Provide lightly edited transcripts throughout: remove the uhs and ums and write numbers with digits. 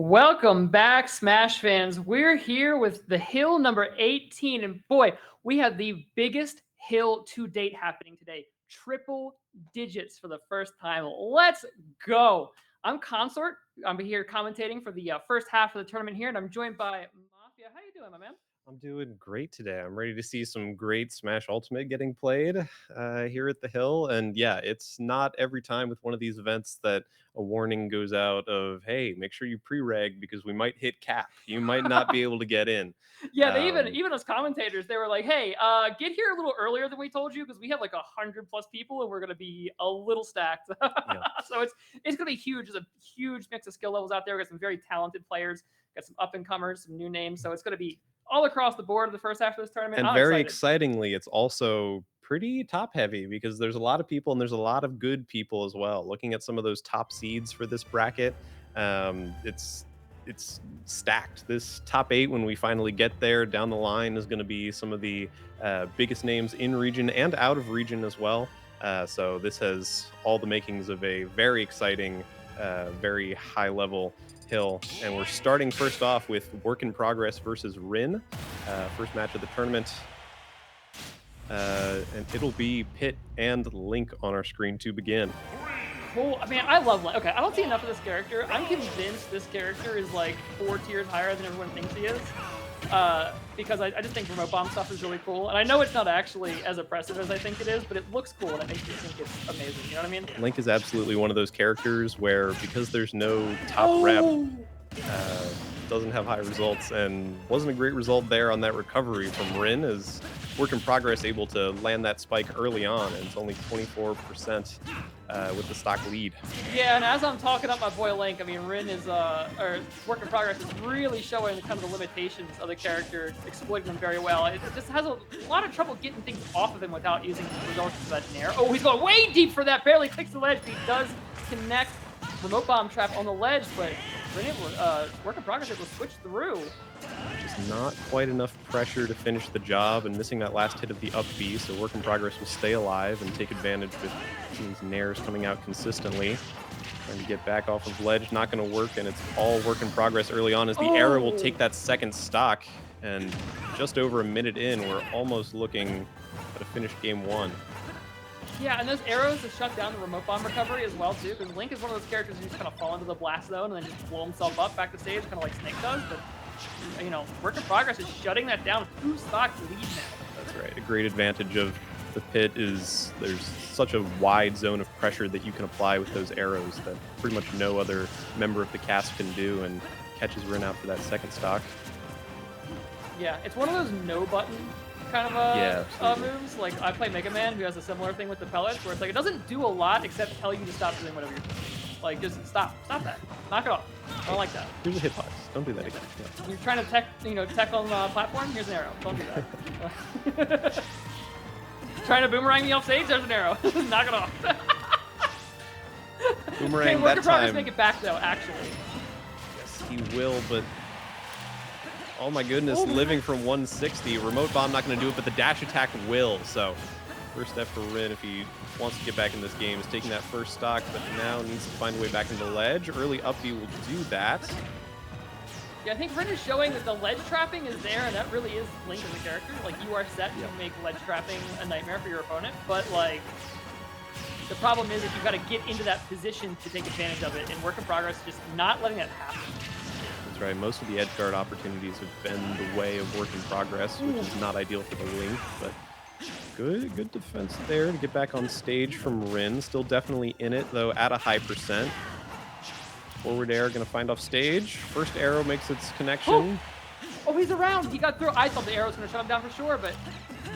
Welcome back, Smash fans. We're here with the hill number 18, and boy, we have the biggest hill to date happening today. Triple digits for the first time. Let's go. I'm Consort. I'm here commentating for the first half of the tournament here, and I'm joined by Mafia. How you doing, my man? I'm doing great today. I'm ready to see some great Smash Ultimate getting played here at the Hill. And yeah, it's not every time with one of these events that a warning goes out of, hey, make sure you pre-reg because we might hit cap. You might not be able to get in. Yeah, they even as commentators, they were like, "Hey, get here a little earlier than we told you because we have like 100+ people and we're gonna be a little stacked." Yeah. So it's gonna be huge. There's a huge mix of skill levels out there. We got some very talented players, got some up and comers, some new names. So it's gonna be all across the board in the first half of this tournament. And I'm very excited. excitingly, it's also pretty top heavy because there's a lot of people and there's a lot of good people as well. Looking at some of those top seeds for this bracket, it's stacked. This top 8, when we finally get there down the line, is going to be some of the biggest names in region and out of region as well. So this has all the makings of a very exciting, very high level hill. And we're starting first off with Work in Progress versus Rin. First match of the tournament. And it'll be Pit and Link on our screen to begin. Cool. I mean, I love Link. Okay, I don't see enough of this character. I'm convinced this character is like 4 tiers higher than everyone thinks he is. Because I just think remote bomb stuff is really cool. And I know it's not actually as oppressive as I think it is, but it looks cool and it makes me think it's amazing. You know what I mean? Link is absolutely one of those characters where, because there's no top rep, doesn't have high results, and wasn't a great result there on that recovery from Rin, as Work in Progress able to land that spike early on, and it's only 24% with the stock lead. Yeah, and as I'm talking up my boy Link, I mean, Rin is, or Work in Progress is really showing kind of the limitations of the character, exploiting them very well. It just has a lot of trouble getting things off of him without using the resources of that Nair. Oh, he's going way deep for that, barely clicks the ledge, but he does connect remote bomb trap on the ledge, but Work in Progress able to switch through. Just not quite enough pressure to finish the job, and missing that last hit of the up B, so Work in Progress will stay alive and take advantage with these nairs coming out consistently. Trying to get back off of ledge, not going to work, and it's all Work in Progress early on as the arrow will take that second stock, and just over a minute in, we're almost looking at a finished game 1. Yeah, and those arrows have shut down the remote bomb recovery as well, too, because Link is one of those characters who just kind of fall into the blast zone and then just blow himself up back to stage, kind of like Snake does, but, you know, Work in Progress is shutting that down. 2 stocks lead now. That's right. A great advantage of the Pit is there's such a wide zone of pressure that you can apply with those arrows that pretty much no other member of the cast can do, and catches Rin out for that second stock. Yeah, it's one of those no-button kind of moves. Like, I play Mega Man, who has a similar thing with the pellets, where it's like, it doesn't do a lot except tell you to stop doing whatever you're doing. Like, just stop that. Knock it off. I don't like that. Here's a hitbox. Don't do that again. Yeah. You're trying to tech on the platform. Here's an arrow. Don't do that. Trying to boomerang me off stage. There's an arrow. Knock it off. Boomerang Work in that Progress time. make it back though. Actually. Yes, he will, but oh my goodness, living from 160. Remote bomb not going to do it, but the dash attack will. So first step for Rin, if he wants to get back in this game, is taking that first stock, but now needs to find a way back into ledge. Early up B will do that. Yeah, I think Rin is showing that the ledge trapping is there, and that really is Link as a character. Like, you are set to make ledge trapping a nightmare for your opponent, but, like, the problem is that you've got to get into that position to take advantage of it, and Work in Progress just not letting that happen. That's right. Most of the edge guard opportunities have been the way of Work in Progress, which is not ideal for the Link, but good defense there to get back on stage from Rin. Still definitely in it, though, at a high percent. Forward air going to find off stage. First arrow makes its connection. Oh, he's around. He got through. I thought the arrow was going to shut him down for sure, but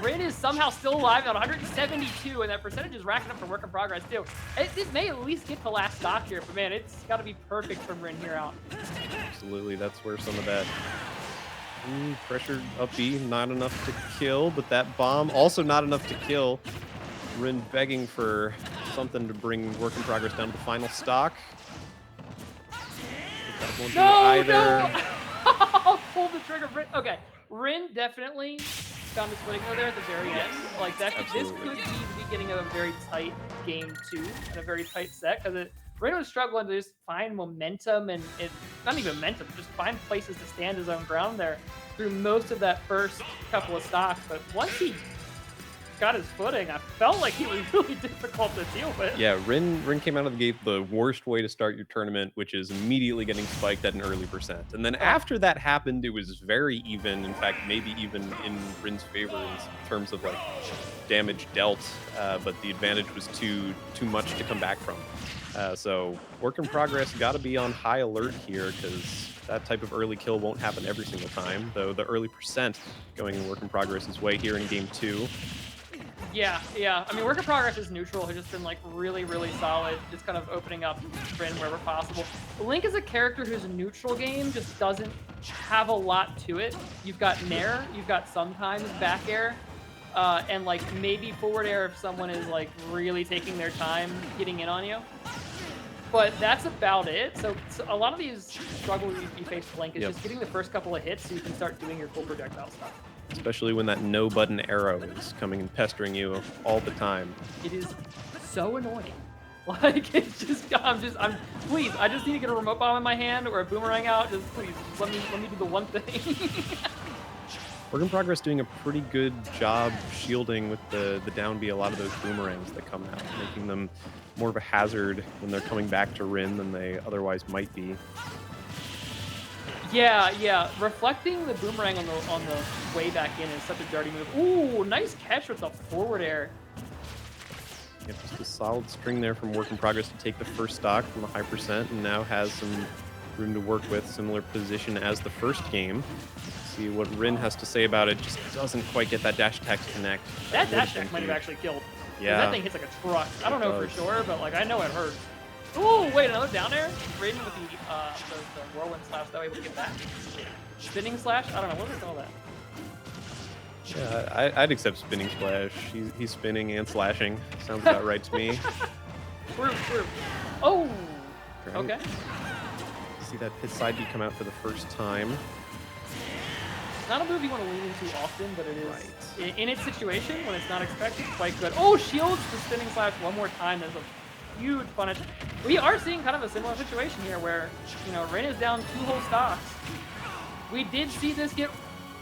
Rin is somehow still alive at 172, and that percentage is racking up for Work in Progress, too. It may at least get the last stock here, but, man, it's got to be perfect from Rin here out. Absolutely. That's where some of that pressure up B, not enough to kill, but that bomb also not enough to kill. Rin begging for something to bring Work in Progress down to the final stock. No! I'll pull the trigger. Okay, Rin definitely found his footing over there at the very end. Like, this could be the beginning of a very tight game 2 and a very tight set, because Rin was struggling to just find momentum and not even momentum, just find places to stand his own ground there through most of that first couple of stocks. But once he got his footing, I felt like he was really difficult to deal with. Yeah, Rin came out of the gate the worst way to start your tournament, which is immediately getting spiked at an early percent. And then Oh, after that happened, it was very even. In fact, maybe even in Rin's favor in terms of like damage dealt, but the advantage was too much to come back from. So work in progress got to be on high alert here because that type of early kill won't happen every single time. Though the early percent going in work in progress's way here in game 2. yeah, yeah. I mean, work in progress is neutral has just been like really, really solid, just kind of opening up Rin wherever possible. Link is a character whose neutral game just doesn't have a lot to it. You've got Nair, you've got sometimes back air, and like maybe forward air if someone is like really taking their time getting in on you. But that's about it. So a lot of these struggles you face with Link is just getting the first couple of hits so you can start doing your full projectile stuff. Especially when that no button arrow is coming and pestering you all the time. It is so annoying. Like it's just, please, I just need to get a remote bomb in my hand or a boomerang out. Just please, just let me do the one thing. Work in progress doing a pretty good job shielding with the down B a lot of those boomerangs that come out, making them more of a hazard when they're coming back to Rin than they otherwise might be. Yeah, yeah. Reflecting the boomerang on the way back in is such a dirty move. Ooh, nice catch with the forward air. Yep, just a solid string there from work in progress to take the first stock from a high percent, and now has some room to work with, similar position as the first game. See what Rin has to say about it. Just doesn't quite get that dash attack to connect. That dash attack might have actually killed. Yeah. That thing hits like a truck. I don't know for sure, but like I know it hurts. Ooh, wait, another down air? Rin with the whirlwind slash, that way able to get back. Spinning slash? I don't know, what do they call that? Yeah, I'd accept spinning splash. He's spinning and slashing. Sounds about right to me. True. Oh! Great. Okay. See that pit side B come out for the first time. Not a move you want to lean into often, but it is in its situation when it's not expected, quite good. Oh, shields the spinning slash one more time. There's a huge punish. We are seeing kind of a similar situation here where, you know, Rin is down 2 whole stocks. We did see this get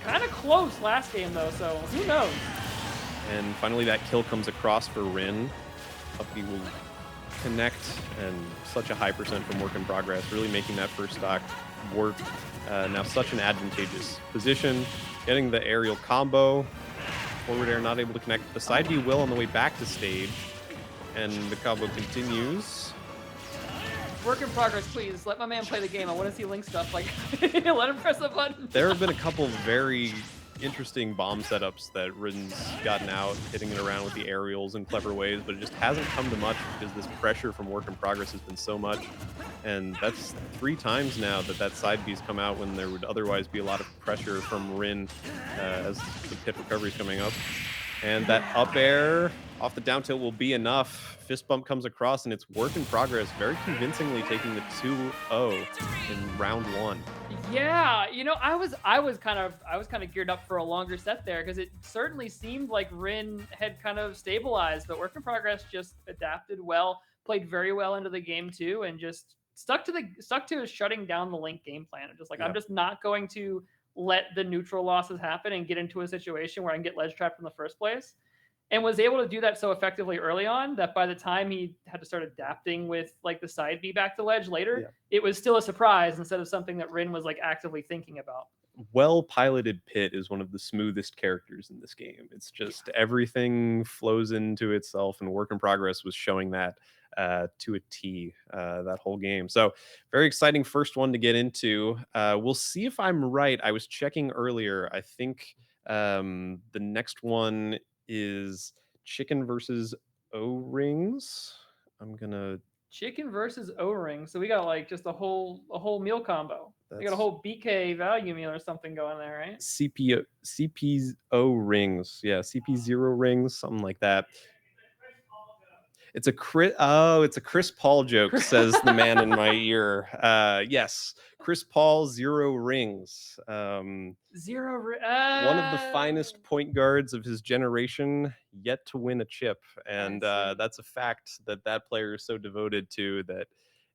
kind of close last game though, so who knows? And finally that kill comes across for Rin. Up B will connect, and such a high percent from work in progress, really making that first stock work. Now such an advantageous position, getting the aerial combo. Forward air not able to connect. The side B will on the way back to stage, and the combo continues. Work in progress, please. Let my man play the game. I want to see Link stuff. Like, let him press the button. There have been a couple very interesting bomb setups that Rin's gotten out, hitting it around with the aerials in clever ways, but it just hasn't come to much because this pressure from work in progress has been so much. And that's 3 times now that side B's come out when there would otherwise be a lot of pressure from Rin as the pit recovery is coming up. And that up air off the down tilt will be enough. Fist bump comes across, and it's work in progress, very convincingly taking the 2-0 in round 1. Yeah, you know, I was kind of geared up for a longer set there because it certainly seemed like Rin had kind of stabilized, but work in progress just adapted well, played very well into the game too, and just stuck to shutting down the Link game plan. And just like, I'm just not going to let the neutral losses happen and get into a situation where I can get ledge trapped in the first place. And was able to do that so effectively early on that by the time he had to start adapting with like the side B back to ledge later, it was still a surprise instead of something that Rin was like actively thinking about. Well-piloted Pit is one of the smoothest characters in this game. It's just everything flows into itself, and work in progress was showing that to a T that whole game. So very exciting first one to get into. We'll see if I'm right. I was checking earlier. I think the next one is chicken versus O-rings. I'm gonna chicken versus O-ring. So we got like just a whole meal combo. We got a whole BK value meal or something going there, right? CPO rings. Yeah, CP0 rings, something like that. It's a it's a Chris Paul joke, says the man in my ear. Yes, Chris Paul, 0 rings. One of the finest point guards of his generation, yet to win a chip, and that's a fact that player is so devoted to that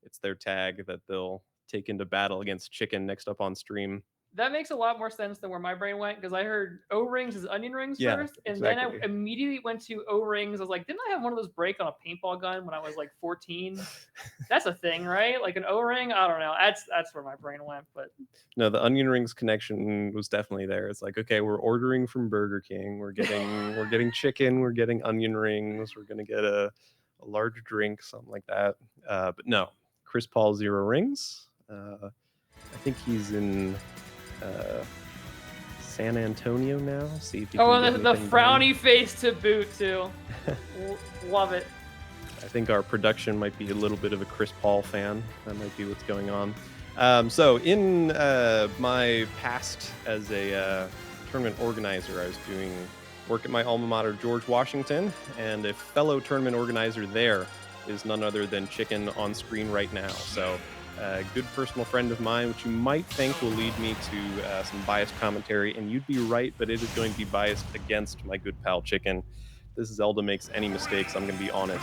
it's their tag that they'll take into battle against Chicken next up on stream. That makes a lot more sense than where my brain went, because I heard O-rings is onion rings first, and exactly. then I immediately went to O-rings. I was like, didn't I have one of those break on a paintball gun when I was like 14? That's a thing, right? Like an O-ring? I don't know. That's where my brain went. But no, the onion rings connection was definitely there. It's like, okay, we're ordering from Burger King. We're getting chicken. We're getting onion rings. We're gonna get a large drink, something like that. But no, Chris Paul, 0 rings. I think he's in San Antonio now. See if he can the frowny face to boot too. Love it. I think our production might be a little bit of a Chris Paul fan. That might be what's going on. So in my past as a tournament organizer, I was doing work at my alma mater, George Washington, and a fellow tournament organizer there is none other than Chicken on screen right now. So a good personal friend of mine, which you might think will lead me to some biased commentary, and you'd be right, but it is going to be biased against my good pal Chicken. If this Zelda makes any mistakes, I'm going to be on it.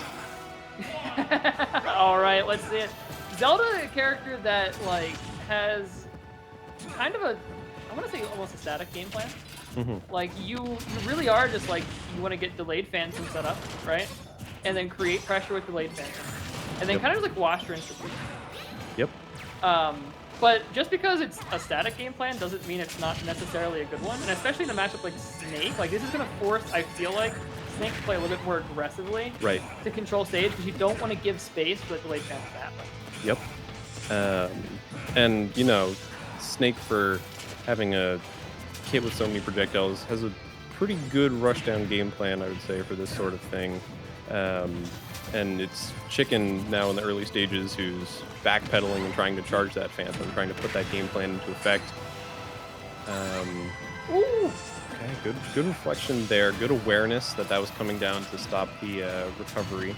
All right, let's see it. Zelda, a character that like has kind of I want to say almost a static game plan. Like you really are just like, you want to get delayed phantom set up, right? And then create pressure with delayed phantom, and then kind of like wash your institution. Yep. But just because it's a static game plan doesn't mean it's not necessarily a good one. And especially in a matchup like Snake, like this is going to force, I feel like, Snake to play a little bit more aggressively to control stage, because you don't want to give space for the delayed phantom to happen. Yep. And, you know, Snake, for having a kit with so many projectiles, has a pretty good rushdown game plan, I would say, for this sort of thing. And it's Chicken now in the early stages who's backpedaling and trying to charge that Phantom, trying to put that game plan into effect. Okay, good reflection there. Good awareness that was coming down to stop the recovery.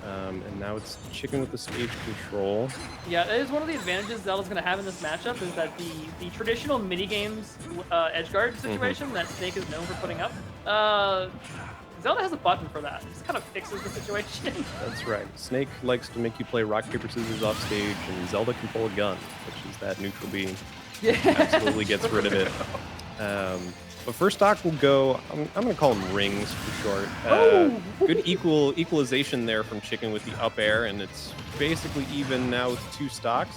And now it's Chicken with the stage control. Yeah, that is one of the advantages Zelda's going to have in this matchup, is that the traditional mini-games edgeguard situation that Snake is known for putting up, Zelda has a button for that. It just kind of fixes the situation. That's right. Snake likes to make you play rock, paper, scissors off stage, and Zelda can pull a gun, which is that neutral B. Yeah. Absolutely gets rid of it. But first stock will go, I'm going to call them rings for short. Good equalization there from Chicken with the up air, and it's basically even now with 2 stocks.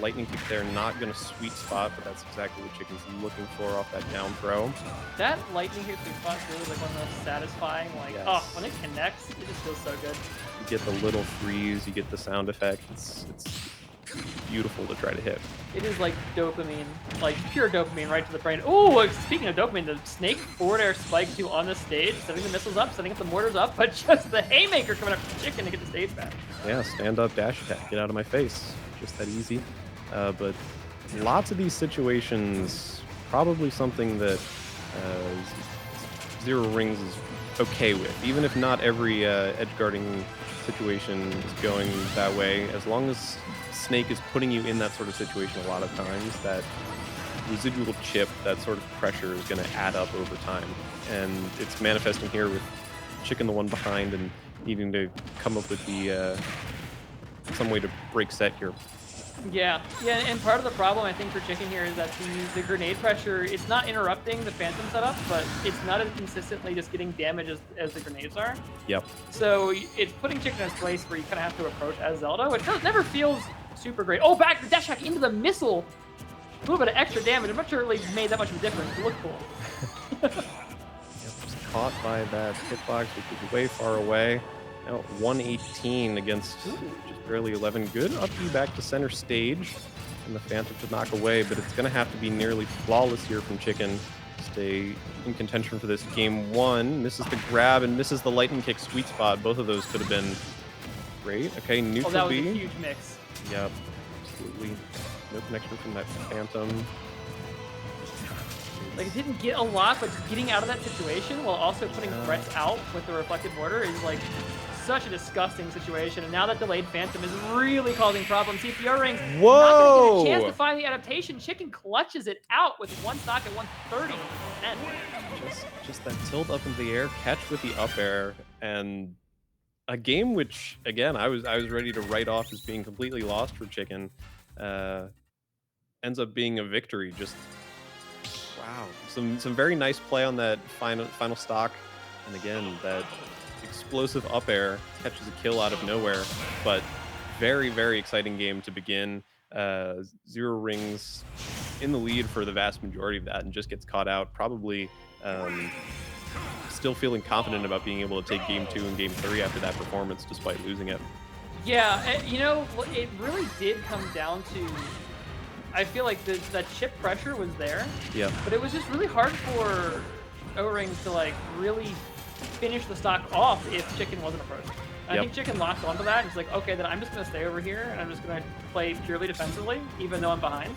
Lightning kick there, not going to sweet spot, but that's exactly what Chicken's looking for off that down throw. That lightning kick sweet spot is really like one of the most satisfying. Like, when it connects, it just feels so good. You get the little freeze, you get the sound effect. It's beautiful to try to hit. It is like dopamine, like pure dopamine right to the brain. Oh, speaking of dopamine, the Snake forward air spike 2 on the stage, setting the missiles up, setting up the mortars up, but just the haymaker coming up from Chicken to get the stage back. Yeah, stand up, dash attack, get out of my face. Just that easy. But lots of these situations, probably something that 0 rings is okay with. Even if not every edge guarding situation is going that way, as long as Snake is putting you in that sort of situation a lot of times, that residual chip, that sort of pressure is going to add up over time. And it's manifesting here with Chicken the one behind and needing to come up with the some way to break set here. Yeah, and part of the problem I think for Chicken here is that the grenade pressure, it's not interrupting the Phantom setup, but it's not as consistently just getting damage as the grenades are. Yep. So it's putting Chicken in a place where you kind of have to approach as Zelda, which never feels super great. Oh, back the dash hack into the missile! A little bit of extra damage. I'm not sure it really made that much of a difference. It looked cool. Yep, just caught by that hitbox, which is way far away. Now 118 against just barely 11. Good up B back to center stage, and the Phantom to knock away, but it's going to have to be nearly flawless here from Chicken. Stay in contention for this game 1. Misses the grab and misses the lightning kick sweet spot. Both of those could have been great. Okay, neutral that was B. a huge mix. Yep, absolutely. No connection from that Phantom. Like, it didn't get a lot, but just getting out of that situation while also putting threats out with the reflected mortar is like such a disgusting situation. And now that delayed Phantom is really causing problems. CPO Rings not going to get a chance to Whoa! find the adaptation. Chicken clutches it out with one stock at 130. And Just that tilt up into the air, catch with the up air, and a game which, again, I was ready to write off as being completely lost for Chicken, uh, ends up being a victory. Just wow, some very nice play on that final stock, and again that explosive up air catches a kill out of nowhere. But very exciting game to begin. Zero Rings in the lead for the vast majority of that, and just gets caught out. Probably still feeling confident about being able to take game 2 and game 3 after that performance, despite losing it. yeah, you know, it really did come down to, I feel like that chip pressure was there, Yeah. but it was just really hard for O-Rings to like really finish the stock off if Chicken wasn't approaching. I Yep. think Chicken locked onto that. And he's like, okay, then I'm just gonna stay over here and I'm just gonna play purely defensively, even though I'm behind,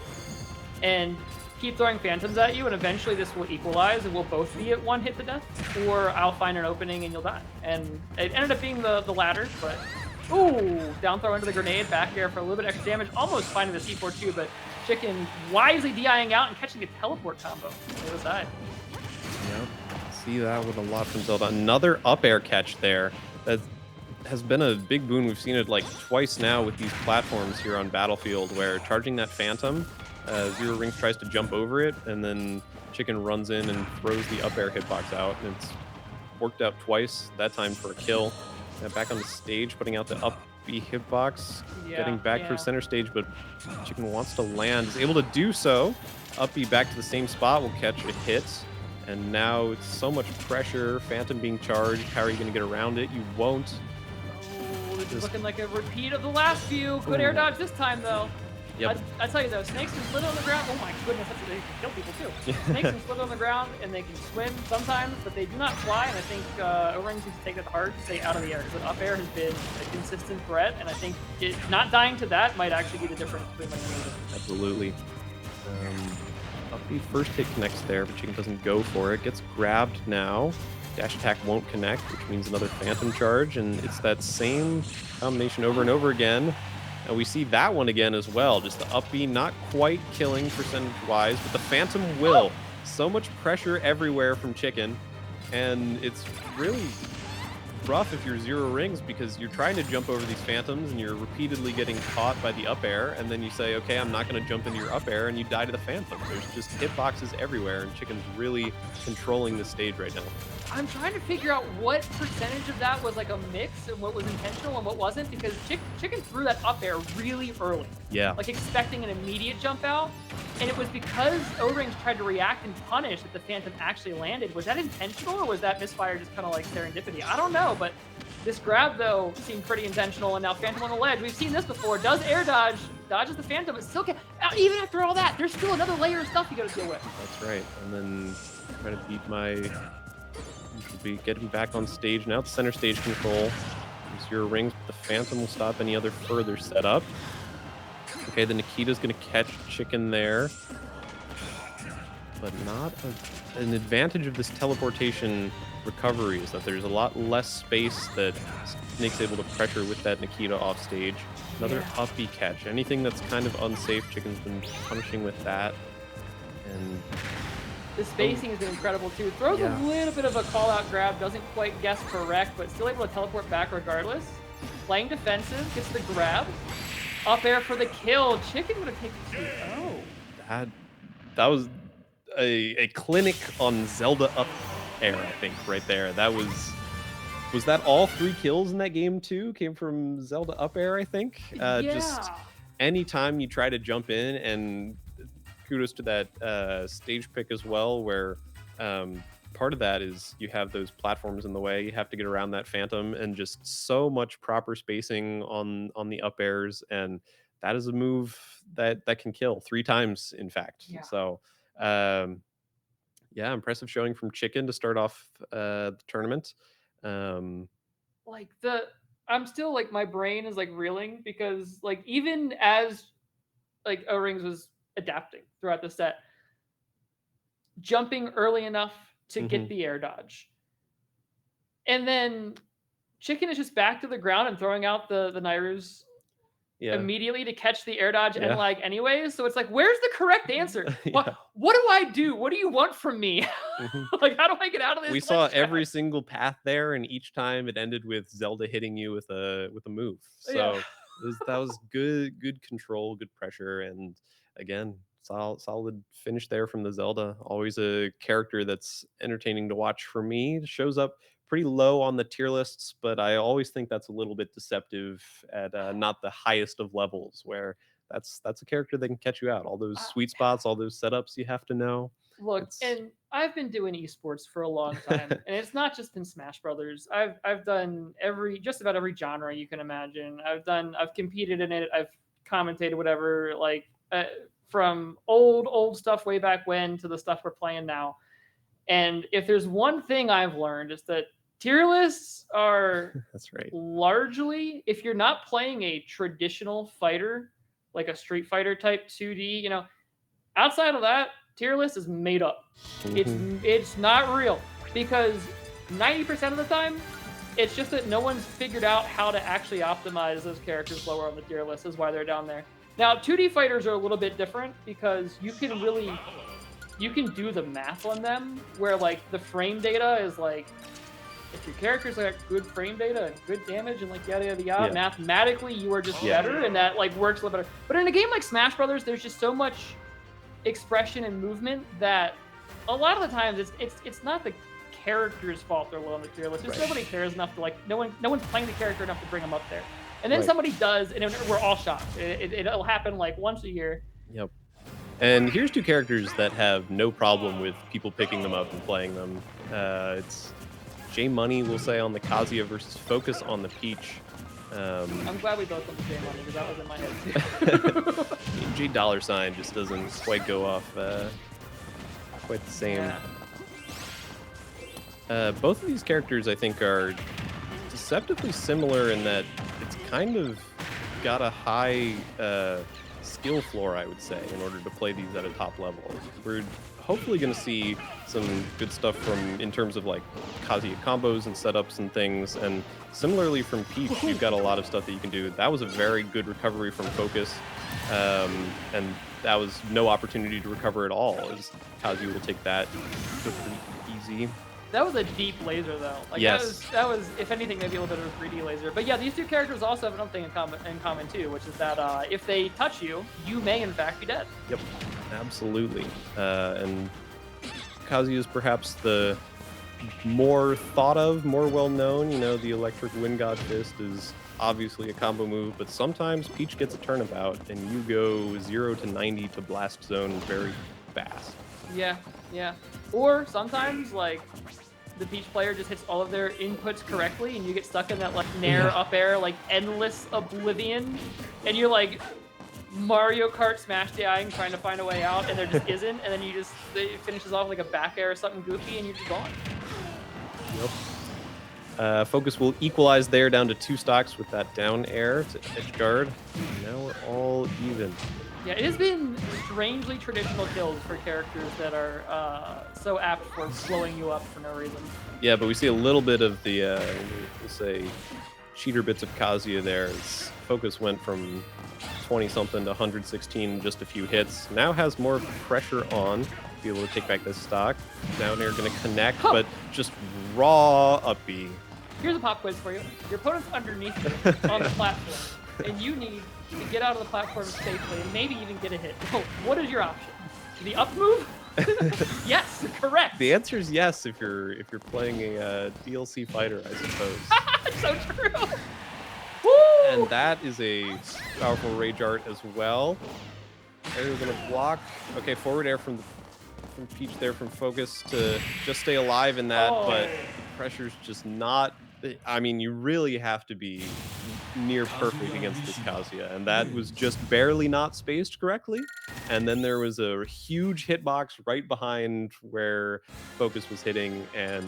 and keep throwing phantoms at you, and eventually this will equalize and we'll both be at one hit to death, or I'll find an opening and you'll die. And it ended up being the latter, but ooh, down throw into the grenade, back air for a little bit extra damage, almost finding the C4 too, but Chicken wisely DIing out and catching a teleport combo on the other side. Yep. See that with a lot from Zelda. Another up air catch there. That has been a big boon. We've seen it like twice now with these platforms here on Battlefield, where charging that Phantom, Zero Rings tries to jump over it, and then Chicken runs in and throws the up air hitbox out. And it's worked out twice, that time for a kill. Back on the stage, putting out the up B hitbox, getting back to center stage, but Chicken wants to land, is able to do so. Up B back to the same spot, will catch a hit. And now it's so much pressure. Phantom being charged. How are you going to get around it? You won't. Oh, this is looking like a repeat of the last few. Good air dodge this time, though. Yep. I tell you though, snakes can slither on the ground. Oh my goodness, they can kill people too. Snakes can slither on the ground and they can swim sometimes, but they do not fly. And I think O-Rings needs to take it hard to stay out of the air, because up air has been a consistent threat. And I think not dying to that might actually be the difference between winning and losing. Absolutely. Up B first hit connects there, but Chicken doesn't go for it. Gets grabbed now. Dash attack won't connect, which means another Phantom charge, and it's that same combination over and over again. And we see that one again as well. Just the up B not quite killing percentage-wise, but the Phantom will. So much pressure everywhere from Chicken, and it's really rough if you're Zero Rings, because you're trying to jump over these Phantoms and you're repeatedly getting caught by the up air, and then you say, okay, I'm not going to jump into your up air, and you die to the Phantom. There's just hitboxes everywhere, and Chicken's really controlling the stage right now. I'm trying to figure out what percentage of that was like a mix and what was intentional and what wasn't, because Chicken threw that up air really early. Yeah. Like expecting an immediate jump out. And it was because O-Rings tried to react and punish that the Phantom actually landed. Was that intentional, or was that misfire just kind of like serendipity? I don't know, but this grab, though, seemed pretty intentional. And now Phantom on the ledge. We've seen this before. Does air dodge, dodges the Phantom, but still even after all that, there's still another layer of stuff you got to deal with. That's right. And then try to beat my... Be getting back on stage now. The center stage control. Zero Rings, but the Phantom will stop any other further setup. Okay, the Nikita's going to catch Chicken there. But not an advantage of this teleportation recovery is that there's a lot less space that Snake's able to pressure with that Nikita off stage. Another up B catch. Anything that's kind of unsafe, Chicken's been punishing with that. And the spacing has been incredible too. Throws a little bit of a call-out grab, doesn't quite guess correct, but still able to teleport back regardless. Playing defensive, gets the grab. Up air for the kill. Chicken would have taken 2-0. That was a clinic on Zelda up air, I think, right there. That was that all 3 kills in that game too? Came from Zelda up air, I think. Just anytime you try to jump in, and kudos to that stage pick as well, where part of that is you have those platforms in the way. You have to get around that Phantom, and just so much proper spacing on the up airs, and that is a move that can kill 3 times, in fact. So impressive showing from Chicken to start off the tournament. Like I'm still like, my brain is like reeling, because like even as like O-Rings was adapting throughout the set, jumping early enough to get the air dodge, and then Chicken is just back to the ground and throwing out the Nairus Yeah. immediately to catch the air dodge and Yeah. lag anyways. So it's like, where's the correct answer? Yeah. What do I do? What do you want from me? Mhm. Like, how do I get out of this? We saw ledge trap? every single path there, and each time it ended with Zelda hitting you with a move. Yeah. So that was good control, good pressure, and again, solid finish there from the Zelda. Always a character that's entertaining to watch for me. It shows up pretty low on the tier lists, but I always think that's a little bit deceptive at not the highest of levels, where that's a character that can catch you out. All those sweet spots, all those setups you have to know. Look, It's and I've been doing esports for a long time, and it's not just in Smash Brothers. I've done just about every genre you can imagine. I've competed in it. I've commentated whatever, like from old stuff way back when to the stuff we're playing now. And if there's one thing I've learned is that tier lists are that's right. largely, if you're not playing a traditional fighter, like a Street Fighter type 2D, outside of that, tier list is made up. It's not real, because 90% of the time, it's just that no one's figured out how to actually optimize those characters lower on the tier list, is why they're down there. Now, 2D fighters are a little bit different because you can do the math on them, where like the frame data is like, if your character's got good frame data and good damage and like yada yada yada, Yeah. mathematically you are just better, and that like works a little better. But in a game like Smash Brothers, there's just so much expression and movement that a lot of the times it's not the character's fault they're low on the tier list. Just nobody cares enough to like, no one's playing the character enough to bring them up there. And then somebody does, and we're all shocked. It'll happen like once a year. Yep. And here's two characters that have no problem with people picking them up and playing them. It's J Money, we'll say, on the Kazuya versus Focus on the Peach. I'm glad we both went to J Money, because that was in my head too. J Dollar Sign just doesn't quite go off quite the same. Yeah. Both of these characters, I think, are deceptively similar in that it's kind of got a high skill floor, I would say, in order to play these at a top level. We're hopefully going to see some good stuff in terms of like Kazuya combos and setups and things. And similarly from Peach, you've got a lot of stuff that you can do. That was a very good recovery from Focus, and that was no opportunity to recover at all, as Kazuya will take that pretty easy. That was a deep laser, though. Like, yes. That was, if anything, maybe a little bit of a 3D laser. But yeah, these two characters also have another thing in common too, which is that if they touch you, you may in fact be dead. Yep, absolutely. And Kazuya is perhaps the more thought of, more well known. The Electric Wind God Fist is obviously a combo move, but sometimes Peach gets a turnabout, and you go 0 to 90 to Blast Zone very fast. Yeah. Or sometimes, like, the Peach player just hits all of their inputs correctly, and you get stuck in that, like, nair, up air, like, endless oblivion, and you're, like, Mario Kart Smash DIing trying to find a way out, and there just isn't, and then it finishes off like a back air or something goofy, and you're just gone. Yep. Focus will equalize there down to 2 stocks with that down air to edge guard. Now we're all even. Yeah, it has been strangely traditional kills for characters that are so apt for slowing you up for no reason. Yeah, but we see a little bit of the, we'll say, cheater bits of Kazuya there. As Focus went from 20-something to 116 in just a few hits. Now has more pressure on to be able to take back this stock. Down air going to connect, but just raw up B. Here's a pop quiz for you. Your opponent's underneath you on the platform, and you need to get out of the platform safely and maybe even get a hit. So what is your option? The up move? Yes, correct. The answer is yes if you're playing a DLC fighter, I suppose. So true. Woo! And that is a powerful rage art as well. Air gonna block. Okay, forward air from Peach there from Focus to just stay alive in that, but the pressure's just not. I mean, you really have to be near perfect against this Kazuya, and that was just barely not spaced correctly. And then there was a huge hitbox right behind where Focus was hitting, and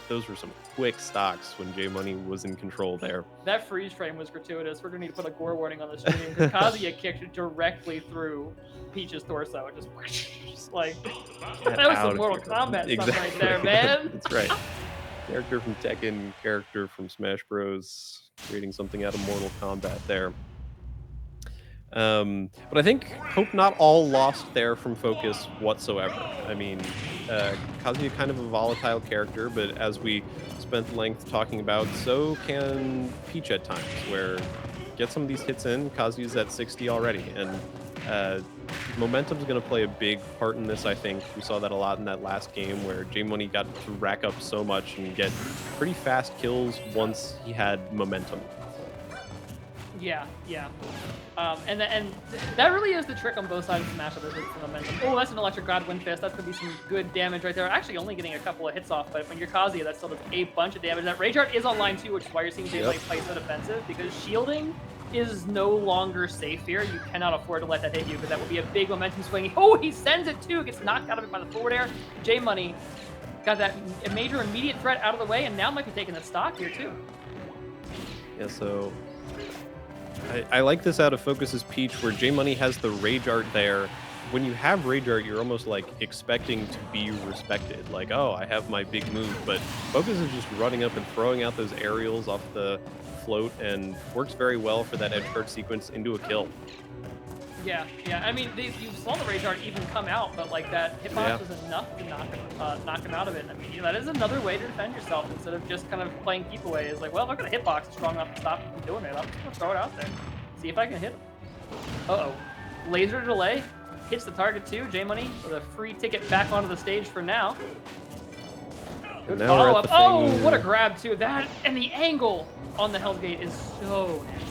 those were some quick stocks when J Money was in control there. That freeze frame was gratuitous. We're gonna need to put a gore warning on the stream, because Kazuya kicked directly through Peach's torso. It just like that was some Mortal Kombat stuff right there, man. That's right. Character from Tekken, character from Smash Bros. Creating something out of Mortal Kombat there. But I think hope not all lost there from focus whatsoever. I mean, Kazuya kind of a volatile character, but as we spent length talking about, so can Peach at times, where get some of these hits in. Kazuya's at 60 already, and momentum's going to play a big part in this. I think we saw that a lot in that last game where J Money got to rack up so much and get pretty fast kills once he had momentum. Yeah, yeah. And that really is the trick on both sides of Smash Brothers with the momentum. Oh, that's an electric god wind fist. That's gonna be some good damage right there. Actually, only getting a couple of hits off, but when you're Kazuya, that still does a bunch of damage. That Rage Art is online too, which is why you're seeing Jay like play so defensive, because shielding is no longer safe here. You cannot afford to let that hit you, because that would be a big momentum swing. Oh, he sends it too. Gets knocked out of it by the forward air. J Money got that major immediate threat out of the way, and now might be taking the stock here too. Yeah, so I like this out of Focus's Peach, where J Money has the Rage Art there. When you have Rage Art, you're almost like expecting to be respected. Like, oh, I have my big move, but Focus is just running up and throwing out those aerials off the float, and works very well for that edge guard sequence into a kill. Yeah, yeah. I mean, you saw the Rage Art even come out, but like that hitbox was enough to knock him out of it. I mean, that is another way to defend yourself instead of just kind of playing keep away. Is like, well, if I got a hitbox that's strong enough to stop you from doing it, I'm just gonna throw it out there, see if I can hit him. Uh-oh, laser delay hits the target too. J Money with a free ticket back onto the stage for now. Good follow up. Oh, what a grab too! That and the angle on the Hell's Gate is so nasty.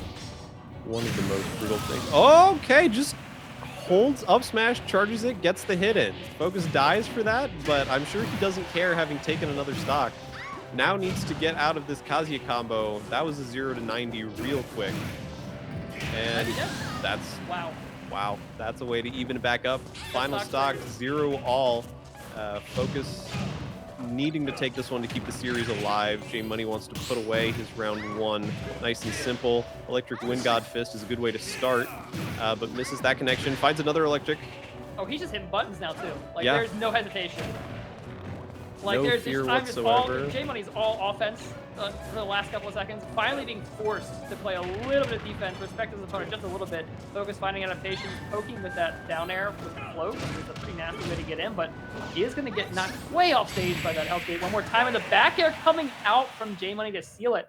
One of the most brutal things. Okay, just holds up smash, charges it, gets the hit in. Focus dies for that, but I'm sure he doesn't care, having taken another stock. Now needs to get out of this Kazuya combo. That was a 0 to 90 real quick. And that's wow. That's a way to even it back up. Final stock 0 all. Focus needing to take this one to keep the series alive. J Money wants to put away his round 1. Nice and simple. Electric Wind God Fist is a good way to start, but misses that connection. Finds another electric. Oh, he's just hitting buttons now too. Like there's no hesitation. Like no there's fear just, whatsoever. J Money's all offense for the last couple of seconds. Finally being forced to play a little bit of defense, respect his opponent just a little bit. Focus finding adaptations, poking with that down air with the float, which is a pretty nasty way to get in, but he is going to get knocked way off stage by that Hell's Gate one more time. And the back air coming out from J Money to seal it.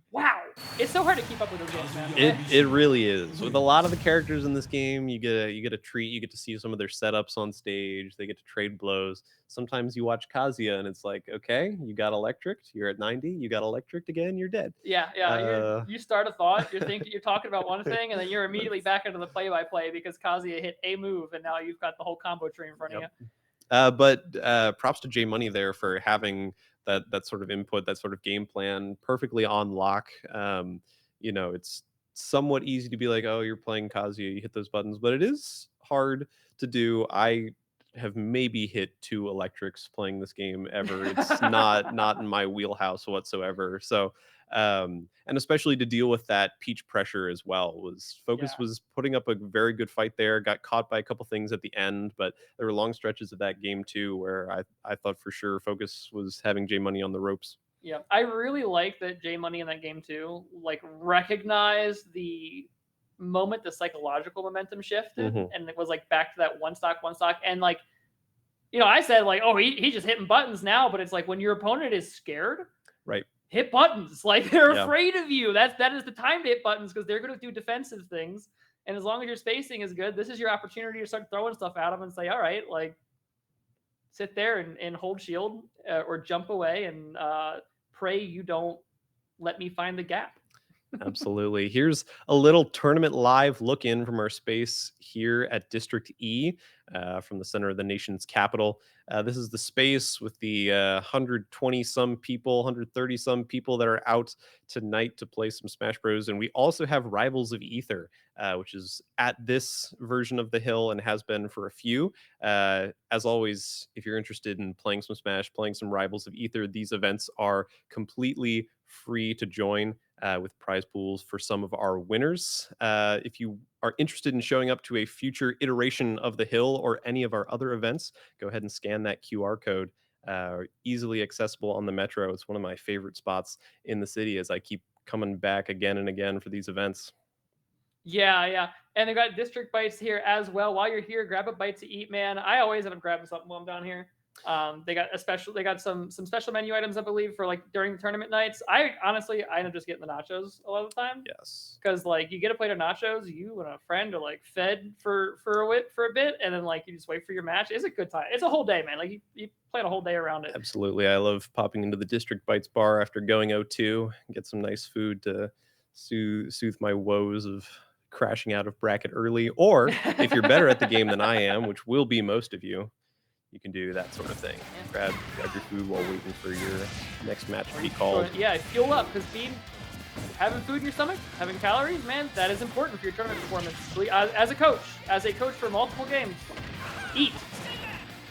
Wow, it's so hard to keep up with those games, man. It really is. With a lot of the characters in this game, you get a treat. You get to see some of their setups on stage. They get to trade blows. Sometimes you watch Kazuya and it's like, okay, you got electricked. You're at 90. You got electricked again. You're dead. Yeah. You start a thought. You're talking about one thing, and then you're immediately back into the play-by-play because Kazuya hit a move, and now you've got the whole combo tree in front of you. But props to J Money there for having that sort of input, that sort of game plan perfectly on lock. It's somewhat easy to be like, oh, you're playing Kazuya, you hit those buttons, but it is hard to do. I have maybe hit 2 electrics playing this game ever. It's not in my wheelhouse whatsoever. So and especially to deal with that Peach pressure as well, was Focus was putting up a very good fight there. Got caught by a couple things at the end, but there were long stretches of that game too where I thought for sure Focus was having J Money on the ropes. Yeah, I really like that J Money in that game too, like recognized the moment the psychological momentum shifted, and it was like back to that one stock, and like, I said like, oh, he's just hitting buttons now, but it's like when your opponent is scared, right? Hit buttons. Like they're afraid of you. That is the time to hit buttons, because they're going to do defensive things. And as long as your spacing is good, this is your opportunity to start throwing stuff at them and say, all right, like sit there and hold shield or jump away and pray you don't let me find the gap. Absolutely. Here's a little tournament live look in from our space here at District E, from the center of the nation's capital. This is the space with the 120 some people, 130 some people that are out tonight to play some Smash Bros. And we also have Rivals of Ether, which is at this version of the hill and has been for a few. As always, if you're interested in playing some Smash, playing some Rivals of Ether, these events are completely free to join. With prize pools for some of our winners. If you are interested in showing up to a future iteration of the Hill or any of our other events, go ahead and scan that QR code. easily accessible on the metro. It's one of my favorite spots in the city as I keep coming back again and again for these events. Yeah, yeah. And they got district bites here as well. While you're here, grab a bite to eat, man. I always end up grabbing something while I'm down here. They got some special menu items, I believe, for like during the tournament nights. I honestly I end up just getting the nachos a lot of the time. Yes. Because like you get a plate of nachos, you and a friend are like fed for a bit, and then like you just wait for your match. It's a good time. It's a whole day, man. Like you plan a whole day around it. Absolutely. I love popping into the District Bites bar after going 0-2, get some nice food to soothe my woes of crashing out of bracket early. Or if you're better at the game than I am, which will be most of you, you can do that sort of thing. Grab your food while waiting for your next match to be called. Yeah, fuel up because having food in your stomach, having calories, man, that is important for your tournament performance. As a coach for multiple games, eat.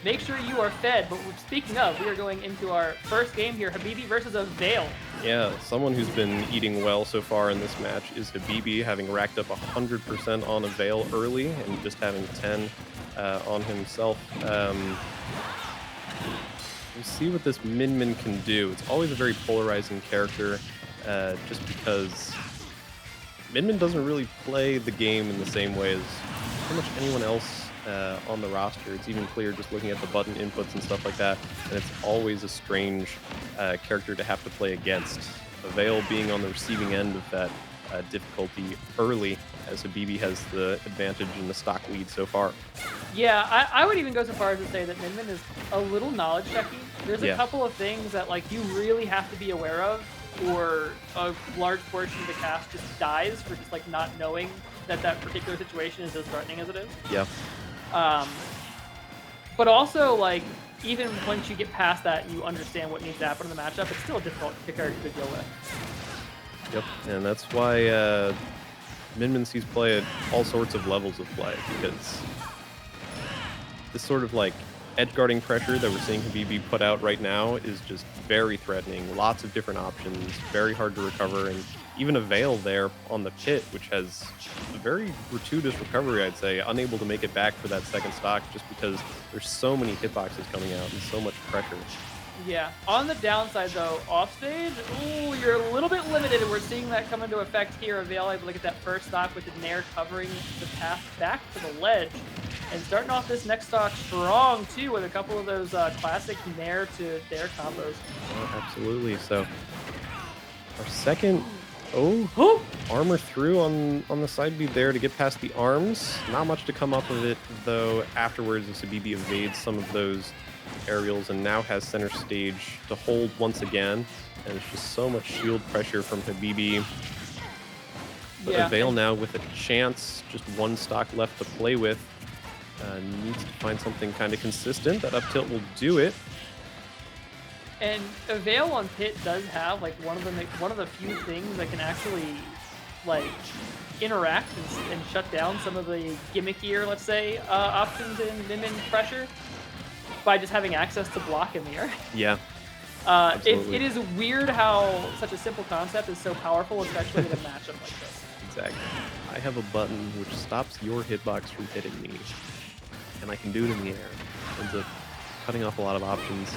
Make sure you are fed. But speaking of, we are going into our first game here, Habibi versus Avail. Yeah, someone who's been eating well so far in this match is Habibi, having racked up 100% on Avail early and just having 10 on himself. We'll see what this Min can do. It's always a very polarizing character, just because Min doesn't really play the game in the same way as pretty much anyone else on the roster. It's even clear just looking at the button inputs and stuff like that, and it's always a strange character to have to play against. Avail being on the receiving end of that difficulty early, as Habibi has the advantage in the stock lead so far. Yeah, I would even go so far as to say that Min is a little knowledge checky. There's a couple of things that like you really have to be aware of, or a large portion of the cast just dies for just like not knowing that particular situation is as threatening as it is. Yeah. But also, like, even once you get past that and you understand what needs to happen in the matchup, it's still a difficult character to deal with. Yep, and that's why Min sees play at all sorts of levels of play, because this sort of like edge guarding pressure that we're seeing Habibi put out right now is just very threatening. Lots of different options, very hard to recover, and even Avail there on the pit, which has a very gratuitous recovery, I'd say, unable to make it back for that second stock just because there's so many hitboxes coming out and so much pressure. Yeah. On the downside, though, offstage, ooh, you're a little bit limited, and we're seeing that come into effect here. Avail able to get that first stock with the Nair covering the path back to the ledge. And starting off this next stock strong, too, with a couple of those classic Nair to Nair combos. Oh, absolutely. So our second... armor through on the side beat there to get past the arms. Not much to come up of it, though, afterwards as Habibi evades some of those aerials and now has center stage to hold once again. And it's just so much shield pressure from Habibi. But Avail now with a chance, just one stock left to play with. Needs to find something kind of consistent. That up tilt will do it. And Avail on pit does have like one of the few things that can actually like interact and shut down some of the gimmickier, let's say, options in Min pressure by just having access to block in the air. Yeah. It is weird how such a simple concept is so powerful, especially in a matchup like this. Exactly. I have a button which stops your hitbox from hitting me, and I can do it in the air. Ends up cutting off a lot of options.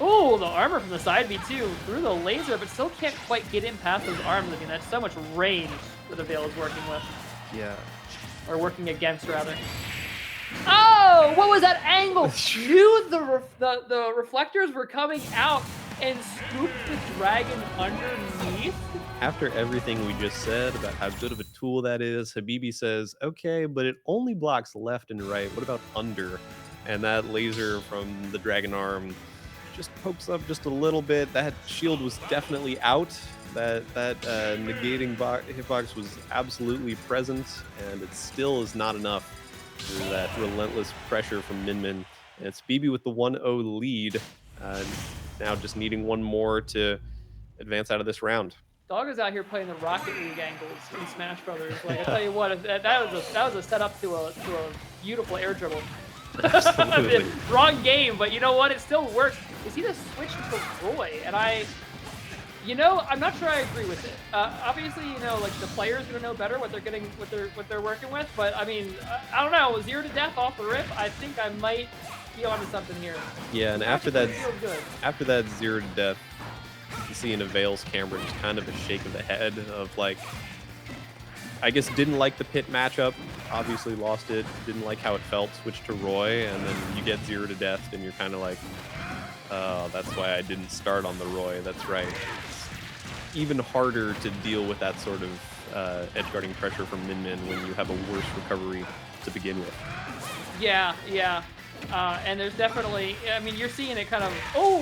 Oh, the armor from the side B too, through the laser, but still can't quite get in past those arms. I mean, that's so much range that Avail is working with. Yeah. Or working against, rather. Oh, what was that angle? Knew the reflectors were coming out and scooped the dragon underneath. After everything we just said about how good of a tool that is, Habibi says, okay, but it only blocks left and right. What about under? And that laser from the dragon arm just pokes up just a little bit. That shield was definitely out. That negating hitbox was absolutely present, and it still is not enough for that relentless pressure from Min. And it's BB with the 1-0 lead, now just needing one more to advance out of this round. Dog is out here playing the Rocket League angles in Smash Brothers. Like I tell you what, that was a setup to a beautiful air dribble. Absolutely. Wrong game, but you know what? It still works. You see the switch to Roy, and I'm not sure I agree with it. Obviously, like the player's gonna know better what they're getting, what they're working with. But I mean, I don't know. 0 to death off the rip. I think I might, be onto something here. Yeah, and This matchup really feels good. after that 0 to death, you see in Avail's camera just kind of a shake of the head of like, I guess didn't like the Pit matchup, obviously lost it, didn't like how it felt, switched to Roy, and then you get 0 to death, and you're kind of like, oh, that's why I didn't start on the Roy. That's right. It's even harder to deal with that sort of edge guarding pressure from Min Min when you have a worse recovery to begin with. Yeah, yeah. And there's definitely, I mean, you're seeing it kind of,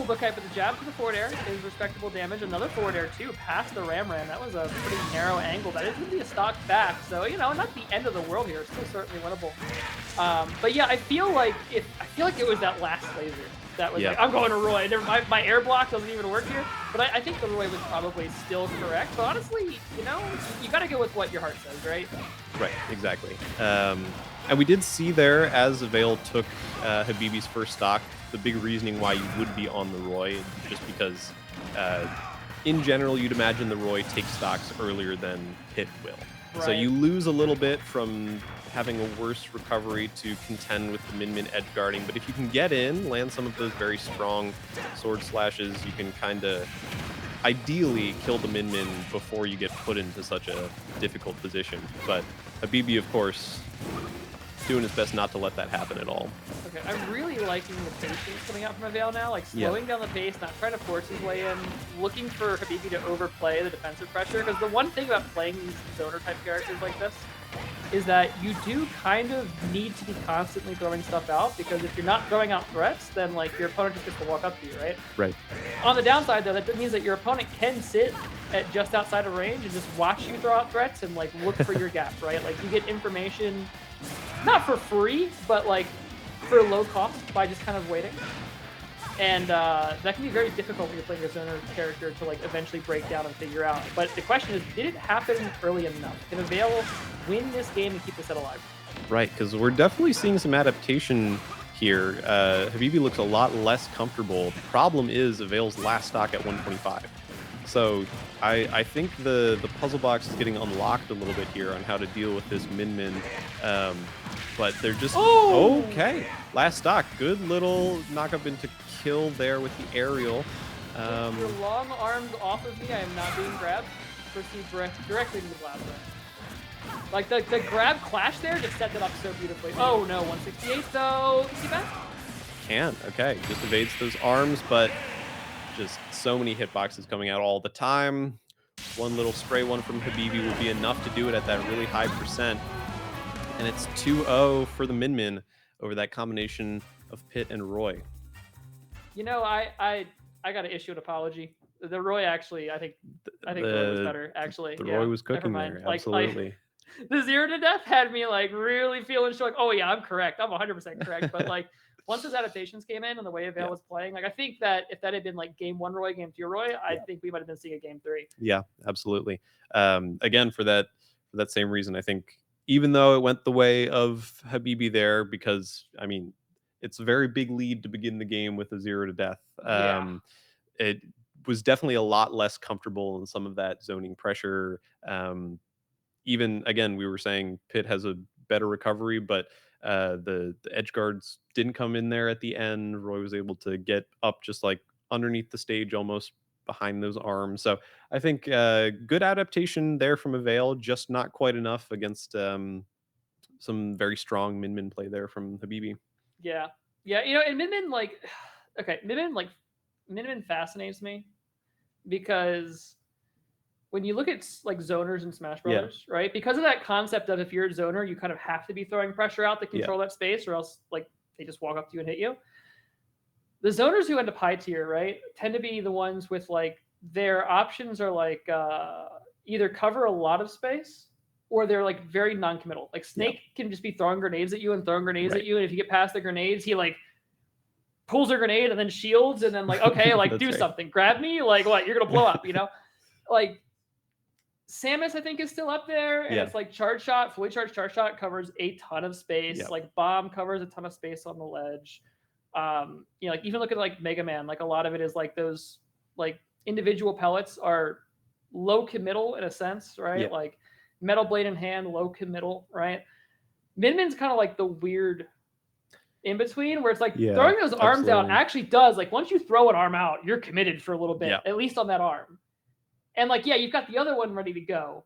okay, but the jab to the forward air is respectable damage. Another forward air, too, past the Ram. That was a pretty narrow angle. That is going to be a stock back. So, you know, not the end of the world here. Still certainly winnable. But yeah, I feel like it was that last laser that was like, I'm going to Roy. My air block doesn't even work here. But I think the Roy was probably still correct. But honestly, you know, you got to go with what your heart says, right? Right, exactly. And we did see there, as Avail took Habibi's first stock, the big reasoning why you would be on the Roy, just because in general, you'd imagine the Roy takes stocks earlier than Pit will. Right. So you lose a little bit from having a worse recovery to contend with the Min Min edge guarding. But if you can get in, land some of those very strong sword slashes, you can kind of ideally kill the Min Min before you get put into such a difficult position. But Habibi, of course, doing his best not to let that happen at all. Okay, I'm really liking the patience coming out from Avail now, like slowing down the pace, not trying to force his way in, looking for Habibi to overplay the defensive pressure, because the one thing about playing these zoner-type characters like this is that you do kind of need to be constantly throwing stuff out, because if you're not throwing out threats, then like your opponent just gets to walk up to you, right? Right. On the downside, though, that means that your opponent can sit at just outside of range and just watch you throw out threats and like look for your gap, right? Like you get information, not for free, but like for low cost by just kind of waiting. And that can be very difficult when you're playing a zoner character to like eventually break down and figure out. But the question is, did it happen early enough? Can Avail win this game and keep the set alive? Right, because we're definitely seeing some adaptation here. Habibi looks a lot less comfortable. The problem is Avail's last stock at 125. So I think the puzzle box is getting unlocked a little bit here on how to deal with this Min Min. But they're just okay. Last stock, good little knock up into kill there with the aerial. With your long arms off of me, I am not being grabbed. Proceed directly to the blast zone. Like the grab clash there just set it up so beautifully. Oh no, 168 though. Can you see that? Can, okay. Just evades those arms, but just so many hitboxes coming out all the time. One little spray one from Habibi will be enough to do it at that really high percent. And it's 2-0 for the Min Min over that combination of Pit and Roy. You know, I got to issue an apology. The Roy actually, I think the Roy was better. Actually, the Roy was cooking there. Absolutely. The 0 to death had me like really feeling like, oh yeah, I'm correct. I'm 100% correct. But like once his adaptations came in and the way Avail was playing, like I think that if that had been like game 1 Roy, game 2 Roy, I think we might have been seeing a game 3. Yeah, absolutely. Again, for that same reason, I think even though it went the way of Habibi there, because I mean, it's a very big lead to begin the game with a 0 to death. It was definitely a lot less comfortable in some of that zoning pressure. Even again, we were saying Pit has a better recovery, but the edge guards didn't come in there at the end. Roy was able to get up just like underneath the stage, almost behind those arms. So I think good adaptation there from Avail, just not quite enough against some very strong Min Min play there from Habibi. Yeah, you know, and Min Min like, okay, Min Min fascinates me because when you look at like zoners in Smash Brothers, right? Because of that concept of if you're a zoner, you kind of have to be throwing pressure out to control that space, or else like they just walk up to you and hit you. The zoners who end up high tier, right, tend to be the ones with like their options are like either cover a lot of space or they're like very non-committal. Like Snake can just be throwing grenades at you and throwing grenades at you, and if you get past the grenades, he like pulls a grenade and then shields and then like, okay, like do something, grab me, like what, you're gonna blow up, you know? Like Samus, I think, is still up there, and it's like charge shot, fully charged charge shot covers a ton of space. Like bomb covers a ton of space on the ledge. You know, like even look at like Mega Man, like a lot of it is like those like individual pellets are low committal in a sense, right? Like Metal Blade in hand, low committal, right? Min Min's kind of like the weird in between where it's like Yeah, throwing those arms out absolutely. actually does, like, once you throw an arm out, you're committed for a little bit, Yeah. at least on that arm. And, like, yeah, you've got the other one ready to go.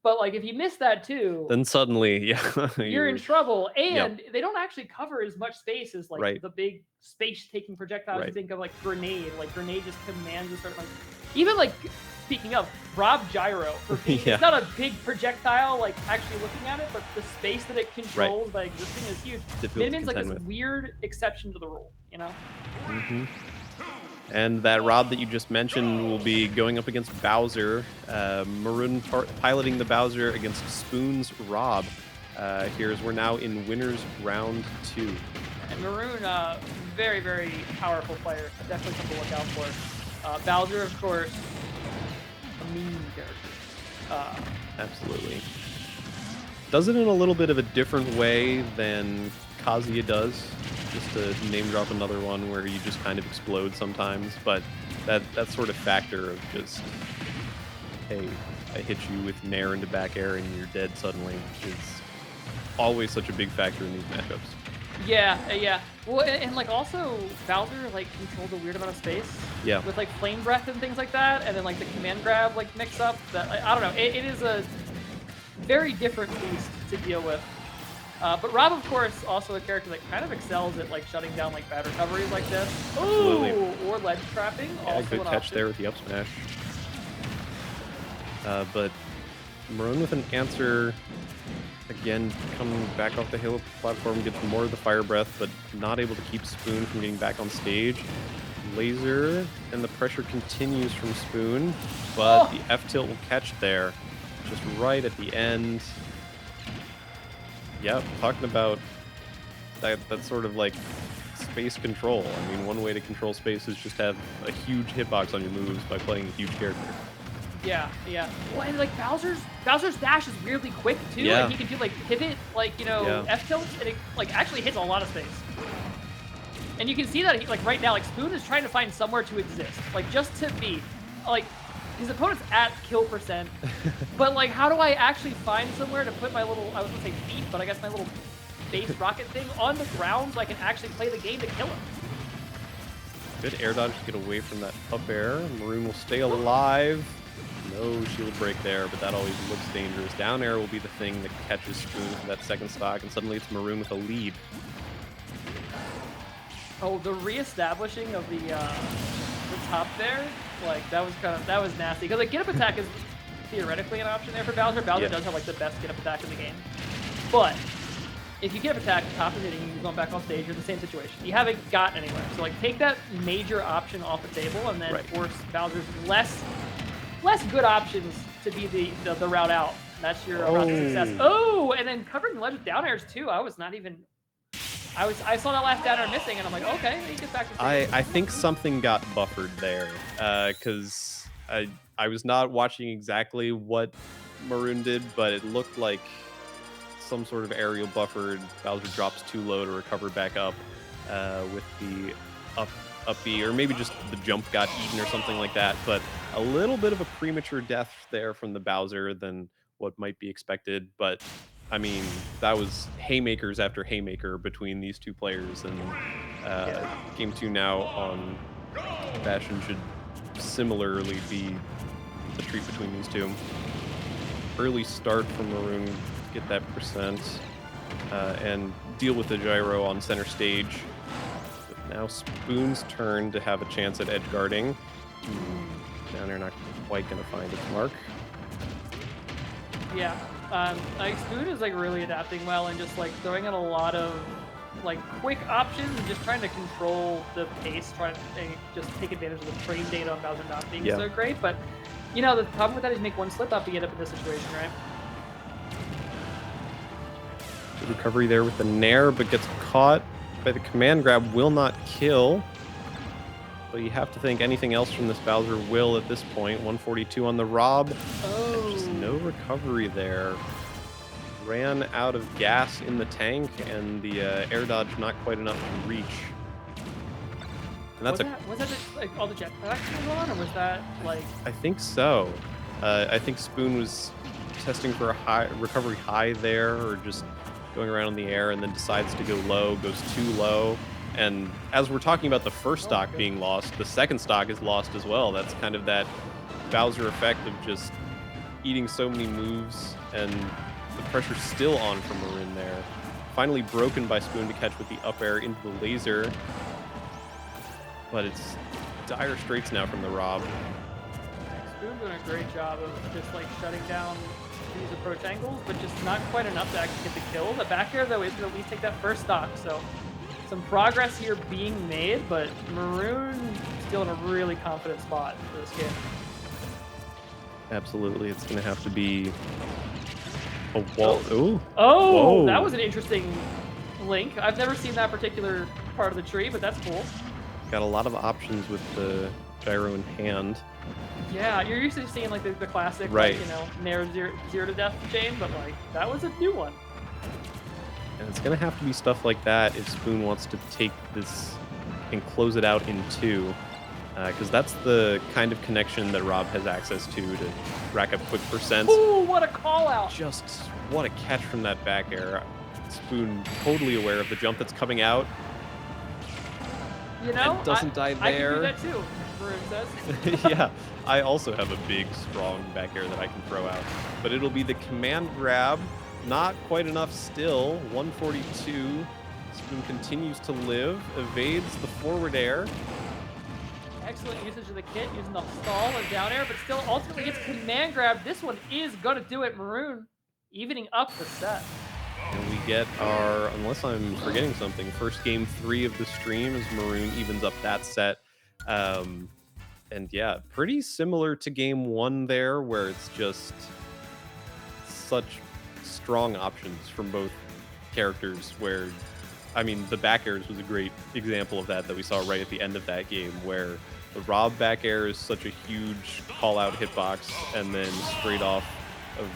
But, like, if you miss that too, Then suddenly, yeah, you're in you're trouble. yep, And they don't actually cover as much space as, like, right, the big space-taking projectiles you right. think of, like Grenade. Like, Grenade just commands a certain, like, even, like, speaking of, Rob Gyro, for being, Yeah, it's not a big projectile, like, actually looking at it, but the space that it right. controls by existing is huge. Difficult to Miniman's like contend this with. weird exception to the rule, you know? Hmm. And that Rob that you just mentioned will be going up against Bowser. Maroon piloting the Bowser against Spoon's Rob. Here's we're now in winners round 2. And Maroon, very, very powerful player. Definitely something to look out for. Bowser, of course, a mean character. Absolutely. Does it in a little bit of a different way than Kazuya does. Just to name drop another one where you just kind of explode sometimes, but that sort of factor of just, hey, I hit you with nair into back air and you're dead suddenly is always such a big factor in these matchups. Yeah, yeah. Well, and like also Bowser like controls a weird amount of space. Yeah. With like flame breath and things like that, and then like the command grab like mix up. That I don't know. It is a very different beast to deal with. But Rob, of course, also a character that kind of excels at like shutting down like bad recoveries like this. Absolutely. Ooh, or ledge trapping. Yeah, Also good an catch option. there with the up smash. But Maroon with an answer. Again, coming back off the Halo platform, gets more of the fire breath, but not able to keep Spoon from getting back on stage. Laser, and the pressure continues from Spoon, but the F-tilt will catch there, just right at the end. Yep, talking about that sort of like space control. I mean, one way to control space is just have a huge hitbox on your moves by playing a huge character. Yeah, yeah. Well, and like Bowser's dash is weirdly quick too. Yeah. Like he can do like pivot, like F tilts, and it like actually hits a lot of space. And you can see that like right now, like Spoon is trying to find somewhere to exist, like just to be, like his opponent's at kill percent, but like how do I actually find somewhere to put my little, I was gonna say feet, but I guess my little base rocket thing on the ground so I can actually play the game to kill him. Good air dodge to get away from that up air. Maroon will stay alive. No shield break there, but that always looks dangerous. Down air will be the thing that catches Spoon for that second stock, and suddenly it's Maroon with a lead. Oh, the reestablishing of the top there, like that was nasty. Because like get up attack is theoretically an option there for Bowser. Bowser does have like the best get up attack in the game, but if you get up attack, top is hitting you, you're going back off stage, you're in the same situation. You haven't gotten anywhere. So like take that major option off the table and then force Bowser's less good options to be the route out. That's your route to success. Oh, and then covering the ledge with down airs too. I saw that last down air missing, and I'm like, okay, he gets back to stage. I think something got buffered there, because I was not watching exactly what Maroon did, but it looked like some sort of aerial buffered. Bowser drops too low to recover back up with the up B, or maybe just the jump got eaten or something like that. But a little bit of a premature death there from the Bowser than what might be expected. But I mean, that was haymakers after haymaker between these two players, and game 2 now on Bastion should similarly be the treat between these two. Early start from Maroon, get that percent, and deal with the gyro on center stage. But now Spoon's turn to have a chance at edge guarding. Down there, not quite going to find its mark. Yeah, like Spoon is like really adapting well and just like throwing in a lot of like quick options and just trying to control the pace, trying to just take advantage of the frame data on Bowser not being so great. But you know, the problem with that is you make one slip up to get up in this situation, right? The recovery there with the nair, but gets caught by the command grab, will not kill. But you have to think anything else from this Bowser will at this point. 142 on the Rob. Oh. Just no recovery there. Ran out of gas in the tank, and the air dodge not quite enough to reach. And that's was that just like all the jetpacks were on, or was that like? I think so. I think Spoon was testing for a high recovery high there, or just going around in the air and then decides to go low, goes too low. And as we're talking about the first stock being lost, the second stock is lost as well. That's kind of that Bowser effect of just eating so many moves, and the pressure's still on from Maroon there. Finally broken by Spoon to catch with the up air into the laser. But it's dire straits now from the Rob. Spoon doing a great job of just like shutting down these approach angles, but just not quite enough to actually get the kill. The back air though is going to at least take that first stock, so some progress here being made, but Maroon still in a really confident spot for this game. Absolutely, it's going to have to be a wall. Ooh. Oh, whoa. That was an interesting link. I've never seen that particular part of the tree, but that's cool. Got a lot of options with the gyro in hand. Yeah, you're used to seeing like the classic, right. like, you know, Nair zero to death chain, but like that was a new one. And it's going to have to be stuff like that if Spoon wants to take this and close it out in two. Because that's the kind of connection that Rob has access to rack up quick percents. Ooh, what a call out! Just what a catch from that back air. Spoon totally aware of the jump that's coming out. You know, and doesn't die there. I can do that too, Maroon says. Yeah, I also have a big, strong back air that I can throw out. But it'll be the command grab. Not quite enough still. 142. Spoon continues to live, evades the forward air. Excellent usage of the kit, using the stall and down air, but still ultimately gets command grab. This one is going to do it. Maroon evening up the set. And we get our, unless I'm forgetting something, first game 3 of the stream as Maroon evens up that set. And yeah, pretty similar to game 1 there, where it's just such strong options from both characters, where, I mean, the back airs was a great example of that we saw right at the end of that game, where the Rob back air is such a huge call-out hitbox, and then straight off of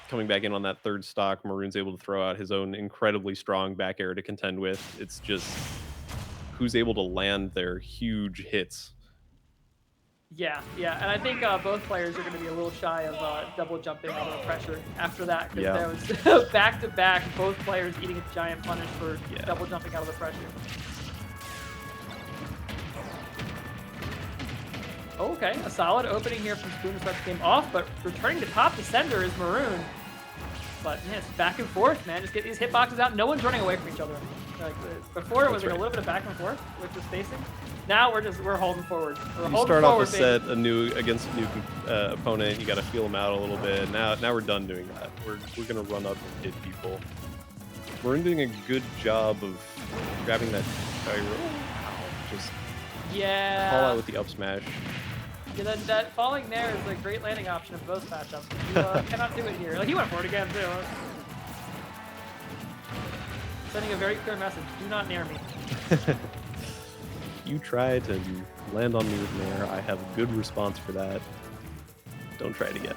coming back in on that third stock, Maroon's able to throw out his own incredibly strong back air to contend with. It's just who's able to land their huge hits. Yeah, and I think both players are going to be a little shy of double jumping out of the pressure after that, because there was back-to-back, both players eating a giant punish for double jumping out of the pressure. Okay, a solid opening here from Spoon to start the game off, but returning to top descender is Maroon. But yeah, it's back and forth, man. Just get these hitboxes out. No one's running away from each other. Like before, it was like a little bit of back and forth with the spacing. Now we're holding forward. You start off a set against a new opponent. You got to feel them out a little bit. Now we're done doing that. We're gonna run up and hit people. We're doing a good job of grabbing that gyro. Just call out with the up smash. Yeah, that falling there is a great landing option in both matchups. You cannot do it here. Like, he went for it again, too. Sending a very clear message. Do not nair me. You try to land on me with nair. I have a good response for that. Don't try it again.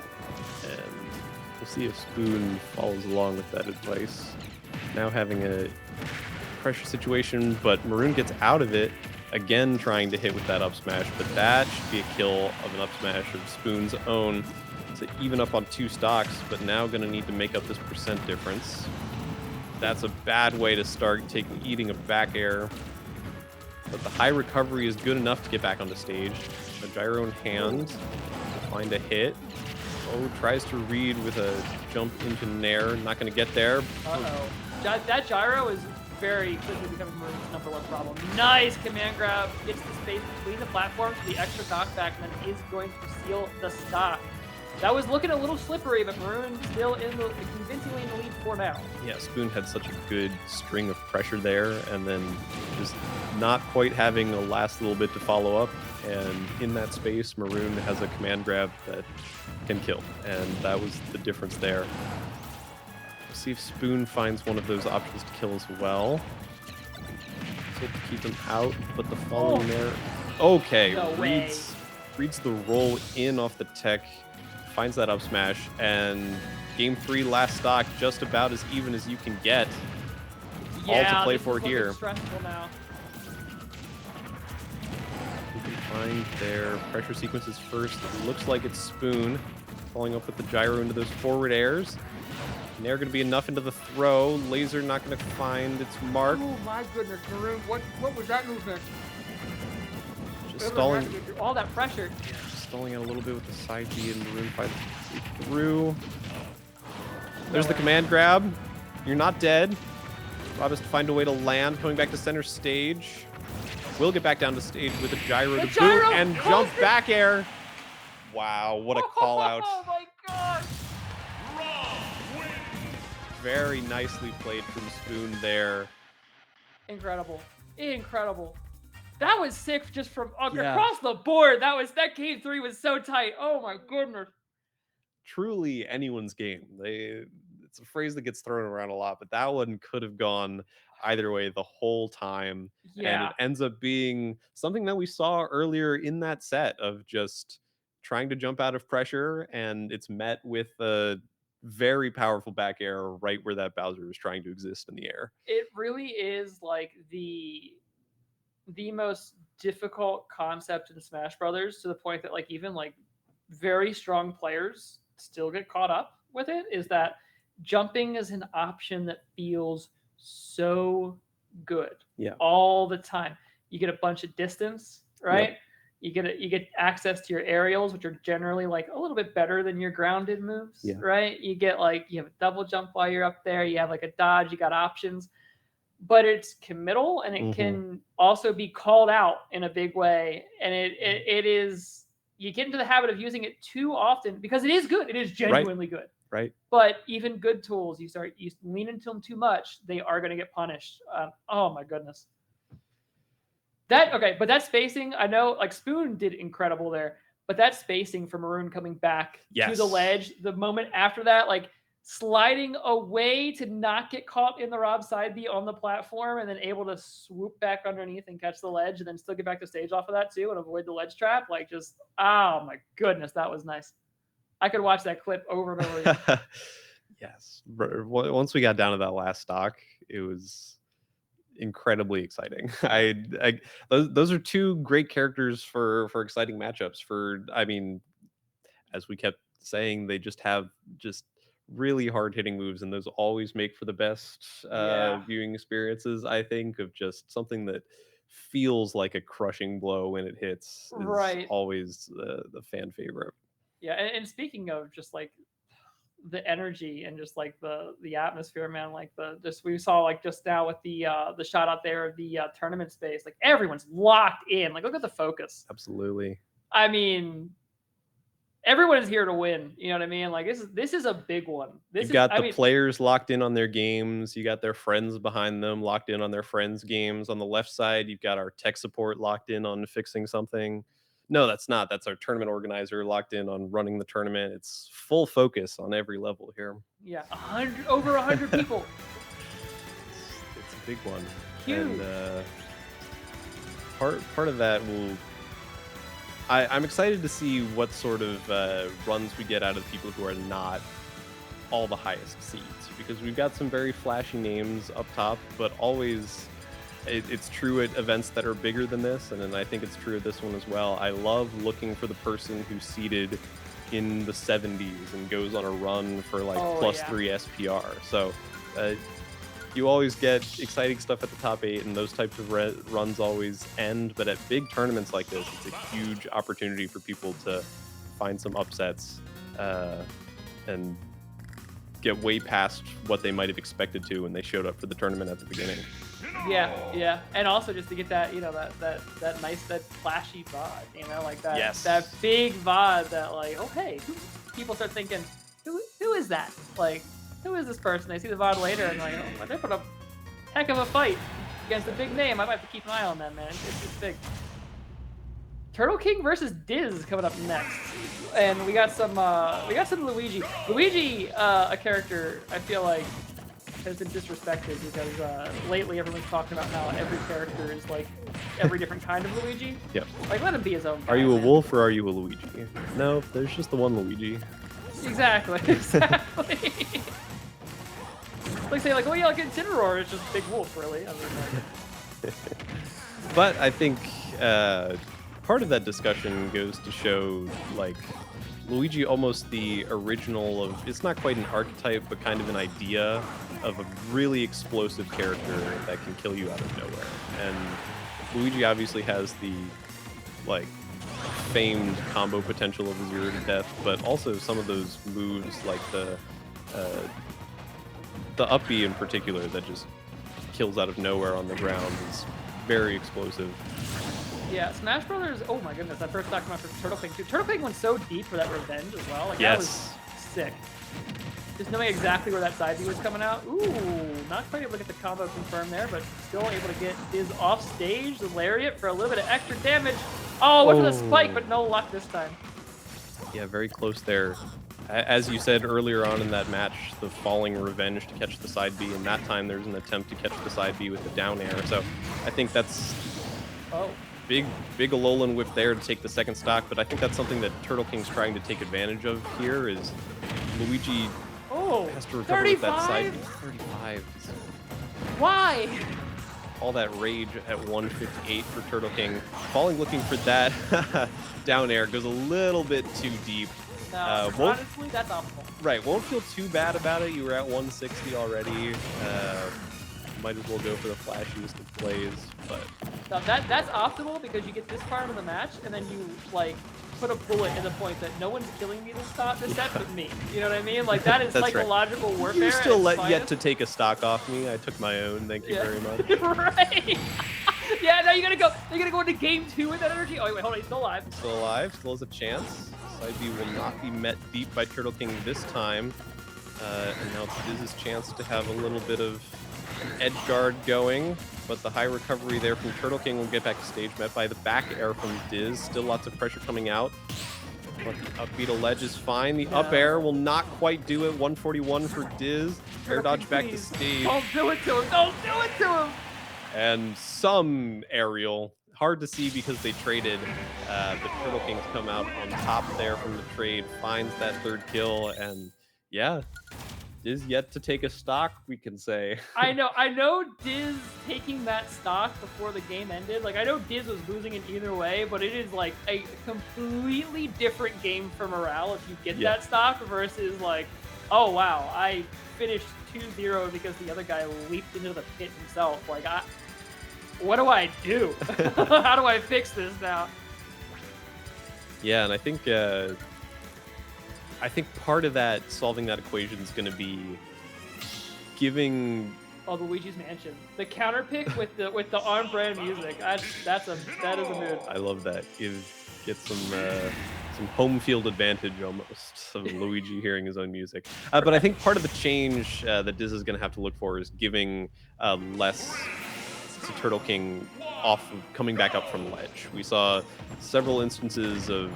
And we'll see if Spoon follows along with that advice. Now having a pressure situation, but Maroon gets out of it. Again, trying to hit with that up smash, but that should be a kill of an up smash of Spoon's own to even up on 2 stocks, but now going to need to make up this percent difference. That's a bad way to start eating a back air, but the high recovery is good enough to get back on the stage. A gyro in hand to find a hit. Oh, tries to read with a jump into nair, not going to get there. Uh-oh. That gyro is very quickly becoming Maroon's #1 problem. Nice command grab, gets the space between the platforms for the extra knockback, and then is going to seal the stock. That was looking a little slippery, but Maroon still convincingly in the lead for now. Yeah, Spoon had such a good string of pressure there, and then just not quite having the last little bit to follow up. And in that space, Maroon has a command grab that can kill, and that was the difference there. See if Spoon finds one of those options to kill as well. So to keep him out, but the following there. Okay, no reads the roll in off the tech, finds that up smash, and game 3 last stock just about as even as you can get. Yeah, all to play for here. Stressful now. You can find their pressure sequences first. It looks like it's Spoon following up with the gyro into those forward airs. Nair going to be enough into the throw. Laser not going to find its mark. Oh my goodness, Maroon, what was that movement? Just stalling. All that pressure. Yeah, just stalling out a little bit with the side B, and Maroon finds through. There's the command grab. You're not dead. Rob has to find a way to land. Coming back to center stage. Will get back down to stage with a gyro to boot and jump back air. Wow, what a call out. Oh my god. Very nicely played from Spoon there. Incredible. Incredible. That was sick just from across the board. That game 3 was so tight. Oh my goodness. Truly anyone's game. It's a phrase that gets thrown around a lot, but that one could have gone either way the whole time. And it ends up being something that we saw earlier in that set of just trying to jump out of pressure, and it's met with a very powerful back air right where that Bowser is trying to exist in the air. It really is like the most difficult concept in Smash Brothers, to the point that like even like very strong players still get caught up with it, is that jumping is an option that feels so good all the time. You get a bunch of distance, right? Yep. You get access to your aerials, which are generally like a little bit better than your grounded moves, right? You get like, you have a double jump while you're up there, you have like a dodge, you got options, but it's committal, and it can also be called out in a big way. And it is, you get into the habit of using it too often because it is good. It is genuinely good. Right. But even good tools, you lean into them too much, they are going to get punished. Oh my goodness. But that spacing, I know like Spoon did incredible there, but that spacing for Maroon coming back to the ledge, the moment after that, like sliding away to not get caught in the Rob side B on the platform, and then able to swoop back underneath and catch the ledge, and then still get back to stage off of that too and avoid the ledge trap. Like just, oh my goodness, that was nice. I could watch that clip over and over again. Yes. Once we got down to that last stock, it was incredibly exciting. Those are two great characters for exciting matchups. I mean, as we kept saying, they just have really hard hitting moves, and those always make for the best viewing experiences, I think, of just something that feels like a crushing blow when it hits is always the fan favorite. Yeah, and speaking of just like the energy and just like the atmosphere, man, like we saw like just now with the shot out there of the tournament space, like everyone's locked in. Like look at the focus. Absolutely. I mean, everyone is here to win. You know what I mean? Like this is a big one. You've got the players locked in on their games. You got their friends behind them locked in on their friends' games. On the left side, you've got our tech support locked in on fixing something. No, that's not. That's our tournament organizer locked in on running the tournament. It's full focus on every level here. Yeah, over 100 people. It's a big one. Huge. And part of that will. I'm excited to see what sort of runs we get out of people who are not all the highest seeds, because we've got some very flashy names up top, but always. It's true at events that are bigger than this, and then I think it's true at this one as well. I love looking for the person who's seated in the 70s and goes on a run for like +3 SPR. So you always get exciting stuff at the top 8, and those types of runs always end. But at big tournaments like this, it's a huge opportunity for people to find some upsets and get way past what they might have expected to when they showed up for the tournament at the beginning. Yeah, and also just to get that, you know, that nice, that flashy VOD, you know, like that that big VOD that like, oh hey, people start thinking, who is that? Like, who is this person? They see the VOD later and like, oh, they put a heck of a fight against a big name. I might have to keep an eye on that, man. It's big. Turtle King versus Diz is coming up next, and we got some Luigi. Luigi, a character I feel like has been disrespected because lately everyone's talking about how every character is like every different kind of Luigi. Yep. Like let him be his own guy, Are you a man. wolf or are you a Luigi? No, there's just the one Luigi. Exactly. Like say like, oh yeah, like Incineroar is just big wolf, really. I mean, like... But I think part of that discussion goes to show like Luigi almost the original of, it's not quite an archetype, but kind of an idea of a really explosive character that can kill you out of nowhere. And Luigi obviously has the, like, famed combo potential of 0 to death, but also some of those moves, like the up B in particular, that just kills out of nowhere on the ground, is very explosive. Yeah, Smash Brothers. Oh my goodness, that first stock come out for Turtle King too. Turtle King went so deep for that revenge as well. Like, that was sick. Just knowing exactly where that side B was coming out. Ooh, not quite able to get the combo confirmed there, but still able to get his off stage, the lariat for a little bit of extra damage. Oh, went for the spike, but no luck this time. Yeah, very close there. As you said earlier on in that match, the falling revenge to catch the side B, and that time there's an attempt to catch the side B with the down air. So I think that's big Alolan whip there to take the second stock, but I think that's something that Turtle King's trying to take advantage of here, is Luigi has to recover 35? with that side B. 35. Why? All that rage at 158 for Turtle King. Falling looking for that down air, goes a little bit too deep. No, honestly, that's optimal. Right, won't feel too bad about it. You were at 160 already. Might as well go for the flashiest of plays, but no, that's optimal because you get this part of the match, and then you like put a bullet in the point that no one's killing me this set but me. You know what I mean? Like, that is psychological warfare. You still yet to take a stock off me. I took my own. Thank you very much. Right. Yeah. Now you're gonna go into game 2 with that energy. Oh wait, hold on. He's still alive. Still alive. Still has a chance. Side B will not be met deep by Turtle King this time. And now it's Diz's chance to have a little bit of edge guard going, but the high recovery there from Turtle King will get back to stage, met by the back air from Diz. Still lots of pressure coming out, but the up B to ledge is fine. The up air will not quite do it. 141 for Diz. Air dodge back to stage. Don't do it to him. Don't do it to him. And some aerial. Hard to see because they traded. The Turtle King's come out on top there from the trade, finds that third kill, and yeah, Diz yet to take a stock, we can say. I know Diz taking that stock before the game ended. Like, I know Diz was losing it either way, but it is like a completely different game for morale if you get that stock versus like, oh wow, I finished 2-0 because the other guy leaped into the pit himself. Like, what do I do? How do I fix this now? Yeah, and I think part of that, solving that equation, is going to be giving. Oh, the Luigi's Mansion, the counter pick with the on-brand music. That is a mood. I love that. Get some home field advantage almost of Luigi hearing his own music. But I think part of the change that Diz is going to have to look for is giving less to Turtle King coming back up from ledge. We saw several instances of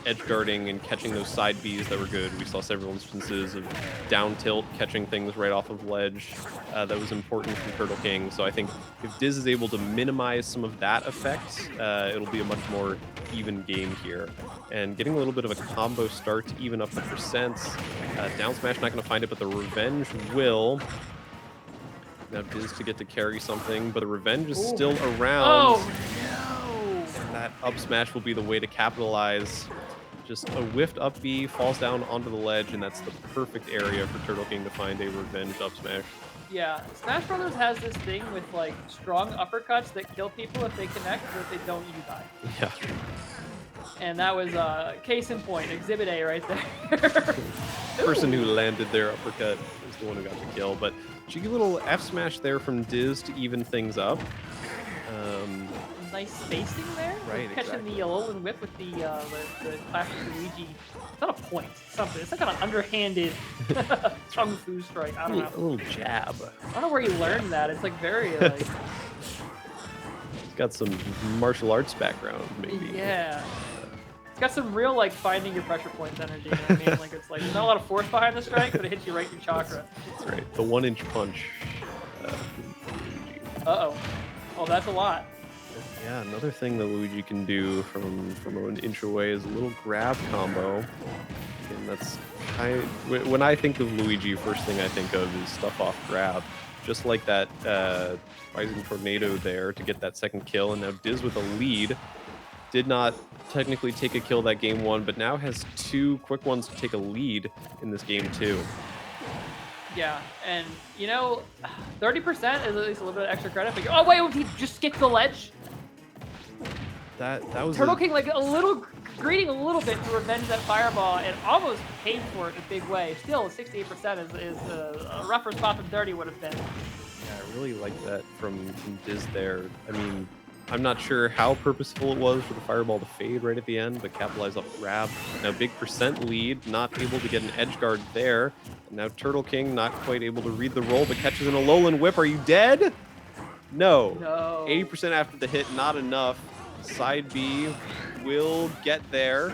edge guarding and catching those side Bs that were good. We saw several instances of down tilt, catching things right off of ledge. That was important from Turtle King. So I think if Diz is able to minimize some of that effect, it'll be a much more even game here. And getting a little bit of a combo start to even up the percents. Down smash not going to find it, but the revenge will. Now Diz to get to carry something, but the revenge is still around. Oh no! And that up smash will be the way to capitalize. Just a whiffed up B, falls down onto the ledge, and that's the perfect area for Turtle King to find a revenge up smash. Yeah, Smash Brothers has this thing with like strong uppercuts that kill people if they connect, but if they don't, you die. Yeah. And that was case in point, Exhibit A right there. Person who landed their uppercut is the one who got the kill, but cheeky little F smash there from Diz to even things up. Nice spacing there. Right, catching the Alolan whip with the classic Luigi. It's not a point. It's something. It's like an underhanded Kung Fu strike. I don't know. A little jab. I don't know where he learned that. It's like very like. He's got some martial arts background, maybe. Yeah. It's got some real like finding your pressure points energy. You know what I mean? Like, it's like there's not a lot of force behind the strike, but it hits you right in your chakra. That's right. The 1-inch punch. Uh-oh. Oh, that's a lot. Yeah, another thing that Luigi can do from an inch away is a little grab combo. And that's when I think of Luigi, first thing I think of is stuff off grab. Just like that Rising Tornado there to get that second kill, and now Diz with a lead. Did not technically take a kill that game 1, but now has 2 quick ones to take a lead in this game 2. Yeah, and you know, 30% is at least a little bit of extra credit. But oh wait, he just skipped the ledge. That was Turtle King like greeting a little bit to revenge that fireball and almost paid for it in a big way. Still, 68% is a rougher spot than 30 would have been. Yeah, I really like that from Diz there. I mean, I'm not sure how purposeful it was for the fireball to fade right at the end, but capitalize off the grab. Now big percent lead, not able to get an edge guard there. And now Turtle King not quite able to read the roll, but catches an Alolan Whip. Are you dead? No. No. 80% after the hit, not enough. Side B will get there.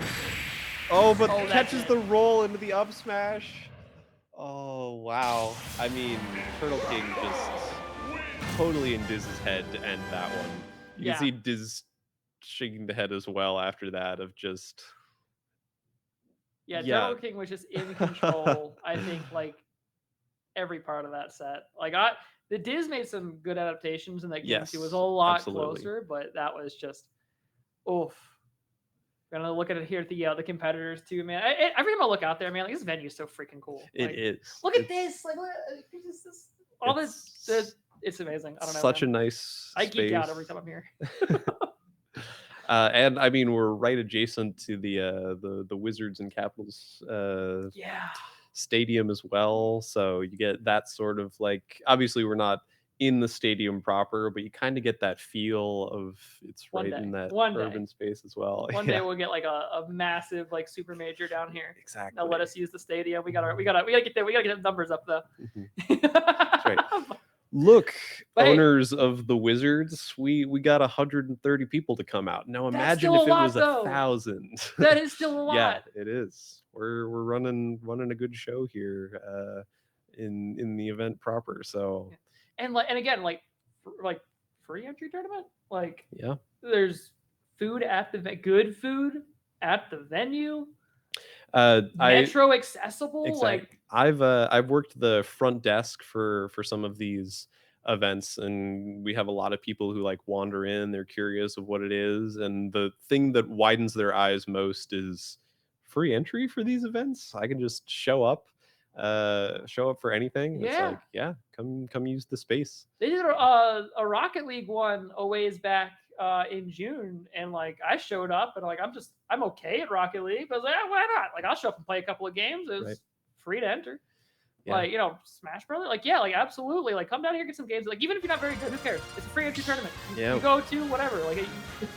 Oh, but catches the roll into the up smash. Oh, wow. I mean, Turtle King just totally in Diz's head to end that one. You can see Diz shaking the head as well after that of just... Yeah, Turtle King was just in control, I think, like, every part of that set. Like, the Diz made some good adaptations in that game. It was a lot closer, but that was just, oof. Gonna look at it here at the competitors too, man. Every time I look out there, man, like, this venue is so freaking cool. Like, it is. Look at this. Like, all this. It's amazing. I don't know. Such a nice I space. geek out every time I'm here. And I mean, we're right adjacent to the Wizards and Capitals stadium as well. So you get that sort of like, obviously we're not in the stadium proper, but you kind of get that feel of it's right in that urban space as well. One day we'll get like a massive like super major down here. Exactly. They'll let us use the stadium. We gotta get there. We gotta get the numbers up though. That's right. Look, owners of the Wizards, we got 130 people to come out. Now imagine if it was 1,000. That is still a lot. Yeah, it is. We're running a good show here in the event proper. So and again like free entry tournament. Like there's food at the good food at the venue. Metro accessible. Exactly. Like I've worked the front desk for some of these events, and we have a lot of people who like wander in. They're curious of what it is, and the thing that widens their eyes most is free entry for these events. I can just show up for anything. Yeah. It's like, come use the space. They did a Rocket League one a ways back in June, and like I showed up and like I'm okay at Rocket League, but I was like, why not? Like I'll show up and play a couple of games. It's free to enter. Like, Smash Brothers, like like absolutely, like come down here, get some games. Like even if you're not very good, who cares? It's a free entry tournament. You go to whatever. Like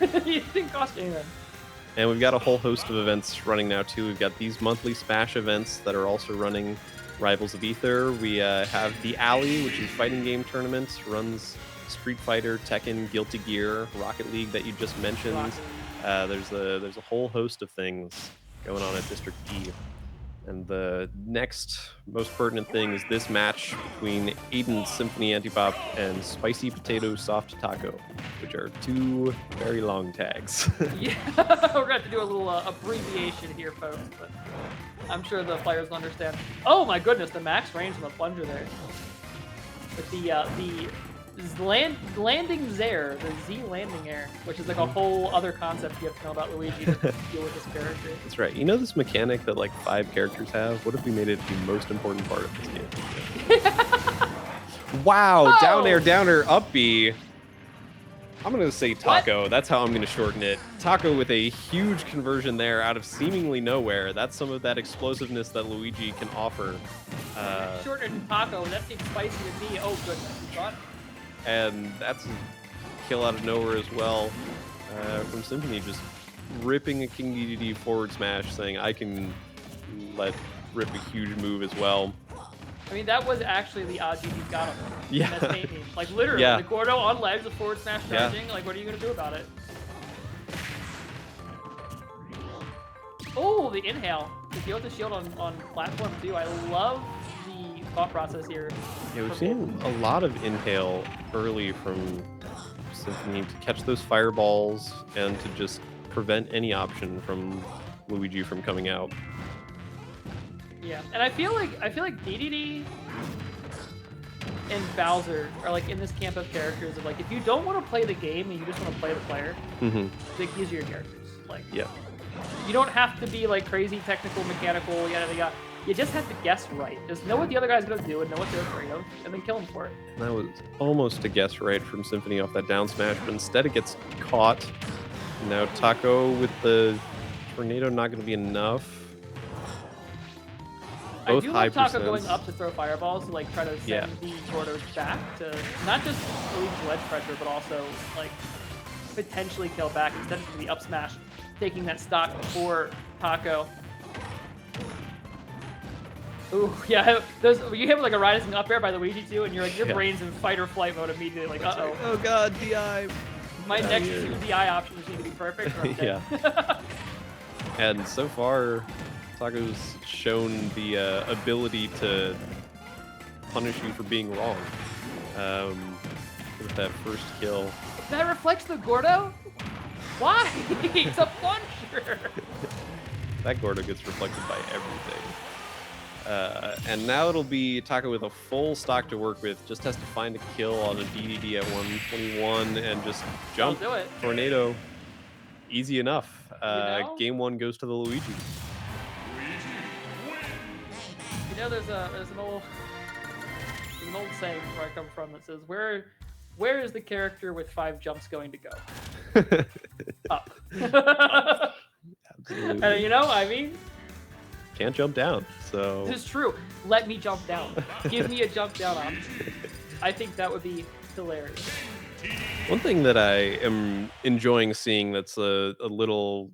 it didn't cost you anything. And we've got a whole host of events running now too. We've got these monthly Smash events that are also running. Rivals of Ether. We have the Alley, which is fighting game tournaments, runs Street Fighter, Tekken, Guilty Gear, Rocket League that you just mentioned. There's a whole host of things going on at District E. And the next most pertinent thing is this match between Aiden's Symphony Antipop and Spicy Potato Soft Taco, which are 2 very long tags. Yeah, we're gonna have to do a little abbreviation here, folks, but I'm sure the players will understand. Oh my goodness, the max range on the plunger there. With the landing Zair, the Z landing air, which is like a whole other concept you have to know about Luigi to deal with this character. That's right. You know this mechanic that like 5 characters have? What if we made it the most important part of this game? Wow, down air, up B. I'm going to say Taco. That's how I'm going to shorten it. Taco with a huge conversion there out of seemingly nowhere. That's some of that explosiveness that Luigi can offer. Shorter than Taco. That seems spicy to me. Oh, goodness. You got it. And that's a kill out of nowhere as well from Symphony, just ripping a King DDD forward smash, saying I can let rip a huge move as well. I mean, that was actually the odd GG got him. Yeah. That's maybe. Like, literally, the Gordo on legs, a forward smash charging. Like, what are you going to do about it? Oh, the inhale. The deal with the shield on platform, too. I love the thought process here. Yeah, we've seen a lot of inhale early from Symphony to catch those fireballs and to just prevent any option from Luigi from coming out. Yeah, and I feel like DDD and Bowser are like in this camp of characters of like, if you don't want to play the game and you just want to play the player, these are your characters. Like, you don't have to be like crazy technical, mechanical, yada yada. You just have to guess right. Just know what the other guy's gonna do and know what they're afraid of, and then kill him for it. That was almost a guess right from Symphony off that down smash, but instead it gets caught. Now Taco with the tornado not going to be enough. Both I do high love Taco percents. going up to throw fireballs to like try to send the Gordos back to not just relieve the ledge pressure, but also like potentially kill back instead of the up smash, taking that stock before Taco. Ooh, yeah, you hit like a rising up air by Luigi too, and you're like your brain's in fight or flight mode immediately. Like, uh-oh. Oh god, DI. My next two DI options need to be perfect. Or I'm dead. Yeah. And so far, Taco's shown the ability to punish you for being wrong. With that first kill. That reflects the Gordo? Why? It's a puncher. That Gordo gets reflected by everything. And now it'll be Taco with a full stock to work with. Just has to find a kill on a DDD at 121 and just jump. I'll do it. Tornado. Easy enough. You Game 1 goes to the Luigi. You know, there's an old saying where I come from that says, where is the character with 5 jumps going to go? Up. Absolutely. And you know, I mean, Can't jump down, so... this is true. Let me jump down. Give me a jump down option. I think that would be hilarious. One thing that I am enjoying seeing that's a little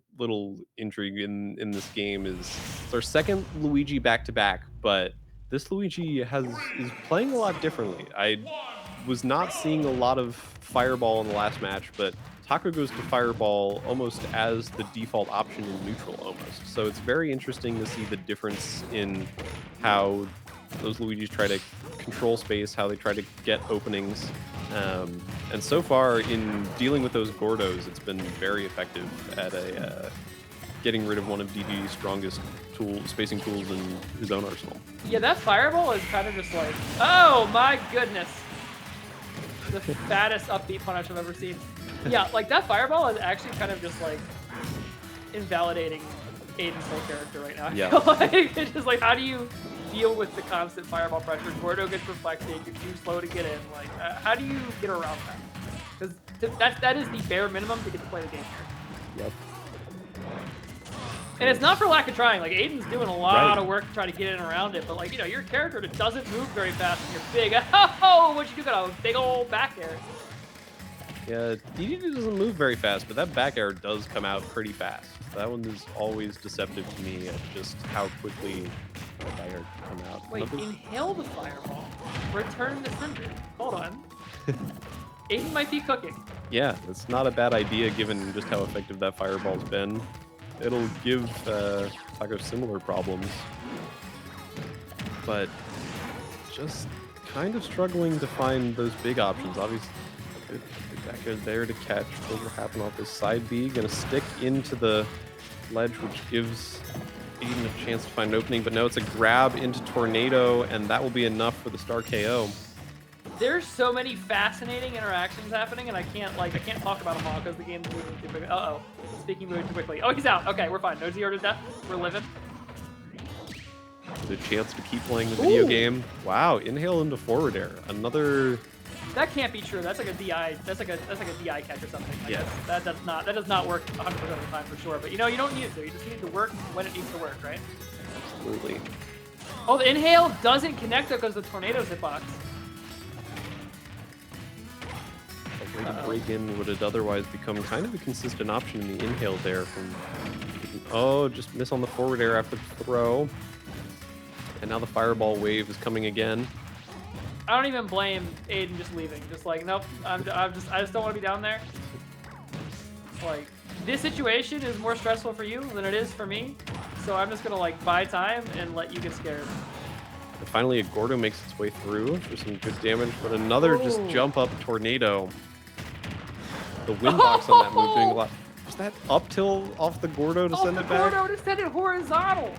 intrigue in this game is it's our second Luigi back-to-back, but this Luigi is playing a lot differently. I was not seeing a lot of Fireball in the last match, but Taco goes to Fireball almost as the default option in neutral almost. So it's very interesting to see the difference in how those Luigis try to control space, how they try to get openings. And so far, in dealing with those Gordos, it's been very effective at getting rid of one of DD's strongest spacing tools in his own arsenal. Yeah, that Fireball is kind of just like, oh my goodness. The fattest upbeat punish I've ever seen. Yeah, like that Fireball is actually kind of just like invalidating Aiden's whole character right now. Yeah. Like, it's just like, how do you deal with the constant Fireball pressure? Gordo gets reflected, you're too slow to get in. Like, how do you get around that? Because that is the bare minimum to get to play the game here. Yep. And it's not for lack of trying. Like, Aiden's doing a lot of work to try to get in around it, but like, you know, your character that doesn't move very fast and you're big. Oh, what you do? Got a big old back air. Yeah, DDD doesn't move very fast, but that back air does come out pretty fast. That one is always deceptive to me at just how quickly the back air can come out. Wait, inhale the Fireball. Return the Cinder. Hold on. Aiden might be cooking. Yeah, it's not a bad idea given just how effective that Fireball's been. It'll give Taco similar problems, but just kind of struggling to find those big options. Obviously, good back air there to catch. Those will happen off this side B. Gonna stick into the ledge, which gives Aiden a chance to find an opening, but no, it's a grab into Tornado, and that will be enough for the star KO. There's so many fascinating interactions happening, and I can't talk about them all because the game's moving too quickly. Uh-oh. Speaking moving too quickly. Oh, he's out. Okay, we're fine. No 0 to death. We're living. The chance to keep playing the video game. Wow, inhale into forward air. Another... That can't be true. That's like a DI. That's like a DI catch or something. Yeah. That does not work 100% of the time for sure. But you know, you don't need it to. You just need it to work when it needs to work, right? Absolutely. Oh, the inhale doesn't connect though because the Tornado's hitbox. A way to break in would have otherwise become kind of a consistent option in the inhale there from... Oh, just miss on the forward air after the throw. And now the Fireball wave is coming again. I don't even blame Aiden just leaving. Just like, nope, I just don't want to be down there. Like, this situation is more stressful for you than it is for me. So I'm just gonna like buy time and let you get scared. And finally, a Gordo makes its way through for some good damage, but another just jump up Tornado. The win box on that move doing a lot. Was that up tilt off the Gordo to send it back? Gordo to send it horizontal.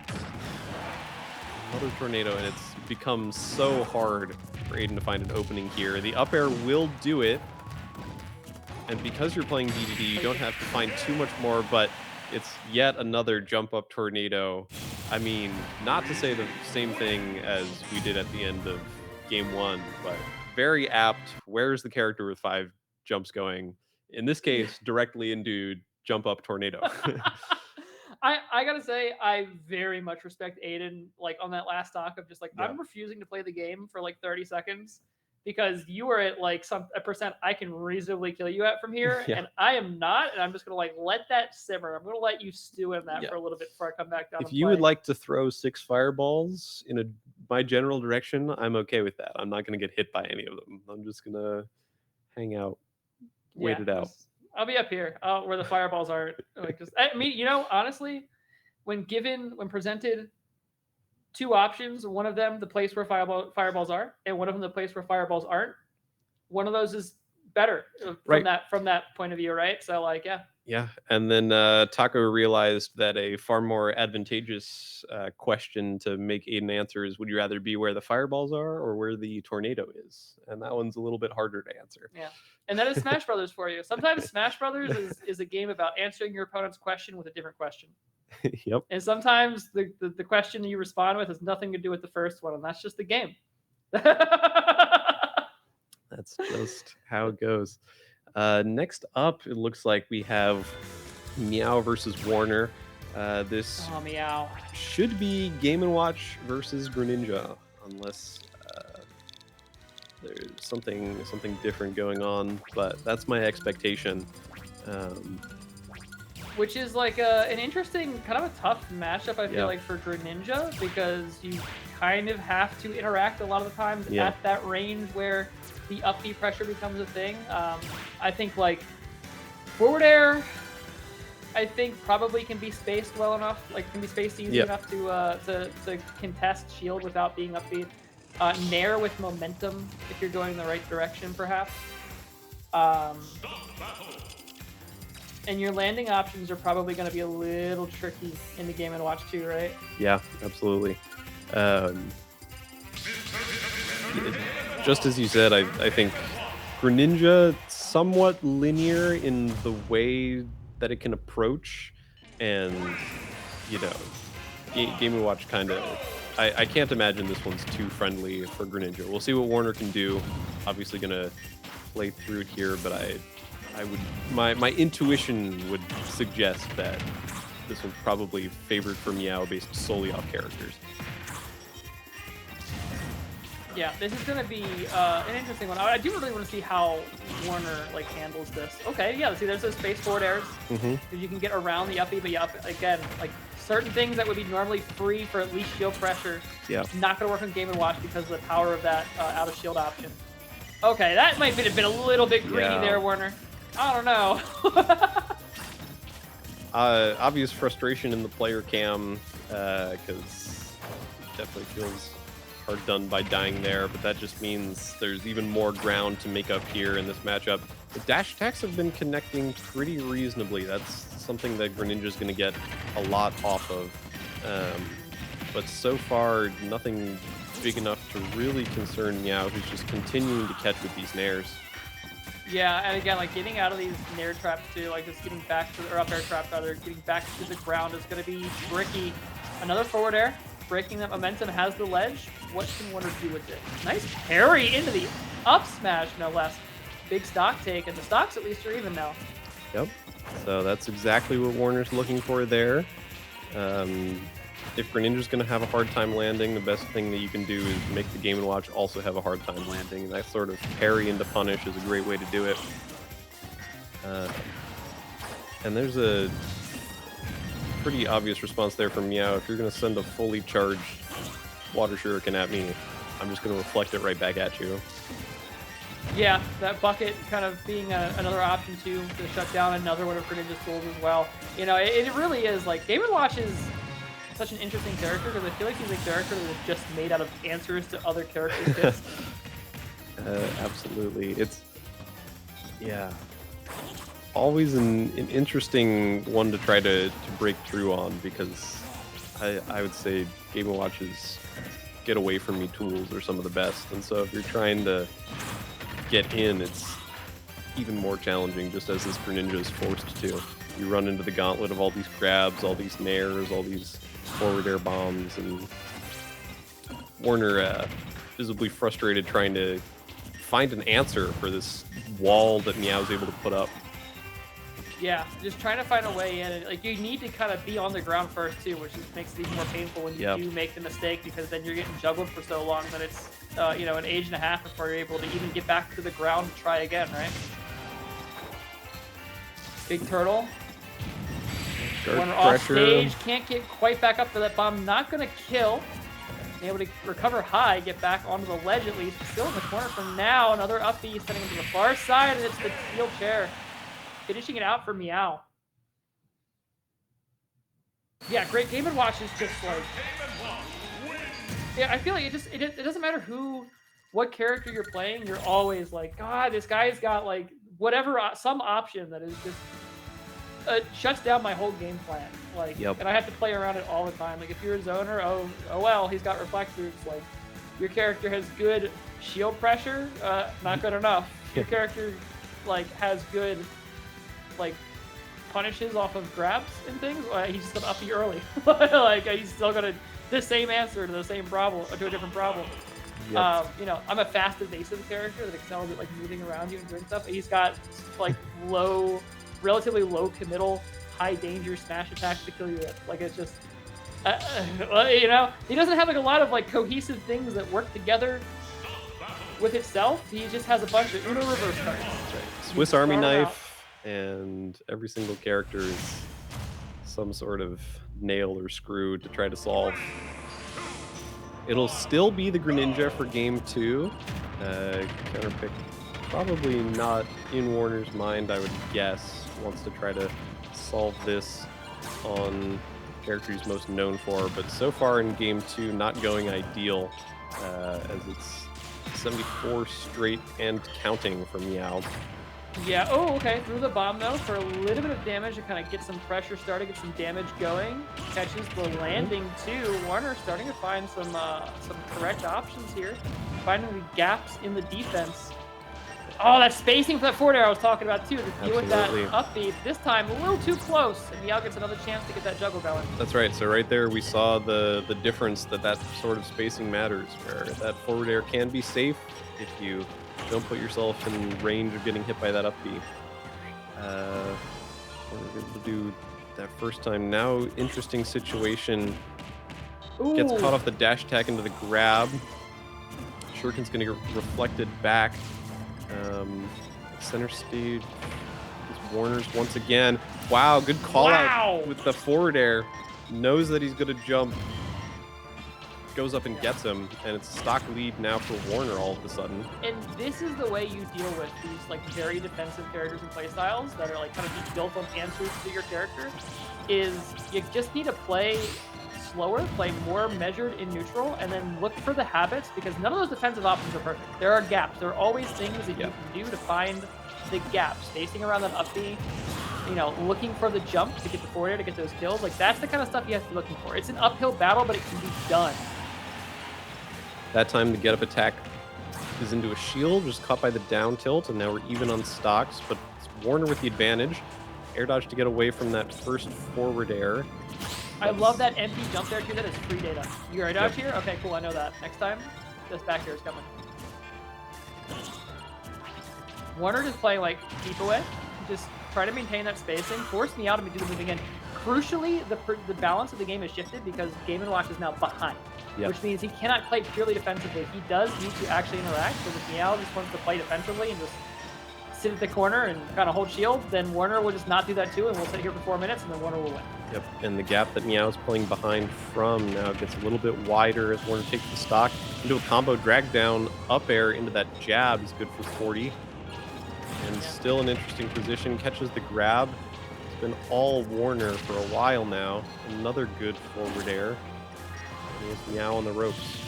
Another Tornado, and it's become so hard for Aiden to find an opening here. The up air will do it. And because you're playing DDD, you don't have to find too much more, but it's yet another jump up tornado. I mean, not to say the same thing as we did at the end of game 1, but very apt. Where's the character with 5 jumps going? In this case, directly into jump up tornado. I gotta say, I very much respect Aiden, like on that last stock of just like, Yeah. I'm refusing to play the game for like 30 seconds because you are at like a percent I can reasonably kill you at from here, Yeah. and I am not, and I'm just gonna like let that simmer. I'm gonna let you stew in that Yeah. for a little bit before I come back down. If and you play. would like to throw 6 fireballs in my general direction, I'm okay with that. I'm not going to get hit by any of them. I'm just going to hang out, wait it out. I'll be up here where the fireballs aren't. Like, just, I mean, you know, honestly, when presented 2 options, one of them the place where fireballs are, and one of them the place where fireballs aren't, one of those is better from that point of view, right? So like, yeah. Yeah, and then Taco realized that a far more advantageous question to make Aiden answer is, would you rather be where the fireballs are or where the tornado is? And that one's a little bit harder to answer. Yeah, and that is Smash Brothers for you. Sometimes Smash Brothers is a game about answering your opponent's question with a different question. Yep. And sometimes the question you respond with has nothing to do with the first one, and that's just the game. That's just how it goes. Next up, it looks like we have Meow versus Warner. This Meow should be Game & Watch versus Greninja, unless there's something different going on, but that's my expectation. Which is like an interesting, kind of a tough matchup, I feel like, for Greninja, because you kind of have to interact a lot of the times at that range where the up B pressure becomes a thing. I think like forward air, I think probably can be spaced well enough, like can be spaced easy enough to contest shield without being up B. Nair with momentum if you're going in the right direction, perhaps. And your landing options are probably going to be a little tricky in the Game & Watch too, right? Yeah, absolutely. Just as you said, I think Greninja somewhat linear in the way that it can approach, and you know, Game & Watch kind of. I can't imagine this one's too friendly for Greninja. We'll see what Warner can do. Obviously, gonna play through it here, but I would my intuition would suggest that this one's probably favored for Meow based solely off characters. Yeah, this is going to be an interesting one. I do really want to see how Warner like handles this. Okay, yeah, see, there's those space forward airs that you can get around the up B, but again, like certain things that would be normally free for at least shield pressure, not going to work on Game & Watch because of the power of that out of shield option. Okay, that might have been a little bit greedy there, Warner. I don't know. Obvious frustration in the player cam because it definitely feels hard done by dying there, but that just means there's even more ground to make up here in this matchup. The dash attacks have been connecting pretty reasonably. That's something that Greninja's going to get a lot off of. But so far, nothing big enough to really concern Meow, who's just continuing to catch with these nairs. Yeah, and again, like getting out of these nair traps too, like just getting back to the, or up air traps rather, getting back to the ground is going to be tricky. Another forward air, breaking that momentum, has the ledge. What can Warner do with it? Nice parry into the up smash, no less. Big stock take, and the stocks at least are even now. Yep. So that's exactly what Warner's looking for there. If Greninja's going to have a hard time landing, the best thing that you can do is make the Game & Watch also have a hard time landing. And that sort of parry into punish is a great way to do it. And there's a pretty obvious response there from Meow. If you're going to send a fully charged water shuriken at me, I'm just going to reflect it right back at you. Yeah, that bucket kind of being another option too to shut down another one of Greninja's tools as well. You know, it really is like Game & Watch is such an interesting character because I feel like he's a character that is just made out of answers to other characters' hits. Absolutely. It's always an interesting one to try to break through on, because I would say Game & Watch is get away from me tools are some of the best. And so if you're trying to get in, it's even more challenging, just as this Greninja is forced to. You run into the gauntlet of all these grabs, all these nairs, all these forward air bombs, and Warner visibly frustrated trying to find an answer for this wall that Meow's able to put up. Yeah, just trying to find a way in. And, like, you need to kind of be on the ground first too, which just makes it even more painful when you do make the mistake, because then you're getting juggled for so long that it's you know, an age and a half before you're able to even get back to the ground and try again, right? Big turtle. Warner off stage, can't get quite back up to that bomb. Not gonna kill. Able to recover high, get back onto the ledge at least. Still in the corner from now. Another up B sending him to the far side, and it's the steel chair. Finishing it out for Meow. Yeah, great. Game & Watch is just like... Yeah, I feel like it doesn't matter what character you're playing, you're always like, God, this guy's got like whatever, some option that is just... shuts down my whole game plan. Like, and I have to play around it all the time. Like, if you're a zoner, oh well, he's got reflexes. Like, your character has good shield pressure, not good enough. Your character, like, has good, like, punishes off of grabs and things. He's just gonna up you early. Like, he's still gonna the same answer to the same problem, or to a different problem. You know, I'm a fast, evasive character that excels at like moving around you and doing stuff. He's got like relatively low committal, high danger smash attacks to kill you with. Like, it's just, you know, he doesn't have like a lot of like cohesive things that work together with itself. He just has a bunch of Uno reverse cards. That's right. Swiss Army knife, and every single character is some sort of nail or screw to try to solve. It'll still be the Greninja for game 2. Counterpick probably not in Warner's mind, I would guess. Wants to try to solve this on the character he's most known for, but so far in game 2, not going ideal, as it's 74 straight and counting for Meow. Yeah, oh, okay, threw the bomb though for a little bit of damage to kind of get some pressure started, get some damage going. Catches the landing too. Warner starting to find some correct options here, finding the gaps in the defense. Oh, that spacing for that forward air I was talking about too, to deal with that up B. This time a little too close, and Meow gets another chance to get that juggle going. That's right. So right there we saw the difference that sort of spacing matters, where that forward air can be safe if you don't put yourself in range of getting hit by that up B. We're able to do that first time. Now, interesting situation. Ooh. Gets caught off the dash attack into the grab. Shuriken's going to get reflected back. Center stage is Warner's once again. Wow, good call out with the forward air. Knows that he's going to jump. Goes up and gets him, and it's a stock lead now for Warner all of a sudden. And this is the way you deal with these like very defensive characters and playstyles that are like kind of built on answers to your character, is you just need to play slower, play more measured in neutral, and then look for the habits, because none of those defensive options are perfect. There are gaps. There are always things that you can do to find the gaps. Spacing around that up B, you know, looking for the jump to get the forward air to get those kills. Like, that's the kind of stuff you have to be looking for. It's an uphill battle, but it can be done. That time the get up attack is into a shield, just caught by the down tilt, and now we're even on stocks, but it's Warner with the advantage. Air dodge to get away from that first forward air. I love that empty jump there too. That is free data. You air dodge here? Okay, cool. I know that. Next time, this back here is coming. Warner just playing like keep away. Just try to maintain that spacing. Force me out to do the moving in. Crucially, the balance of the game has shifted because Game & Watch is now behind. Which means he cannot play purely defensively. He does need to actually interact. So if Meow just wants to play defensively and just sit at the corner and kind of hold shield, then Warner will just not do that too, and we'll sit here for 4 minutes, and then Warner will win. Yep, and the gap that Meow's playing behind from now gets a little bit wider as Warner takes the stock into a combo drag down up air into that jab. Is good for 40. And still an interesting position. Catches the grab. It's been all Warner for a while now. Another good forward air. And Meow on the ropes.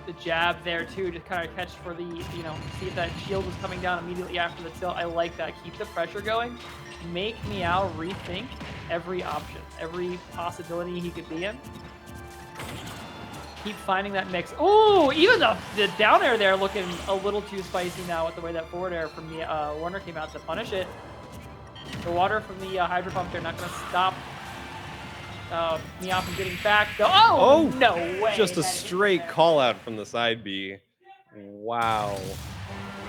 The jab there too, just kind of catch for the, you know, see if that shield was coming down immediately after the tilt. I like that. Keep the pressure going. Make Meow rethink every option, every possibility he could be in. keep finding that mix. Oh, even the down air there looking a little too spicy now with the way that forward air from the Warner came out to punish it. The water from the hydro pump there not going to stop Meow from getting back. Oh, no way. Just a straight call out from the side B. Wow.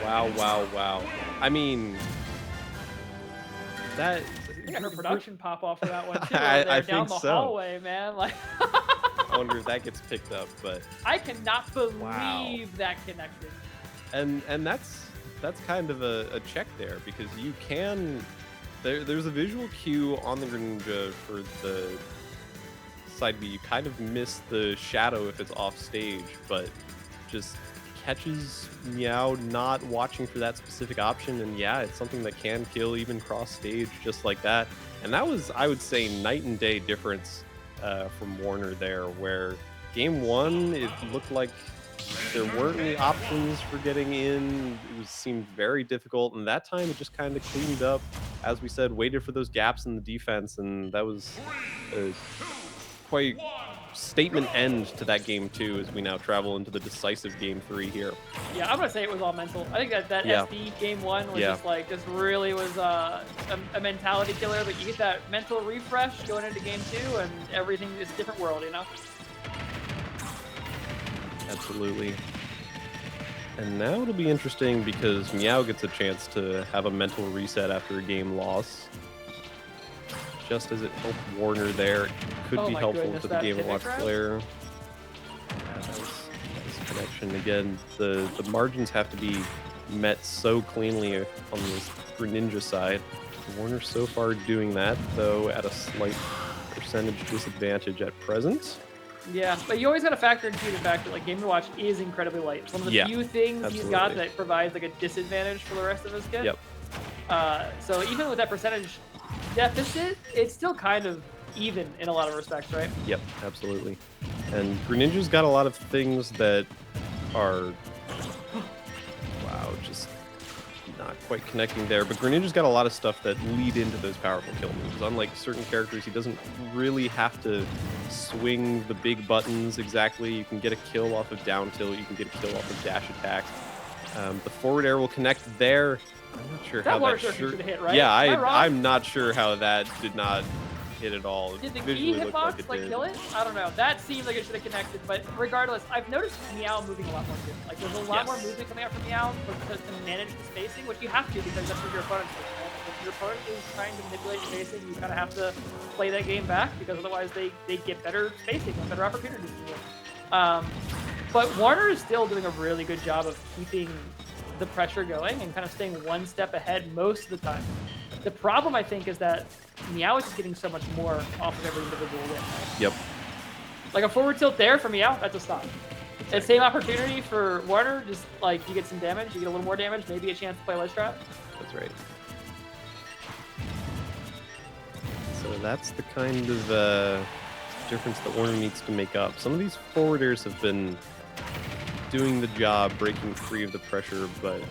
Wow. I mean, that... I got her production pop off for that one, too. I down think the hallway, man. Like, I wonder if that gets picked up, but... I cannot believe that connected. And that's kind of a check there, because you can... There's a visual cue on the Greninja for the side B. You kind of miss the shadow if it's off stage, but just catches Meow not watching for that specific option, and yeah, it's something that can kill even cross stage just like that. And that was, I would say, night and day difference from Warner there, where game one it looked like there weren't any options for getting in. It seemed very difficult, and that time it just kind of cleaned up, as we said, waited for those gaps in the defense, and that was a quite statement end to that game two as we now travel into the decisive game three here. Yeah, I'm gonna say it was all mental. I think that SD game one was just really was a mentality killer, but you get that mental refresh going into game two, and everything is a different world, you know? Absolutely. And now it'll be interesting because Meow gets a chance to have a mental reset after a game loss. Just as it helped Warner there, it could be helpful to the Game & Watch player. Nice connection. Again, the margins have to be met so cleanly on this Greninja side. Warner so far doing that, though at a slight percentage disadvantage at present. Yeah, but you always got to factor into the fact that like Game & Watch is incredibly light. It's one of the few things he's got that provides like a disadvantage for the rest of his kit. Yep. So even with that percentage deficit, it's still kind of even in a lot of respects, right? Yep, absolutely. And Greninja's got a lot of things that are just not quite connecting there, but Greninja's got a lot of stuff that lead into those powerful kill moves. Unlike certain characters, he doesn't really have to swing the big buttons exactly. You can get a kill off of down tilt, you can get a kill off of dash attack. The forward air will connect there. I'm not sure how that should hit, right? Yeah, I'm not sure how that did not hit at all. Did the key hitbox kill it? I don't know. That seems like it should have connected, but regardless, I've noticed Meow moving a lot more too. Like there's a lot more movement coming out from Meow to manage the spacing, which you have to because that's what your opponent's doing. Right? If your opponent is trying to manipulate spacing, you kind of have to play that game back because otherwise they get better spacing and better opportunities to do. But Warner is still doing a really good job of keeping the pressure going and kind of staying one step ahead most of the time. The problem, I think, is that Meow is just getting so much more off of every individual win. Right? Yep. Like a forward tilt there for Meow, that's a stop. And same opportunity for Warner, just like you get some damage, you get a little more damage, maybe a chance to play ledge trap. That's right. So that's the kind of difference that Warner needs to make up. Some of these forwarders have been doing the job, breaking free of the pressure, but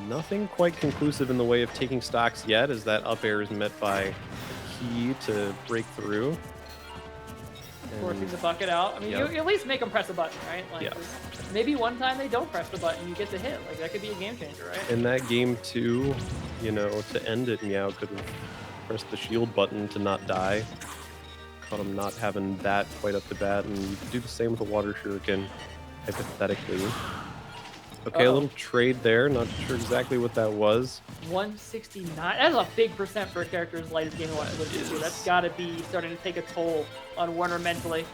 nothing quite conclusive in the way of taking stocks yet, as that up air is met by a key to break through. Forcing the bucket out. I mean, you at least make them press a button, right? Like, maybe one time they don't press the button, you get the hit. Like, that could be a game changer, right? In that game, too, you know, to end it, Meow could have pressed the shield button to not die. Caught him not having that quite up to bat, and you could do the same with a water shuriken, hypothetically. Okay, a little trade there. Not sure exactly what that was. 169. That's a big percent for a character as light as Game & Watch is. That's got to be starting to take a toll on Warner mentally.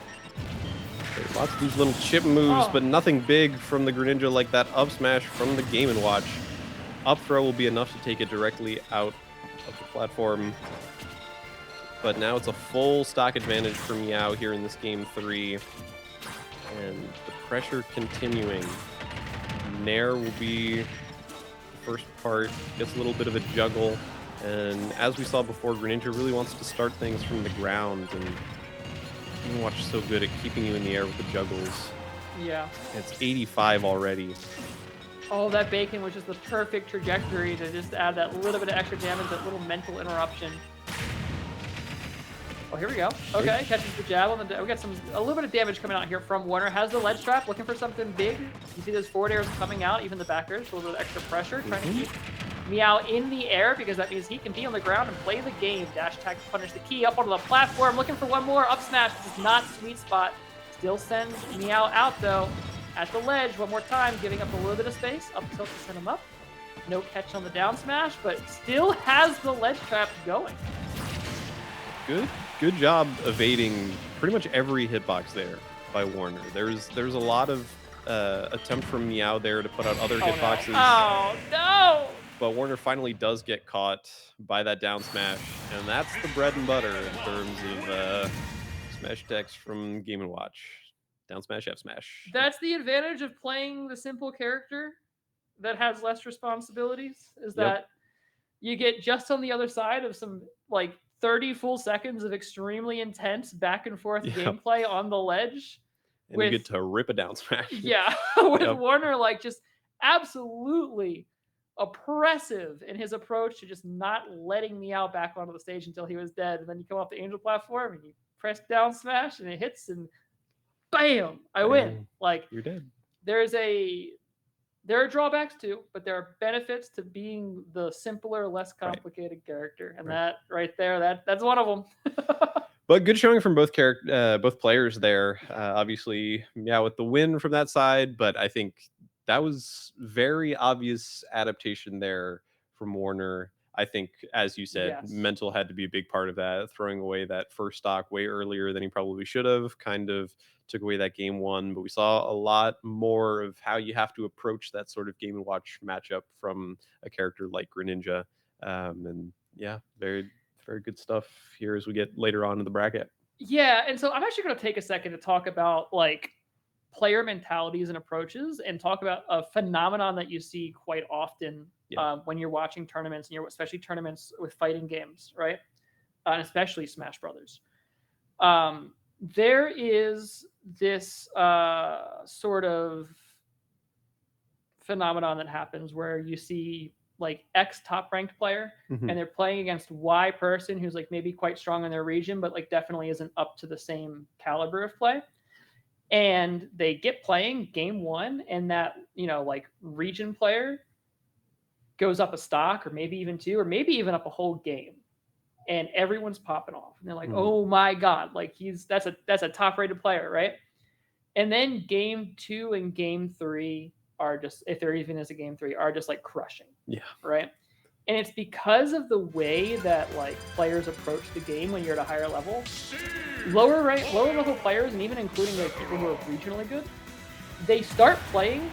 Okay, lots of these little chip moves, but nothing big from the Greninja like that up smash from the Game & Watch. Up throw will be enough to take it directly out of the platform. But now it's a full stock advantage for Meow here in this game 3. And the pressure continuing. Nair will be the first part, gets a little bit of a juggle, and as we saw before, Greninja really wants to start things from the ground, and Game & Watch is so good at keeping you in the air with the juggles. Yeah. It's 85 already. Oh, that bacon was just the perfect trajectory to just add that little bit of extra damage, that little mental interruption. Oh, here we go. Okay, catches the jab on the. We got a little bit of damage coming out here from Warner. Has the ledge trap, looking for something big. You see those forward airs coming out, even the back airs, a little bit of extra pressure, trying to keep Meow in the air because that means he can be on the ground and play the game. Dash attack to punish the key up onto the platform, looking for one more up smash. This is not sweet spot. Still sends Meow out though at the ledge one more time, giving up a little bit of space. Up tilt to send him up. No catch on the down smash, but still has the ledge trap going. Good job evading pretty much every hitbox there by Warner. There's a lot of attempt from Meow there to put out other hitboxes. Oh no! But Warner finally does get caught by that down smash, and that's the bread and butter in terms of smash attacks from Game & Watch. Down smash, F smash. That's the advantage of playing the simple character that has less responsibilities, is that you get just on the other side of some like 30 full seconds of extremely intense back and forth gameplay on the ledge. And you get to rip a down smash. Yeah, with Warner like just absolutely oppressive in his approach to just not letting Meow back onto the stage until he was dead. And then you come off the Angel platform and you press down smash and it hits and bam, I win. Like you're dead. There are drawbacks too, but there are benefits to being the simpler, less complicated character, and that right there, that's one of them. But good showing from both players there. Obviously, with the win from that side, but I think that was very obvious adaptation there from Warner. I think, as you said, mental had to be a big part of that. Throwing away that first stock way earlier than he probably should have kind of took away that game one. But we saw a lot more of how you have to approach that sort of Game & Watch matchup from a character like Greninja. And yeah, very, very good stuff here as we get later on in the bracket. Yeah, and so I'm actually going to take a second to talk about like player mentalities and approaches and talk about a phenomenon that you see quite often when you're watching tournaments, and especially tournaments with fighting games, right? And especially Smash Brothers. There is this sort of phenomenon that happens where you see like X top ranked player and they're playing against Y person who's like maybe quite strong in their region, but like definitely isn't up to the same caliber of play. And they get playing game one, and that, like region player goes up a stock or maybe even two, or maybe even up a whole game. And everyone's popping off. And they're like, oh my God, like that's a top rated player, right? And then game two and game three are just, if there even is a game three, are just like crushing. Yeah. Right. And it's because of the way that like players approach the game when you're at a higher level. Lower level players, and even including like people who are regionally good, they start playing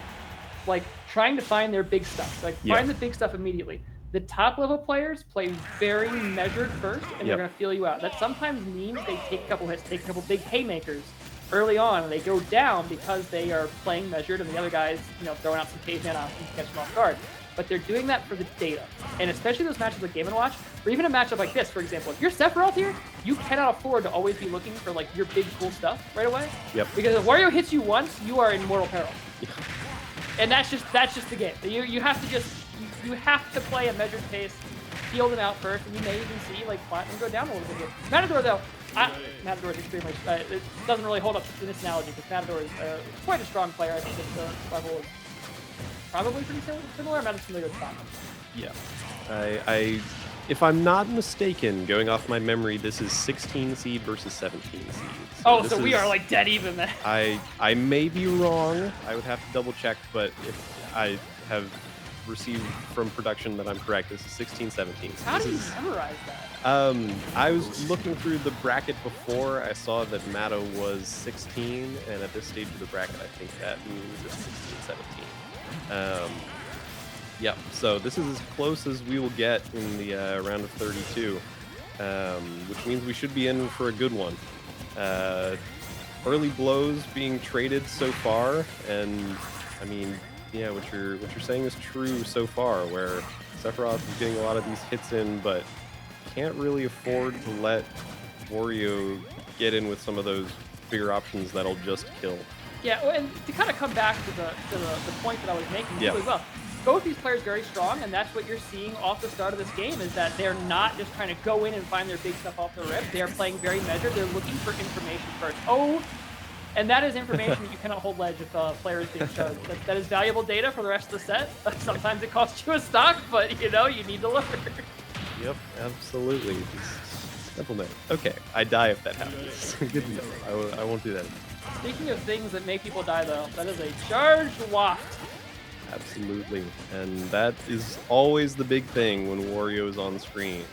like trying to find their big stuff. Like find the big stuff immediately. The top level players play very measured first, and they're going to feel you out. That sometimes means they take a couple hits, take a couple big haymakers early on, and they go down because they are playing measured, and the other guys, throwing out some caveman options to catch them off guard. But they're doing that for the data. And especially those matches like Game & Watch, or even a matchup like this, for example. If you're Sephiroth here, you cannot afford to always be looking for like your big cool stuff right away. Yep. Because if Wario hits you once, you are in mortal peril. And that's just the game. You have to play a measured pace, feel them out first, and you may even see like Platinum go down a little bit here. Matador though, Matador is extremely. It doesn't really hold up in this analogy because Matador is quite a strong player. I think that the level is probably pretty similar. I'm not familiar with Platinum. Yeah, I if I'm not mistaken, going off my memory, this is 16 seed versus 17 seed. So we are like dead even then. I may be wrong. I would have to double check, but if I have received from production that I'm correct, this is 16, 17. How do you memorize that? I was looking through the bracket before. I saw that Matto was 16, and at this stage of the bracket, I think that means it's 16, 17. Yep, so this is as close as we will get in the round of 32, which means we should be in for a good one. Early blows being traded so far, and I mean, yeah, what you're saying is true so far, where Sephiroth is getting a lot of these hits in, but can't really afford to let Wario get in with some of those bigger options that'll just kill. Yeah, and to kind of come back to the point that I was making really well, both these players very strong, and that's what you're seeing off the start of this game, is that they're not just trying to go in and find their big stuff off the rip. They're playing very measured. They're looking for information first. Oh, and that is information that you cannot hold ledge if a player is being shown. That is valuable data for the rest of the set. Sometimes it costs you a stock, but you know, you need to learn. Yep, absolutely. Simple note. Okay, I die if that happens. Good to know. I won't do that. Speaking of things that make people die, though, that is a charged waft. Absolutely, and that is always the big thing when Wario is on screen.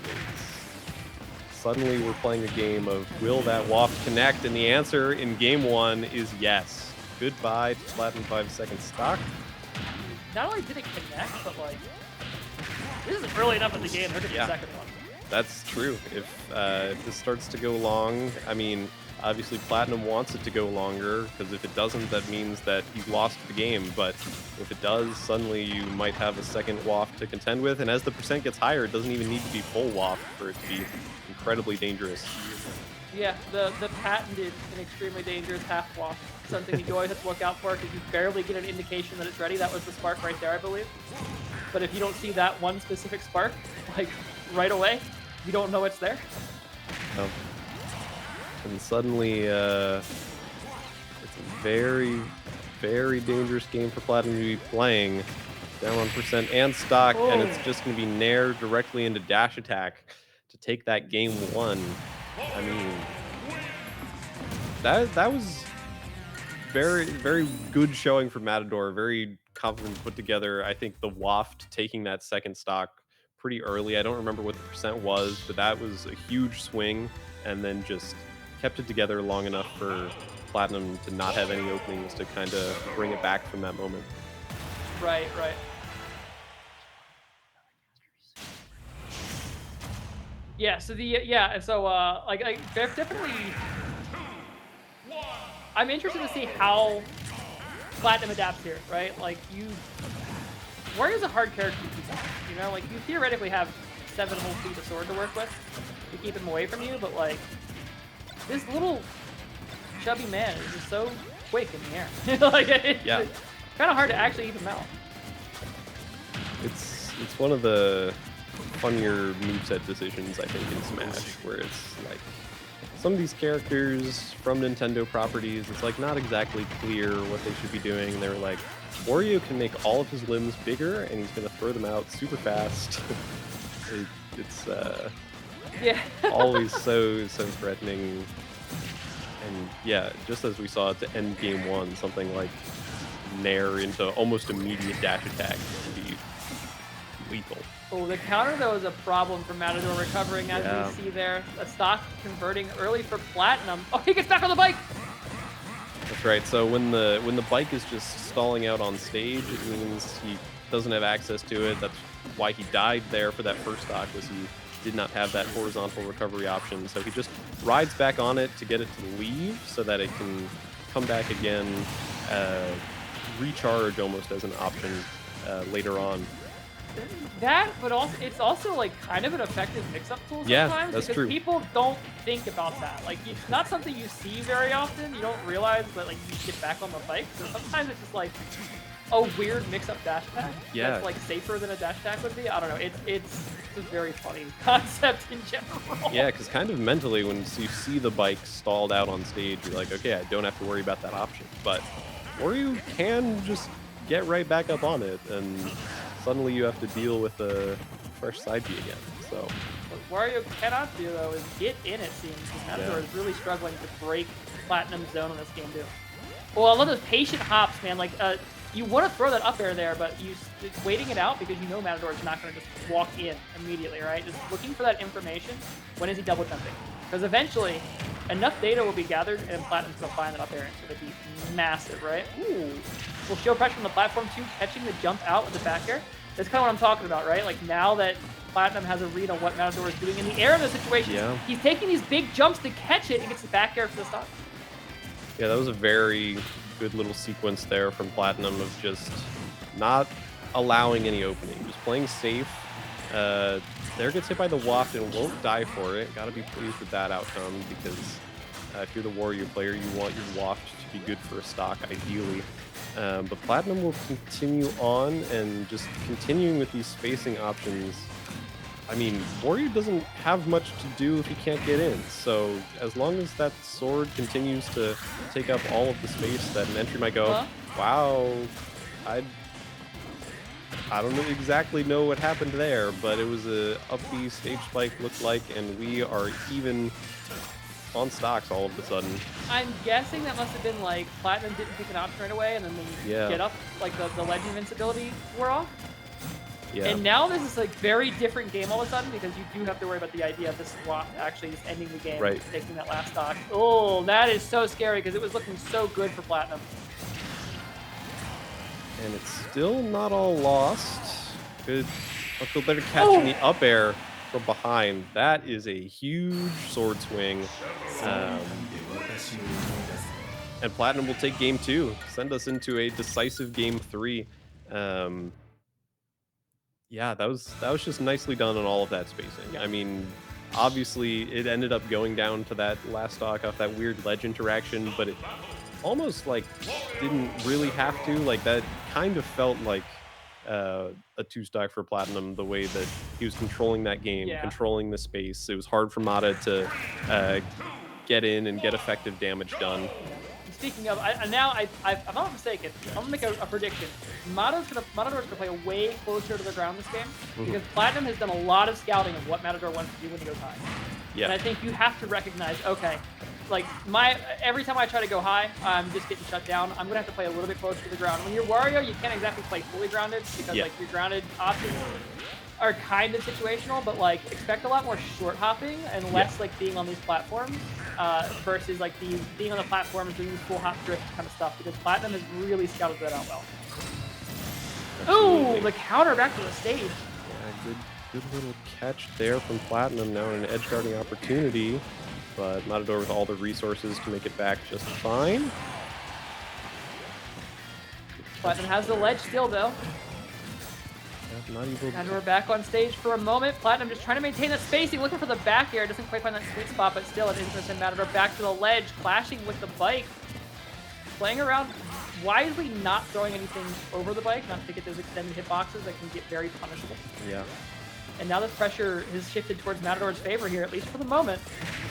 Suddenly we're playing a game of will that waft connect, and the answer in game 1 is yes. Goodbye to Platinum 5-second stock. Not only did it connect, but like, this is early enough in the game. There could be a second one. That's true. If this starts to go long, I mean, obviously Platinum wants it to go longer, because if it doesn't, that means that he's lost the game. But if it does, suddenly you might have a second waft to contend with, and as the percent gets higher, it doesn't even need to be full waft for it to be incredibly dangerous. Yeah, the patented and extremely dangerous half waft. Something you always have to look out for, because you barely get an indication that it's ready. That was the spark right there, I believe. But if you don't see that one specific spark, like right away, you don't know it's there. No. And suddenly, it's a very, very dangerous game for Platinum to be playing. Down on percent and stock, and it's just going to be nair directly into dash attack to take that game 1. I mean, that was very, very good showing for Matador. Very confident put together. I think the waft taking that second stock pretty early. I don't remember what the percent was, but that was a huge swing, and then just kept it together long enough for Platinum to not have any openings to kind of bring it back from that moment. Right. Yeah, so definitely, I'm interested to see how Platinum adapts here, right? Like, Wario's a hard character to keep on, you know? Like, you theoretically have 7 whole feet of sword to work with to keep him away from you, but like, this little chubby man is just so quick in the air. Like, it's kind of hard to actually even mount. It's one of the funnier moveset decisions, I think, in Smash, where it's like some of these characters from Nintendo properties, it's like not exactly clear what they should be doing. They were like, Wario can make all of his limbs bigger, and he's going to throw them out super fast. It's always so threatening. And yeah, just as we saw to end game 1, something like nair into almost immediate dash attack would be lethal. Oh, the counter, though, is a problem for Matador recovering, as we see there. A stock converting early for Platinum. Oh, he gets back on the bike! That's right. So when the bike is just stalling out on stage, it means he doesn't have access to it. That's why he died there for that first stock, was he did not have that horizontal recovery option. So he just rides back on it to get it to leave so that it can come back again, recharge almost as an option later on. That, but also it's also like kind of an effective mix-up tool sometimes. Yeah, that's because true. People don't think about that. Like, it's not something you see very often. You don't realize that like you get back on the bike. So sometimes it's just like a weird mix-up dash attack. Yeah. That's like safer than a dash attack would be. I don't know. It's a very funny concept in general. Yeah, because kind of mentally, when you see the bike stalled out on stage, you're like, okay, I don't have to worry about that option. But Wario can just get right back up on it, and suddenly you have to deal with a fresh side B again. So what Wario cannot do, though, is get in, it seems, because Matador is really struggling to break Platinum's zone in this game, too. Well, I love those patient hops, man. Like, you want to throw that up air there, but it's waiting it out because you know Matador is not going to just walk in immediately, right? Just looking for that information. When is he double jumping? Because eventually, enough data will be gathered, and Platinum's going to find that up air. It's going to be massive, right? Ooh. We'll show pressure on the platform, too, catching the jump out with the back air. That's kind of what I'm talking about, right? Like, now that Platinum has a read on what Matador is doing in the air in the situation, he's taking these big jumps to catch it and gets the back air for the stop. Yeah, that was a very good little sequence there from Platinum of just not allowing any opening, just playing safe. There gets hit by the waft and won't die for it. Gotta be pleased with that outcome, because if you're the Wario player, you want your waft to be good for a stock, ideally. But Platinum will continue on, and just continuing with these spacing options. I mean, Warrior doesn't have much to do if he can't get in. So as long as that sword continues to take up all of the space that an entry might go, wow, I don't exactly know what happened there, but it was a up B stage spike looked like, and we are even on stocks all of a sudden. I'm guessing that must have been like Platinum didn't pick an option right away, and then the get up, like the ledge invincibility wore off. Yeah. And now this is like very different game all of a sudden, because you do have to worry about the idea of this swap actually just ending the game, right, taking that last stock. Oh, that is so scary, because it was looking so good for Platinum. And it's still not all lost. Good. I feel better catching the up air from behind. That is a huge sword swing. And Platinum will take game 2, send us into a decisive game 3. Yeah, that was just nicely done on all of that spacing. Yeah. I mean, obviously it ended up going down to that last stock off that weird ledge interaction, but it almost like didn't really have to. Like, that kind of felt like a 2-stock for Platinum, the way that he was controlling that game, controlling the space. It was hard for Mata to get in and get effective damage done. Speaking of, if I'm not mistaken, I'm gonna make a prediction. Matador's gonna play way closer to the ground this game, because Platinum has done a lot of scouting of what Matador wants to do when he goes high. Yeah. And I think you have to recognize, okay, like every time I try to go high, I'm just getting shut down. I'm gonna have to play a little bit closer to the ground. When you're Wario, you can't exactly play fully grounded, because like your grounded options are kind of situational, but like expect a lot more short hopping and less like being on these platforms versus like being on the platforms doing these full hop drift kind of stuff, because Platinum has really scouted that out well. Oh, the counter back to the stage. Yeah, good little catch there from Platinum. Now an edge guarding opportunity, but Matador with all the resources to make it back just fine. Platinum has the ledge still though. And we're back on stage for a moment. Platinum just trying to maintain the spacing, looking for the back air. Doesn't quite find that sweet spot, but still it is going to send Matador back to the ledge, clashing with the bike. Playing around, wisely not throwing anything over the bike, not to get those extended hitboxes that can get very punishable. Yeah. And now the pressure has shifted towards Matador's favor here, at least for the moment.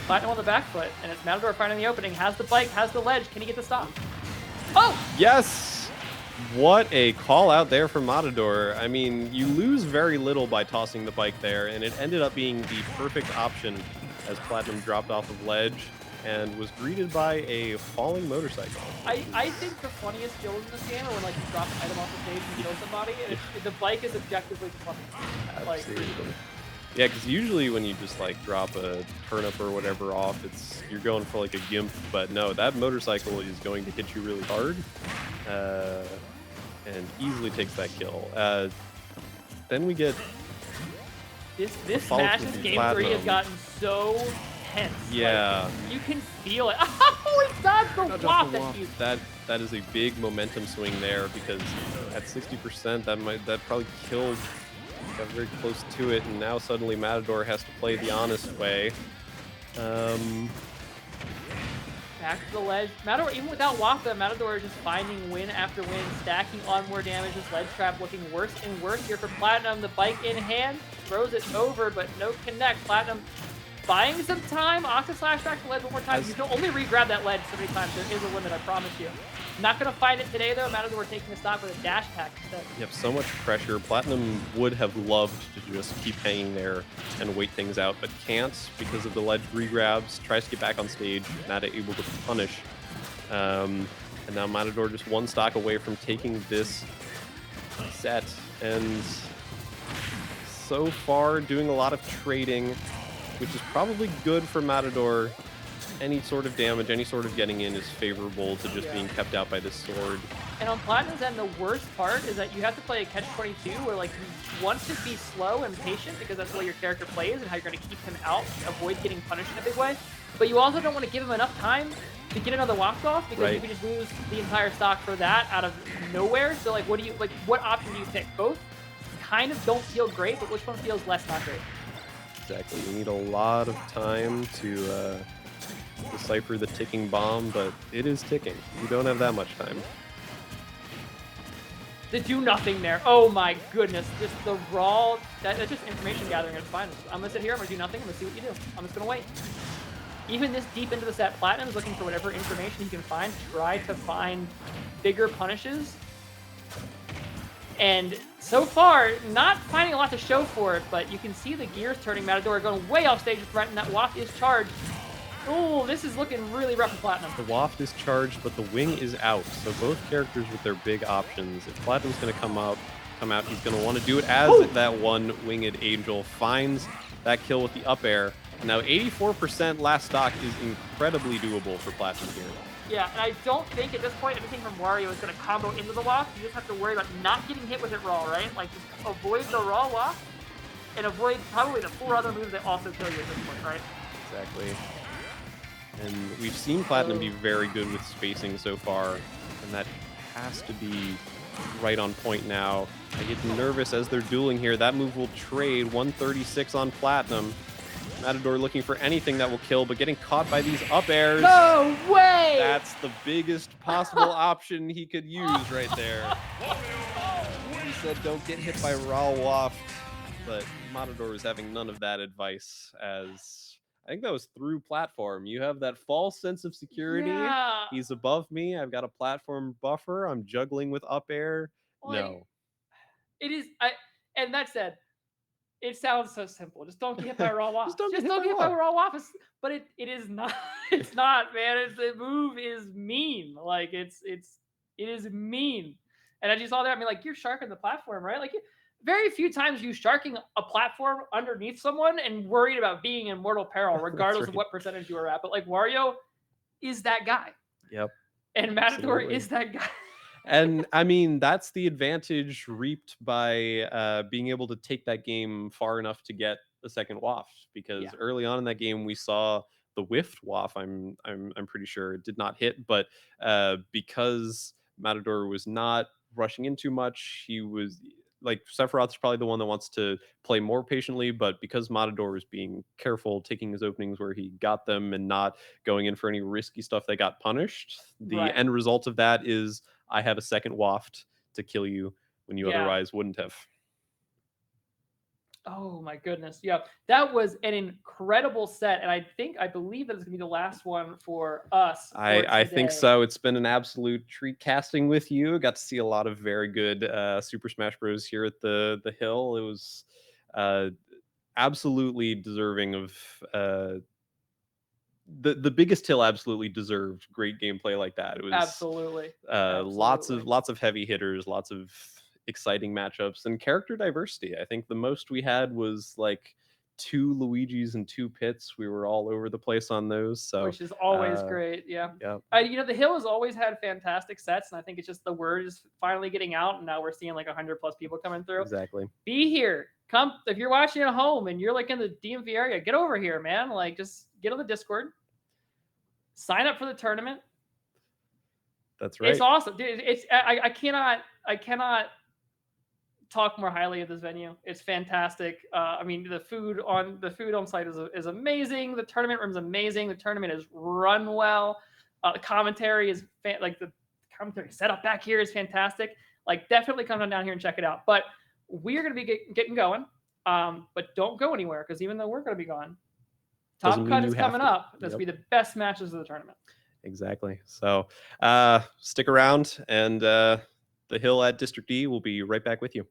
Platinum on the back foot, and it's Matador finding the opening. Has the bike, has the ledge. Can he get the stop? Oh! Yes! What a call out there from Matador. I mean, you lose very little by tossing the bike there, and it ended up being the perfect option as Platinum dropped off of ledge and was greeted by a falling motorcycle. I think the funniest kills in this game are when like you drop an item off the stage and kill somebody, and the bike is objectively the funniest. Absolutely. Yeah, because usually when you just like drop a turnip or whatever off, you're going for like a gimp, but no, that motorcycle is going to hit you really hard. And easily takes that kill. Then we get this match. This game 3 has gotten so tense. Yeah, like, you can feel it. Oh, he dodged the waft. That is a big momentum swing there, because at 60%, that probably killed. Got very close to it, and now suddenly Matador has to play the honest way. Back to the ledge. Matador, even without Wafta, Matador is just finding win after win, stacking on more damage. This ledge trap looking worse and worse here for Platinum. The bike in hand, throws it over, but no connect. Platinum buying some time. Octa slash back to ledge one more time. You can only re-grab that ledge so many times. There is a limit, I promise you. Not going to find it today, though. Matador taking a stop with a dash attack instead. Yep, so much pressure. Platinum would have loved to just keep hanging there and wait things out, but can't because of the ledge regrabs. Tries to get back on stage. Mata able to punish. And now Matador just one stock away from taking this set. And so far doing a lot of trading, which is probably good for Matador. Any sort of damage, any sort of getting in is favorable to just being kept out by this sword. And on Platinum's end, the worst part is that you have to play a catch-22 where like you want to be slow and patient, because that's the way your character plays and how you're going to keep him out, avoid getting punished in a big way. But you also don't want to give him enough time to get another waft off, because you can just lose the entire stock for that out of nowhere. So like, what option do you pick? Both kind of don't feel great, but which one feels less not great? Exactly. You need a lot of time to decipher the ticking bomb, but it is ticking. You don't have that much time. To do nothing there. Oh my goodness. Just the raw, that's just information gathering at its finest. I'm gonna sit here, I'm gonna do nothing, I'm gonna see what you do. I'm just gonna wait. Even this deep into the set, Platinum is looking for whatever information he can find, try to find bigger punishes. And so far, not finding a lot to show for it, but you can see the gears turning. Matador going way off stage with Brent, and that waft is charged. Oh, this is looking really rough for Platinum. The waft is charged, but the wing is out. So both characters with their big options. If Platinum's going to come out, he's going to want to do it as that one winged angel finds that kill with the up air. And now 84% last stock is incredibly doable for Platinum here. Yeah, and I don't think at this point anything from Wario is going to combo into the waft. You just have to worry about not getting hit with it raw, right? Like, just avoid the raw waft and avoid probably the 4 other moves that also kill you at this point, right? Exactly. And we've seen Platinum be very good with spacing so far, and that has to be right on point now. I get nervous as they're dueling here. That move will trade 136 on Platinum. Matador looking for anything that will kill, but getting caught by these up airs. No way! That's the biggest possible option he could use right there. He said don't get hit by raw waft, but Matador was having none of that advice, as I think that was through platform. You have that false sense of security. Yeah. He's above me. I've got a platform buffer. I'm juggling with up air. Like, no. It is, and that said, it sounds so simple. Just don't get hit by raw waft. Just don't get hit by raw waft. But it is not. It's not, man. The move is mean. Like it is mean. And as you saw there, I mean, like, you're sharking the platform, right? Like, very few times you sharking a platform underneath someone and worried about being in mortal peril, regardless of what percentage you are at. But like, Wario is that guy. Yep. And Matador is that guy. And I mean, that's the advantage reaped by being able to take that game far enough to get the second waft, because early on in that game we saw the whiffed waft. I'm pretty sure it did not hit, but because Matador was not rushing in too much, he was like, Sephiroth's probably the one that wants to play more patiently, but because Matador was being careful, taking his openings where he got them and not going in for any risky stuff that got punished, the end result of that is I have a second waft to kill you when you otherwise wouldn't have. Oh my goodness. Yeah, that was an incredible set. And I believe that it's going to be the last one for us. I think so. It's been an absolute treat casting with you. Got to see a lot of very good Super Smash Bros. Here at the Hill. It was absolutely deserving of the biggest hill. Absolutely deserved great gameplay like that. It was absolutely. Lots of heavy hitters, lots of exciting matchups, and character diversity. I think the most we had was like 2 Luigis and 2 Pits. We were all over the place on those, so which is always great. Yeah. You know, the Hill has always had fantastic sets, and I think it's just the word is finally getting out, and now we're seeing like 100+ people coming through. Exactly. Be here. Come if you're watching at home and you're like in the DMV area, get over here, man. Like, just get on the Discord, sign up for the tournament. That's right. It's awesome, dude. I cannot talk more highly of this venue. It's fantastic. I mean, the food on site is amazing. The tournament room's amazing. The tournament is run well. The commentary is the commentary setup back here is fantastic. Like, definitely come on down here and check it out. But we are going to be getting going. But don't go anywhere, because even though we're going to be gone, Top Cut is coming up. This will be the best matches of the tournament. Exactly. So stick around, and the Hill at District E will be right back with you.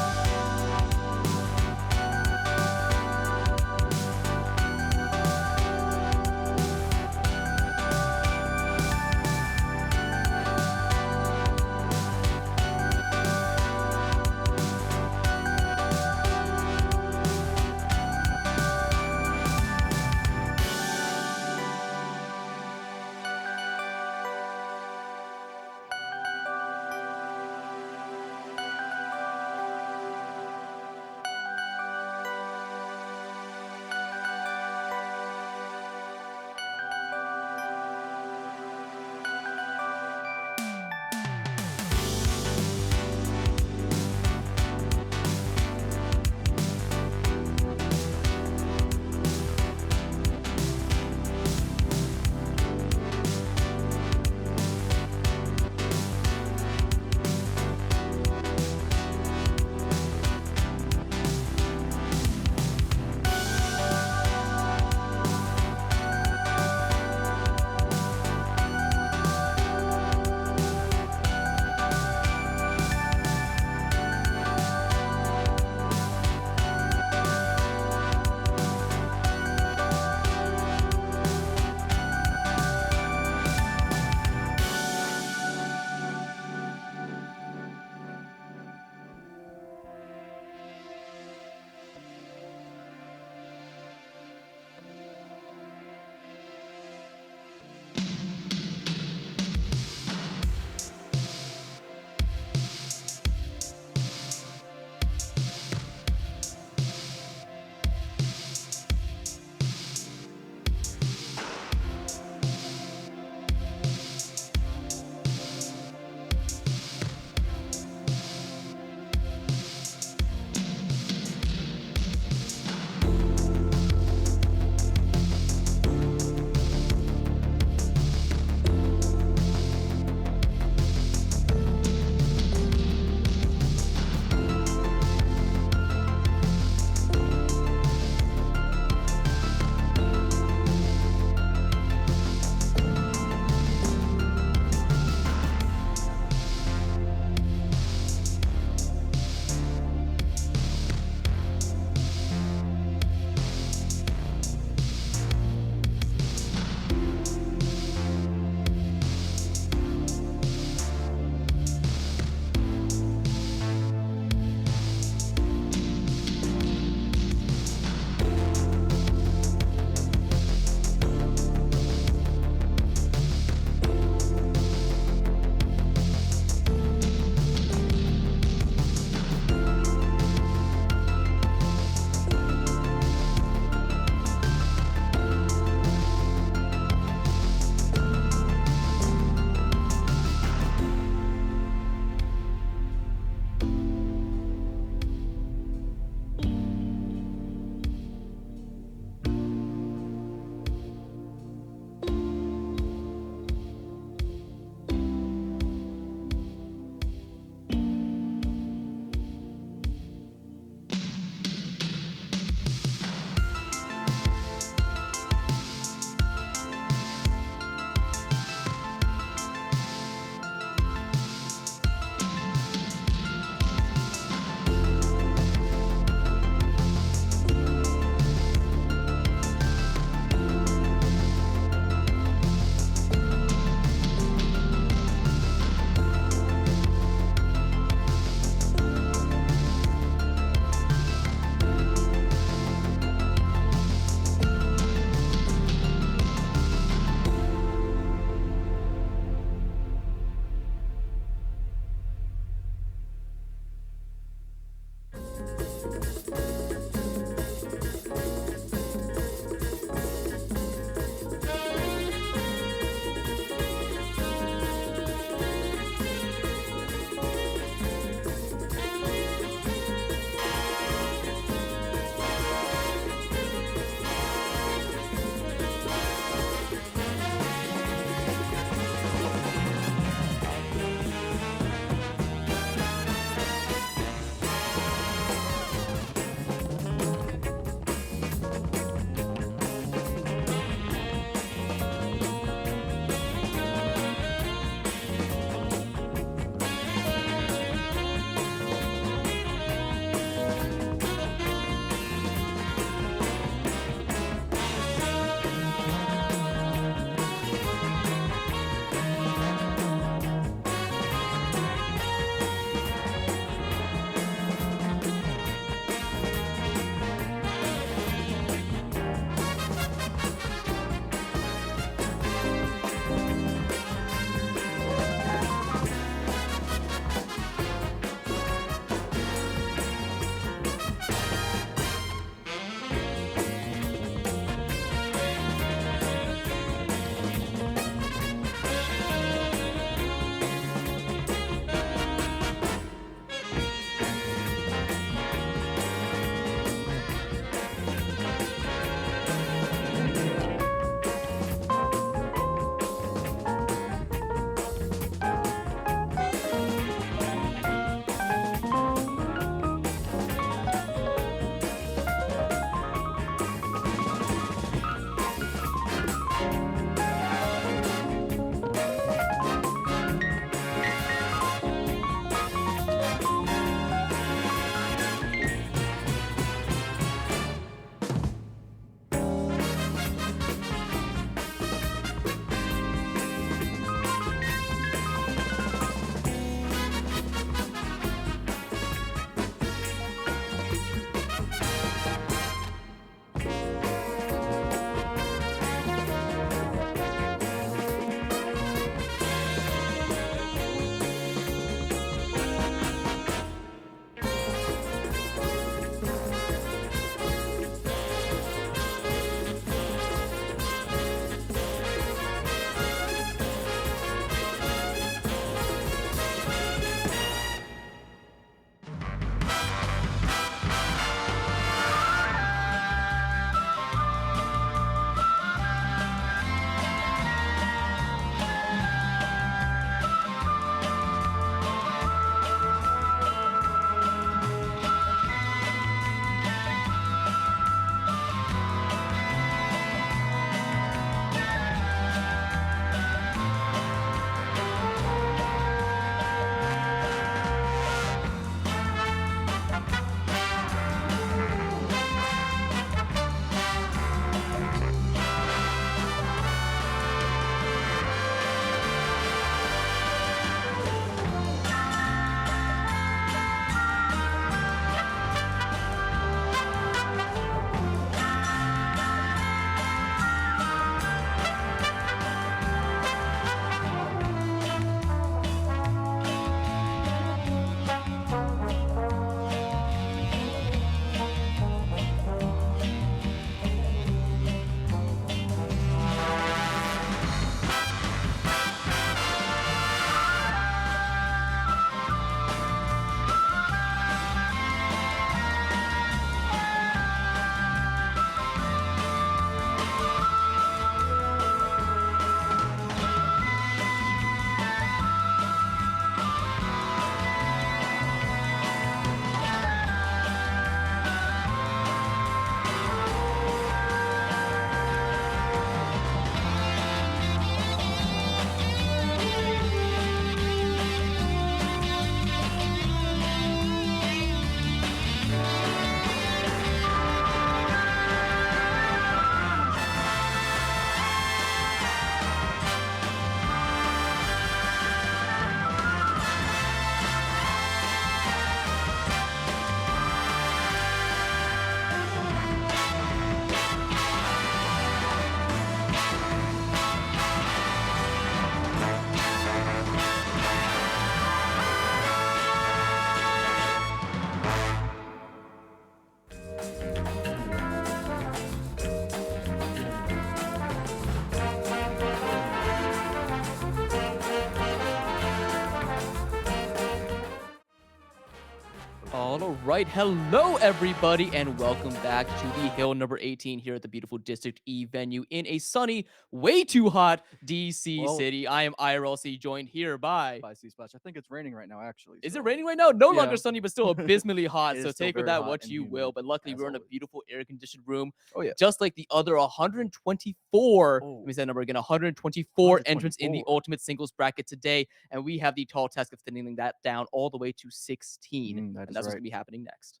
All right, hello everybody, and welcome back to the Hill number 18 here at the beautiful District E venue in a sunny, way too hot DC city. I am IRLC, joined here by C-Splash. I think it's raining right now, actually. Is so. it raining right now? No longer Yeah. sunny, but still abysmally hot. It So is still take with very that hot what and you humid, will. But luckily, as we're in a always. beautiful air-conditioned room. Oh, yeah. Just like the other 124. Oh. Let me say that number again. 124 entrants in the 124. Ultimate Singles bracket today, and we have the tall task of thinning that down all the way to 16. That And is that's what's right. gonna be happening next.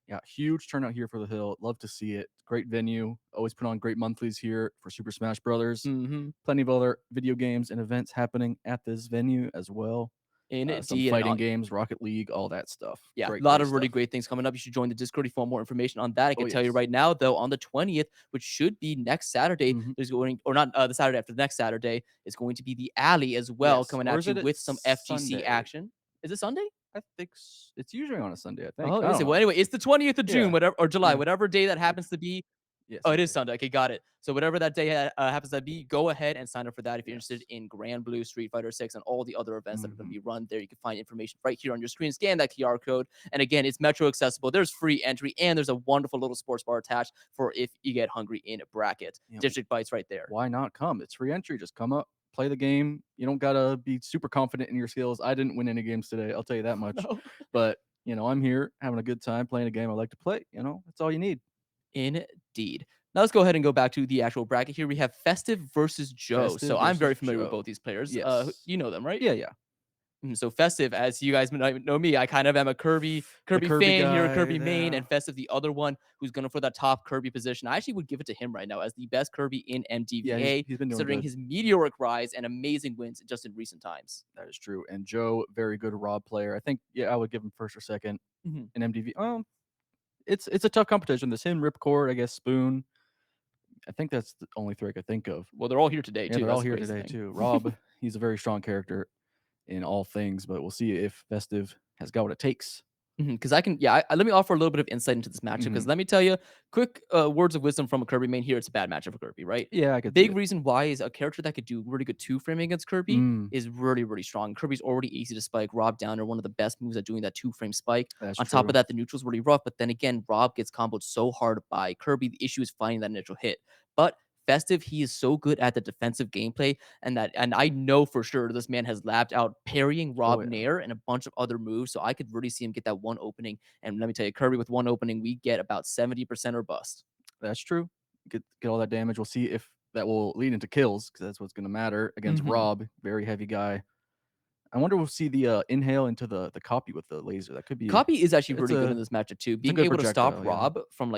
Yeah, huge turnout here for the Hill. Love to see it. Great venue. Always put on great monthlies here for Super Smash Brothers. Mm-hmm. Plenty of other video games and events happening at this venue as well. Some fighting games, Rocket League, all that stuff. Yeah, great, a lot great of really stuff. great things coming up. You should join the Discord if you want more information on that. I can tell you yes. right now, though, on the 20th, which should be next Saturday, Mhm. there's going, or not the Saturday after the next Saturday, is going to be the Alley as well, Yes. coming Or at is you it with some FGC Sunday? action. Is it Sunday? I think it's usually on a Sunday, I think. Oh, I is don't it? know. Well, anyway, it's the 20th of June, Yeah. whatever, or July, Yeah. whatever day that happens to be. Yes. Oh, it is Sunday. Okay, got it. So whatever that day happens to be, go ahead and sign up for that if you're interested in Grand Blue, Street Fighter 6, and all the other events that are going to be run there. You can find information right here on your screen. Scan that QR code. And again, it's Metro accessible. There's free entry, and there's a wonderful little sports bar attached for if you get hungry in a bracket. Yeah. District Bites right there. Why not come? It's free entry. Just come up, play the game. You don't gotta be super confident in your skills. I didn't win any games today. I'll tell you that much. No. But I'm here having a good time playing a game I like to play. That's all you need. Indeed. Now let's go ahead and go back to the actual bracket here. We have Festive versus Joe. Festive So I'm very versus familiar with Joe. both these players. Yes. You know them, right? Yeah. So Festive, as you guys know me, I kind of am a Kirby Kirby fan here, guy, Kirby main, yeah. and Festive, the other one who's going for that top Kirby position. I actually would give it to him right now as the best Kirby in MDVA, Yeah, he's been doing considering good. his meteoric rise and amazing wins just in recent times. That is true. And Joe, very good Rob player. I think, I would give him first or second in MDV. It's a tough competition. There's him, Ripcord, I guess, Spoon. I think that's the only three I could think of. Well, they're all here today, Yeah, too. they're That's all the here crazy today, thing. too. Rob, he's a very strong character in all things, but we'll see if Festive has got what it takes. Because let me offer a little bit of insight into this matchup. Because let me tell you, quick words of wisdom from a Kirby main here. It's a bad matchup for Kirby, right? Yeah, I could. Big reason why is a character that could do really good two-framing against Kirby is really, really strong. Kirby's already easy to spike. Rob Downer, one of the best moves at doing that two-frame spike. That's On top of that, the neutral's really rough. But then again, Rob gets comboed so hard by Kirby. The issue is finding that initial hit. But Festive, he is so good at the defensive gameplay, and I know for sure this man has lapped out parrying Rob Nair and a bunch of other moves. So I could really see him get that one opening. And let me tell you, Kirby with one opening, we get about 70% or bust. That's true. Get all that damage. We'll see if that will lead into kills, because that's what's going to matter against Rob, very heavy guy. I wonder we'll see the inhale into the copy with the laser. That could be. Copy is actually really good in this matchup too. Being able to stop Rob from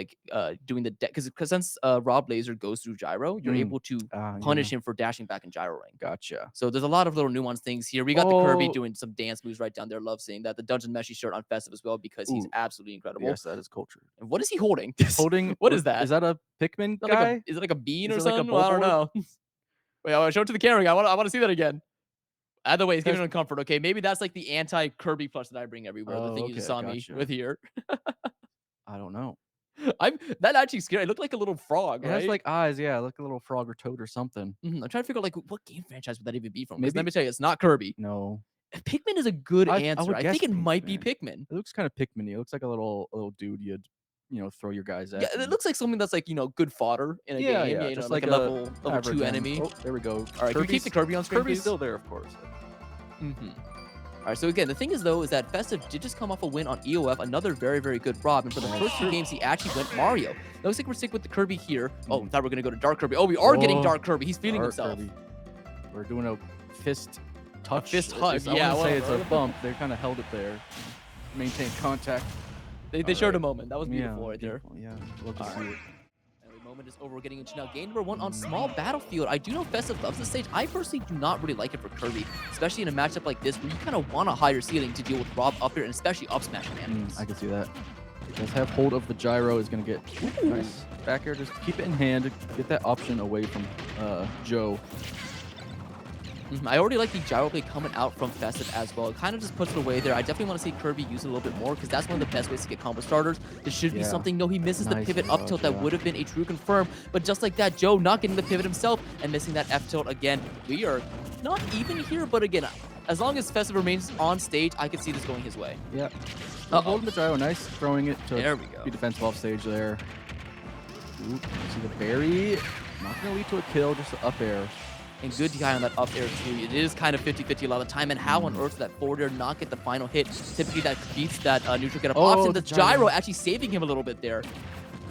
doing the because since Rob laser goes through gyro, you're able to punish him for dashing back in gyro ring. Gotcha. So there's a lot of little nuanced things here. We got the Kirby doing some dance moves right down there. Love seeing that. The Dungeon Meshy shirt on Festive as well because he's absolutely incredible. Yes, that is culture. And what is he holding? Holding what is that? Is that a Pikmin guy? Is it like a bean or it like a something? Well, I don't know. Wait, I'll show it to the camera. I want to see that again. Either way, it's giving him comfort. Okay, maybe that's like the anti-Kirby plush that I bring everywhere. The thing you just saw me with here. I don't know. That actually scary. It looked like a little frog, It right? has like eyes, yeah, like a little frog or toad or something. I'm trying to figure out like what game franchise would that even be from? Maybe let me tell you, it's not Kirby. No. Pikmin is a good answer. I think it Pikmin. might be Pikmin. It looks kind of Pikmin-y. It looks like a little dude you'd throw your guys at. Yeah, it looks like something that's like good fodder in a game. Yeah, just like a level 2 enemy. Oh, there we go. All right, can we keep the Kirby on screen? Kirby's please? still there, of course. All right, so again, the thing is, though, is that Festive did just come off a win on EOF, another very, very good Rob. And for the first 2 games, he actually went Mario. Looks like we're sticking with the Kirby here. Oh, I thought we were going to go to Dark Kirby. Oh, we are getting Dark Kirby. He's feeling himself. Kirby. We're doing a fist touch. Fist hug, I yeah. wouldn't say it's a bump. They kind of held it there. Maintained contact. They showed a moment. That was beautiful right there. Yeah, love to see it. Moment is over. We're getting into now game number 1 on Small Battlefield. I do know Festive loves this stage. I personally do not really like it for Kirby, especially in a matchup like this where you kind of want a higher ceiling to deal with Rob up here and especially up smash shenanigans. I can see that. It does have hold of the gyro. Is going to get nice back air. Just keep it in hand. Get that option away from Joe. I already like the gyro play coming out from Festive as well. It kind of just puts it away there. I definitely want to see Kirby use it a little bit more because that's one of the best ways to get combo starters. This should be something. No, he misses the pivot up tilt. That would have been a true confirm. But just like that, Joe not getting the pivot himself and missing that F tilt again. We are not even here, but again, as long as Festive remains on stage, I could see this going his way. Yeah. Holding the gyro, nice. Throwing it to There we go. be defensive off stage there. Ooh, see the berry. Not going to lead to a kill, just an up air. And good DI on that up air too. It is kind of 50-50 a lot of the time. And how on earth does that forward air not get the final hit? Typically that beats that neutral get up option. The gyro actually saving him a little bit there.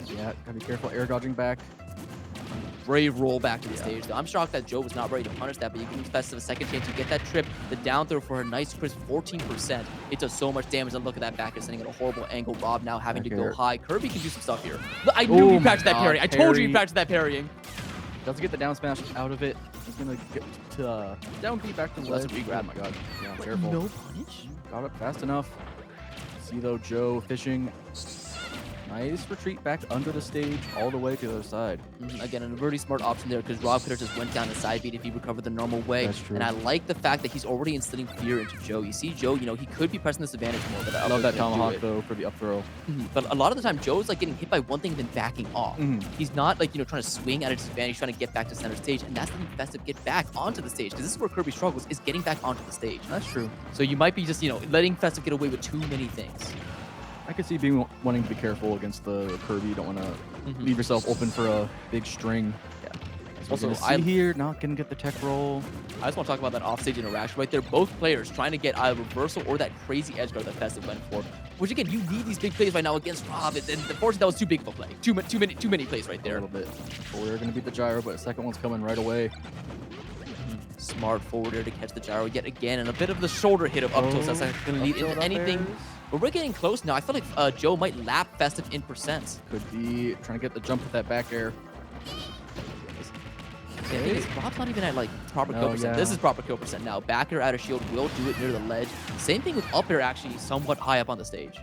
Yeah, gotta be careful air dodging back. Brave roll back to the stage though. I'm shocked that Joe was not ready to punish that, but you give Festive a second chance to get that trip. The down throw for a nice crisp 14%. It does so much damage. And look at that back air sending at a horrible angle. Rob now having to go high. Kirby can do some stuff here. I knew you practiced that parry. I told you practiced that parrying. Doesn't get the down smash out of it. He's gonna get to down B back to the ledge. Oh my god. Yeah, careful. No punish? Got it fast enough. See though, Joe fishing. Nice retreat back under the stage all the way to the other side. Again, a really smart option there because Rob could have just went down the side beat if he recovered the normal way. That's true. And I like the fact that he's already instilling fear into Joe. You see Joe, he could be pressing this advantage more. But I love that tomahawk though for the up throw. But a lot of the time, Joe's like getting hit by one thing and then backing off. He's not like, trying to swing at a disadvantage, trying to get back to center stage. And that's the best to get back onto the stage because this is where Kirby struggles, is getting back onto the stage. That's true. So you might be just, letting Festive get away with too many things. I could see wanting to be careful against the Kirby. You don't want to leave yourself open for a big string. Yeah. Also, I here not gonna get the tech roll. I just want to talk about that offstage interaction right there. Both players trying to get either reversal or that crazy edge guard that Festive went for. Which again, you need these big plays right now against Rob. And unfortunately, that was too big of a play. Too many plays right there. A little bit. Oh, they're gonna beat the gyro, but the second one's coming right away. Smart forward air to catch the gyro yet again, and a bit of the shoulder hit of up tilt. That's not going to lead into anything. But we're getting close now. I feel like Joe might lap Festive in percents. Could be trying to get the jump with that back air. Yeah, Rob's not even at like proper kill percent. This is proper kill percent now. Back air out of shield will do it near the ledge. Same thing with up air actually somewhat high up on the stage.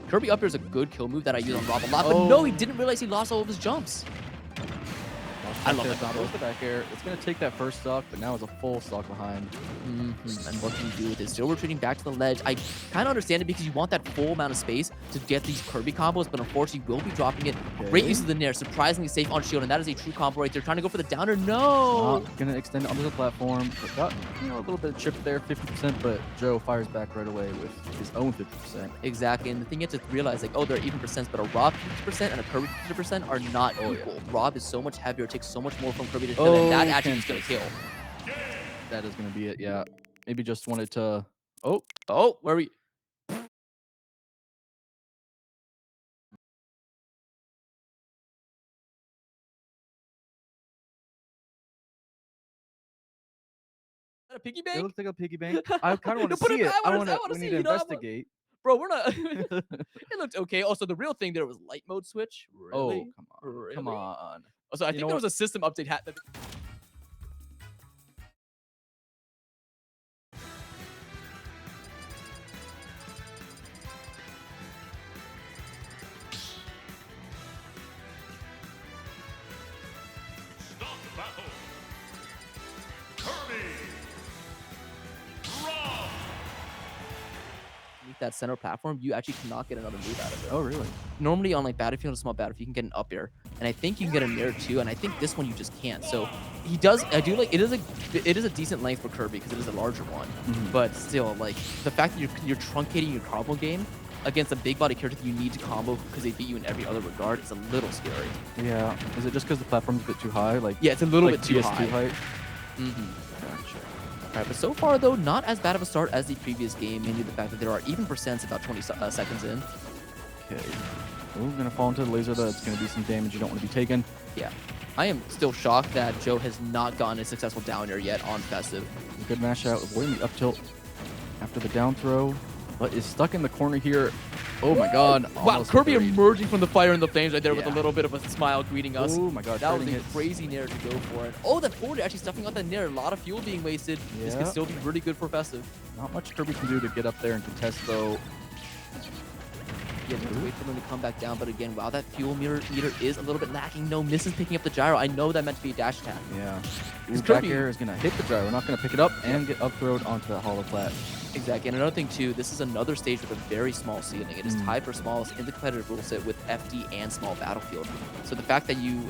Kirby up air is a good kill move that I use on Rob a lot, but no, he didn't realize he lost all of his jumps. I love that combo. The back air. It's going to take that first stock, but now it's a full stock behind. And what can you do with it? Still retreating back to the ledge. I kind of understand it because you want that full amount of space to get these Kirby combos, but unfortunately, will be dropping it. Great use of the Nair. Surprisingly safe on shield, and that is a true combo right there. Trying to go for the downer. No! Going to extend it onto the platform. Got a little bit of chip there, 50%, but Joe fires back right away with his own 50%. Exactly, and the thing you have to realize, like, they're even percents, but a Rob 50% and a Kirby 50% are not equal. Rob is so much heavier, takes so much more from Kirby to kill, and that actually is going to kill. That is going to be it, yeah. Maybe just wanted to... Where are we... A piggy bank? It looks like a piggy bank. I kind of want to see it. We need to investigate. Bro, we're not... It looked okay. Also, the real thing there was light mode switch. Really? Oh, come on. Really? Come on. Also, I think there was a system update hat that... that center platform, you actually cannot get another move out of it. Oh, really? Normally on like Battlefield, a small Battlefield, you can get an up air, and I think you can get a nair too, and I think this one you just can't. So he does. I do like it is a decent length for Kirby because it is a larger one, but still, like the fact that you're truncating your combo game against a big body character that you need to combo because they beat you in every other regard is a little scary. Yeah. Is it just because the platform's a bit too high? Like yeah, it's a little like bit too high. height. Gotcha. All right, but so far though, not as bad of a start as the previous game. Mainly the fact that there are even percents about 20 seconds in. Okay. Oh, gonna fall into the laser. That's gonna be some damage you don't want to be taking. Yeah. I am still shocked that Joe has not gotten a successful down air yet on Festive. Good mash out, avoiding the up tilt after the down throw, but is stuck in the corner here. Oh my god. Wow, Kirby emerging from the fire and the flames right there with a little bit of a smile greeting us. Oh my god, that was a crazy nair to go for it. Oh, that forward actually stuffing out that nair. A lot of fuel being wasted. Yeah. This could still be really good for Festive. Not much Kirby can do to get up there and contest though. Yeah, just wait for them to come back down, but again, wow, that fuel meter is a little bit lacking. No misses picking up the gyro. I know that meant to be a dash attack. Yeah. This back air is going to hit the gyro. We're not going to pick it up and get up throwed onto that hollow plat. Exactly, and another thing too, this is another stage with a very small ceiling. It is tied for smallest in the competitive rule set with FD and small battlefield. So the fact that you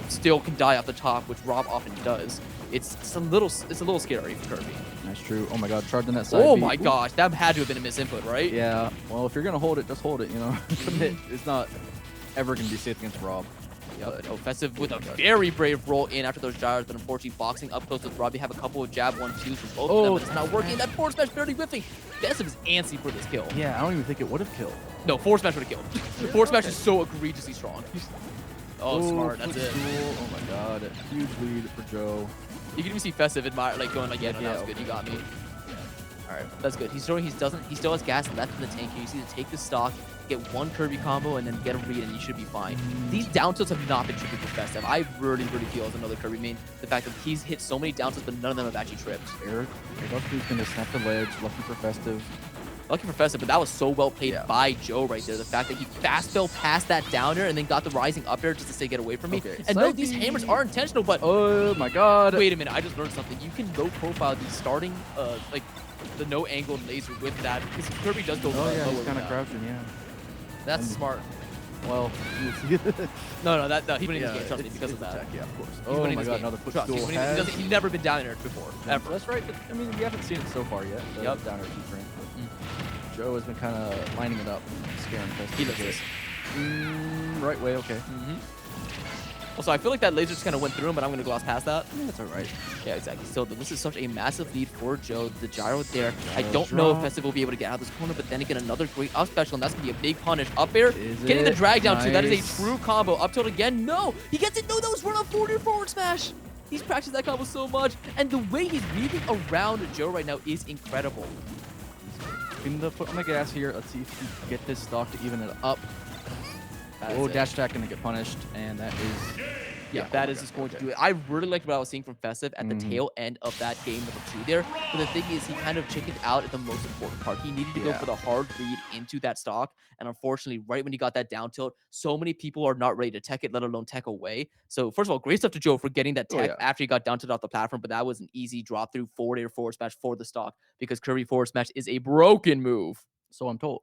still can die off the top, which Rob often does, it's a little scary for Kirby. Nice true. Oh my god, charging that side Oh B. my Ooh. gosh, that had to have been a misinput, right? Yeah. Well, if you're gonna hold it, just hold it. You know, commit. It's not ever gonna be safe against Rob. Yep. Offensive with a very brave roll in after those gyros, but unfortunately boxing up close with Rob. You have a couple of jab 1-2s from both of them, but it's not working. That forward smash barely whiffing. Festive is antsy for this kill. Yeah, I don't even think it would have killed. No, forward smash would have killed. Forward smash is so egregiously strong. Oh, smart. That's it. Cool. Oh my god, huge lead for Joe. You can even see Festive admire, like going like, yeah, no, that was good. You got me. All right, that's good. He's showing he still has gas left in the tank. You just need to take the stock, get one Kirby combo, and then get a read, and you should be fine. These down tilts have not been tripping for Festive. I really feel as another Kirby main, the fact that he's hit so many down tilts, but none of them have actually tripped. Eric is gonna snap the ledge. Lucky for Festive. Lucky for Festive, but that was so well played by Joe right there. The fact that he fast fell past that down air and then got the rising up air just to say get away from me. Okay, and no, these hammers are intentional, but oh my god. wait a minute, I just learned something. You can low profile the starting like the no angle laser with that because Kirby does go Oh yeah, lower he's kind of with that. crouching. Yeah. That's smart. Well, No, he's winning this game, trust me, because of that. Attack, yeah, of course. He's Oh winning my this god, game. another Trust, footstool. he's never been down there before, ever. That's right. But, I mean, we haven't seen it so far yet. The Yep. Downer keyframe. Joe has been kind of lining it up, scaring Festive. He does this. Right way, okay. Also, I feel like that laser just kind of went through him, but I'm going to gloss past that. Yeah, that's all right. Yeah, exactly. So this is such a massive lead for Joe. The gyro there. I Gyro don't know if drop. Festive will be able to get out of this corner, but then again, another great up special, and that's going to be a big punish. Up air, Is getting the it? drag down too. That is Nice. a true combo. Up tilt again. No, he gets it. No, that was run up forward smash. He's practiced that combo so much, and the way he's weaving around Joe right now is incredible. Putting the foot on the gas here. Let's see if he can get this stock to even it up. That Oh, is it. dash attack gonna get punished, and that is Yeah, that is just going to do it. I really liked what I was seeing from Festive at the tail end of that game number 2 there. But the thing is, he kind of chickened out at the most important part. He needed to go for the hard read into that stock. And unfortunately, right when he got that down tilt, so many people are not ready to tech it, let alone tech away. So first of all, great stuff to Joe for getting that tech after he got down tilted off the platform. But that was an easy drop through forward air forward smash for the stock because Kirby forward smash is a broken move. so I'm told.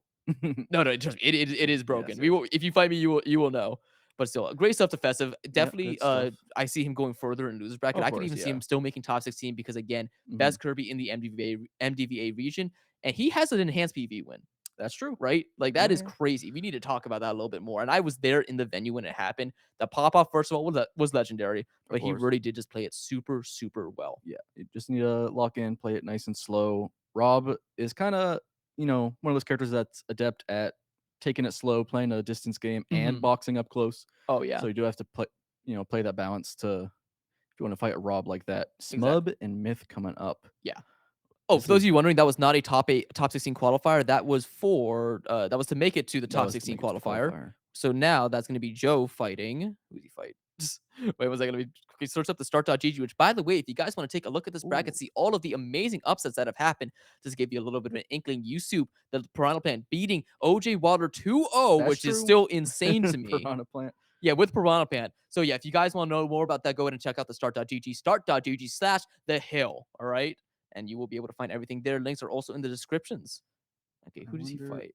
No, trust me, it is broken. Yes, We will, if you fight me, you will know. But still, great stuff to Festive. Definitely, good stuff. I see him going further in losers bracket. Of I can course, even see yeah. him still making top 16 because again, best Kirby in the MDVA region, and he has an enhanced PV win. That's true. Right? Like that is Yeah. crazy. We need to talk about that a little bit more. And I was there in the venue when it happened. The pop off, first of all, was legendary, but he course. really did just play it super well. Yeah, you just need to lock in, play it nice and slow. Rob is kind of, one of those characters that's adept at taking it slow, playing a distance game, and boxing up close. Oh yeah. So you do have to play that balance to if you want to fight a Rob like that. Smub and Myth coming up. Yeah. Oh, for those of you wondering, that was not a top 16 qualifier. That was for that was to make it to the top 16 qualifier. So now that's going to be Joe fighting. Who did he fight? Wait, was that going to be? Okay, search up the start.gg, which, by the way, if you guys want to take a look at this bracket, see all of the amazing upsets that have happened, just give you a little bit of an inkling. Yusup, the Piranha Plant, beating OJ Water 2-0, which is still insane to me. Piranha Plant. Yeah, with Piranha Plant. So yeah, if you guys want to know more about that, go ahead and check out the start.gg, start.gg/the hill. All right. And you will be able to find everything there. Links are also in the descriptions. Okay, who does he fight?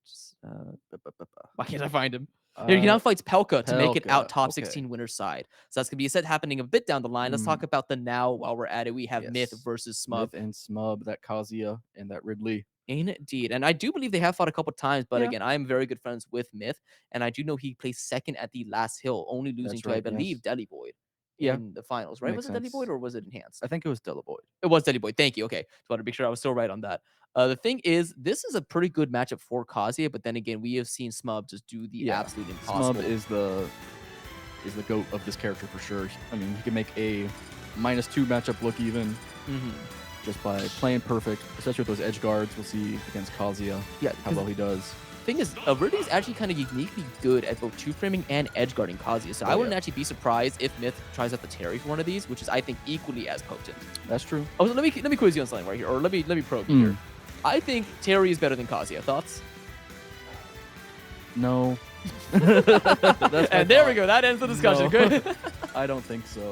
Why can't I find him? Here, he now fights Pelka to make it out top 16 winner's side. So that's going to be a set happening a bit down the line. Let's talk about the now while we're at it. We have Myth versus Smub. Myth and Smub, that Kazuya and that Ridley. Indeed. And I do believe they have fought a couple times, but again, I'm very good friends with Myth. And I do know he placed second at the last hill, only losing to, I believe, Deli Boyd. In the finals, right? Was it Deli Boyd or was it enhanced? I think it was Deli Boyd. It was Deli Boyd. Thank you. Okay. Just wanted to make sure I was still right on that. The thing is, this is a pretty good matchup for Kazuya, but then again, we have seen Smub just do the absolute impossible. Smub is the GOAT of this character for sure. I mean, he can make a -2 matchup look even just by playing perfect, especially with those edge guards. We'll see against Kazuya how well he does. Thing is, Ridley is actually kind of uniquely good at both two-framing and edge guarding Kazuya, so I wouldn't actually be surprised if Myth tries out the Terry for one of these, which is, I think, equally as potent. That's true. Oh, so let me quiz you on something right here, or let me probe you here. I think Terry is better than Kazuya. Thoughts? No. And there we go. That ends the discussion. No. Good. I don't think so.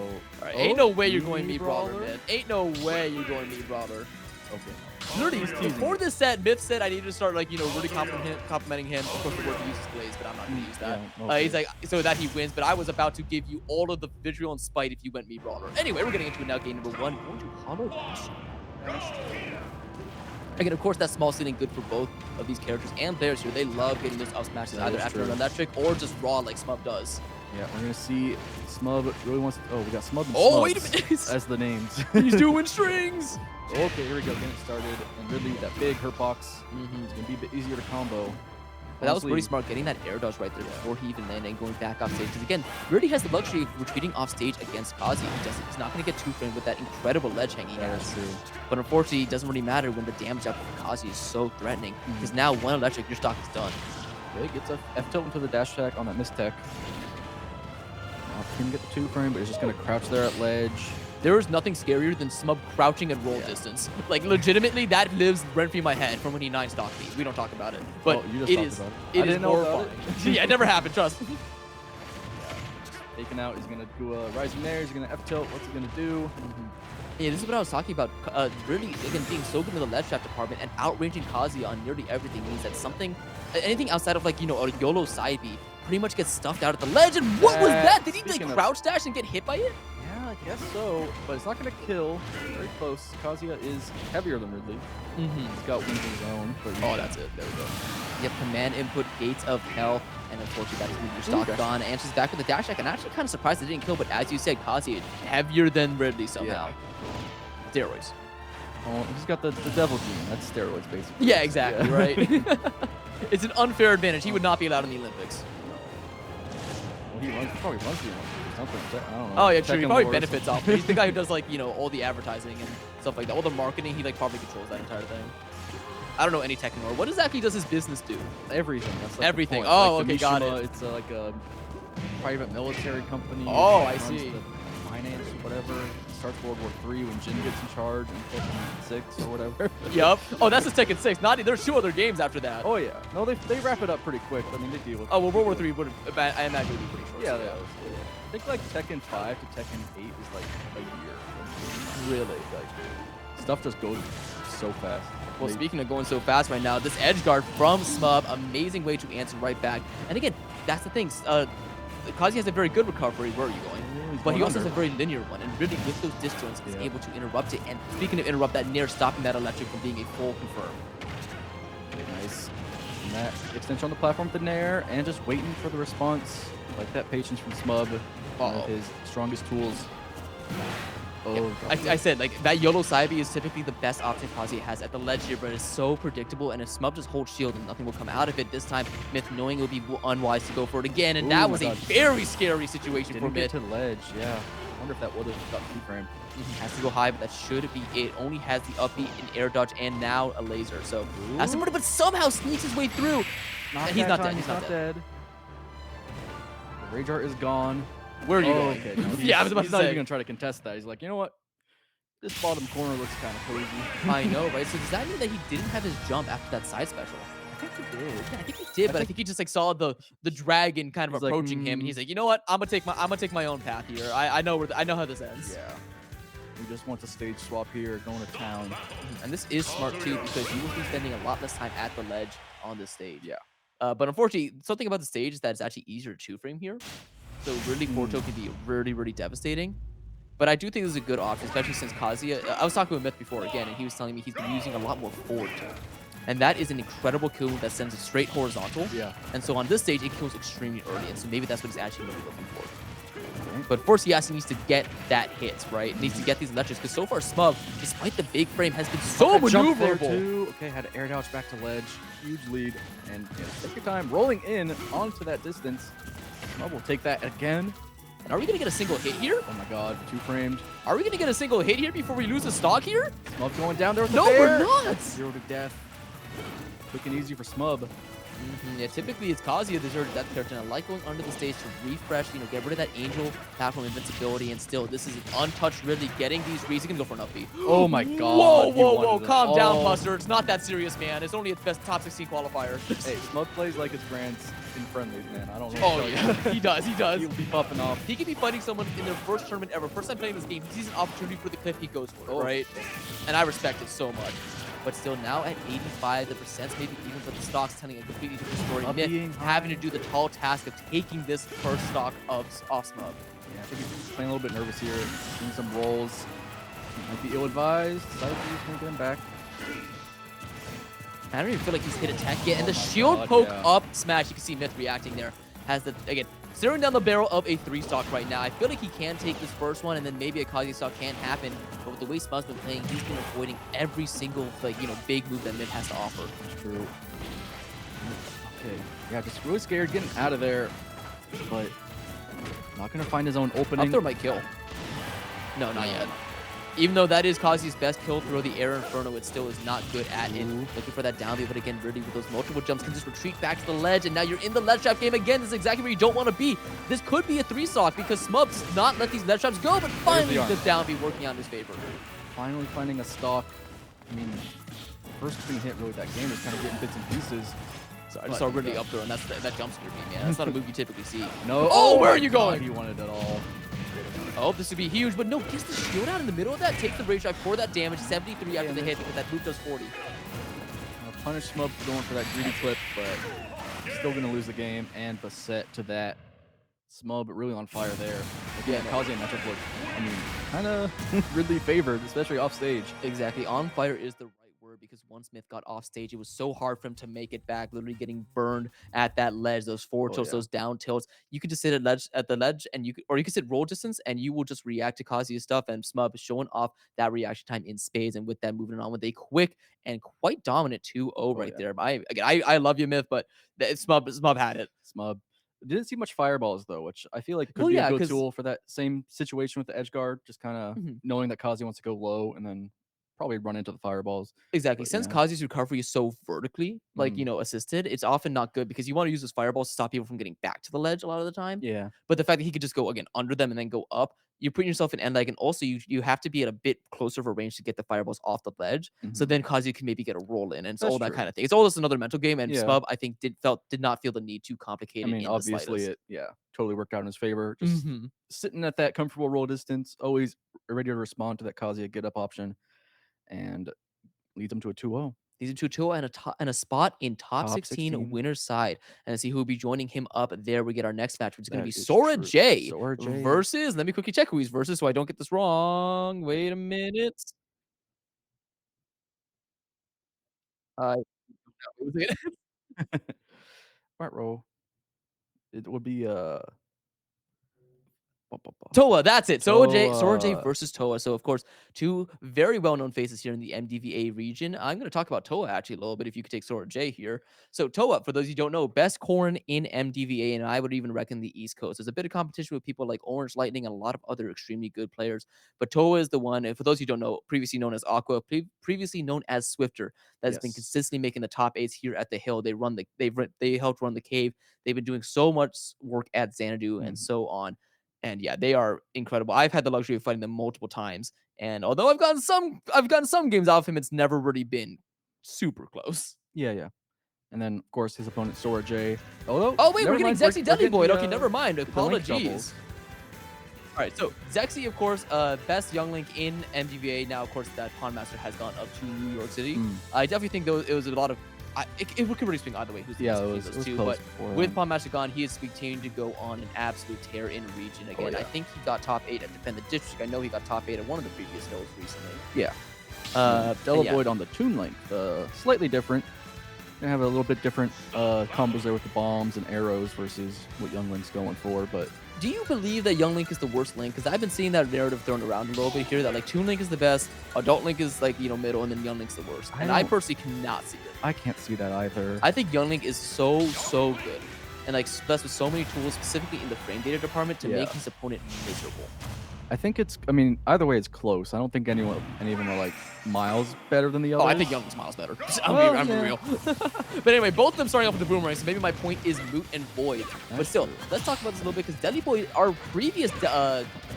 All right. Ain't no way you're going me brawler, man. Ain't no way you're going me brawler. Okay. Literally, before this set, Myth said I need to start, really complimenting him. Of course, the word he uses Blaze, but I'm not going to use that. Yeah, He's like, so that he wins, but I was about to give you all of the visual and spite if you went me brawler. Anyway, we're getting into it now. Game number 1. Going to Hollow Bastion. Again, of course, that small ceiling good for both of these characters and players here. They love getting those up smashes either after an electric or just raw like Smub does. Yeah, we're gonna see Smub really wants to. Oh, we got Smub and Oh, Smubs wait a minute. as the names. He's doing strings. Okay, here we go. Getting it started, and really that big hurt box. It's gonna be a bit easier to combo. But that was pretty smart, getting that air dodge right there before he even landed and going back off stage. Because again, really has the luxury of retreating off stage against Kazi. He's not going to get two-framed with that incredible ledge hang he has. That's true. But unfortunately, it doesn't really matter when the damage output for Kazi is so threatening. Because now one electric, your stock is done. Okay, gets a F-tilt into the dash attack on that mistech. Not gonna get the two-frame, but he's just gonna crouch there at ledge. There is nothing scarier than Smub crouching at roll distance. Like, legitimately, that lives rent-free in my head from when he 9-stocked me. We don't talk about it. But you just it talked is, about it I is didn't know about horrifying. Yeah, it never happened, trust me. Taken out, he's gonna do a rising there, he's gonna F-tilt, what's he gonna do? Yeah, this is what I was talking about. Really, again, being so good in the ledge trap department and outranging Kazi on nearly everything means that anything outside of, like, you know, a YOLO side B pretty much gets stuffed out at the ledge. And what was that? Did he, like, crouch dash and get hit by it? Yeah, I guess so, but it's not gonna kill. Very close. Kazuya is heavier than Ridley. He's got wings of his own. But Oh, that's it. There we go. Yep, command input, Gates of Hell, and unfortunately that is moving your stock gone. And she's back with the dash attack, and actually kind of surprised it didn't kill, but as you said, Kazuya is heavier than Ridley somehow. Steroids. Oh, he's got the devil gene. That's steroids, basically. Yeah, exactly, right? It's an unfair advantage. He would not be allowed in the Olympics. Well, he probably runs the Olympics or something. I don't know. Oh, yeah, true. He probably benefits off it. He's the guy who does, like, you know, all the advertising and stuff like that. All the marketing, he, like, probably controls that entire thing. I don't know any Tekken lore. What exactly does his business do? Everything. That's like Everything. The point. Oh, like okay, got it. It's like a private military company. Oh, that I runs see. The finance, whatever. Starts World War III when Jin gets in charge in Tekken 6 or whatever. Yup. Oh, that's his Tekken 6. There's 2 other games after that. Oh, yeah. No, they wrap it up pretty quick. I mean, they deal with Oh, well, World War 3 would have, I imagine, would be pretty short. Yeah, so yeah. I think like Tekken 5 to Tekken 8 is like a year. Really, like stuff just goes so fast. Well, speaking of going so fast right now, this edge guard from Smub, amazing way to answer right back. And again, that's the thing. Kazi has a very good recovery. Where are you going? But he also has a very linear one, and really with those disjoints, is able to interrupt it. And speaking of interrupt, that Nair stopping that electric from being a full confirm. Okay, nice. And that extension on the platform with the Nair, and just waiting for the response. Like that patience from Smub, one of his strongest tools. Oh, I said, like, that YOLO side B is typically the best option Kazuya has at the ledge here, but it's so predictable, and if Smub just holds shield and nothing will come out of it this time, Myth knowing it would be unwise to go for it again, and that was a very scary situation for Myth. Didn't get to ledge, yeah. I wonder if that would have got two-frame. Has to go high, but that should be it. Only has the upbeat, an air dodge, and now a laser. So, has to, but somehow sneaks his way through. He's not dead. He's not dead. The Rage Art is gone. Where are you going? Okay, no, yeah, I was about to he's say. not even going to try to contest that. He's like, you know what? This bottom corner looks kind of cozy. I know, right? So does that mean that he didn't have his jump after that side special? I think he did. Yeah, I think he did, but I think he just like saw the dragon kind of approaching him, and he's like, you know what? I'm gonna take my own path here. I know how this ends. Yeah. We just want to stage swap here, going to town. And this is smart too, because you will be spending a lot less time at the ledge on this stage. Yeah. But unfortunately, something about the stage is that it's actually easier to two-frame here. So really, Porto can be really, really devastating. But I do think this is a good option, especially since Kazuya... I was talking with Myth before again, and he was telling me he's been using a lot more forward tilt. And that is an incredible kill move that sends it straight horizontal. Yeah. And so on this stage, it kills extremely early, and so maybe that's what he's actually really looking for. But first, he actually needs to get that hit, right? Needs to get these electrics, because so far, Smub, despite the big frame, has been so maneuverable. Okay, had to air dodge back to ledge. Huge lead. And take your time rolling in onto that distance. Smub will take that again. And are we going to get a single hit here? Oh my god, two-framed. Are we going to get a single hit here before we lose the stock here? Smub going down there with the No, bear. we're not! 0 to death. Quick and easy for Smub. Yeah, typically it's Kazuya, the zero death character, and I like going under the stage to refresh, get rid of that angel platform invincibility, and still, this is an untouched Ridley getting these reads. He can go for an up B. Oh my god. Whoa, calm down, Buster. It's not that serious, man. It's only its best top 16 qualifier. Hey, Smub plays like his friends in friendlies, man. I don't know. Oh, yeah, he does. He'll be popping off. He could be fighting someone in their first tournament ever. First time playing this game, he sees an opportunity for the cliff, he goes for it, right? And I respect it so much. But still, now at 85, the percents maybe even, but the stock's telling a completely different story. Myth having to do the tall task of taking this first stock off Smub. Yeah, I think he's playing a little bit nervous here, doing some rolls. Might be ill-advised. Side B's gonna get him back. I don't even feel like he's hit attack yet. And the Oh my shield God, poke yeah. up smash. You can see Myth reacting there. Has the, again, staring down the barrel of a 3-stock right now. I feel like he can take this first one, and then maybe a Kazuya stock can happen. But with the way Smub's been playing, he's been avoiding every single, like, you know, big move that Myth has to offer. That's true. Okay. Yeah, just really scared getting out of there. But not gonna find his own opening. Up there might kill. No, not yet. Even though that is Kazuya's best kill throw, the Air Inferno, it still is not good at it. Looking for that down B, but again, really with those multiple jumps, can just retreat back to the ledge, and now you're in the ledge trap game again. This is exactly where you don't want to be. This could be a 3-stock because Smub's not let these ledge traps go, but finally the down B working out in his favor. Finally finding a stock. I mean, first clean hit really that game is kind of getting bits and pieces. So I just saw really up throw, and that's that jump scare beam, man. That's not a move you typically see. No. Oh, where are my you God, going? He wanted it all. Oh, this would be huge, but no, gets the shield out in the middle of that, takes the rage drive for that damage, 73 after the hit because that move does 40. Punish Smub for going for that greedy clip, but still going to lose the game, and Bassett to that. Smub really on fire there. Again, Kazuya matchup look, I mean, kind of really favored, especially off stage. Exactly, on fire is the right word because once Myth got off stage, it was so hard for him to make it back, literally getting burned at that ledge, those forward tilts, those down tilts. You could just sit at the ledge, and you could sit roll distance, and you will just react to Kazuya's stuff, and Smub is showing off that reaction time in spades, and with that moving on with a quick and quite dominant 2-0 right there. I love you, Myth, but Smub had it. Smub. Didn't see much fireballs though, which I feel like could be a good tool for that same situation with the edge guard. Just kind of knowing that Kazuya wants to go low and then probably run into the fireballs. Exactly. But, since Kazuya's recovery is so vertically, like, you know, assisted, it's often not good because you want to use those fireballs to stop people from getting back to the ledge a lot of the time. Yeah. But the fact that he could just go, again, under them and then go up, you're putting yourself in end leg, and also you have to be at a bit closer of a range to get the fireballs off the ledge. So then Kazuya can maybe get a roll in, and it's all that kind of thing. It's all just another mental game, and Smub, I think, did not feel the need to complicate it. I mean, obviously it, totally worked out in his favor. Just sitting at that comfortable roll distance, always ready to respond to that Kazuya get up option, and leads him to a 2-0. He's into a 2-0 and a spot in top 16 winner's side. And see who will be joining him up there. We get our next match, which is going to be Sora J versus, let me quickly check who he's versus so I don't get this wrong. Wait a minute. Front row. It would be Toa, that's it. Sora J versus Toa. So, of course, two very well-known faces here in the MDVA region. I'm going to talk about Toa actually a little bit if you could take Sora J here. So, Toa, for those of you who don't know, best corn in MDVA, and I would even reckon the East Coast. There's a bit of competition with people like Orange Lightning and a lot of other extremely good players. But Toa is the one, and for those of you who don't know, previously known as Aqua, previously known as Swifter, that has been consistently making the top 8s here at the Hill. They helped run the cave. They've been doing so much work at Xanadu and so on. And yeah, they are incredible. I've had the luxury of fighting them multiple times, and although I've gotten some games out of him, it's never really been super close. Yeah. And then of course his opponent Sora J. Although wait, we're getting Zexy Deadly Boy. Okay, never mind. Apologies. All right, so Zexy, of course, best Young Link in MDVA. Now, of course, that Pawn Master has gone up to New York City. I definitely think it was a lot of. It could really swing either way. Who's the best of those two? But with Pawn Master gone, he is continuing to go on an absolute tear in region again. I think he got top 8 at Defend the District. I know he got top 8 at one of the previous hills recently. Yeah. Delaboid on the Toon Link, slightly different. Gonna have a little bit different combos there with the bombs and arrows versus what Young Link's going for, but. Do you believe that Young Link is the worst Link? Because I've been seeing that narrative thrown around a little bit here, that like Toon Link is the best, Adult Link is like, you know, middle, and then Young Link's the worst. And I personally cannot see it. I can't see that either. I think Young Link is so good, and like blessed with so many tools, specifically in the frame data department, to make his opponent miserable. I think it's, I mean, either way it's close. I don't think any of them are like miles better than the others. Oh, I think Young Link's miles better. I'm real. But anyway, both of them starting off with the boomerang, so maybe my point is moot and void. But still, let's talk about this a little bit, because Deadly Boy, our previous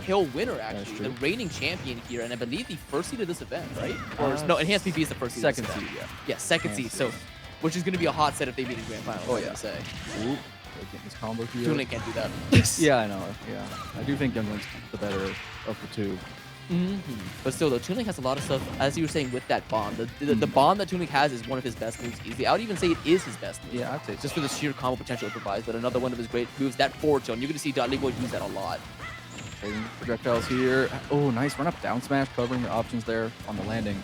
Hill winner, actually, the reigning champion here, and I believe the first seed of this event, right? Or no, Enhanced PP is the first seed. Second seed, yeah, second seed. So, which is going to be a hot set if they meet in grand final. Oh yeah. Say. Ooh. This combo here. Toon Link can't do that. Yeah, I know. Yeah, I do think Young Link's the better of the two. But still, though, Toon Link has a lot of stuff, as you were saying, with that bomb. The bomb that Toon Link has is one of his best moves easily. I would even say it is his best move. Yeah, I'd say just for the sheer combo potential it provides. But another one of his great moves, that forward tone. You're going to see Deadly Boy use that a lot. Trading projectiles here. Oh, nice run up down smash, covering the options there on the landing.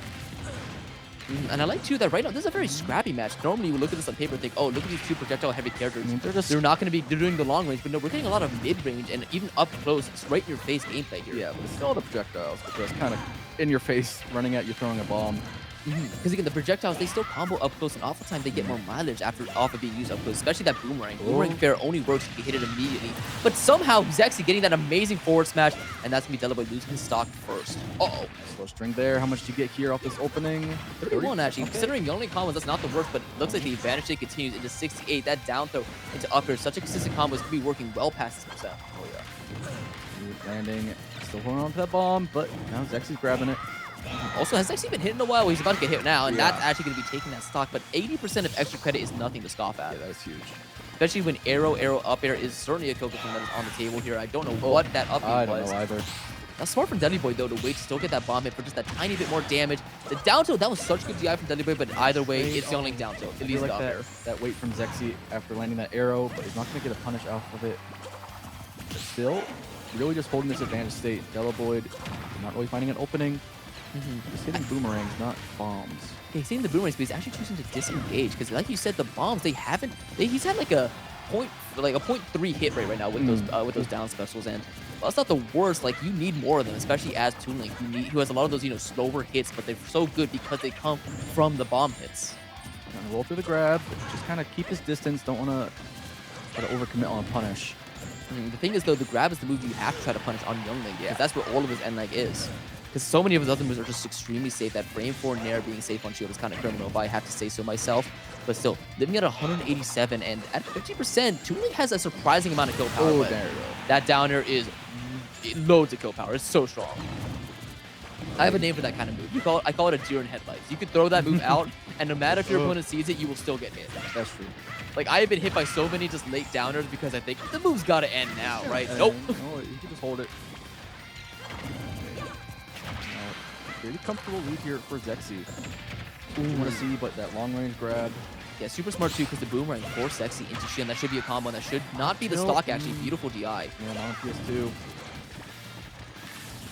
And I like too that right now this is a very scrappy match. Normally you would look at this on paper and think, oh, look at these two projectile heavy characters. I mean, They're not going to be doing the long range, but no, we're getting a lot of mid range and even up close, it's right in your face gameplay here. Yeah, but it's still the projectiles, but just kind of in your face, running at you, throwing a bomb. Because again, the projectiles, they still combo up close, and oftentimes they get more mileage off of being used up close, especially that boomerang. Boomerang fair only works if you hit it immediately. But somehow, he's actually getting that amazing forward smash, and that's going to be Delaboy losing his stock first. Uh-oh. Slow string there. How much do you get here off this opening? 31, actually. Okay. Considering Youngling combos, that's not the worst, but it looks like the advantage state continues into 68. That down throw into up air, such a consistent combo is going to be working well past this percent. Oh, yeah. Good landing. Still holding on to that bomb, but now Zexy's grabbing it. Also, has actually been hit in a while. He's about to get hit now, and Yeah. that's actually going to be taking that stock. But 80% of extra credit is nothing to scoff at. Yeah, that is huge. Especially when arrow, up air is certainly a Coco thing that is on the table here. I don't know what that up I air don't was. know either. That's smart from Delaboy, though, to wait to still get that bomb hit for just that tiny bit more damage. The down tilt, that was such good DI from Delaboy, but either way, it's Youngling down tilt. I At feel least like up air. that wait from Zexy after landing that arrow, but he's not going to get a punish off of it. But still, really just holding this advantage state. Delaboy not really finding an opening. Just hitting boomerangs, not bombs. Yeah, he's hitting the boomerangs, but he's actually choosing to disengage because, like you said, the bombs he's had like a 0.3 hit rate right now with those down specials, and well, that's not the worst. Like you need more of them, especially as Toon Link, who has a lot of those slower hits, but they're so good because they come from the bomb hits. Gonna roll through the grab, just kind of keep his distance. Don't want to try to overcommit on a punish. The thing is, though, the grab is the move you have to try to punish on Youngling because that's where all of his end leg is. Because so many of his other moves are just extremely safe. That frame 4 Nair being safe on shield is kind of criminal, if I have to say so myself. But still, living at 187 and at 50%, Toon Link has a surprising amount of kill power. Oh, but there you go. that down air is loads of kill power. It's so strong. I have a name for that kind of move. I call it a deer in headlights. You could throw that move out, and no matter if your opponent sees it, you will still get hit. That's true. Like, I have been hit by so many just late downers because I think the move's got to end now, right? Nope. No, you can just hold it. Pretty comfortable lead here for Zexy. You want to see, but that long range grab. Yeah, super smart too because the boomerang forced Zexy into shield. That should be a combo, and that should not be the stock, actually. Beautiful DI. Yeah, not on PS2.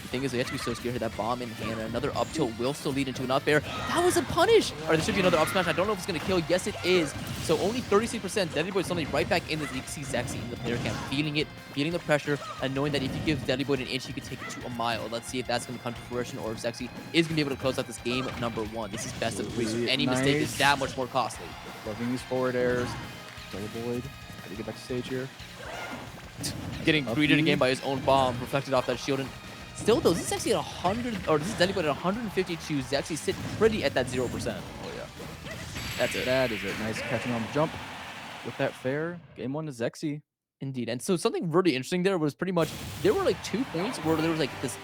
The thing is, they have to be so scared of that bomb in hand. And another up tilt will still lead into an up air. That was a punish! Or there should be another up smash. I don't know if it's going to kill. Yes, it is. So only 36%. Delaboy suddenly right back in this. You can see Zexy in the player camp, feeling it, feeling the pressure, and knowing that if you give Delaboy an inch, he could take it to a mile. Let's see if that's going to come to fruition or if Zexy is going to be able to close out this game number 1. This is best of 3, so any mistake is that much more costly. Loving these forward airs. Delaboy, how to get back to stage here. Getting greeted again by his own bomb, reflected off that shield. And still, though, this is Zexy at 100, or this is Delaboy at 152. Zexy sitting pretty at that 0%. Oh, yeah. That's it. That is it. Nice catching on the jump with that fair. Game 1 to Zexy. Indeed. And so something really interesting there was pretty much, there were like 2 points where there was like this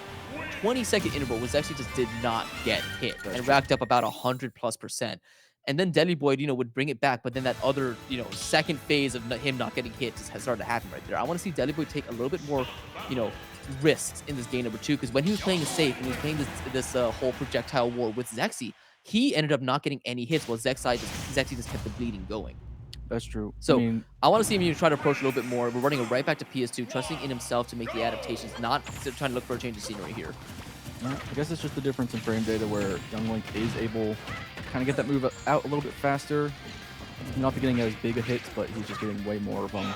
20-second interval where Zexy just did not get hit and racked up about 100+%. And then Delaboy, would bring it back, but then that other, second phase of him not getting hit just has started to happen right there. I want to see Delaboy take a little bit more, risks in this game number 2, because when he was playing it safe and he was playing this whole projectile war with Zexy, he ended up not getting any hits while Zexy just kept the bleeding going. That's true. So I want to see him try to approach a little bit more. We're running it right back to PS2, trusting in himself to make the adaptations, not trying to look for a change of scenery here. I guess it's just the difference in frame data where Young Link is able to kind of get that move out a little bit faster. He's not getting as big of hits, but he's just getting way more of them.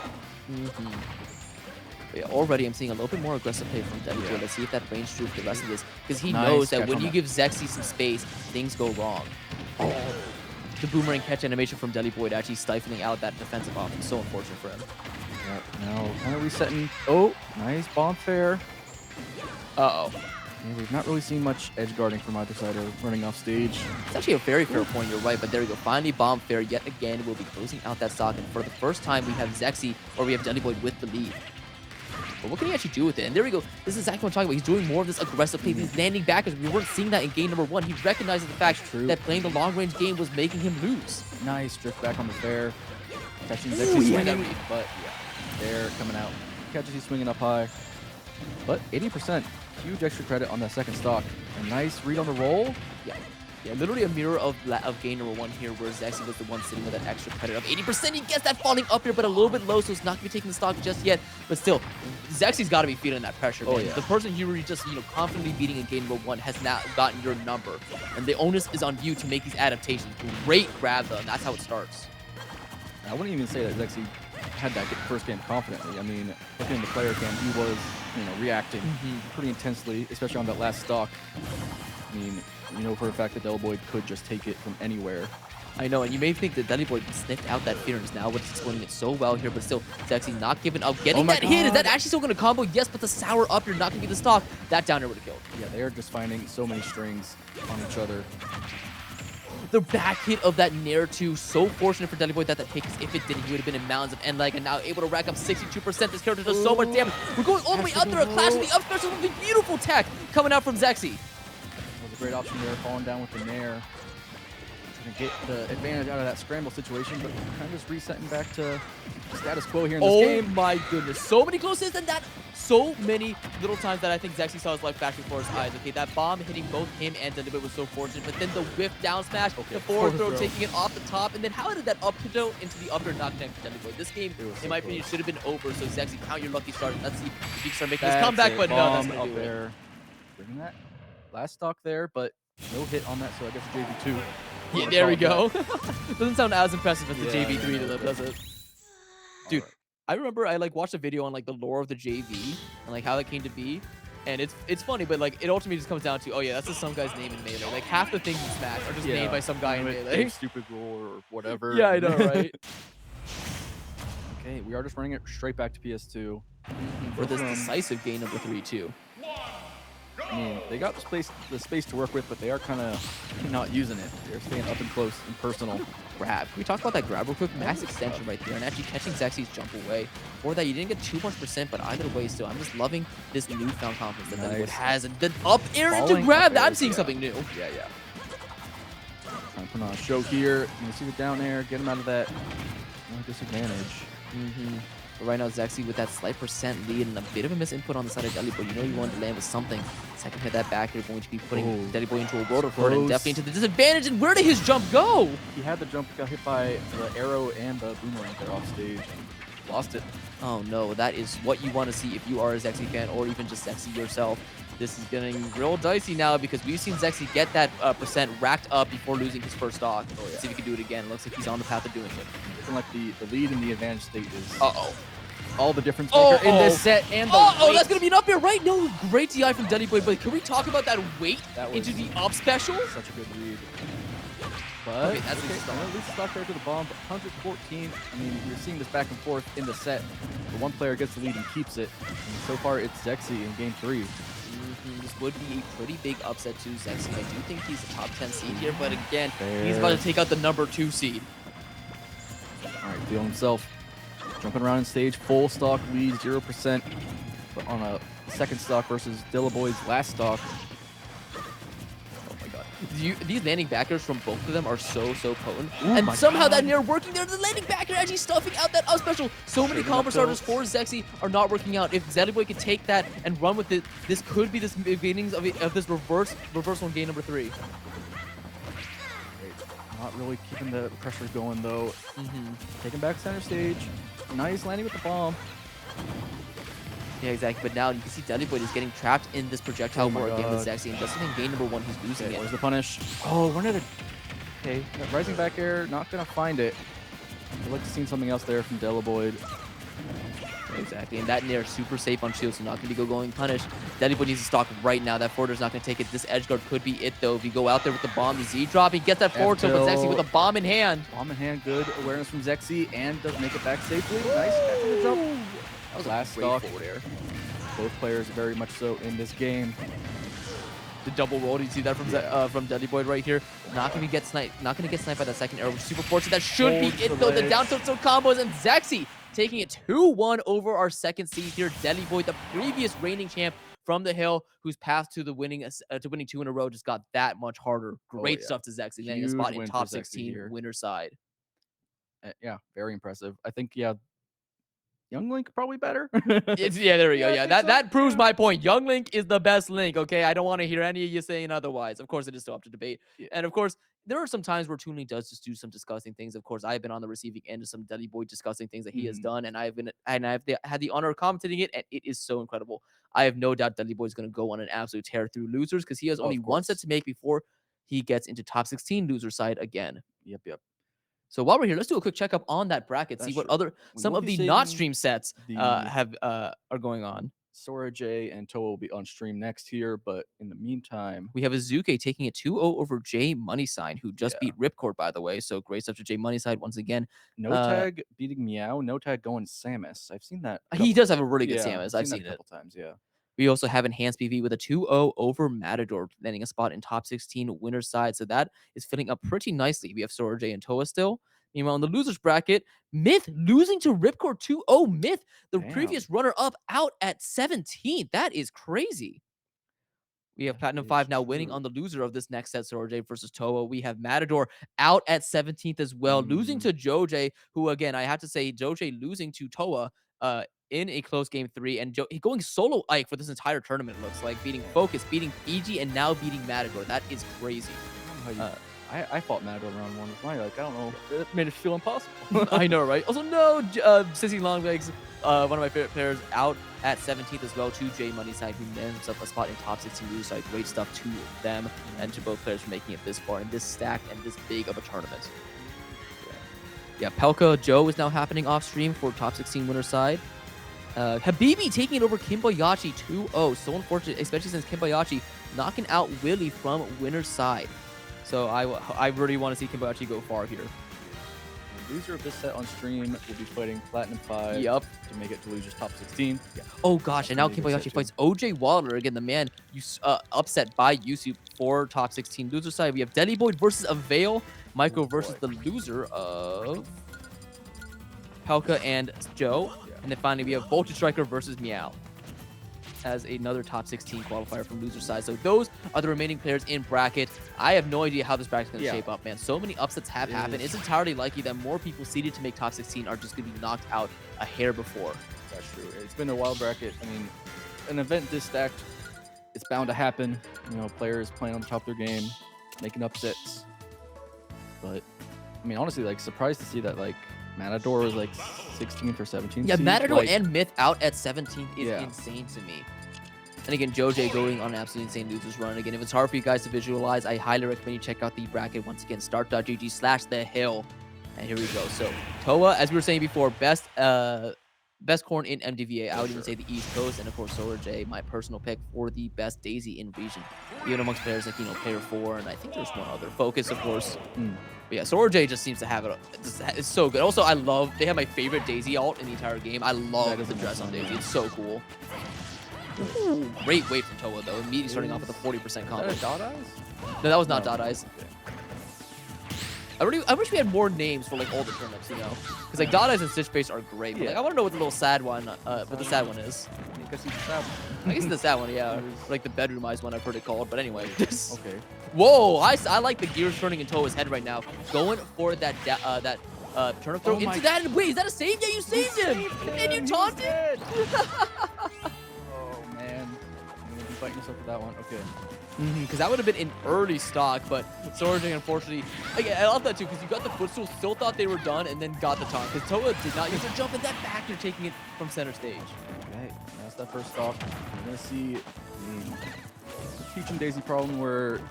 Yeah, already I'm seeing a little bit more aggressive play from Delaboy. Yeah. Let's see if that range through the rest of this. Because he knows that when you give Zexy some space, things go wrong. Oh. The boomerang catch animation from Delaboy actually stifling out that defensive offense. So unfortunate for him. Yep, now kind of resetting. Oh, nice bomb fair. Uh-oh. Yeah, we've not really seen much edge guarding from either side or running off stage. It's actually a very fair point, you're right, but there we go. Finally, bomb fair yet again will be closing out that stock, and for the first time we have Zexy, or we have Delaboy with the lead. But what can he actually do with it? And there we go. This is exactly what I'm talking about. He's doing more of this aggressive play. He's landing backwards. We weren't seeing that in game number 1. He recognizes the fact that playing the long-range game was making him lose. Nice drift back on the fair. Catching Zexy swinging, but yeah, they're coming out. Catches he's swinging up high. But 80%, huge extra credit on that second stock. A nice read on the roll. Yeah. Yeah, literally a mirror of game number 1 here, where Zexy was the one sitting with that extra credit of 80%. He gets that falling up here, but a little bit low, so it's not going to be taking the stock just yet. But still, Zexy's got to be feeling that pressure, man. Yeah. The person you were just, confidently beating in game number 1 has now gotten your number. And the onus is on you to make these adaptations. Great grab, though, and that's how it starts. I wouldn't even say that Zexy had that first game confidently. I mean, looking in the player cam, he was, reacting pretty intensely, especially on that last stock. I mean, for a fact that Delboy could just take it from anywhere. I know, and you may think that Delboy sniffed out that fearness now, but it's explaining it so well here, but still, it's actually not giving up. Getting that hit, is that actually still going to combo? Yes, but the sour up, you're not going to be the stock. That down air would have killed. Yeah, they're just finding so many strings on each other. The back hit of that Nair 2, so fortunate for Delboy that hit, because if it didn't, he would have been in mounds of end leg, and now able to rack up 62%. This character does so much damage. We're going all the way out there, a clash with the up special with a beautiful tech coming out from Zexy. That was a great option there, falling down with the Nair. Trying to get the advantage out of that scramble situation, but kind of just resetting back to status quo here in this game. Oh my goodness, so many close hits, and that so many little times that I think Zexy saw his life back before his eyes. Okay, that bomb hitting both him and Delboy was so fortunate, but then the whiff down smash, the forward throw taking it off the top, and then how did that up throw into the upper knockdown for Delboy? This game, in my opinion, should have been over, so Zexy, count your lucky stars. Let's see if you can start making this comeback, but no, that's up going to do there. it. Bringing that last stock there, but no hit on that, so I guess JV2. Yeah, there we go. Doesn't sound as impressive as the JV3 though, does it? Dude, I remember I watched a video on the lore of the JV and how that came to be, and it's funny, but it ultimately just comes down to, oh yeah, that's just some guy's name in Melee. Half the things in Smash are just named by some guy in Melee. Stupid rule or whatever. Yeah, I know, right? Okay, we are just running it straight back to PS2 for this decisive game number 3 too. I mean, they got the space to work with, but they are kind of not using it. They're staying up and close and personal. Grab. Can we talk about that grab real quick? Max extension right there, and actually catching Zexy's jump away. For that, you didn't get too much percent, but either way, still, I'm just loving this newfound confidence that Delboy has. And the up air into grab, I'm seeing something new. Yeah. Trying to put on a show here. You see the down air, get him out of that disadvantage. But right now, Zexy with that slight percent lead and a bit of a misinput on the side of Delboy. You wanted to land with something. Second hit that back, you're going to be putting Delboy into a rotor forward and definitely into the disadvantage. And where did his jump go? He had the jump, got hit by the arrow and the boomerang there off stage. Lost it. Oh no, that is what you want to see if you are a Zexy fan or even just Zexy yourself. This is getting real dicey now because we've seen Zexy get that percent racked up before losing his first stock. Let's see if he can do it again. Looks like he's on the path of doing it. Looking like the lead in the advantage state is all the difference maker in this set and the that's going to be an up air, right? No, great DI from Delboy, but can we talk about that weight into the up special? Such a good read. But that's at least stock there to the bomb, but 114. I mean, you're seeing this back and forth in the set. The one player gets the lead and keeps it. And so far, it's Zexy in game 3. This would be a pretty big upset to Zexy. I do think he's a top 10 seed here, but again, he's about to take out the number 2 seed. All right, feeling himself. Jumping around in stage, full stock lead, 0%. But on a second stock versus Delboy's last stock. Oh my god. These landing backers from both of them are so potent. And somehow that Nair working there, the landing backer actually stuffing out that up special. So many combo starters for Zexy are not working out. If Delboy could take that and run with it, this could be the beginnings of this reversal in game number 3. Not really keeping the pressure going though. Taking back center stage. Nice landing with the bomb. Yeah, exactly. But now you can see Delboy is getting trapped in this projectile war again with Zexy. And just in game number 1, he's losing it. Where's the punish? Oh, we're another. Okay, that rising back air, not gonna find it. I'd like to see something else there from Delboy. Exactly, and that Nair super safe on shield, so not going to be going punish. Delboy needs to stock right now. That forwarder's not going to take it. This edge guard could be it, though. If you go out there with the bomb, the Z drop, he gets that forward tilt, but Zexy with a bomb in hand. Bomb in hand, good awareness from Zexy, and does make it back safely. Nice catch on the jump. That was last a great stock. forward air. Both players very much so in this game. The double roll, do you see that from Delboy right here? Not going to get sniped. Not going to get sniped by that second arrow, which is super fortunate. That should be it, though. The down tilt combos, and Zexy taking it 2-1 over our second seed here. Delboy, the previous reigning champ from the hill, whose path to the winning 2 in a row just got that much harder. Great stuff to Zexy, landing a spot in top 16 winner side. Yeah, very impressive. I think, Young Link probably better. Yeah, there we go. Yeah, I Yeah, think that so. that proves my point. Young Link is the best Link. Okay, I don't want to hear any of you saying otherwise. Of course, it is still up to debate. Yeah. And of course, there are some times where Toon Link does just do some disgusting things. Of course, I've been on the receiving end of some Deli Boy disgusting things that he has done, and I've had the honor of commentating it, and it is so incredible. I have no doubt Deli Boy is going to go on an absolute tear through losers because he has Oh, only of one set course. to make before he gets into top 16 loser side again. Yep. So while we're here, let's do a quick checkup on that bracket, see That's what true. other We some will of be the not seeing stream sets the are going on. Sora J and Toa will be on stream next here, but in the meantime, We have Azuke taking a 2-0 over Jay Moneysign, who just beat Ripcord, by the way. So great stuff to Jay Moneysign once again. No Tag beating Meow, No Tag going Samus. I've seen that. He does have a really good Yeah, Samus. I've seen that a it. couple times. Yeah. We also have Enhanced PV with a 2-0 over Matador, landing a spot in top 16 winner side. So that is filling up pretty nicely. We have Sora J and Toa still. Meanwhile, in the losers bracket, Myth losing to Ripcord 2-0. Myth, the previous runner-up, out at 17th. That is crazy. We have Platinum 5 now winning on the loser of this next set, Sora J versus Toa. We have Matador out at 17th as well, losing to Joj, who, again, I have to say, Joj losing to Toa in a close game 3, and going solo Ike for this entire tournament, it looks like, beating Focus, beating Fiji, and now beating Matador. That is crazy. I fought Matador round 1 with my, I don't know, it made it feel impossible. I know, right? Also, no, Sissy Longlegs, one of my favorite players, out at 17th as well to Jay Moneyside, who lands up a spot in top 16 loser side. Great stuff to them and to both players for making it this far in this stacked and this big of a tournament. Yeah, Pelka Joe is now happening off stream for top 16 winner side. Habibi taking it over Kimbayashi 2-0. So unfortunate, especially since Kimbayashi knocking out Willie from winner's side. So I really want to see Kimbayashi go far here. The loser of this set on stream will be fighting Platinum 5 Yep. to make it to losers top 16. Oh gosh, and now Kimbayashi fights OJ Waller again, the man upset by Yusu for top 16 loser side. We have Deli Boy versus Avail, Michael versus the loser of Pelka and Joe. And then finally we have Voltage Striker versus Meow as another top 16 qualifier from loser side. So those are the remaining players in bracket. I have no idea how this bracket's going to shape up, man. So many upsets have happened. It's entirely likely that more people seeded to make top 16 are just going to be knocked out a hair before. That's true. It's been a wild bracket. I mean, an event this stacked, it's bound to happen. You know, players playing on the top of their game, making upsets. But, I mean, honestly, like, surprised to see that, like, Matador was, like, 16th or 17th. Yeah, seed. Matador like, and Myth out at 17th is insane to me. And again, Joj going on an absolutely insane losers run. Again, if it's hard for you guys to visualize, I highly recommend you check out the bracket. Once again, start.gg/thehill. And here we go. So, Toa, as we were saying before, best corn in MDVA. I would even say the East Coast. And of course, Sora J, my personal pick for the best Daisy in region. Even amongst players like, Player 4, and I think there's one other. Focus, of course. But yeah, Sora J just seems to have it. It's so good. Also, they have my favorite Daisy alt in the entire game. I love the dress on Daisy. It's so cool. Ooh, great weight from Toa, though. Immediately starting off with a 40% combo. Dot Eyes? No, that was not Dot Eyes. I wish we had more names for like all the turnips, because like Dot Eyes and Stitch Face are great. But like, I want to know what the little sad one, what the sad one is. I guess he's the sad one. I guess it's the sad one, yeah. Like the bedroom eyes one, I've heard it called. But anyway. Okay. Whoa, I like the gears turning in Toa's head right now. Going for that turnip throw into that. And wait, is that a save? Yeah, you saved him. And you taunted. Oh man, I'm gonna be fighting yourself with that one. Okay. Because that would have been in early stock, but Sora J, unfortunately, again, I love that too, because you got the footstool, still thought they were done, and then got the taunt. Because Toa did not use their jump, and that back, you're taking it from center stage. Okay, that's that first stock. We're gonna see the Peach and Daisy problem where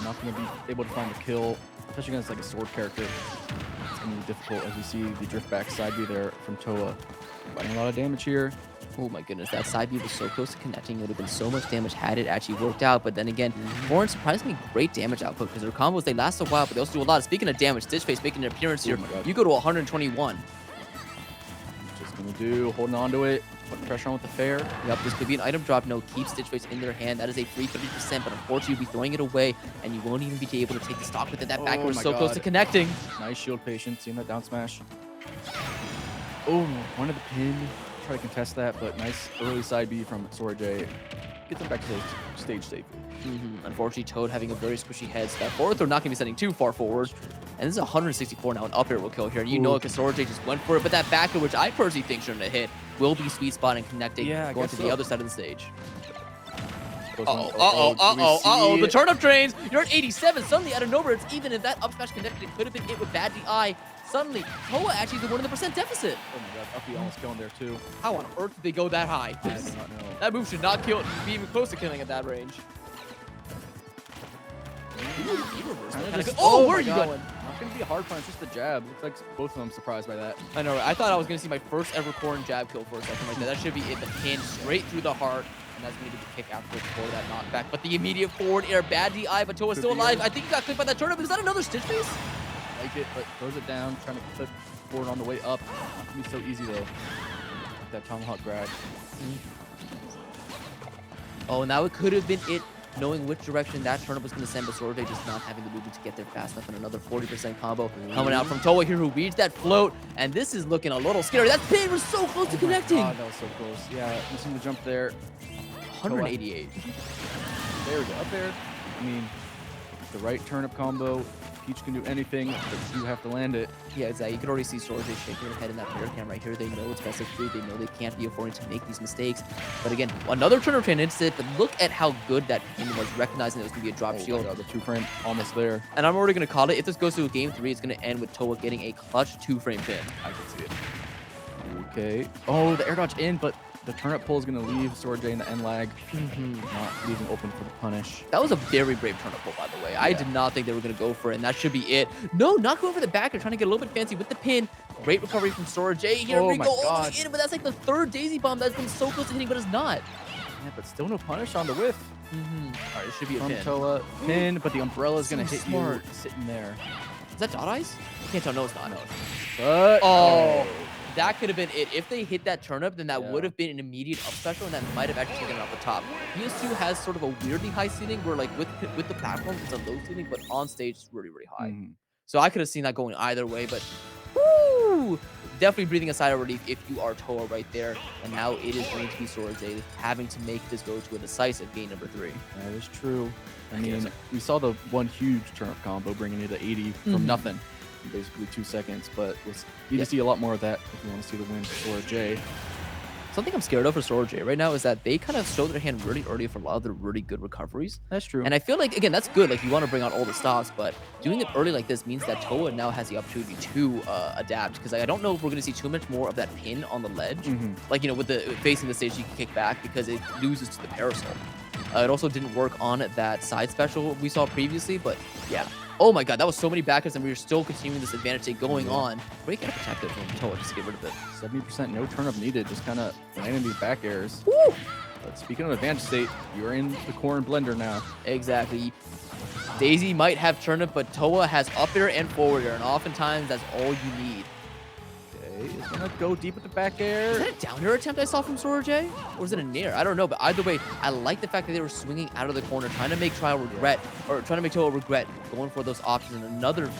not gonna be able to find the kill, especially against like a sword character. It's gonna be difficult as we see the drift back side B there from Toa. Fighting a lot of damage here. Oh my goodness, that side B was so close to connecting. It would have been so much damage had it actually worked out. But then again, Foreign surprisingly great damage output because their combos, they last a while, but they also do a lot. Speaking of damage, Stitch Face making an appearance here. You go to 121. Just gonna do, holding on to it, putting pressure on with the fair. Yep, this could be an item drop. No, keep Stitch Face in their hand. That is a free 30%, but unfortunately, you'll be throwing it away, and you won't even be able to take the stock with it. That back was so close to connecting. Nice shield patience, seeing that down smash. Oh, wanted the pin. Try to contest that, but nice early side B from Sora J. Gets him back to the stage safely. Unfortunately, Toad having a very squishy head. So that forward throw not going to be sending too far forward. And this is 164 now, an up air will kill here. And you know it, because Sorajay just went for it. But that back air, which I personally think shouldn't have hit, will be sweet spot and connecting, going to the other side of the stage. Uh-oh. The turnip trains. You're at 87. Suddenly, out of nowhere, it's even if that up smash connected, it could have been it with bad DI. Suddenly, Toa actually is the 1% deficit. Oh my god, Uppy almost killing there too. How on earth did they go that high? I do not know. That move should not kill, be even close to killing at that range. Oh, where are you going? Not gonna be a hard punch, just the jab. Looks like both of them surprised by that. I know, right? I thought I was gonna see my first ever corn jab kill for a second like that. That should be it. The pin straight through the heart. And that's going to be the kick afterwards for that knockback. But the immediate forward air, bad DI, but Toa's still alive. I think he got clipped by that turnip. Is that another Stitch Face? Like it, but throws it down, trying to clip forward on the way up. Not gonna be so easy though. Like that tomahawk grab. Oh, now it could have been it, knowing which direction that turnip was going to send, but Sorajay just not having the movement to get there fast enough. And another 40% combo coming out from Toa here, who reads that float. And this is looking a little scary. That pin was so close to connecting. God, that was so close. Yeah, missing the jump there. 188. There we go, up there. I mean, the right turnip combo. Peach can do anything, but you have to land it. Yeah, exactly. You can already see Sorajay shaking her head in that player cam right here. They know it's best of 3. They know they can't be affording to make these mistakes. But again, another turnip train incident, but look at how good that pin was, recognizing it was going to be a drop shield. God, the 2-frame almost there. And I'm already going to call it. If this goes to a game 3, it's going to end with Toa getting a clutch 2-frame pin. I can see it. Okay. Oh, the air dodge in, but the turnip pull is going to leave Sorajay in the end lag. Not leaving open for the punish. That was a very brave turnip pull, by the way. Yeah. I did not think they were going to go for it, and that should be it. No, not going for the back. They're trying to get a little bit fancy with the pin. Great recovery from Sorajay. Here we go all the way in, but that's like the 3rd Daisy Bomb that's been so close to hitting, but it's not. Yeah, but still no punish on the whiff. All right, it should be a pin. Toa, pin, but the umbrella is going to hit you sitting there. Is that dot eyes? I can't tell. No, it's not. No. But, that could have been it. If they hit that turnip, then that would have been an immediate up special, and that might have actually taken it off the top. PS2 has sort of a weirdly high ceiling, where like with the platform, it's a low ceiling, but on stage, it's really, really high. So I could have seen that going either way, but woo! Definitely breathing a sigh of relief if you are Toa right there. And now it is going to be Sorajay having to make this go to a decisive game number 3. That is true. I mean, we saw the one huge turnip combo bringing it to 80 from nothing. Basically 2 seconds, but we'll need to see a lot more of that if you want to see the win for Sorajay. Something I'm scared of for Sorajay right now is that they kind of showed their hand really early for a lot of their really good recoveries. That's true. And I feel like, again, that's good. Like, you want to bring out all the stocks, but doing it early like this means that Toa now has the opportunity to adapt, because I don't know if we're going to see too much more of that pin on the ledge. Like, you know, with the facing the stage, you can kick back because it loses to the parasol. It also didn't work on that side special we saw previously, but yeah. Oh my god, that was so many backers, and we were still continuing this advantage going on. Great get protected from Toa just to get rid of it. 70% no turnip needed, just kind of landing these back airs. Woo! But speaking of advantage state, you're in the corn blender now. Exactly. Daisy might have turnip, but Toa has up air and forward air, and oftentimes that's all you need. Okay, is gonna go deep with the back air. Is that a down air attempt I saw from Sorajay? Or was it a nair? I don't know, but either way, I like the fact that they were swinging out of the corner, trying to make Toa regret going for those options. And another,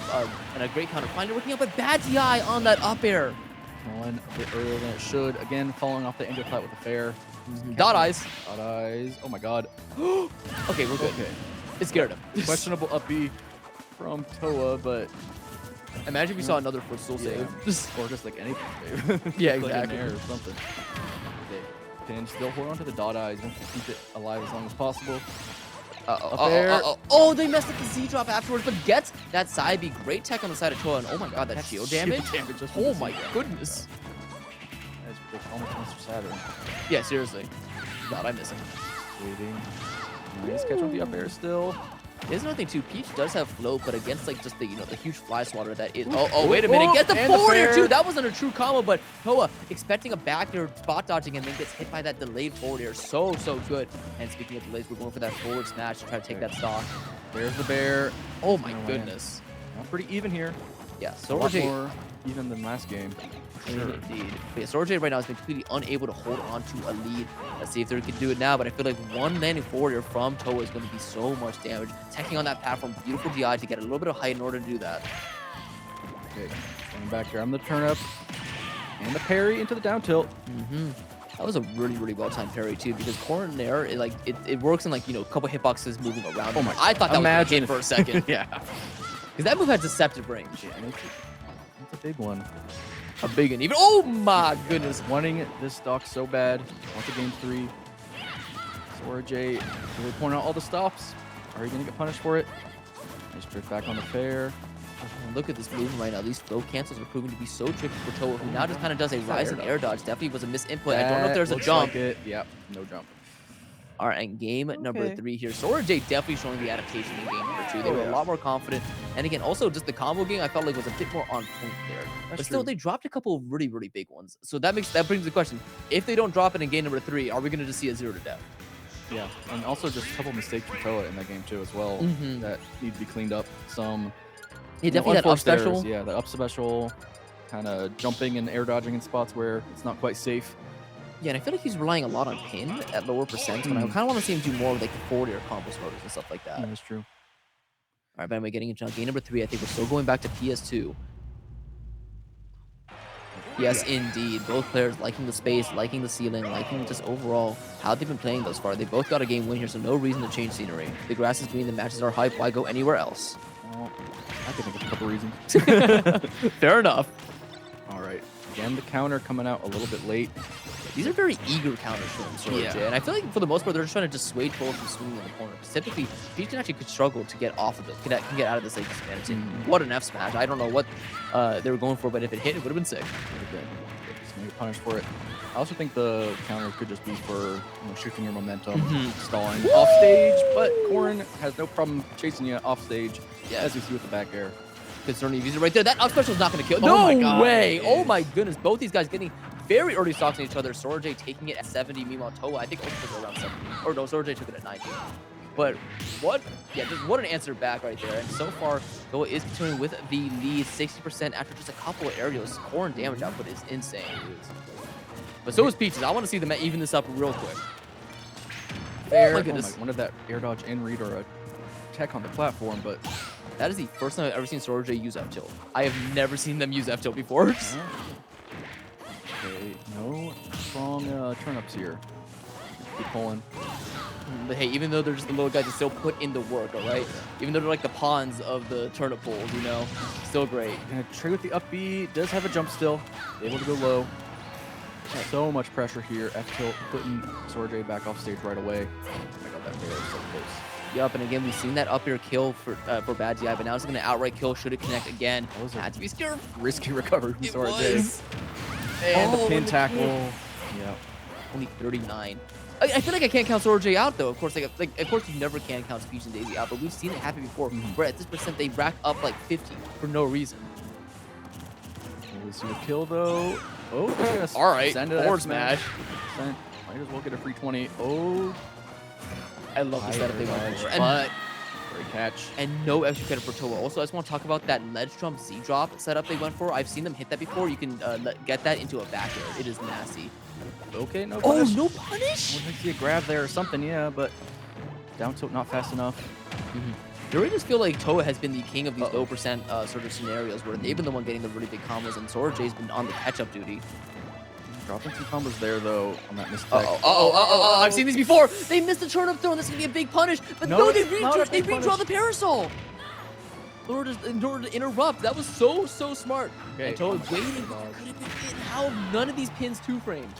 and a great counter. Finally working out, but bad DI on that up air. One a bit earlier than it should. Again, falling off the angel flat with the fair. Dot eyes. Dot eyes. Oh my god. Okay, we're good. Okay. It scared him. Questionable up B from Toa, but imagine if we saw another footstool save. Or just like any save. Yeah, like exactly. an air or something. Okay. Pin still hold on to the dot eyes. Want to keep it alive as long as possible. Oh, they messed up the Z drop afterwards, but gets that side B. Great tech on the side of Toa, and oh my god, that shield damage. Oh my goodness. That's ridiculous. Almost Mr. Saturn. Yeah, seriously. God, I miss him. Waiting. Nice catch on the up air still. There's another thing too. Peach does have float, but against like just the the huge fly swatter that is. Oh wait a minute, get the forward air too. That wasn't a true combo, but Toa expecting a back air spot dodging and then gets hit by that delayed forward air. So good. And speaking of delays, we're going for that forward smash to try to take that stock. There's the bear. Oh my goodness. Not pretty even here. Yeah, Sorajay more even than last game. Sure. Indeed. But yeah, Sorajay right now has been completely unable to hold on to a lead. Let's see if they can do it now, but I feel like one landing forward air from Toa is going to be so much damage. Teching on that platform, beautiful DI to get a little bit of height in order to do that. Okay, coming back here. I'm the turn-up and the parry into the down tilt. That was a really well timed parry too, because corner air, it works in like a couple hitboxes moving around. Oh my! I thought that was a hit for a second. Yeah. Because that move has deceptive range. Yeah, it's a big one. A big one. Even. Oh my goodness. Wanting this stock so bad. Want the game 3. Sora J really pointing out all the stops. Are you going to get punished for it? Nice drift back on the fair. Oh, look at this movement right now. These flow cancels are proving to be so tricky for Toa, who now just kind of does a rising air dodge. Definitely was a misinput. I don't know if there's a jump. Yep, no jump. All right, and game number 3 here. Sora J definitely showing the adaptation in game number 2. They were a lot more confident. And again, also just the combo game, I felt like was a bit more on point there. But still, they dropped a couple of really, really big ones. So that brings the question: if they don't drop it in game number 3, are we going to just see a 0 to death? Yeah, and also just a couple mistakes from Toa in that game too as well that need to be cleaned up. Some definitely that up special. Yeah, the up special, kind of jumping and air dodging in spots where it's not quite safe. Yeah, and I feel like he's relying a lot on pin at lower percents, but I kind of want to see him do more with like the forward air combo motors and stuff like that. Yeah, that's true. All right, but anyway, getting into game number 3, I think we're still going back to PS2. Yes, indeed. Both players liking the space, liking the ceiling, liking just overall how they've been playing thus far. They both got a game win here, so no reason to change scenery. The grass is green, the matches are hype. Why go anywhere else? Well, I can think of a couple reasons. Fair enough. All right. Again, the counter coming out a little bit late. These are very eager counters from Sora J, and I feel like for the most part they're just trying to dissuade Toa from swinging in the corner. Because typically, Peach can actually struggle to get off of it, can get out of this like smash. What an F smash! I don't know what they were going for, but if it hit, it would have been sick. Just gonna get punished for it. I also think the counter could just be for shifting your momentum, stalling off stage, but Corrin has no problem chasing you off stage, as we see with the back air. Concerning user right there. That up special is not going to kill. Oh No way! Oh my goodness! Both these guys getting very early stocks on each other. Sora J taking it at 70. Meanwhile, Toa, I think, also took it around 70. Or no, Sora J took it at 90. But what? Yeah, just what an answer back right there. And so far, Toa is continuing with the lead, 60% after just a couple of aerials. Corrin damage output is insane. But so is Peaches. I want to see them even this up real quick. Oh my goodness! One of that air dodge in read or a tech on the platform, but. That is the first time I've ever seen Sora J use F-tilt. I have never seen them use F-tilt before. Okay, no strong turn-ups here. Keep pulling. But hey, even though they're just the little guys, they still put in the work, all right? Even though they're like the pawns of the turnip pools, you know? Still great. Gonna trade with the up B. Does have a jump still. Able to go low. So much pressure here. F-tilt putting Sora J back off stage right away. Oh my god, that fair is so close. Yup, and again, we've seen that up air kill for Bad DI, but now it's going to outright kill. Should it connect again? Had to be scared. Risky recovery from Sora J. And the pin tackle. Yeah. Only 39. I feel like I can't count Sora J out, though. Of course, of course, you never can count Peach and Daisy out, but we've seen it happen before, where at this percent, they rack up like 50 for no reason. We'll see the kill, though. Oh, all right. Forward smash. Might as well get a free 20. Oh. I love the setup they went for. But great catch. And no extra credit for Toa. Also, I just want to talk about that ledge jump Z drop setup they went for. I've seen them hit that before. You can get that into a back air. It is nasty. Okay, no punish. Oh, no punish? I would like to see a grab there or something, yeah, but down tilt not fast enough. I really just feel like Toa has been the king of these low percent sort of scenarios where they've been the one getting the really big combos, and Sora J's been on the catch-up duty. Dropping some combos there, though, on that mistake. I've seen these before. They missed the turn-up throw, and this is going to be a big punish. But no, they redraw the parasol. In order to interrupt. That was so smart. Okay. And Toa waiting. Could have been it. How none of these pins two-framed.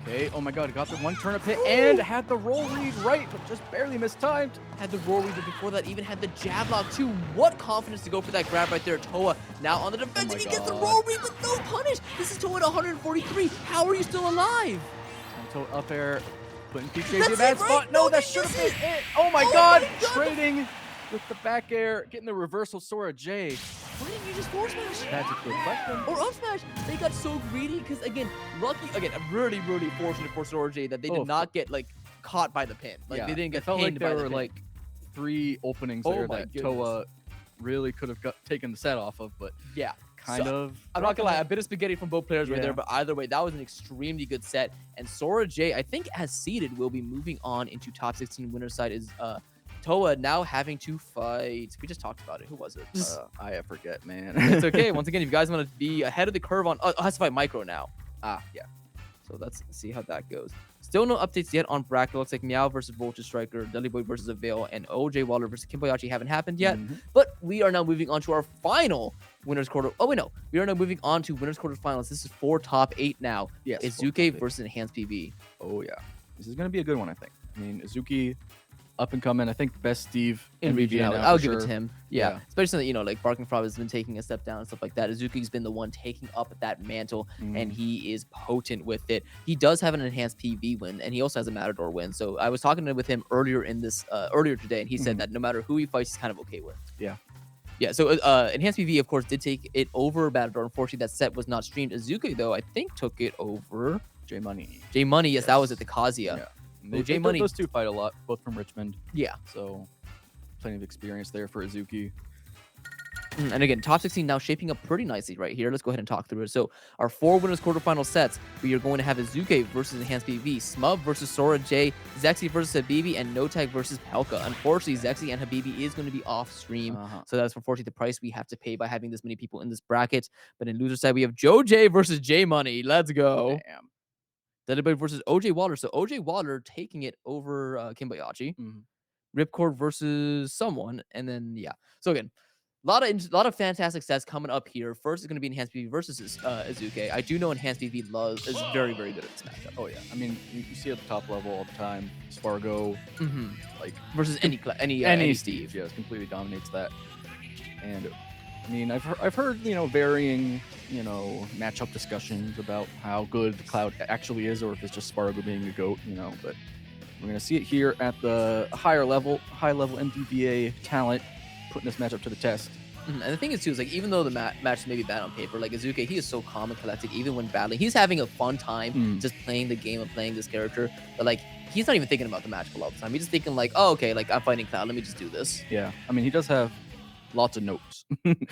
Okay, oh my god, got the one turnip hit and had the roll read right, but just barely mistimed. Had the roll read, but before that even had the jab lock too. What confidence to go for that grab right there. Toa now on the defensive. He gets the roll read, but no punish. This is Toa at 143. How are you still alive? Toa up air, putting Peach in a bad spot. No, that should have been it. Oh my god, trading with the back air, getting the reversal Sora J. Why didn't you just forward smash? That's a good question. Or up smash. They got so greedy because, again, really fortunate for Sora J that they did not get, like, caught by the pin. Like, they didn't get felt pinned like by there the were, pin. like, 3 openings there that Toa really could have taken the set off of, but yeah. Kind of. I'm not gonna lie, a bit of spaghetti from both players right there, but either way, that was an extremely good set. And Sora J, I think, as seeded, will be moving on into top 16 winner side is Toa now having to fight. We just talked about it. Who was it? I forget, man. It's okay. Once again, if you guys want to be ahead of the curve on, has to fight Micro now. Yeah. So let's see how that goes. Still no updates yet on bracket. Looks like Meow versus Voltage Striker, Dudley Boy versus Avail, and OJ Waller versus Kimboyachi haven't happened yet. But we are now moving on to our final winners quarter. Oh wait, no, we are now moving on to winners quarterfinals. This is 4 top 8 now. Yes, Izuke versus Enhanced PV. Oh yeah, this is gonna be a good one. I think. I mean, Izuki, up and coming. I think best Steve In region, now I'll for give it sure. to him. Yeah. Especially that, like Barking Frog has been taking a step down and stuff like that. Izuki's been the one taking up that mantle, and he is potent with it. He does have an enhanced PV win, and he also has a Matador win. So I was talking with him earlier today, and he said that no matter who he fights, he's kind of okay with. Yeah. Yeah, so Enhanced PV, of course, did take it over Matador. Unfortunately, that set was not streamed. Izuki, though, I think took it over J Money. J Money. Yes, that was at the Kazuya. Yeah. J Money. Those two fight a lot, both from Richmond. Yeah. So plenty of experience there for Izuki. And again, top 16 now shaping up pretty nicely right here. Let's go ahead and talk through it. So our 4 winners quarterfinal sets, we are going to have Izuke versus Enhanced PV, Smub versus Sora J, Zexy versus Habibi, and No Tag versus Pelka. Unfortunately, Zexy and Habibi is going to be off stream. So that's unfortunately the price we have to pay by having this many people in this bracket. But in loser side, we have Joe J versus J Money. Let's go. Damn. Deadly versus OJ Waller. So OJ Waller taking it over Kimboyachi. Ripcord versus someone. And then, yeah. So again, a lot of fantastic sets coming up here. First is going to be Enhanced PV versus Izuke. I do know Enhanced PV is very, very good at this matchup. Oh yeah, I mean you see at the top level all the time. Spargo, like versus any Steve. Yes, completely dominates that. And I mean I've heard varying matchup discussions about how good the Cloud actually is, or if it's just Spargo being a goat. But we're gonna see it here at the high level MDVA talent, putting this matchup to the test. And the thing is too is like, even though the match may be bad on paper, like Izuke, he is so calm and collected even when battling. He's having a fun time just playing the game and playing this character. But like, he's not even thinking about the match all the time. He's just thinking like, oh, okay, like I'm fighting Cloud, let me just do this. Yeah, I mean he does have lots of notes.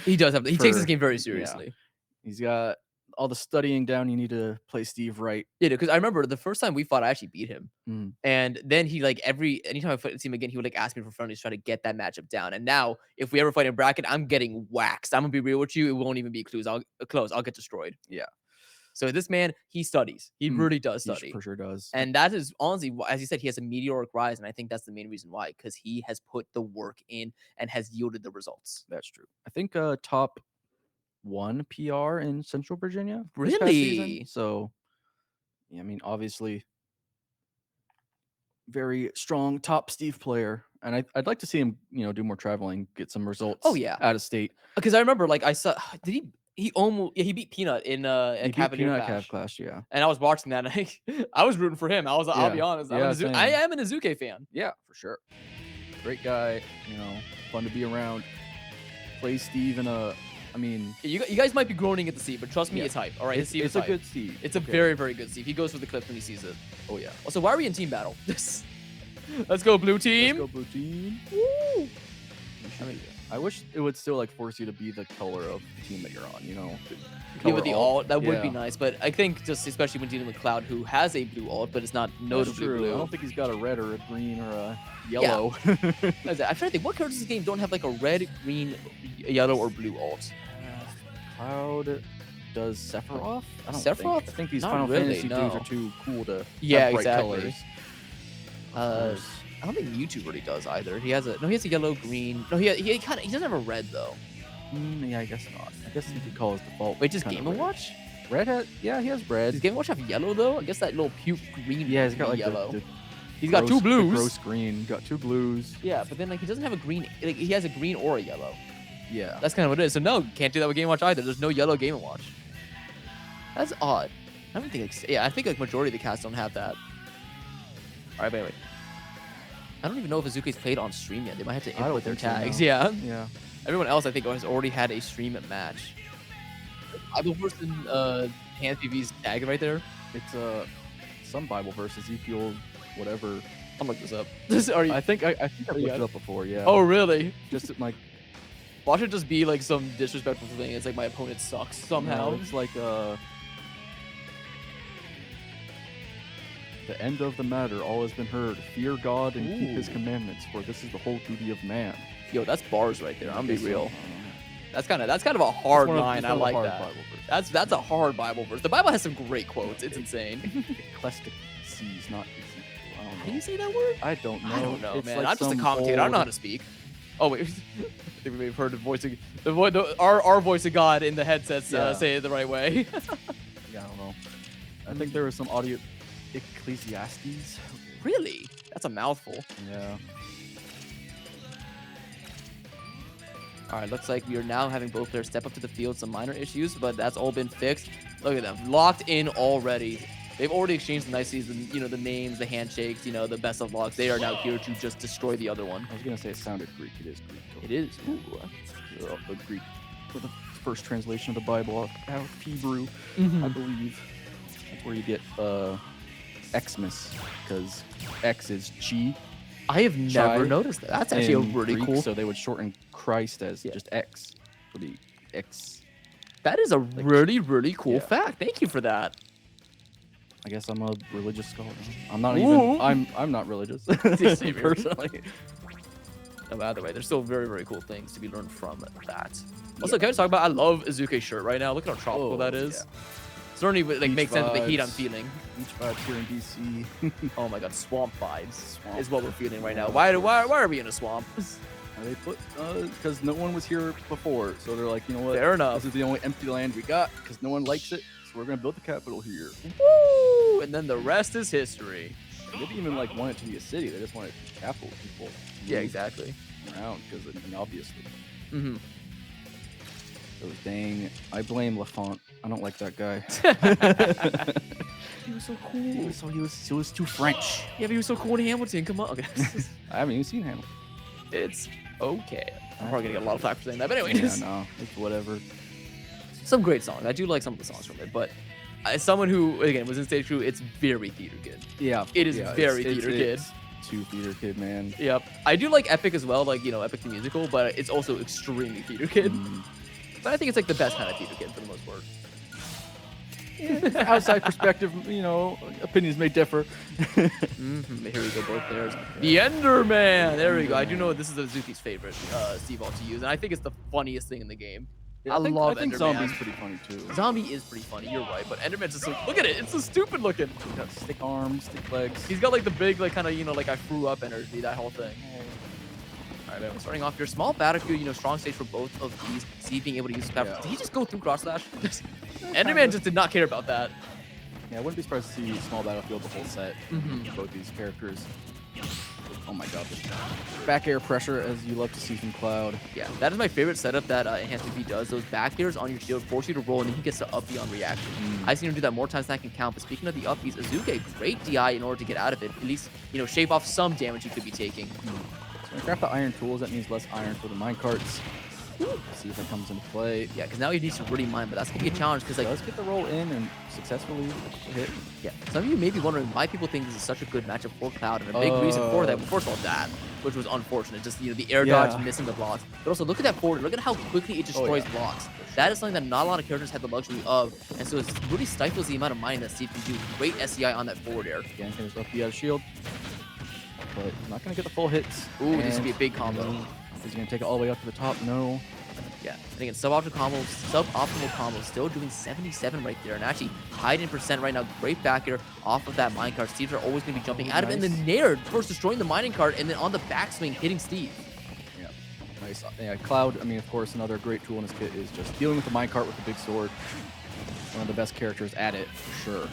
He does have. He takes this game very seriously. Yeah. He's got all the studying down you need to play Steve right. Yeah, because I remember the first time we fought, I actually beat him. And then he like anytime I fight him again, he would like ask me for friendlies, try to get that matchup down. And now if we ever fight in bracket, I'm getting waxed. I'm gonna be real with you. It won't even be close. I'll get destroyed. Yeah. So this man, he studies. He really does study. He for sure does. And that is honestly, as you said, he has a meteoric rise, and I think that's the main reason why, because he has put the work in and has yielded the results. That's true. I think top 1 PR in Central Virginia. This past Really? season. So, yeah, I mean, obviously, very strong top Steve player, and I'd like to see him, do more traveling, get some results. Oh yeah, out of state. Because I remember, like I saw, he almost he beat Peanut in Cav Clash, yeah. And I was watching that, and I was rooting for him. I'll be honest, I am an Izuke fan. Yeah, for sure. Great guy, fun to be around. Plays Steve in a. I mean, you guys might be groaning at the Steve, but trust me, it's hype. All right, it's a good Steve. It's a very, very good Steve. He goes for the clips when he sees it. Oh yeah. Also, why are we in team battle? Let's go blue team. Let's go blue team. Woo! I wish it would still like force you to be the color of the team that you're on. Yeah, with the alt, that would be nice. But I think just especially when dealing with Cloud, who has a blue alt, but it's not notably blue. I don't think he's got a red or a green or a yellow. Yeah. I'm trying to think, what characters in this game don't have like a red, green, yellow, or blue alt? Cloud does Sephiroth? I don't Sephiroth? I think these Not Final really, Fantasy dudes are too cool to Yeah, have bright exactly. colors. I don't think Mewtwo really does either. He has a yellow, green. No, he doesn't have a red though. Yeah, I guess not. I guess you could call his default. Wait, just kinda Game & Watch? Red hat? Yeah, he has red. Does Game & Watch have yellow though? I guess that little puke green. Yeah, he's got like yellow. He's got two blues. Gross green. Got 2 blues. Yeah, but then like he doesn't have a green. Like, he has a green or a yellow. Yeah. That's kind of what it is. So no, can't do that with Game & Watch either. There's no yellow Game & Watch. That's odd. I don't think I think like majority of the cast don't have that. All right, wait. I don't even know if Izuke's played on stream yet. They might have to input their tags. No. Yeah. Yeah. Everyone else, I think, has already had a stream match. Bible verse and Enhanced PV's tag right there. It's some Bible verse, Ezekiel, whatever. I'm look this up. I think I've looked it up before. Yeah. Oh really? Just like. Watch it just be like some disrespectful thing. It's like my opponent sucks somehow. No, it's like the end of the matter, all has been heard. Fear God and keep His commandments, for this is the whole duty of man. Yo, that's bars right there. I'm gonna be real. That's kind of a hard line. I like that. That's a hard Bible verse. The Bible has some great quotes. It's insane. C's, not Ezekiel. I don't know. Can you say that word? I don't know. I don't know, It's man. like I'm just a some commentator. I don't know how old- to speak. Oh wait, I think we may have heard the voice of our voice of God in the headsets Yeah. say it the right way. Yeah, I don't know. I think there was some audio Ecclesiastes. Really? That's a mouthful. Yeah. All right, looks like we are now having both players step up to the field. Some minor issues, but that's all been fixed. Look at them, locked in already. They've already exchanged the niceties, the names, the handshakes, the best of lucks. They are now here to just destroy the other one. I was gonna say it sounded Greek. It is Greek. It is. The Greek, for the first translation of the Bible out of Hebrew, Mhm. I believe. That's where you get Xmas, because X is Chi. I have never Chai noticed that. That's actually a in really Greek, cool. so they would shorten Christ as Yeah. just X for the X. That is a really, really cool Yeah. fact. Thank you for that. I guess I'm a religious scholar. I'm not Ooh. even. I'm not religious Same here. personally. No, by the way, there's still very, very cool things to be learned from that. Also, can we talk about? I love Azuke's shirt right now. Look at how tropical Oh, that is. yeah. Certainly, like, Beach makes sense with the heat I'm vibes. feeling. Beach vibes here in DC. Oh my God, swamp vibes Swamp. is what we're feeling right now. Why are we in a swamp? They put because no one was here before, so they're like, you know what? Fair enough. This is the only empty land we got because no one likes it, so we're gonna build the capital here. Woo! And then the rest is history. They didn't even like want it to be a city; they just wanted capital people. Yeah, exactly. Around because I mean, obviously. Mm-hmm. So dang, I blame Lafont. I don't like that guy. He was so cool. He was too French. Yeah, but he was so cool in Hamilton. Come on. Okay. I haven't even seen him. It's okay. I'm probably gonna get a lot of flack for saying that, but Yeah, anyways. no, it's whatever. Some great songs. I do like some of the songs from it, but as someone who, again, was in stage crew, it's very theater kid. Yeah, It is yeah, very theater kid. It's too theater kid, man. Yep. I do like Epic as well, like, Epic the musical, but it's also extremely theater kid. Mm. But I think it's like the best kind of theater kid for the most part. Outside perspective, opinions may differ. Mm-hmm. Here we go, both players. The Enderman! There we go. I do know this is Azuki's favorite Steve Ball to use, and I think it's the funniest thing in the game. I love I think Enderman. Zombie's pretty funny too. Zombie is pretty funny, you're right, but Enderman's just so, look at it, it's so stupid looking. He's got stick arms, stick legs. He's got like the big, like kind of, like I threw up energy, that whole thing. All right, starting off here, small battlefield, strong stage for both of these. Steve being able to use his power. Yeah. Did he just go through cross slash? Enderman just did not care about that. Yeah, I wouldn't be surprised to see small battlefield the whole set. Mhm. Both these characters. Oh my god, this back air pressure as you love to see from Cloud. Yeah, that is my favorite setup that Enhanced V does. Those back airs on your shield force you to roll, and then he gets to up B on reaction. I've seen him do that more times than I can count. But speaking of the up Bs, Azuke, great DI in order to get out of it. At least, shave off some damage he could be taking. So when I craft the iron tools, that means less iron for the minecarts. See if that comes into play. Yeah, because now he needs to really mine, but that's going to be a challenge because, like, Let's get the roll in and successfully hit. yeah, some of you may be wondering why people think this is such a good matchup for Cloud, and a big reason for that, well, first of all, that, which was unfortunate, just, the air dodge Yeah. missing the blocks, but also look at that forward, look at how quickly it destroys yeah. blocks. That is something that not a lot of characters have the luxury of, and so it really stifles the amount of mining that Steve can do. Great SCI on that forward air. Again, can disrupt the shield. But not going to get the full hits. Ooh, this would And be a big combo. Is he going to take it all the way up to the top? No. Yeah, and again, suboptimal combo, still doing 77 right there, and actually high in percent right now. Great back air off of that minecart. Steves are always going to be jumping out of it, and then Nair first destroying the mining cart, and then on the backswing hitting Steve. Yeah. Nice. Yeah, Cloud, I mean, of course, another great tool in this kit is just dealing with the minecart with the big sword. One of the best characters at it, for sure.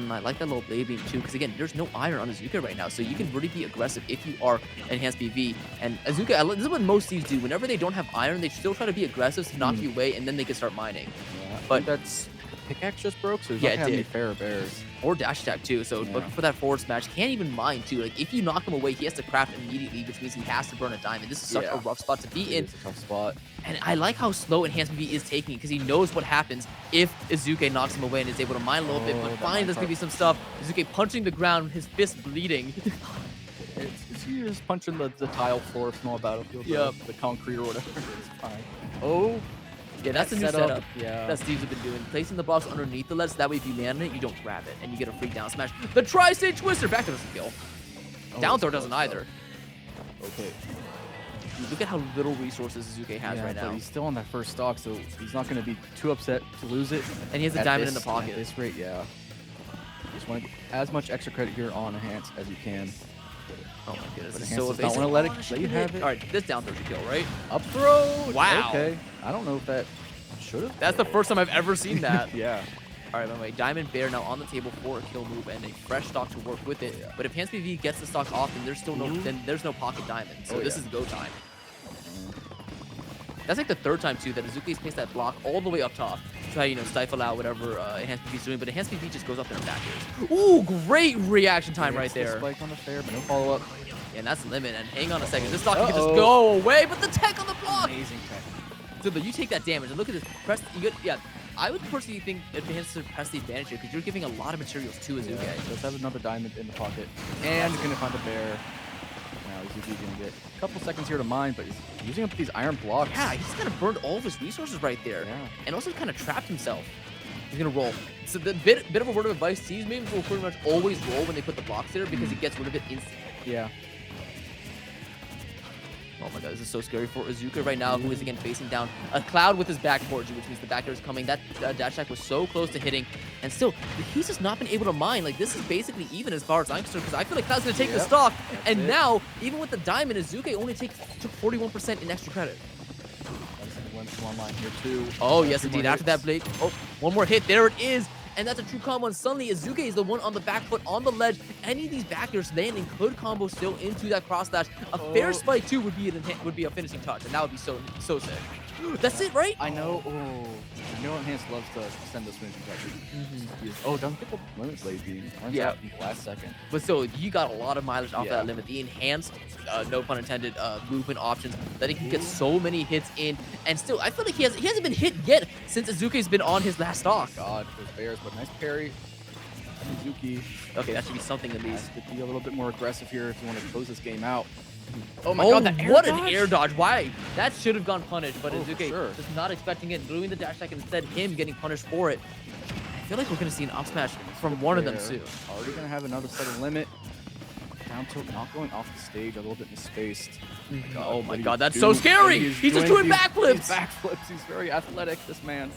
I like that little blade beam too, because again, there's no iron on Azuka right now, so you can really be aggressive if you are enhanced BV. And Azuka, this is what most Steves do. Whenever they don't have iron, they still try to be aggressive to knock you away, and then they can start mining. Yeah, But that's the pickaxe just broke, so he's Yeah, not it gonna have any did. fair bears. Or dash attack too, so Yeah. looking for that forward smash. Can't even mine too. Like if you knock him away, he has to craft immediately, which means he has to burn a diamond. This is such a Yeah. rough spot to be in. It's a tough spot. And I like how slow Enhanced BV is taking it because he knows what happens if Azuke knocks him away and is able to mine a little bit. Oh, But that finally, there's minecart. gonna be some stuff. Azuke punching the ground, his fist bleeding. It's he just punching the tile floor of small battlefield. Yep. The concrete or whatever. It's fine. Oh, Yeah, that's the new setup. Yeah. That Steve's have been doing. Placing the blocks underneath the ledge, so that way if you land on it, you don't grab it, and you get a free down smash. The tri-stage twister, back to doesn't kill. Oh, Down it's throw doesn't close, either. though. Okay. Look at how little resources Azuke has Yeah, right but now. he's still on that first stock, so he's not going to be too upset to lose it. And he has a At diamond in this- the pocket. At this rate, yeah. just want to get as much extra credit here on Enhance as you can. Oh my goodness, But this is Enhance so does not evasive. want to let you have it. All right, this down throw should kill, right? Up throw. Wow. Okay. I don't know if that should have. That's the first time I've ever seen that. Yeah. All right, by the way, Diamond Bear now on the table for a kill move and a fresh stock to work with it. But if Hans PV gets the stock off, then there's still no, then there's no pocket diamond. So this is go time. That's like the third time too that Azuki's placed that block all the way up top to try, you know, stifle out whatever Enhanced PV is doing. But Enhanced PV just goes up there and back airs. Ooh, great reaction time right there. Spike on the fair, but no follow up. Yeah, and that's the limit. And hang on a second, this stock can just go away, but the tech on the block. Amazing tech. So, but you take that damage and look at this. Press, you get, yeah. I would personally think Advance to press the advantage here because you're giving a lot of materials to Azuki. Yeah, does have another diamond in the pocket, and he's gonna find the bear. Now Azuki's gonna get a couple seconds here to mine, but he's using up these iron blocks. Yeah, he's kind of burned all of his resources right there, and also kind of trapped himself. He's gonna roll. So the bit of a word of advice: teams maybe will pretty much always roll when they put the blocks there because it gets rid of it instantly. Yeah. Oh my god, this is so scary for Azuka right now, who is again facing down a cloud with his back towards you, which means the back air is coming. That dash attack was so close to hitting, and still, he's just not been able to mine. Like, this is basically even as far as I'm concerned, because I feel like Cloud's gonna take the stock, and now, even with the diamond, Azuka only took 41% in extra credit. Went one line here too. Oh, yes, indeed. After that blade, oh, one more hit. There it is. And that's a true combo, and suddenly Azuka is the one on the back foot on the ledge. Any of these back airs landing could combo still into that cross dash. A fair spike too would be a finishing touch, and that would be so sick. That's it, right? I know. Oh, I know Enhance loves to send those finishing touches. Oh, doesn't get the limit blade beam. Turns out in the last second. But still, you got a lot of mileage off that limit. The enhanced, no pun intended, movement options that he can get so many hits in, and still, I feel like he hasn't been hit yet since Azuki's been on his last stock. God, those bears, but nice parry. Azuki. Okay, that should be something at least. Could be a little bit more aggressive here if you want to close this game out. Oh my god, what an air dodge. Why? That should have gone punished, but Azuki just not expecting it, doing the dash attack, and instead him getting punished for it. I feel like we're going to see an up smash from one of them soon. Already going to have another set of limit. Down tilt, not going off the stage, a little bit misspaced. Oh my god, that's so scary! He's just doing backflips! Backflips, he's very athletic, this man.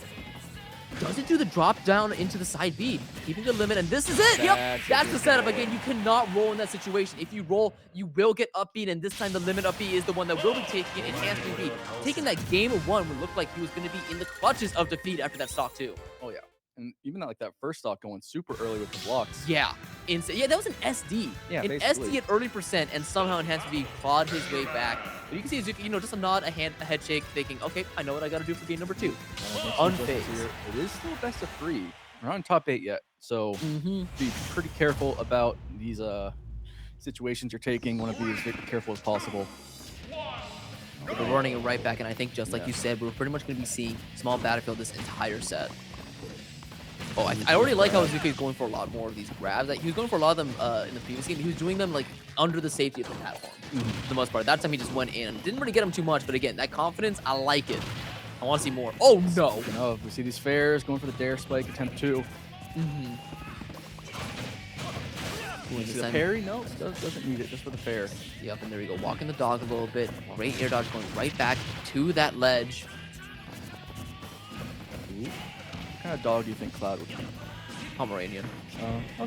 Doesn't do the drop down into the side B, keeping the limit, and this is it. Yep, that's the setup. Again, you cannot roll in that situation. If you roll, you will get upbeat, and this time the limit up B is the one that will be taking it. Enhanced B. Taking that game of one would look like he was going to be in the clutches of defeat after that stock too. Oh yeah, and even like that first stock going super early with the blocks. Yeah, insane. Yeah, that was an SD. Yeah, an SD at early percent, and somehow Enhanced B clawed his way back. But you can see Azuki, you know, just a nod, a head shake, thinking, okay, I know what I got to do for game number 2. Unfazed. It is still best of 3. We're not in top 8 yet, so be pretty careful about these situations you're taking. Want to be as careful as possible. But we're running it right back, and I think just like you said, we're pretty much going to be seeing small battlefield this entire set. Oh, I already like how Azuki is going for a lot more of these grabs. Like, he was going for a lot of them in the previous game. He was doing them like under the safety of the platform for the most part. That time he just went in. Didn't really get him too much, but again, that confidence, I like it. I want to see more. Oh no! No, we see these fairs going for the dare spike, attempt 2. The parry? No, doesn't need it, just for the fair. Yep, and there we go. Walking the dog a little bit. Great air dodge going right back to that ledge. What kind of dog do you think Cloud would be? Pomeranian.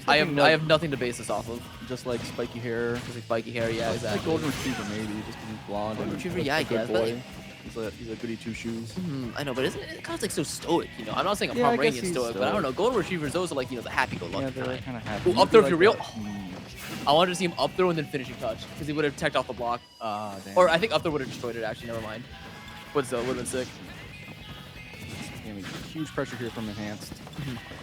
I have nothing to base this off of. Just like spiky hair. Just like spiky hair, yeah, exactly. Like golden retriever maybe, just because he's blonde. Golden retriever, yeah, I guess. boy. He's a goody two shoes. I know, but isn't it kind of like so stoic? You know, I'm not saying a Pomeranian stoic, but I don't know. Golden retrievers, those are like, you know, the happy-go-lucky Yeah, they're kind of happy. Ooh, up throw for real. I wanted to see him up throw and then finishing touch because he would have teched off the block. Damn. Or I think up throw would have destroyed it. Actually, never mind. But still, would have been sick. Huge pressure here from Enhanced.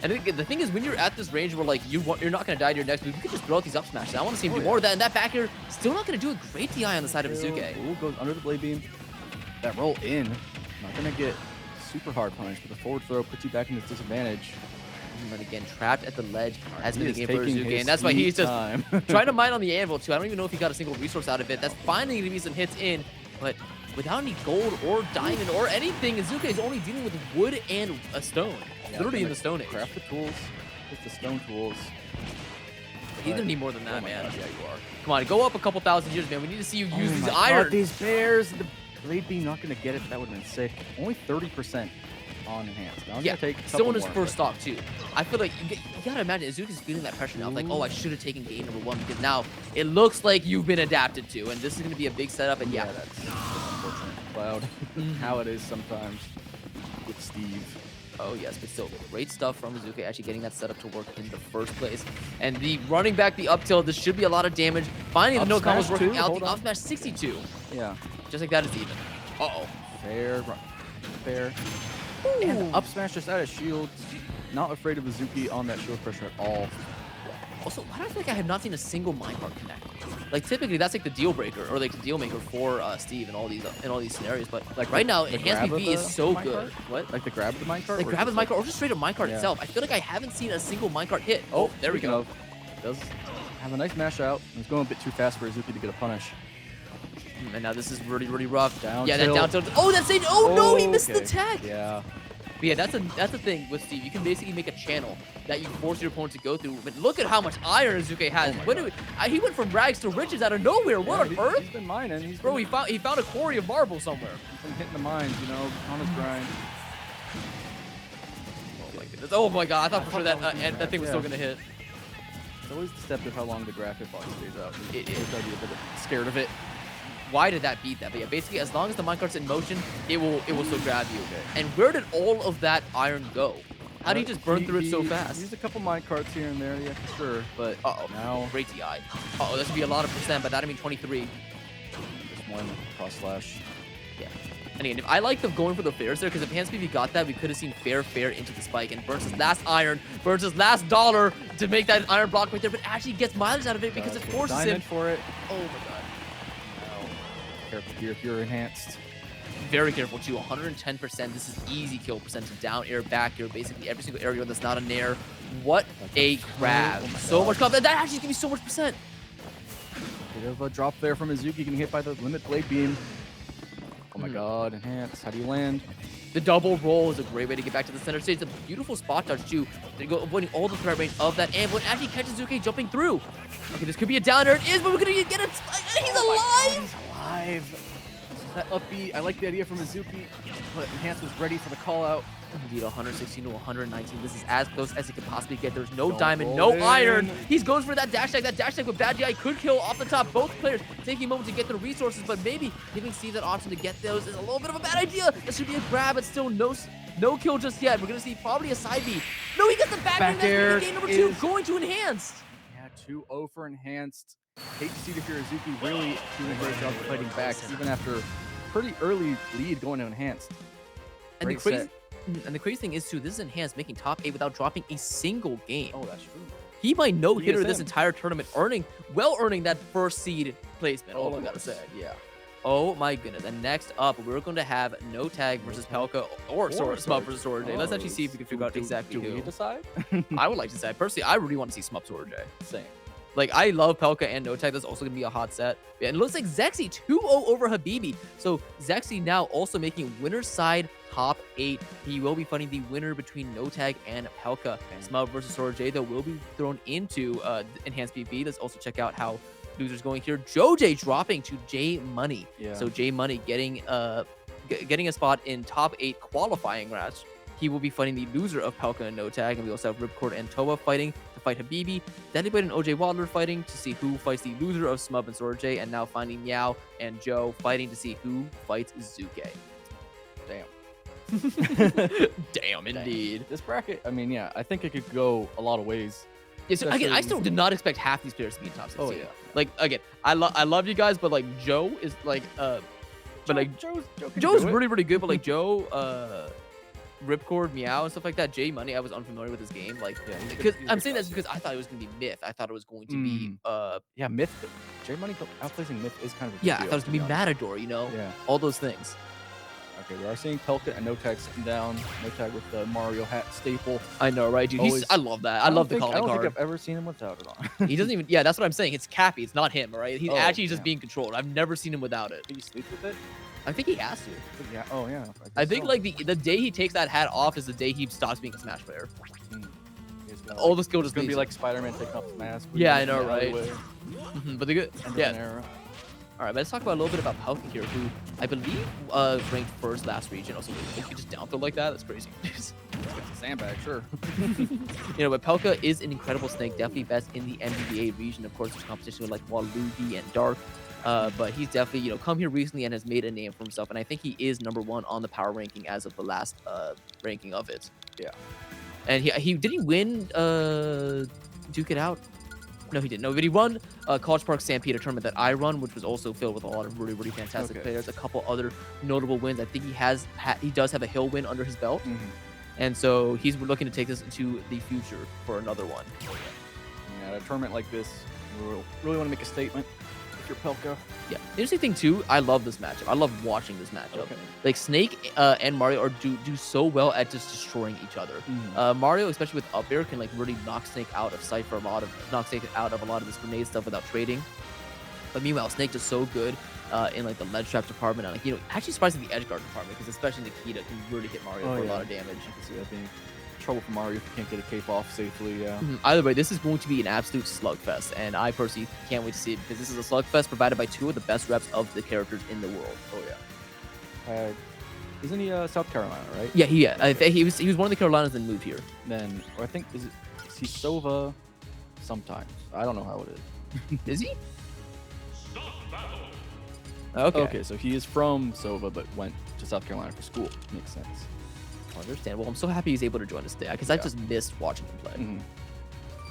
And the thing is, when you're at this range where like you're not gonna die to your next move, you can just throw out these up smashes. I want to see him do more of that. And that back air still not gonna do a great DI on the side of Azuki. Ooh, goes under the blade beam. That roll in, not gonna get super hard punished, but the forward throw puts you back into disadvantage. But again, trapped at the ledge has been the game for taking Azuki, and that's why he's just trying to mine on the anvil too. I don't even know if he got a single resource out of it. That's finally gonna be some hits in, but without any gold or diamond or anything, Azuki is only dealing with wood and a stone. Literally in the Stone Age. Craft the tools, with the stone tools. He's gonna need more than that, man. God, yeah, you are. Come on, go up a couple thousand years, man. We need to see you use these God, iron. these bears, the blade beam not gonna get it. That would have been sick. Only 30%. on enhanced. Now I'm Yeah, gonna take a still couple in his more, first but- stock too. I feel like you gotta imagine Azuka's feeling that pressure now. Like, oh, I should have taken game number 1 because now it looks like you've been adapted to, and this is gonna be a big setup. And yeah, that's unfortunate. Cloud, how it is sometimes with Steve. oh yes, but still great stuff from Azuka actually getting that setup to work in the first place. And the running back the up tilt, this should be a lot of damage. Finally, the Up no combo's smash working too? out. Hold The on. up smash 62, Yeah, just like that is even. Uh-oh. fair, fair. And up smash just out of shield. Not afraid of Azuki on that shield pressure at all. Also, why do I feel like I have not seen a single minecart connect? Like typically that's like the deal breaker or like the deal maker for Steve in all these scenarios. But like right now, the enhanced grab of BB is the so minecart? good. What? Like the grab of the minecart? Like or grab his just minecart or just straight up minecart Yeah. itself. I feel like I haven't seen a single minecart hit. Oh, there we speaking go. of, does have a nice mash out. It's going a bit too fast for Azuki to get a punish. And now this is really, really rough. Down Yeah, that tilt. down tilt. Oh, that's it. Oh no, he missed the Okay. tag. Yeah. But yeah, that's the thing with Steve. You can basically make a channel that you force your opponent to go through. But look at how much iron Azuka has. Oh my What God. he went from rags to riches out of nowhere. What on earth? He's been mining. He's Bro, been, he found a quarry of marble somewhere. been hitting the mines, you know, on his grind. Oh my goodness. Oh my god, I thought for sure that that thing was still Yeah. gonna hit. It's always deceptive how long the graph hitbox stays out. It It's gotta be a bit scared of it. Why did that beat that? But yeah, basically as long as the minecart's in motion, it will still grab you. And where did all of that iron go? How did he just burn through it so fast? Used a couple minecarts here and there, yeah, for sure. But Uh-oh. now Great TI. Uh-oh, that should be a lot of percent, but that'd mean 23. just one cross slash. Yeah. And again, if I like them going for the fairs there, because if Hans BB got that, we could have seen fair into the spike. And burns his last iron, burns his last dollar to make that iron block right there, but actually gets mileage out of it because it forces him. Diamond for it. Oh my god. Now, careful here if you're enhanced. Very careful too, 110%. This is easy kill percentage. Down air, back air, basically every single area that's not a nair. What a grab. Oh my So God. much confidence. That actually gives me so much percent. Bit of a drop there from Azuki, getting hit by the limit blade beam. Oh my Hmm. god, enhance. How do you land? The double roll is a great way to get back to the center stage. It's a beautiful spot touch too. They go avoiding all the threat range of that ambush. Actually catches Azuki jumping through. Okay, this could be a down air. It is, but we're gonna get it. He's alive. He's alive. That upbeat. I like the idea from Azuki, but enhance was ready for the call out. Indeed, 116 to 119. This is as close as he could possibly get. There's no Don't diamond, roll no in. iron. He's goes for that dash tag. That dash tag with bad DI could kill off the top. Both players taking a moment to get their resources, but maybe giving Steve that option to get those is a little bit of a bad idea. That should be a grab, but still no kill just yet. We're gonna see probably a side B. No, he gets the back air air. Game number 2 is- going to enhanced. Yeah, 2-0 for enhanced. Hate to see the Azuki really doing a great job of fighting back, even after pretty early lead going to enhanced. And the Great crazy. set. And the crazy thing is too, this is enhanced making top 8 without dropping a single game. Oh, that's true. He might no hitter this ESM. entire tournament, earning that first seed placement. All I gotta say. Yeah. Oh my goodness. And next up, we're going to have No Tag versus Pelka or Smub versus Sorge. Let's actually see if we can figure out exactly do who. we decide? I would like to say, personally, I really want to see Smub Sorge. Same. Like, I love Pelka and No Tag. That's also going to be a hot set. Yeah, and it looks like Zexy 2-0 over Habibi. So Zexy now also making winner's side top 8. He will be fighting the winner between No Tag and Pelka. Smub versus Sorge, though, will be thrown into Enhanced BB. Let's also check out how losers going here. Joj dropping to J Money. Yeah. So J Money getting getting a spot in top 8 qualifying match. He will be fighting the loser of Pelka and No Tag, and we also have Ripcord and Toa fighting to fight Habibi. Danny and OJ Wadler fighting to see who fights the loser of Smub and Sorge, and now finding Meow and Joe fighting to see who fights Zuke. Damn. Damn, indeed. This bracket, I mean, yeah, I think it could go a lot of ways. Yeah, so again, I Especially- still did not expect half these players to be in top 16. Oh, yeah. Like, again, I love you guys, but like Joe is like but like Joe can Joe's do it. really, really good, but like Joe, Ripcord, Meow, and stuff like that. J Money, I was unfamiliar with his game. Like, Yeah, he's good- because he's a I'm good saying guy. that's because I thought it was gonna be Myth. I thought it was going to be Yeah, Myth. J Money outplacing Myth is kind of a big yeah, I deal, thought it was gonna be honest. Matador, you know? Yeah. All those things. Okay, we are seeing Pelka and No Tag sitting down. No Tag with the Mario hat staple. I know, right, dude? Always- I love that. I love the calling I don't card. think I've ever seen him without it on. He doesn't even. Yeah, that's what I'm saying. It's Cappy. It's not him, right? He's Oh, actually just yeah. being controlled. I've never seen him without it. Did he sleep with it? I think he has to. Yeah. Oh, yeah. I guess think so. like the day he takes that hat off is the day he stops being a Smash player. He's got, All the skill it's just gonna be leaves like Spider-Man taking off his mask. Yeah, I in the know, right? alleyway, But the good. end of an Yeah. era. All right, let's talk about a little bit about Pelka here, who I believe ranked first last region. Also, you just down throw like that? That's crazy. It's a sandbag, sure. But Pelka is an incredible snake, definitely best in the MBBA region. Of course, there's competition with like Waluigi and Dark, but he's definitely come here recently and has made a name for himself. And I think he is #1 on the power ranking as of the last ranking of it. Yeah. And he did he win Duke It Out? No, he didn't. No, but he won College Park Stampede, a tournament that I run, which was also filled with a lot of really, really fantastic players. A couple other notable wins. I think he does have a hill win under his belt, and so he's looking to take this into the future for another one. Yeah, at a tournament like this, you really want to make a statement if you're Pelka. Yeah. The interesting thing too, I love this matchup. I love watching this matchup. Like Snake and Mario do so well at just destroying each other. Mario, especially with up air, can like really knock Snake out of sight for a lot of this grenade stuff without trading. But meanwhile, Snake is so good in like the ledge trap department, and like actually surprising the edge guard department, because especially Nikita can really hit Mario for a lot of damage. You can see that being trouble for Mario if you can't get a cape off safely. Yeah. Either way, this is going to be an absolute slugfest, and I personally can't wait to see it, because this is a slugfest provided by two of the best reps of the characters in the world. Oh yeah. Isn't he South Carolina, right? Yeah, I think he was one of the Carolinas that moved here. Then, or I think is he Sova? Sometimes I don't know how it is. Is he? Okay. Okay, so he is from Sova, but went to South Carolina for school. Makes sense. Understandable. I'm so happy he's able to join us today, because I just missed watching him play.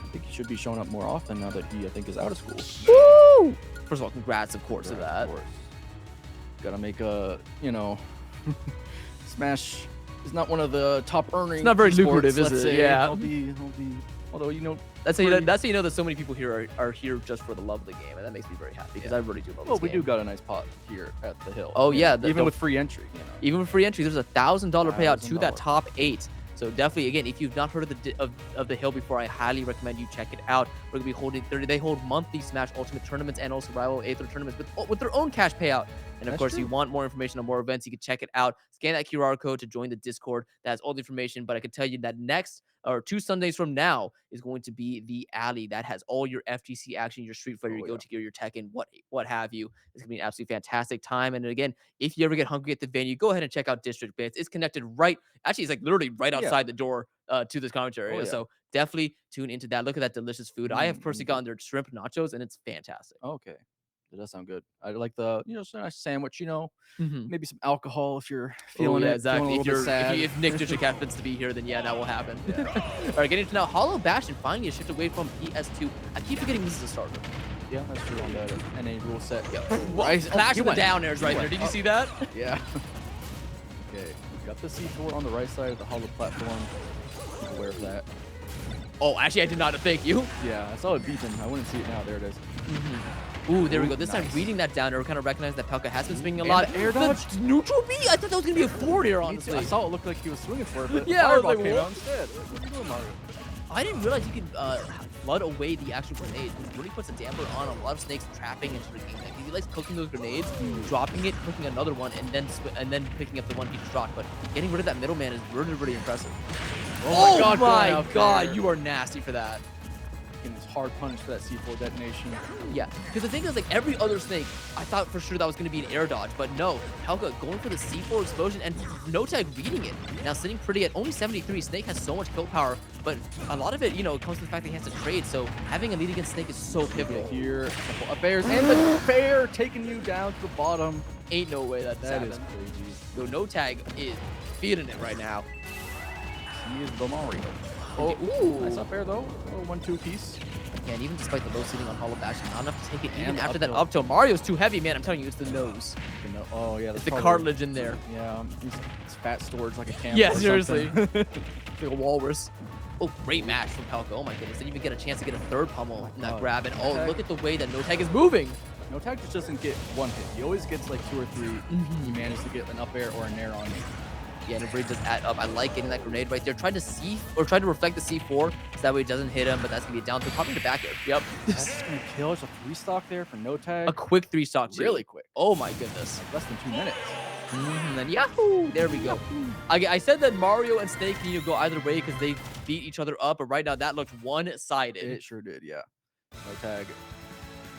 I think he should be showing up more often now that he, I think, is out of school. Woo! First of all, congrats, of course, to that. Of course. Gotta make a, Smash is not one of the top earning. It's not very sports, lucrative, is let's it? say. Yeah. I'll be. Although that's how you know that so many people here are here just for the love of the game, and that makes me very happy, because I really do love this Well, we game. do got a nice pot here at the Hill. Oh yeah, even with free entry. Even with free entry, there's $1,000 payout to that $1,000. top 8. So definitely, again, if you've not heard of the Hill before, I highly recommend you check it out. We're gonna be holding they hold monthly Smash Ultimate tournaments and also Rival Aether tournaments with their own cash payout. And of course, if you want more information on more events, you can check it out. Scan that QR code to join the Discord. That has all the information. But I can tell you that next, or 2 Sundays from now, is going to be the Alley. That has all your FGC action, your Street Fighter, your Go-To Gear, your Tekken, what have you. It's going to be an absolutely fantastic time. And again, if you ever get hungry at the venue, go ahead and check out District Bits. It's connected actually, it's like literally right outside the door to this commentary area. So definitely tune into that. Look at that delicious food. I have personally gotten their shrimp nachos, and it's fantastic. Okay. That does sound good. I like the, it's a nice sandwich, Mm-hmm. maybe some alcohol if you're feeling it. Exactly. Feeling a little bit sad. If Nick District happens to be here, then yeah, that will happen. All right, getting to now Hollow Bastion finally a shift away from PS2. I keep forgetting this is a starter. Yeah, that's true on that NA rule set. Smash the down airs right there. Did you see that? Yeah. Okay, we got the C4 on the right side of the hollow platform. I'm aware of that. Oh, actually, I did not. Thank you. Yeah, I saw it beeping. I wouldn't see it now. There it is. Ooh, there we go. This Nice. time reading that down air, kind of recognize that Pelka has been swinging a lot. air dodge. Neutral B? I thought that was going to be a forward air, honestly. I saw it look like he was swinging for it, but Yeah, I was Fireball like, came what? out instead. What are you doing, Mario? I didn't realize you could flood away the actual grenades. It really puts a damper on a lot of Snake's trapping and tricking. Like, he likes cooking those grenades, dropping it, cooking another one, and then picking up the one he just dropped. But getting rid of that middleman is really, really impressive. Oh my going out god, there. you are nasty for that. Getting this hard punish for that C4 detonation. Yeah, because the thing is, like, every other Snake, I thought for sure that was going to be an air dodge, but no. Pelka going for the C4 explosion and no tag reading it. Now sitting pretty at only 73. Snake has so much kill power, but a lot of it, comes to the fact that he has to trade, so having a lead against Snake is so pivotal. Here, a couple of bears, and the bear taking you down to the bottom. Ain't no way that's That is happening. crazy. Yo, no tag is feeling it right now. He is the Mario. Oh, ooh. Nice up air though. A 1-2 piece. Yeah, and even despite the low sitting on Hollow Bastion, not enough to take it even And after that up up tilt. Mario's too heavy, man. I'm telling you, it's the nose. Oh yeah, It's that's the probably- cartilage in there. Yeah, it's fat storage like a camel. Yeah, or seriously. something. Like a walrus. Oh, great match from Pelka. Oh my goodness. Didn't even get a chance to get a third pummel in that God. grab. And oh, Tag. look at the way that no tag is moving. No tag just doesn't get one hit. He always gets like 2 or 3. He managed to get an up air or a nair on you. Yeah, and it really does add up. I like getting that grenade right there. Tried to reflect the C4 so that way it doesn't hit him, but that's gonna be a down throw. Probably the back air. Yep. That's gonna kill. There's a 3 stock there for no tag. A quick 3-stock too. Really quick. Oh my goodness. Less than 2 minutes. And Yahoo! There we go. I said that Mario and Snake need to go either way because they beat each other up, but right now that looked one-sided. It sure did, yeah. No tag.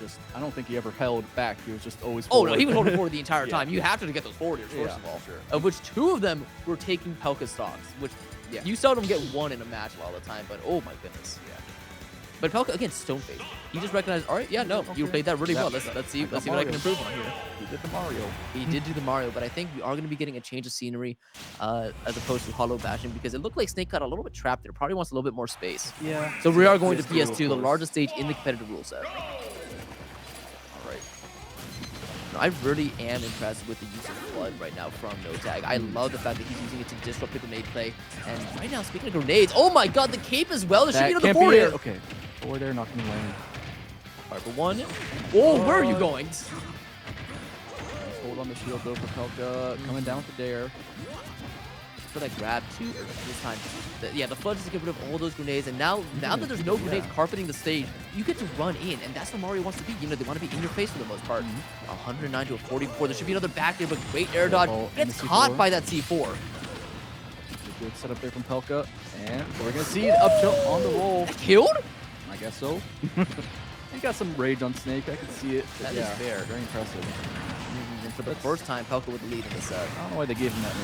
just I don't think he ever held back. He was just always Oh, forward. no, he was holding forward the entire Yeah. time. You have to get those forward airs, first Yeah, of all. sure. Of which 2 of them were taking Pelka stocks, which Yeah. you seldom get 1 in a match all the time, but oh my goodness. Yeah. But Pelka, again, stone faced. He just recognized, all right, yeah, no, you Okay. played that really Yeah. well. Let's see I got what I can Mario. improve on here. He did the Mario. He did do the Mario, but I think we are going to be getting a change of scenery as opposed to hollow bashing because it looked like Snake got a little bit trapped there. Probably wants a little bit more space. Yeah. So we are going to PS2, PS2, of the course. largest stage in the competitive rule set. All right. No, I really am impressed with the use of Flood right now from No Tag. I love the fact that he's using it to disrupt the grenade play. And right now, speaking of grenades, oh my god, the cape as well. There should be another can't forward be air. it. Okay. Forward air, not gonna land. Fire for 1. Oh, where are you going? Nice hold on the shield though for Pelka. Coming down with the dare. For that grab 2 this time. Yeah, the Flood just get rid of all those grenades. And now that there's no grenades carpeting the stage, you get to run in. And that's where Mario wants to be. You know, they want to be in your face for the most part. 109 to a 44. There should be another back there, but great air dodge. Oh, and Gets the caught C4. by that C4. A good setup there from Pelka. And we're gonna see it up tilt on the roll. Killed? I guess so. He got some rage on Snake. I can see it. but That is yeah, fair. Very impressive. And for the first time, Pelka with the lead in the set. I don't know why they gave him that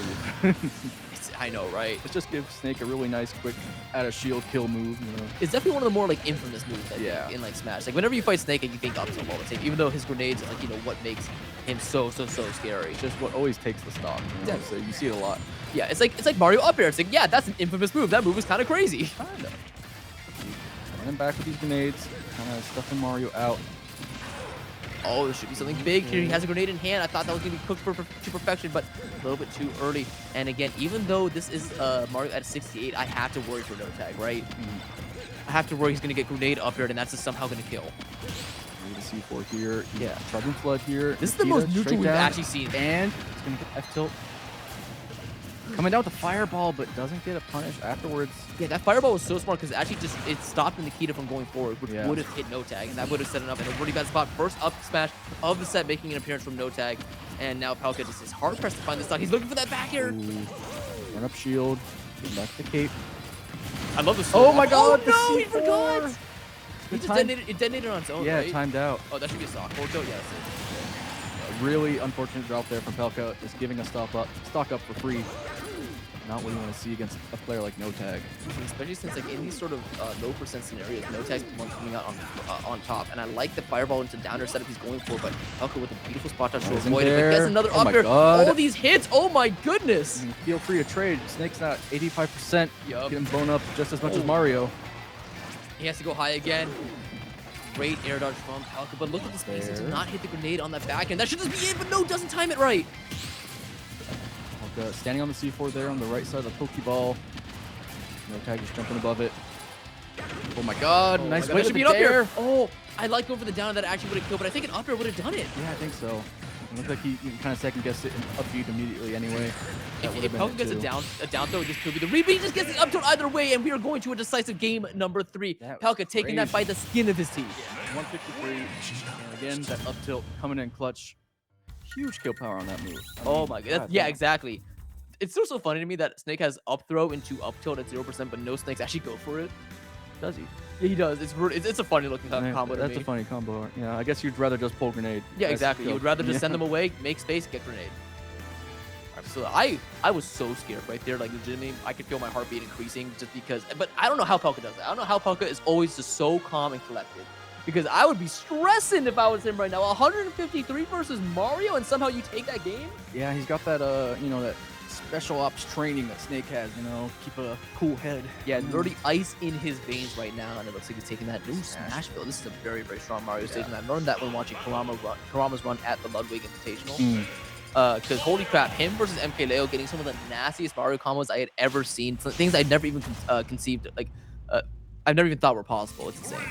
move. I know, right? Let's just give Snake a really nice, quick, out of shield kill move. You know. It's definitely one of the more like infamous moves I Yeah. think, in like Smash. Like whenever you fight Snake and you think up tilt all the time, even though his grenades are like, you know, what makes him so scary. It's just what always takes the stock. You know? Yeah. So you see it a lot. Yeah, it's like Mario up air. It's like, yeah, that's an infamous move. That move is kind of crazy. Kinda. Running back with these grenades, kind of stuffing Mario out. Oh, there should be something big here. He has a grenade in hand. I thought that was going to be cooked to perfection, but a little bit too early. And again, even though this is Mario at 68, I have to worry for No Tag, right? I have to worry he's going to get grenade up here, and that's just somehow going to kill. Need to C4 here. Yeah. Trudging Flood here. This is the Nikita most neutral straight we've down, actually seen. And it's going to get F tilt. Coming down with the fireball, but doesn't get a punish afterwards. Yeah, that fireball was so smart because actually it stopped Nikita from going forward, which Yeah. would have hit No Tag, and that would have set it up in a really bad spot. First up smash of the set, making an appearance from No Tag, and now Pelka just is hard pressed to find the stock. He's looking for that back air. Ooh. Run up shield. Get back to the cape. I love the. Oh my god, Oh the no, he C4. forgot. He The just time- detonated. It detonated on its own, Yeah, right? timed out. Oh, that should be a stock. Oh, yeah, that's it. A really unfortunate drop there from Pelka. Just giving a stock up for free. Not what you want to see against a player like No Tag. Especially since, like, in these sort of low percent scenarios, No Tag's the one coming out on top. And I like the fireball into downer setup he's going for, but Pelka with a beautiful spot touch to Nice in avoid it. But there. gets another Oh up my air. God. All these hits. Oh my goodness. I mean, feel free to trade. Snake's not 85%. Yup. Getting blown up just as much as Oh. Mario. He has to go high again. Great air dodge from Pelka, but look at the spacing to There. not hit the grenade on that back end. That should just be it, but no, doesn't time it right. Pelka standing on the C4 there on the right side of the Pokeball. No Tag just jumping above it. Oh my god, Oh nice my God, way that to should be be an up there. air. Oh, I like going for the down that actually would have killed, but I think an up air would have done it. Yeah, I think so. It looked like he kind of second guessed it and upbeat immediately anyway. That If would've been Pelka it gets too. a down throw, this could be the read, but he just gets the up tilt either way, and we are going to a decisive game number 3. That was Pelka taking that by crazy. the skin of his teeth. 153. And again, that up tilt coming in clutch. Huge kill power on that move. I Oh mean, my god. God Yeah, damn. exactly. It's still so funny to me that Snake has up throw into up tilt at 0%, but no Snakes actually go for it. Does he? Yeah, he does. It's a funny looking Yeah, combo to that's me. a funny combo. Yeah, I guess you'd rather just pull grenade. Yeah, That's exactly. You kill. would rather just Yeah. send them away, make space, get grenade. Alright, so I was so scared right there. Like legitimately, I could feel my heartbeat increasing just because. But I don't know how Pelka does that. I don't know how Pelka is always just so calm and collected. Because I would be stressing if I was him right now. 153 versus Mario, and somehow you take that game. Yeah, he's got that that special ops training that Snake has. Keep a cool head. Yeah, dirty ice in his veins right now, and it looks like he's taking that new Smash build. This is a very, very strong Mario stage, and I learned that when watching Kurama's run at the Ludwig Invitational. Because holy crap, him versus MKLeo getting some of the nastiest Mario combos I had ever seen. Things I'd never even conceived, I've never even thought were possible. It's insane.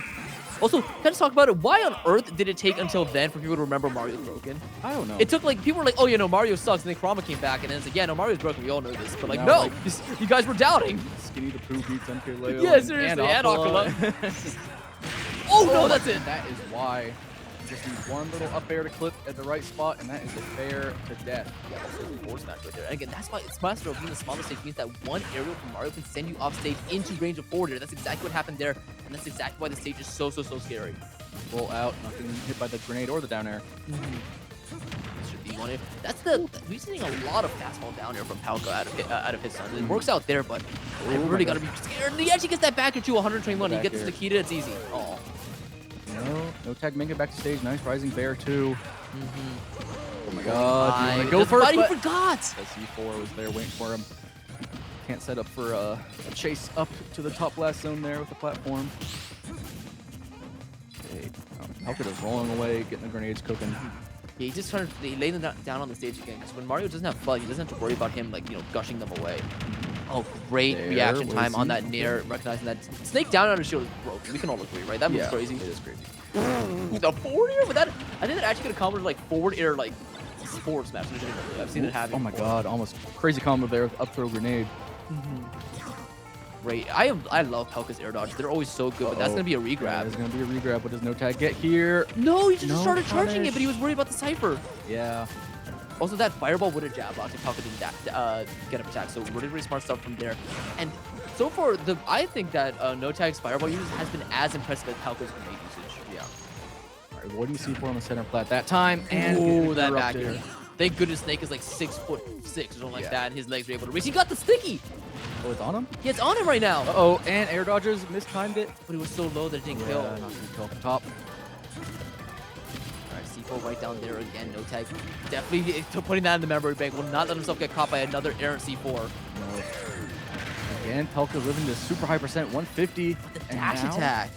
Also, can I just talk about it? Why on earth did it take until then for people to remember Mario's broken? I don't know. It took people were like, oh, Mario sucks, and then Kurama came back, and then it's like, yeah, no, Mario's broken. We all know this, but Now, no, like- you guys were doubting. Skinny the Pooh beats MKLeo. Yeah, seriously, and Aquila. Oh no, that's it. That is why. You just need one little up air to clip at the right spot, and that is a fair to death. Yeah, that's a force smash right there. And again, that's why Smash Throw being the smallest stage means that one aerial from Mario can send you off stage into range of forward air. That's exactly what happened there, and that's exactly why the stage is so scary. Roll out, not getting hit by the grenade or the down air. Should be one. That's we're seeing a lot of fastball down air from Palco out of his son. It works out there, but I really gotta be scared. And he actually gets that back air to 121. He gets Nikita. It's easy. Oh. No tag making it back to stage. Nice rising bear too. Oh my Oh god. my, Go for it. He forgot. The C4 was there waiting for him. Can't set up for a chase up to the top last zone there with the platform. Okay. Palco is rolling away, getting the grenades cooking. Yeah, he's just trying to lay them down on the stage again. Because when Mario doesn't have FUD, he doesn't have to worry about him, like, gushing them away. Oh, great reaction time on that Nair, recognizing that Snake down on his shield is broken. We can all agree, right? That move's crazy. It is crazy. The forward air? But I think that actually could accomplish, like, forward air, like, forward smash. I've seen it happen. Oh my god, almost crazy combo there with up throw grenade. Great. I love Pelka's air dodge. They're always so good, but that's going to be a regrab. Yeah, there's going to be a regrab. What does no tag get here? No, he just started charging it, but he was worried about the Cypher. Yeah. Also, that fireball would have jab blocked if Palca didn't get up attack. So really smart stuff from there. And so far, I think that No Tag's fireball usage has been as impressive as Palca's grenade usage. Yeah. All right, avoiding C4 on the center plat that time. And ooh, that back air. Thank goodness Snake is like 6'6" or something like that, and his legs were able to reach. He got the sticky. Oh, it's on him? Yeah, it's on him right now. Uh-oh, and air dodges, mistimed it. But he was so low that it didn't kill. Not gonna kill from top. Alright, C4 right down there again. No tag. Definitely putting that in the memory bank. Will not let himself get caught by another errant C4. No. Again, Pelka living to super high percent, 150. The dash attack.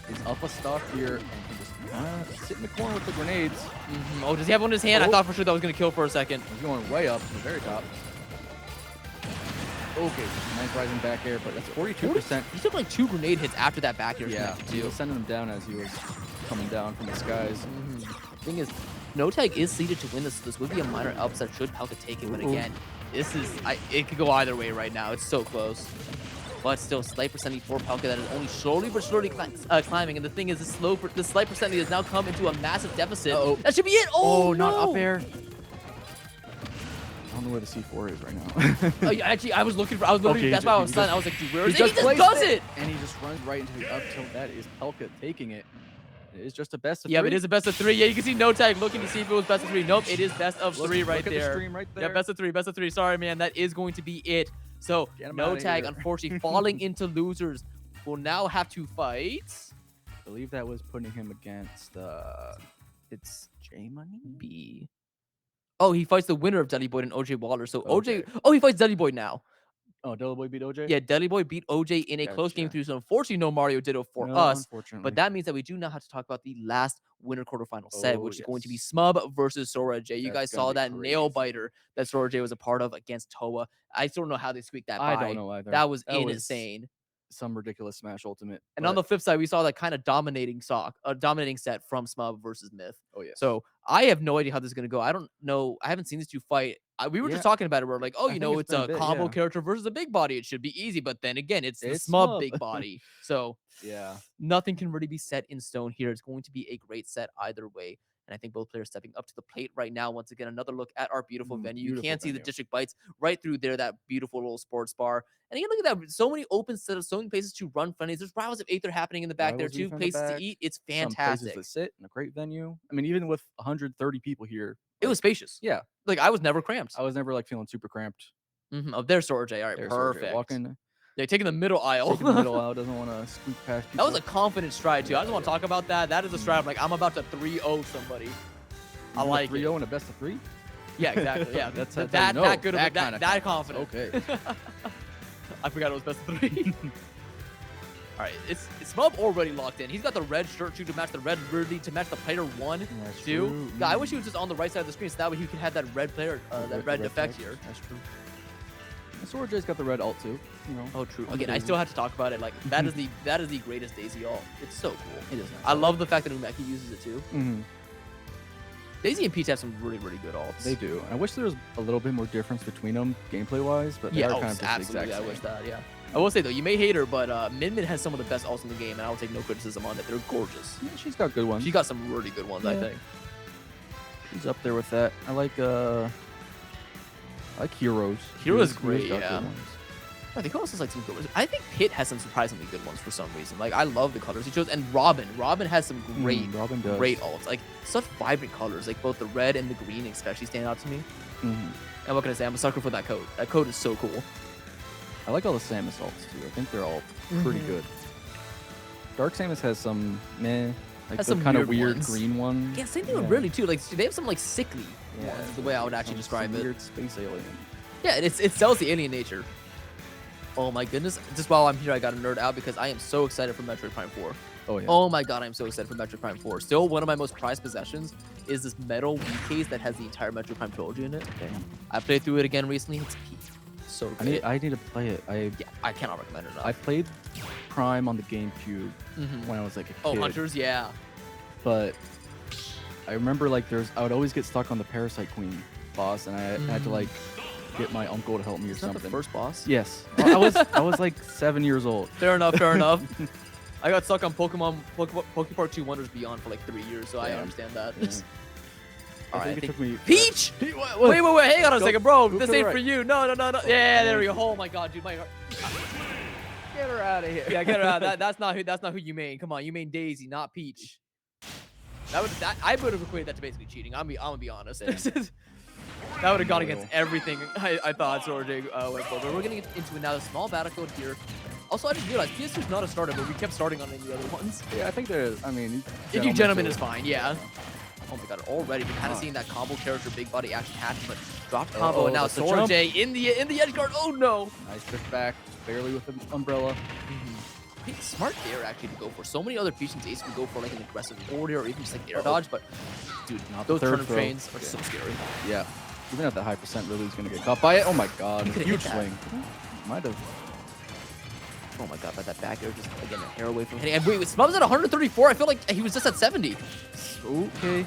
He's up a stock here and can just sit in the corner with the grenades. Oh, does he have one in his hand? I thought for sure that was going to kill for a second. He's going way up to the very top. Okay, nice rising back air, but that's 42%. He took like 2 grenade hits after that back air. Yeah, he was sending him down as he was coming down from the skies. Thing is, No Tag is seeded to win this. This would be a minor upset should Palca take it, but again, this is it could go either way right now. It's so close. But still, slight percentage for Palca that is only slowly but surely climbing. And the thing is, this slight percentage has now come into a massive deficit. That should be it. Oh, no. Not up air. I don't know where the C4 is right now. Actually, I was literally, that's why I was stunned. I was like, dude, where is it? He just does it! And he just runs right into the up tilt. That is Palca taking it. It is just a best of 3. Yeah, but it is a best of 3. Yeah, you can see No Tag looking to see if it was best of 3. Nope, it is best of 3 right there. Look at the stream right there. Yeah, best of 3, best of 3. Sorry, man, that is going to be it. So, No Tag, unfortunately, falling into losers, will now have to fight. I believe that was putting him against, it's J Money B. Oh, he fights the winner of Deli Boy and OJ Waller. So he fights Deli Boy now. Oh, Deli Boy beat OJ? Yeah, Deli Boy beat OJ in a close game 3. So unfortunately, no Mario Ditto for us. But that means that we do now have to talk about the last winner quarterfinal set, which is going to be Smub versus Sora J. You guys saw that nail biter that Sora J was a part of against Toa. I still don't know how they squeaked that by. I don't know either. That was insane. Some ridiculous Smash Ultimate. And on the flip side, we saw that kind of dominating set from Smub versus Myth. Oh, yeah. So I have no idea how this is going to go. I don't know. I haven't seen these two fight. We were just talking about it. We're like, it's a combo character versus a big body. It should be easy. But then again, it's the Smub big body. So yeah, nothing can really be set in stone here. It's going to be a great set either way. And I think both players stepping up to the plate right now. Once again, another look at our beautiful venue. You can see the district bites right through there, that beautiful little sports bar. And again, look at that. So many open setups, so many places to run funnies. There's rivals of Aether happening in the back there too. Places to eat. It's fantastic. Some places to sit in a great venue. I mean, even with 130 people here. It was spacious. Yeah. Like, I was never cramped. I was never, like, feeling super cramped. Oh, there's Sora J. All right, perfect. Walking. Yeah, taking the middle aisle. Taking the middle aisle. Doesn't want to squeak past people. That was a confident stride, too. I just want to talk about that. That is a stride. I'm like, I'm about to 3-0 somebody. I like 3-0 in a best of 3? Yeah, exactly. Yeah, that's that good of that confident. Okay. I forgot it was best of 3. All right, it's Smub already locked in. He's got the red shirt too to match the red Ridley to match the player 1, 2. Yeah, I wish he was just on the right side of the screen so that way he could have that red player, that red effect here. That's true. And Sora J's got the red ult too. You know. Oh, true. Again, I still have to talk about it. Like that is the greatest Daisy ult. It's so cool. It is. Nice. I love the fact that Umeki uses it too. Daisy and Peach have some really good ults. They do. I wish there was a little bit more difference between them gameplay wise, but they are kind of just absolutely. The exact same. I wish that. Yeah. I will say though, you may hate her, but Min Min has some of the best ults in the game, and I will take no criticism on it. They're gorgeous. Yeah, she's got good ones. She got some really good ones, I think. She's up there with that. I like Heroes. Heroes great, yeah. I think also like some good ones. I think Pitt has some surprisingly good ones for some reason. Like I love the colors he chose, and Robin has some great, great alts. Like such vibrant colors. Like both the red and the green especially stand out to me. And what can I say? I'm a sucker for that coat. That coat is so cool. I like all the Samus alts too. I think they're all pretty good. Dark Samus has some meh, like Has the some kind of weird weird ones. green one. Yeah, same thing with Ridley too. Like they have some like sickly ones. Is the way I would actually describe some it. Weird space alien. Yeah, it sells the alien nature. Oh my goodness! Just while I'm here, I got to nerd out because I am so excited for Metroid Prime 4. Oh yeah. Oh my god, I'm so excited for Metroid Prime 4. Still, one of my most prized possessions is this metal Wii case that has the entire Metroid Prime trilogy in it. Damn. I played through it again recently. It's peak. So good. I need to play it. I cannot recommend it enough. I played Prime on the GameCube when I was like a kid. Oh, Hunters, yeah. But I remember like I would always get stuck on the Parasite Queen boss, and I had to like get my uncle to help me or Is that something. the first boss? Yes. Well, I was like 7 years old. Fair enough, fair enough. I got stuck on Pokemon 2 Wonders Beyond for like 3 years, so I understand that. Yeah. Alright, I think it took me. Peach! What? Wait, hang on a second, bro. Go This to the ain't right. for you. No. Yeah, there we go. Oh my god, dude, my heart. Get her out of here. Yeah, get her out. That's not who you main. Come on, you main Daisy, not Peach. I would have equated that to basically cheating. I'm gonna be honest. That would have gone against everything I thought Sora J went for. But we're gonna get into another small battlefield here. Also, I just realized PS2 is not a starter, but we kept starting on any of the other ones. Yeah, I think there is. I mean, If you gentlemen is fine, yeah. Oh my god, already we're kind of seeing that combo character, big body action happen, but dropped combo, and now that's a Sora jump. J in the edge guard. Oh no! Nice drift back, just barely with the umbrella. I think smart there actually to go for. So many other Peach and Daisy would go for like an aggressive forward air or even just like air dodge, but dude, Not the those third turnip throw. trains are so scary. Yeah, even at that high percent, Lily's gonna get caught by it. Oh my god, You could've huge hit that. swing. Might have. Oh my god, but that back air just again a hair away from hitting. And wait, Smub's at 134. I feel like he was just at 70. Okay.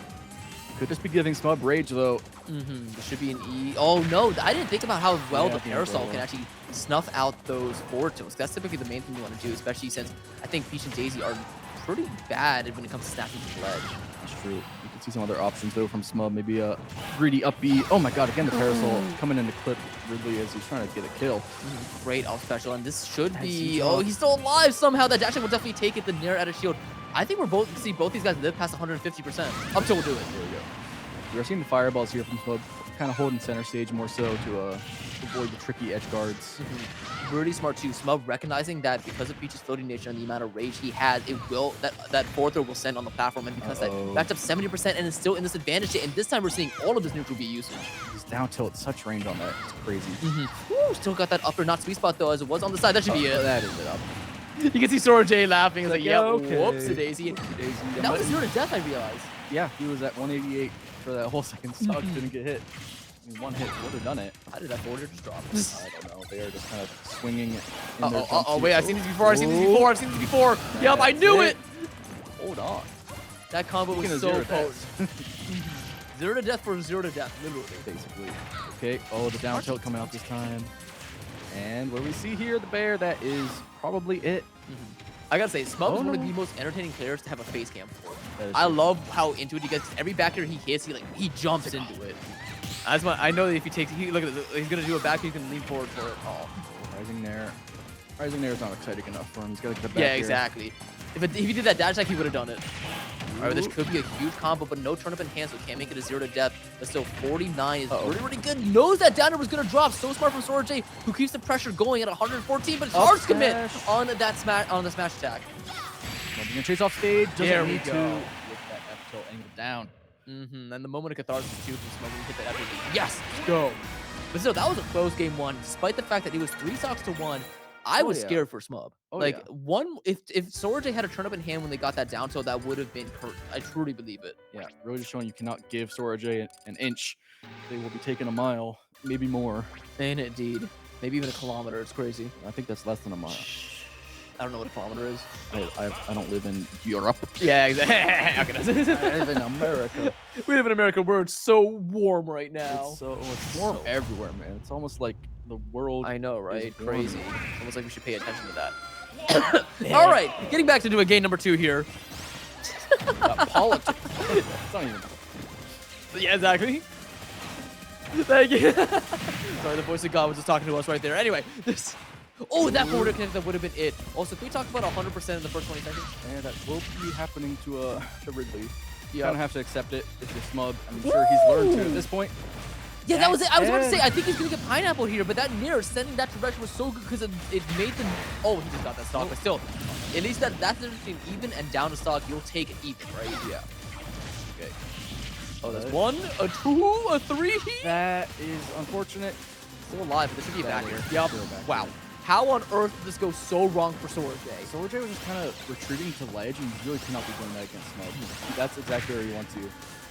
Could just be giving Smub rage though. There should be an E. Oh no, I didn't think about how well Yeah, the the parasol umbrella. can actually snuff out those forward tilts. That's typically the main thing you want to do, especially since I think Peach and Daisy are pretty bad when it comes to snapping the ledge. That's true. You can see some other options though from Smub. Maybe a greedy up B. Oh my god, again the parasol coming in to clip Ridley as he's trying to get a kill. Great off special, and this should Nice be. drop. Oh, he's still alive somehow. That dash will definitely take it. The Nair out of shield. I think we're both see both these guys live past 150%. Up till we'll do it. There we go. We're seeing the fireballs here from Smub, kind of holding center stage more so to avoid the tricky edge guards. Really smart too. Smub recognizing that because of Peach's floating nature and the amount of rage he has, it will that forward throw will send on the platform, and because that backed up 70% and is still in this advantage state, and this time we're seeing all of this neutral B usage. He's down tilt, such range on that. It's crazy. Woo, still got that upper not sweet spot though, as it was on the side. That should be it. That is it up. You can see Sora J laughing. He's like, Like, yeah, okay. whoops, Daisy. Daisy. That was 0 to death, I realized. Yeah, he was at 188 for that whole second stock, didn't get hit. I mean, one hit would have done it. How did that forward air just drop? I don't know. They are just kind of swinging in their Oh, jumpsuits. wait, I've seen these before. I've seen these before. Yep, I knew it. Hold on. That combo was Speaking of so zero potent. 0 to death for 0 to death, literally. Basically. Okay. Oh, the down tilt coming out this time. And what do we see here? The bear. That is probably it. I gotta say, Smub is one of no. the most entertaining players to have a face cam for. That is I true. love how into it he gets. Every back air he hits, he jumps into it. That's why I know that if he takes, look at this, he's gonna do a back, he's gonna lean forward for it. Oh, Rising Nair. Rising Nair is not exciting enough for him. He's got to get the back yeah, air. exactly. If he did that dash attack, he would have done it. All right, this could be a huge combo, but no turnip enhance, so can't make it a 0 to death. But still, 49 is really good. Knows that downer was gonna drop. So smart from Sora J, who keeps the pressure going at 114, but it's hard to commit on that smash attack. Well, you're gonna chase off stage. Doesn't There we need go. to. With that F tilt angle down. And the moment of catharsis too from Smug when he hit that after. Yes, let's go. But still, that was a close game one, despite the fact that it was 3 stocks to 1. I was yeah. scared for Smub. Oh, like yeah. one, if Sora J had a turn up in hand when they got that down tilt, that would have been. I truly believe it. Yeah, really just showing you cannot give Sora J an inch. They will be taking a mile, maybe more. And indeed, maybe even a kilometer. It's crazy. I think that's less than a mile. I don't know what a kilometer is. I don't live in Europe. Yeah, exactly. I live in America. We live in America where it's so warm right now. It's warm everywhere, man. It's almost like the world. I know, right? is Crazy. warming. It's almost like we should pay attention to that. All right, getting back to doing game number 2 here. Politics. It's not even. Yeah, exactly. Thank you. Sorry, the voice of God was just talking to us right there. Anyway, Oh, that forward connect, that would have been it. Also, can we talk about 100% in the first 20 seconds? Yeah, that will be happening to Ridley. You Yeah. kind of have to accept it if you're Smug. I'm sure he's learned to at this point. Yeah, that was it. I was about to That's say, I think he's going to get pineapple here, but that mirror sending that direction was so good because it made them. Oh, he just got that stock, but still, at least that's the difference between even and down to stock. You'll take it even, right? Yeah. Okay. Oh, there's 1, a 2, a 3. That is unfortunate. Still alive, but there should be a back here. Yep. Wow. How on earth did this go so wrong for Sora J? Sora J was just kind of retreating to ledge, and you really cannot be doing that against Smug. That's exactly where you want to.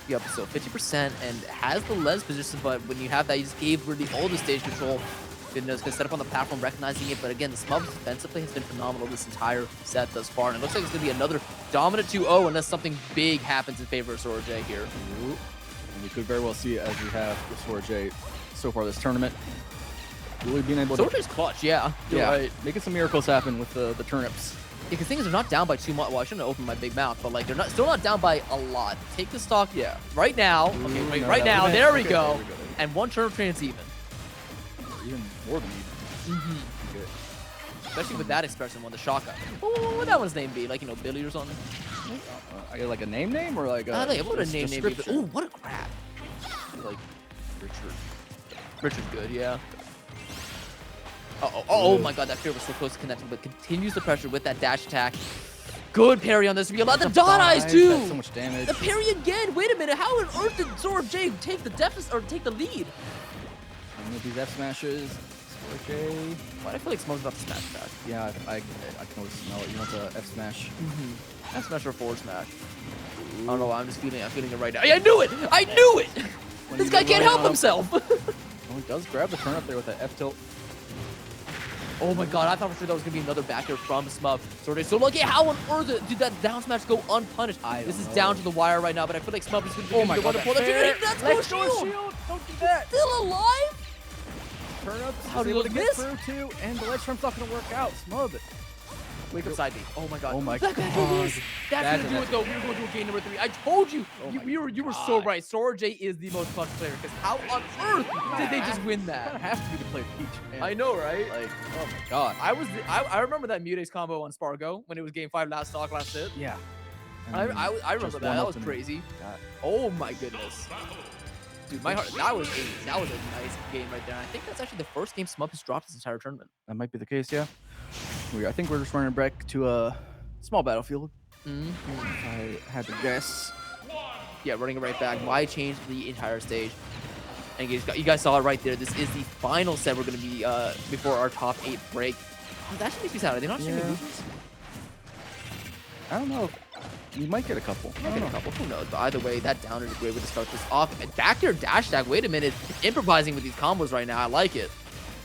Yep, so 50% and has the lens position, but when you have that, you just gave really all the stage control. Goodness, gonna set up on the platform, recognizing it, but again, the Smug's defensive play has been phenomenal this entire set thus far, and it looks like it's gonna be another dominant 2-0 unless something big happens in favor of Sora J here. Ooh. And we could very well see it as we have with Sora J so far this tournament. Really being able Sora to... J's clutch, yeah. You're right. Making some miracles happen with the turnips. Yeah, because things are not down by too much. Well, I shouldn't have opened my big mouth, but like they're still not down by a lot. Take the stock, Yeah. right now. Ooh, Okay, no, right that now. would've been- There we okay, go. there we go. And one turn train is even. Even more than even. Good. Especially with that expression, one the shotgun. What would that one's name be? Like, you know, Billy or something? I got like a name or like a... What would a name be? description? Oh, what a crap. Like Richard. Richard's good, yeah. Oh my god, that fear was so close to connecting, but continues the pressure with that dash attack. Good parry on this. We allowed the dot eyes too. That's so much damage. The parry again. Wait a minute. How on earth did Sora J take the deficit or take the lead? And with these F smashes, Sora J. Why do I feel like Smug's about to smash that? Yeah, I can always smell it. You want the F smash? F smash or forward smash? I don't know. I'm feeling it right now. I knew it. I knew it. This guy can't help himself. Oh, he does grab the turn up there with that F tilt. Oh my god, I thought for sure that was going to be another back air from Smug. Sora J so lucky. How on earth did that down smash go unpunished? This is down to the wire right now, but I feel like Smug is going to be the one to pull that trigger. That's no shield. Don't do that. Still alive? Turn up. How did able he to miss? get through too, and the ledge trump's not going to work out. Smug. Wake up side B. Oh my god. Oh my That god. That's gonna do it though. We were going to a game number 3. I told you. Oh my You were so right. Sora J is the most clutch player because how on earth did they just win Kind of that? have to be to play Peach. Man. I know, right? Like, oh my god. I remember that Mutex combo on Spargo when it was game 5 last stock last hit. Yeah. I remember just that. That one was up and- crazy. God. Oh my goodness. Dude, my heart. That was a nice game right there. And I think that's actually the first game Smug has dropped this entire tournament. That might be the case, yeah. I think we're just running back to a small battlefield. If I had to guess. Yeah, running it right back. Why change the entire stage? And you guys saw it right there. This is the final set we're going to be before our top 8 break. Oh, that should make me sad. Are they not streaming Yeah. movements? I don't know. You might get a couple. I Might don't get a know. couple. Who knows? But either way, that down is a great way to start this off. And back air dash attack. Wait a minute. Improvising with these combos right now. I like it.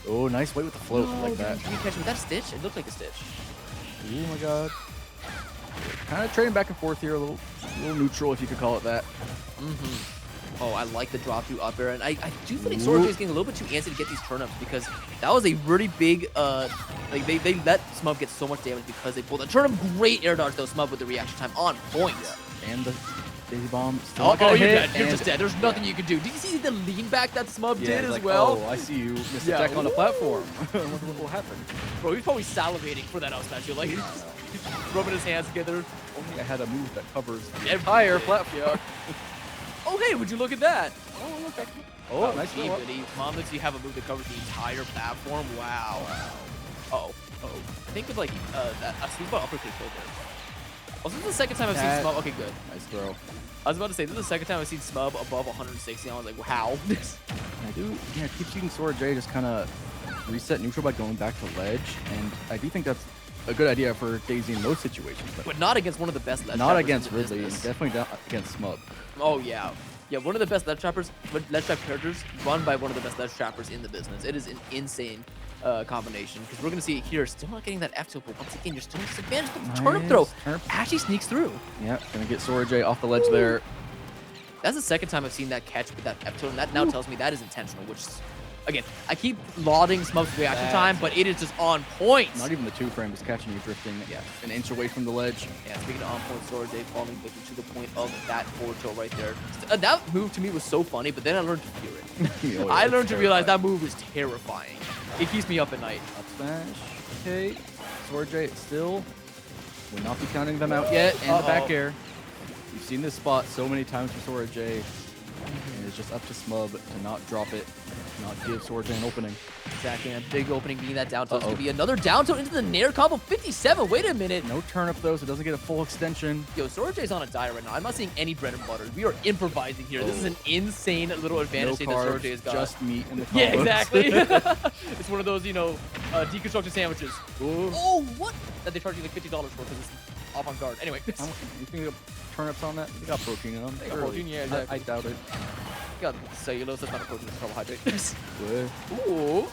Oh, nice way with the float like that. Can you catch me with that stitch? It looked like a stitch. Oh my god. Kind of trading back and forth here, a little neutral if you could call it that. Oh, I like the drop through up air, and I do feel like Sora J is getting a little bit too antsy to get these turnips because that was a really big like they let Smub get so much damage because they pulled a turnip. Great air dodge though, Smub with the reaction time on point. And the Daisy Bomb still Oh, not gonna you're hit, dead. You're and- just dead. There's nothing you can do. Did you see the lean back that Smub Yeah, did it's as like, well? Oh, I see you. Missed Yeah. attack on the platform. what will happen? Bro, he's probably salivating for that up smash. You're like rubbing his hands together. Only I had a move that covers the Everything. entire platform. Oh, hey, would you look at that? Oh, look. Oh, nice gee, throw up. buddy. Mom lets you have a move that covers the entire platform. Wow. Uh-oh. I think of like a sweet spot uppercut killed there. Also, this is the second time I've seen That- Smub. Okay, good. Nice throw. I was about to say, this is the second time I've seen Smub above 160. I was like, wow. I do, yeah, keep seeing Sora J just kind of reset neutral by going back to ledge, and I do think that's a good idea for Daisy in most situations, but But not against one of the best ledge not trappers against in the Ridley, and business. definitely not against Smug. Oh, yeah. Yeah, one of the best ledge trappers, ledge trap characters, run by one of the best ledge trappers in the business. It is an insane combination, because we're going to see it here. Still not getting that F tilt, but once again, you're still disadvantaged. But the turnip throw Turnip. actually sneaks through. Yeah, gonna get Sora J off the ledge there. That's the second time I've seen that catch with that F tilt, and that now tells me that is intentional, which is, Again, I keep lauding Smub's reaction time, but it is just on point. Not even the 2-frame is catching you drifting an inch away from the ledge. Yeah, speaking of on point, Sorajay falling victim to the point of that forward tilt right there. That move to me was so funny, but then I learned to fear it. I learned to realize that move is terrifying. It keeps me up at night. Up smash. Okay. Sorajay still will not be counting them out yet. And the back air. You've seen this spot so many times for Sorajay. And it's just up to Smub to not drop it, not give Sorajay an opening. Exactly, and a big opening being that down tilt. It's going to be another down tilt into the Nair combo. 57, wait a minute. No turnip though, so it doesn't get a full extension. Yo, Sorajay's on a diet right now. I'm not seeing any bread and butter. We are improvising here. This is an insane little advantage that Sorajay has got. Just meat in the combos. Yeah, exactly. It's one of those, deconstructed sandwiches. Ooh. Oh, what? That they charge you like $50 for because it's avant-garde. Anyway. You think of turnips on that? They got protein in them. They got protein, yeah, exactly. I doubt it. Got cellulose, that's not a protein, it's a carbohydrate. Ooh.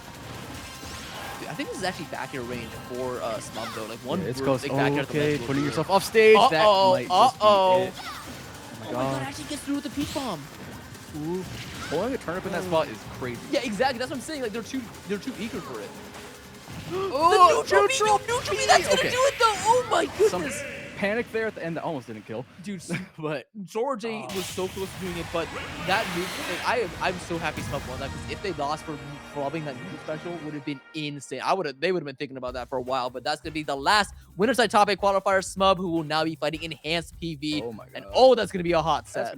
Dude, I think this is actually back air range for Smub though. Like one it's big back air. Okay, putting yourself off stage. That might just be it. Oh my God. god, actually gets through with the peak bomb. Ooh. Pulling a turnip in that spot is crazy. Yeah, exactly. That's what I'm saying. Like they're too eager for it. Oh, the neutral B, that's gonna do it though. Oh my goodness. Panic there at the end that almost didn't kill. Dude, but Sorajay was so close to doing it, but that move, like, I'm so happy Smub won that, because if they lost for flubbing that neutral special, would have been insane. They would have been thinking about that for a while, but that's going to be the last winner's side top 8 qualifier, Smub, who will now be fighting Enhanced PV. Oh my god. And that's going to be a hot set.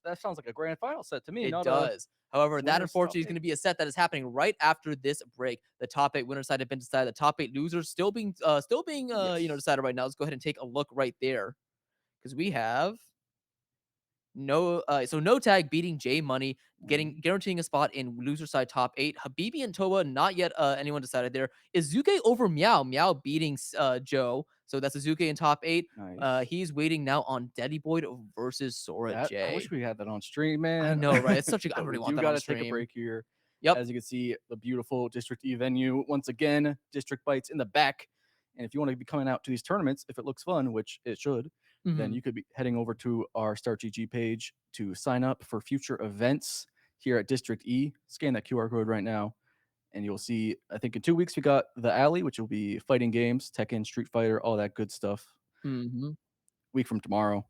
That sounds like a grand final set to me. It does. However, that unfortunately is going to be a set that is happening right after this break. The top 8 winner side have been decided. The top 8 losers still being decided right now. Let's go ahead and take a look right there, because we have no tag beating J Money, guaranteeing a spot in loser side top 8. Habibi and Toa, not yet anyone decided there. Izuke over Meow. Meow beating Joe. So that's Izuke in top 8. Nice. He's waiting now on Daddy Boyd versus Sora J. I wish we had that on stream, man. I know, right? It's such a I really want that on stream. You gotta take a break here. Yep. As you can see, the beautiful District E venue. Once again, District Bites in the back. And if you want to be coming out to these tournaments, if it looks fun, which it should, then you could be heading over to our Start GG page to sign up for future events here at District E. Scan that QR code right now, and you'll see, I think in 2 weeks, we got the Alley, which will be fighting games, Tekken, Street Fighter, all that good stuff. Week from tomorrow.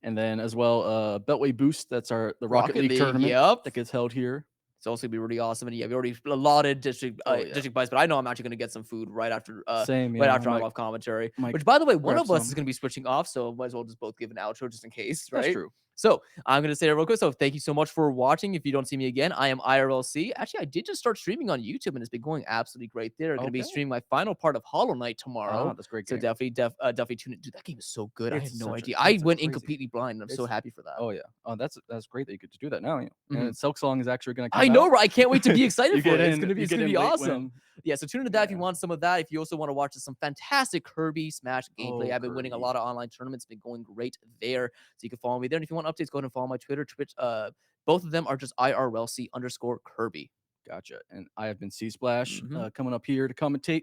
And then as well, Beltway Boost, that's the Rocket League tournament that gets held here. It's also going to be really awesome. And yeah, we already allotted District Bites, but I know I'm actually going to get some food right after I'm off commentary. Which, by the way, one of us is going to be switching off, so might as well just both give an outro just in case, right? That's true. So I'm going to say it real quick. So thank you so much for watching. If you don't see me again, I am IRLC. Actually, I did just start streaming on YouTube, and it's been going absolutely great there. I'm going to be streaming my final part of Hollow Knight tomorrow. That's great. So definitely tune in. Dude, that game is so good. I had no idea. I went in completely blind, and I'm so happy for that. Oh yeah. Oh, that's great that you get to do that now. And Silk Song is actually going to come I know, right? I can't wait to be excited for it. It's going to be awesome. Yeah, so tune into that if you want some of that. If you also want to watch some fantastic Kirby Smash gameplay, I've been winning a lot of online tournaments. Been going great there. So you can follow me there. And if you want updates, go ahead and follow my Twitter, Twitch. Both of them are just IRLC_Kirby. Gotcha. And I have been C-Splash coming up here to commentate.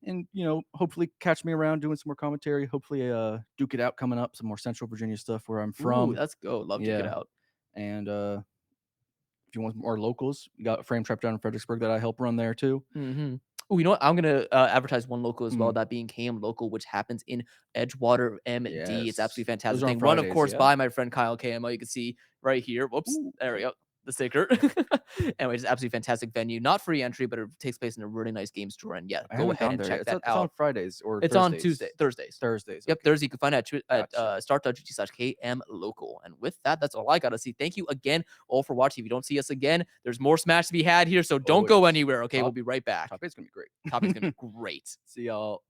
And, hopefully catch me around doing some more commentary. Hopefully Duke It Out coming up, some more Central Virginia stuff where I'm from. Ooh, let's go. Love Duke It Out. And if you want more locals, you got Frame Trap down in Fredericksburg that I help run there too. Oh, you know what? I'm going to advertise one local as well, that being KM Local, which happens in Edgewater, MD. It's absolutely fantastic thing. Run, of course, by my friend Kyle KMO. You can see right here. Whoops. There we go. The sticker. Anyway, it's absolutely fantastic venue. Not free entry, but it takes place in a really nice game store. And yeah, go ahead and check that out. It's on Fridays or it's Thursdays. on Thursdays. Yep, Thursday. You can find it at start.gg/KM Local. And with that, that's all I got to see. Thank you again all for watching. If you don't see us again, there's more Smash to be had here, so don't go anywhere. Okay, we'll be right back. Top 8's going to be great. Top 8's going to be great. See y'all.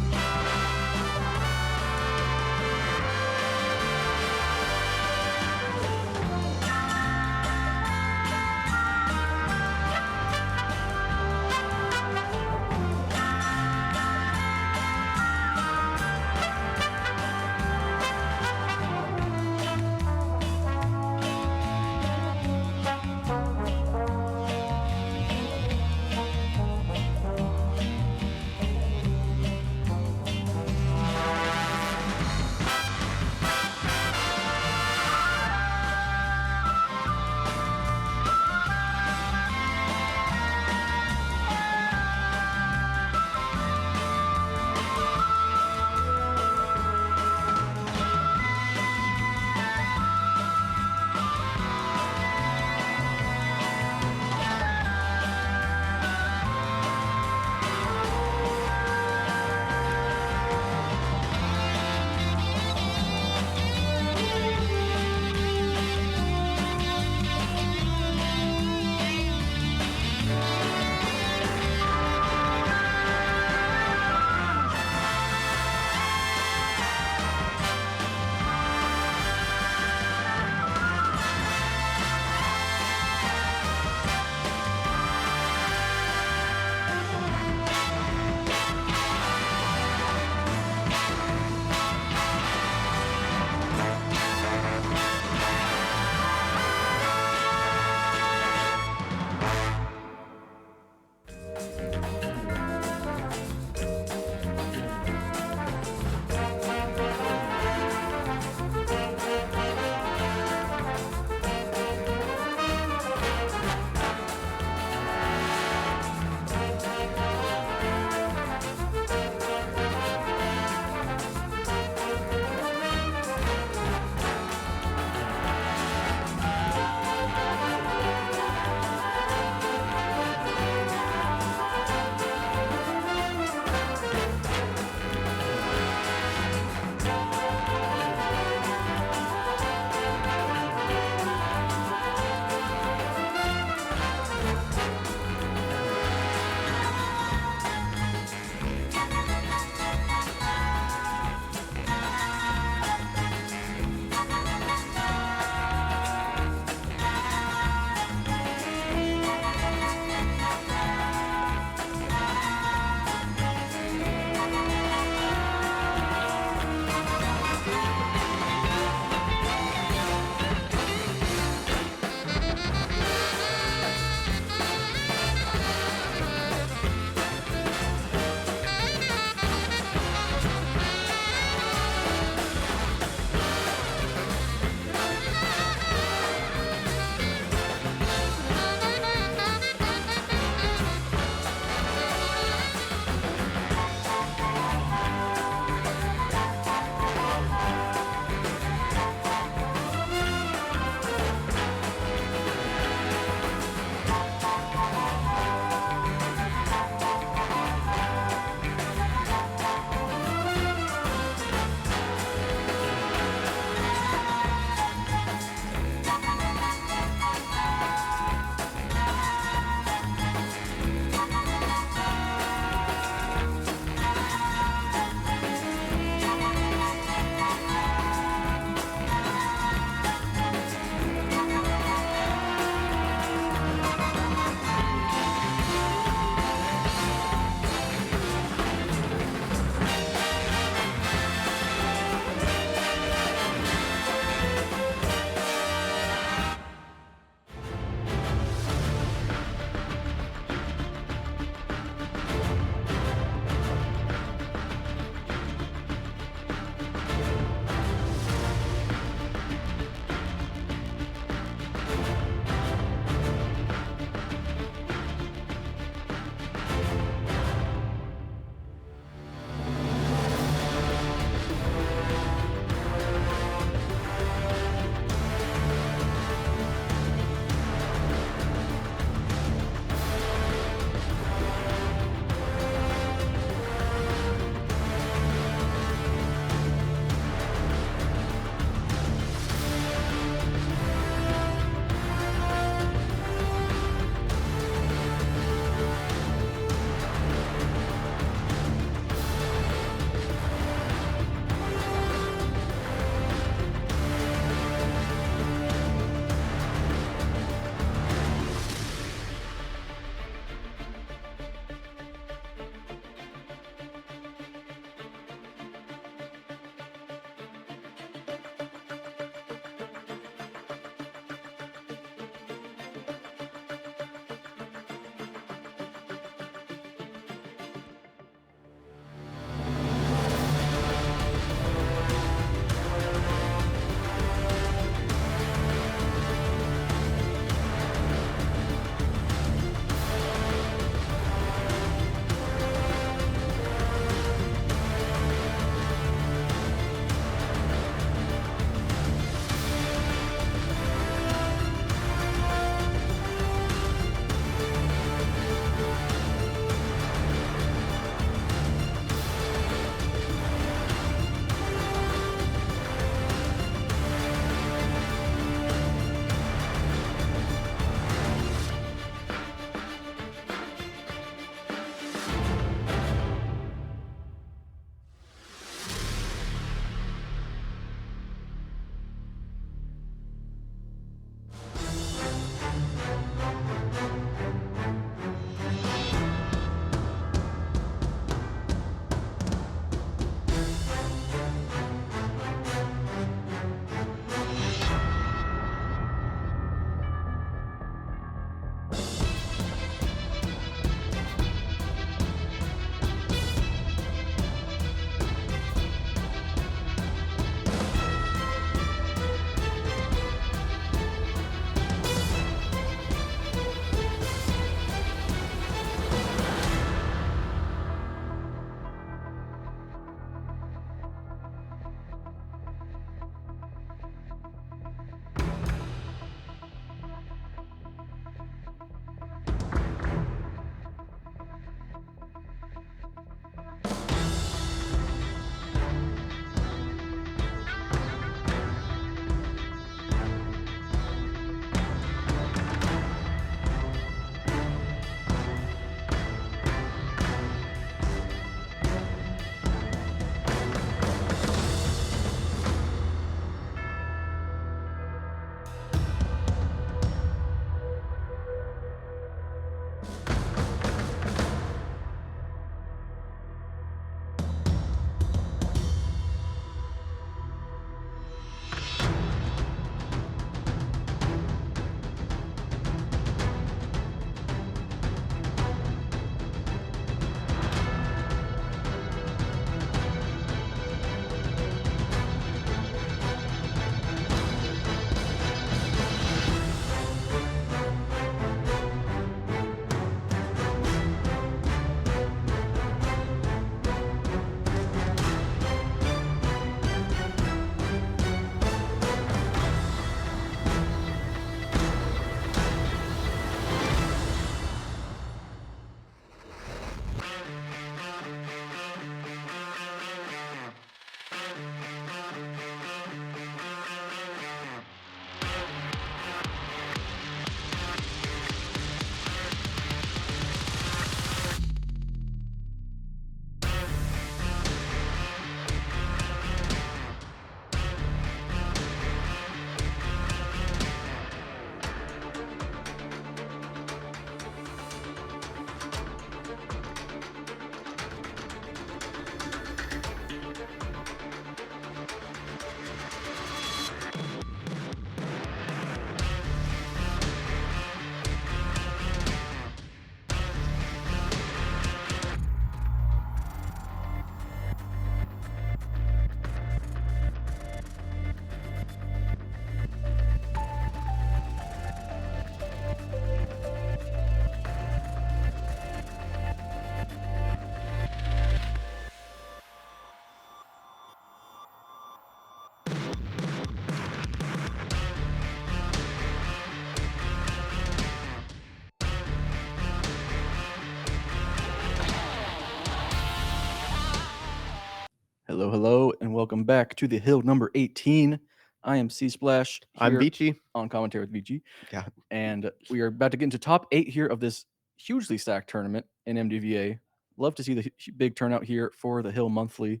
Hello, hello, and welcome back to the hill number 18. I am C Splash. I'm here Vici. on commentary with VG. Yeah. And we are about to get into top 8 here of this hugely stacked tournament in MDVA. Love to see the big turnout here for the Hill Monthly.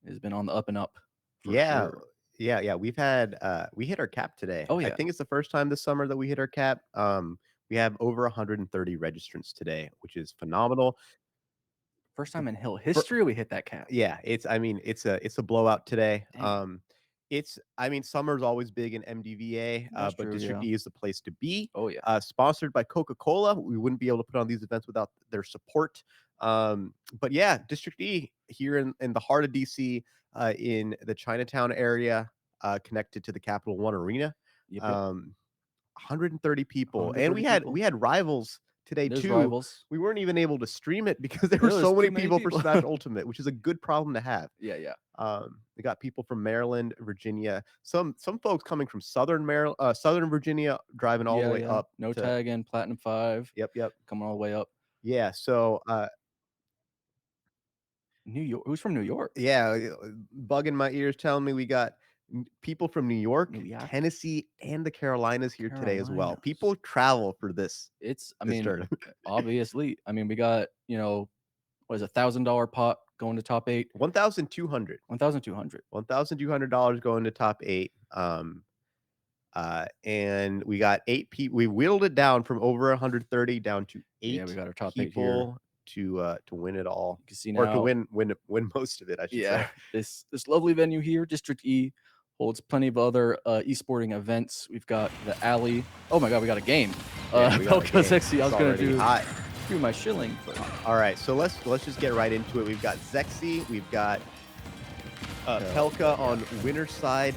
It has been on the up and up. For sure. Yeah. We've had we hit our cap today. Oh, yeah. I think it's the first time this summer that we hit our cap. We have over 130 registrants today, which is phenomenal. First time in Hill history we hit that cap. Yeah, it's a blowout today. Dang. Summer's always big in MDVA, That's but true, District yeah. E is the place to be. Oh, yeah. Sponsored by Coca-Cola. We wouldn't be able to put on these events without their support. But yeah, District E here in the heart of DC, in the Chinatown area, connected to the Capital One Arena. Yep. 130 people, 130 and people. we had rivals today There's too. Rivals. We weren't even able to stream it because there were There was so many too many people for people. Smash Ultimate, which is a good problem to have. Yeah. We got people from Maryland, Virginia, some folks coming from Southern Virginia, driving all the way up. No to, tag in Platinum 5. Yep. Coming all the way up. Yeah. So New York. Who's from New York? yeah, bugging my ears, telling me we got people from New York, Tennessee, and the Carolinas here today as well. People travel for this. Tournament. Obviously. We got, what is $1,000 pot going to top 8? $1,200. $1,200 going to top 8. And we got 8 people. We whittled it down from over 130 down to 8. Yeah, we got our top people 8 here to win it all. You can see now, or to win most of it, I should say. This lovely venue here, District E, holds plenty of other esporting events. We've got the Alley. Oh my god, we got a game. Pelka Zexy. I was gonna do my shilling. But... All right, so let's just get right into it. We've got Zexy. We've got Pelka on winner's side.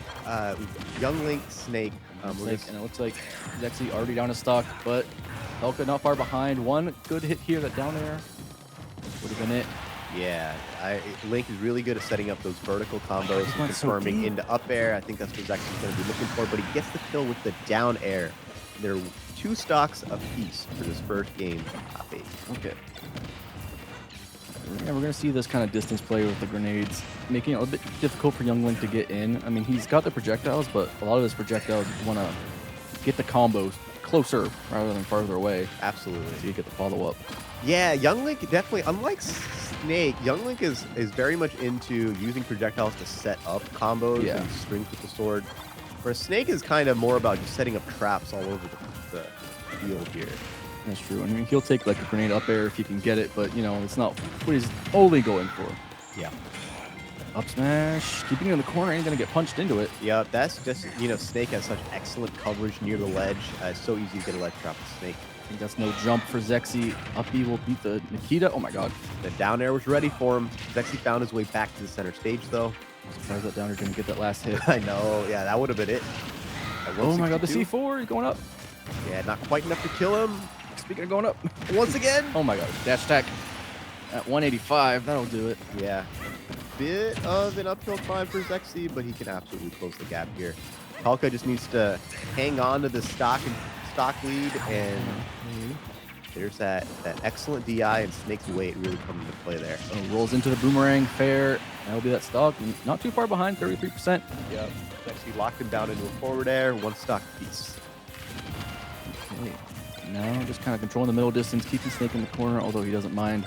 We've got Young Link, Snake. And it looks like Zexy already down a stock, but Pelka not far behind. One good hit here, that down air would have been it. Yeah, Link is really good at setting up those vertical combos and confirming into up air. I think that's what Zexy's going to be looking for, but he gets the kill with the down air. There are 2 stocks apiece for this first game of top 8. Okay. Yeah, we're going to see this kind of distance play with the grenades, making it a bit difficult for Young Link to get in. He's got the projectiles, but a lot of his projectiles want to get the combos closer rather than farther away. Absolutely. So you get the follow-up. Yeah, Young Link definitely, unlike Snake, Young Link is very much into using projectiles to set up combos and strings with the sword. Whereas Snake is kind of more about just setting up traps all over the field here. That's true. He'll take like a grenade up air if he can get it, but it's not what he's only going for. Yeah. Up smash, keeping it in the corner, ain't gonna get punched into it. Yeah, that's just Snake has such excellent coverage near the ledge. It's so easy to get a ledge trap with Snake. I think that's no jump for Zexy. Up B will beat the Nikita. Oh my god. The down air was ready for him. Zexy found his way back to the center stage though. I'm surprised that down air didn't get that last hit. I know. Yeah, that would have been it. Oh my god, the C4 is going up. Yeah, not quite enough to kill him. Speaking of going up, once again. Oh my god, dash attack at 185. That'll do it. Yeah. Bit of an uphill climb for Zexy, but he can absolutely close the gap here. Pelka just needs to hang on to the stock lead, and there's that excellent DI, and Snake's weight really coming into play there. Oh, rolls into the boomerang, fair. That'll be that stock. Not too far behind, 33%. Yeah, Zexy locked him down into a forward air, 1 stock piece. Okay. Now just kind of controlling the middle distance, keeping Snake in the corner, although he doesn't mind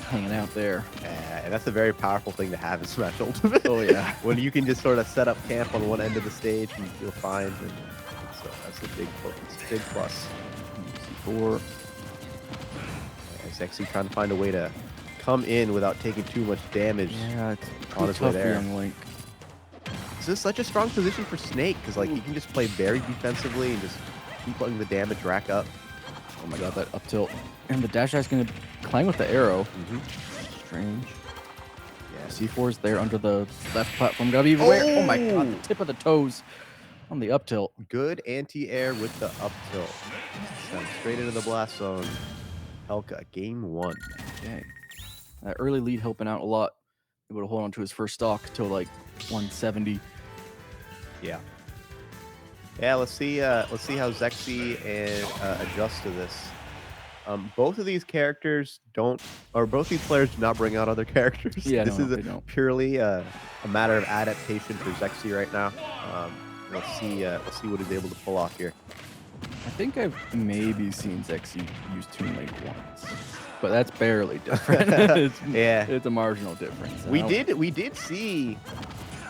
hanging out there. And that's a very powerful thing to have in Smash Ultimate. Oh yeah. When you can just sort of set up camp on one end of the stage and you feel fine. And so that's a big plus. C4. Zexy trying to find a way to come in without taking too much damage. Yeah, it's on his way there. Young Link. This is such a strong position for Snake because he can just play very defensively and just keep letting the damage rack up. Oh my god, that up tilt. And the dash is going to clang with the arrow. Strange. Yeah, C4's there under the left platform. Gotta be aware. Oh my god, the tip of the toes on the up tilt. Good anti-air with the up tilt. Straight into the blast zone. Pelka, game 1. Okay. That early lead helping out a lot. Able to hold on to his first stock till like 170. Yeah. Yeah, let's see how Zexy adjusts to this. Both of these characters don't, or both these players do not bring out other characters. Yeah, this no, is they don't. purely a matter of adaptation for Zexy right now. Let's see what he's able to pull off here. I think I've maybe seen Zexy use Toon Link once, but that's barely different. Yeah. It's a marginal difference. We did see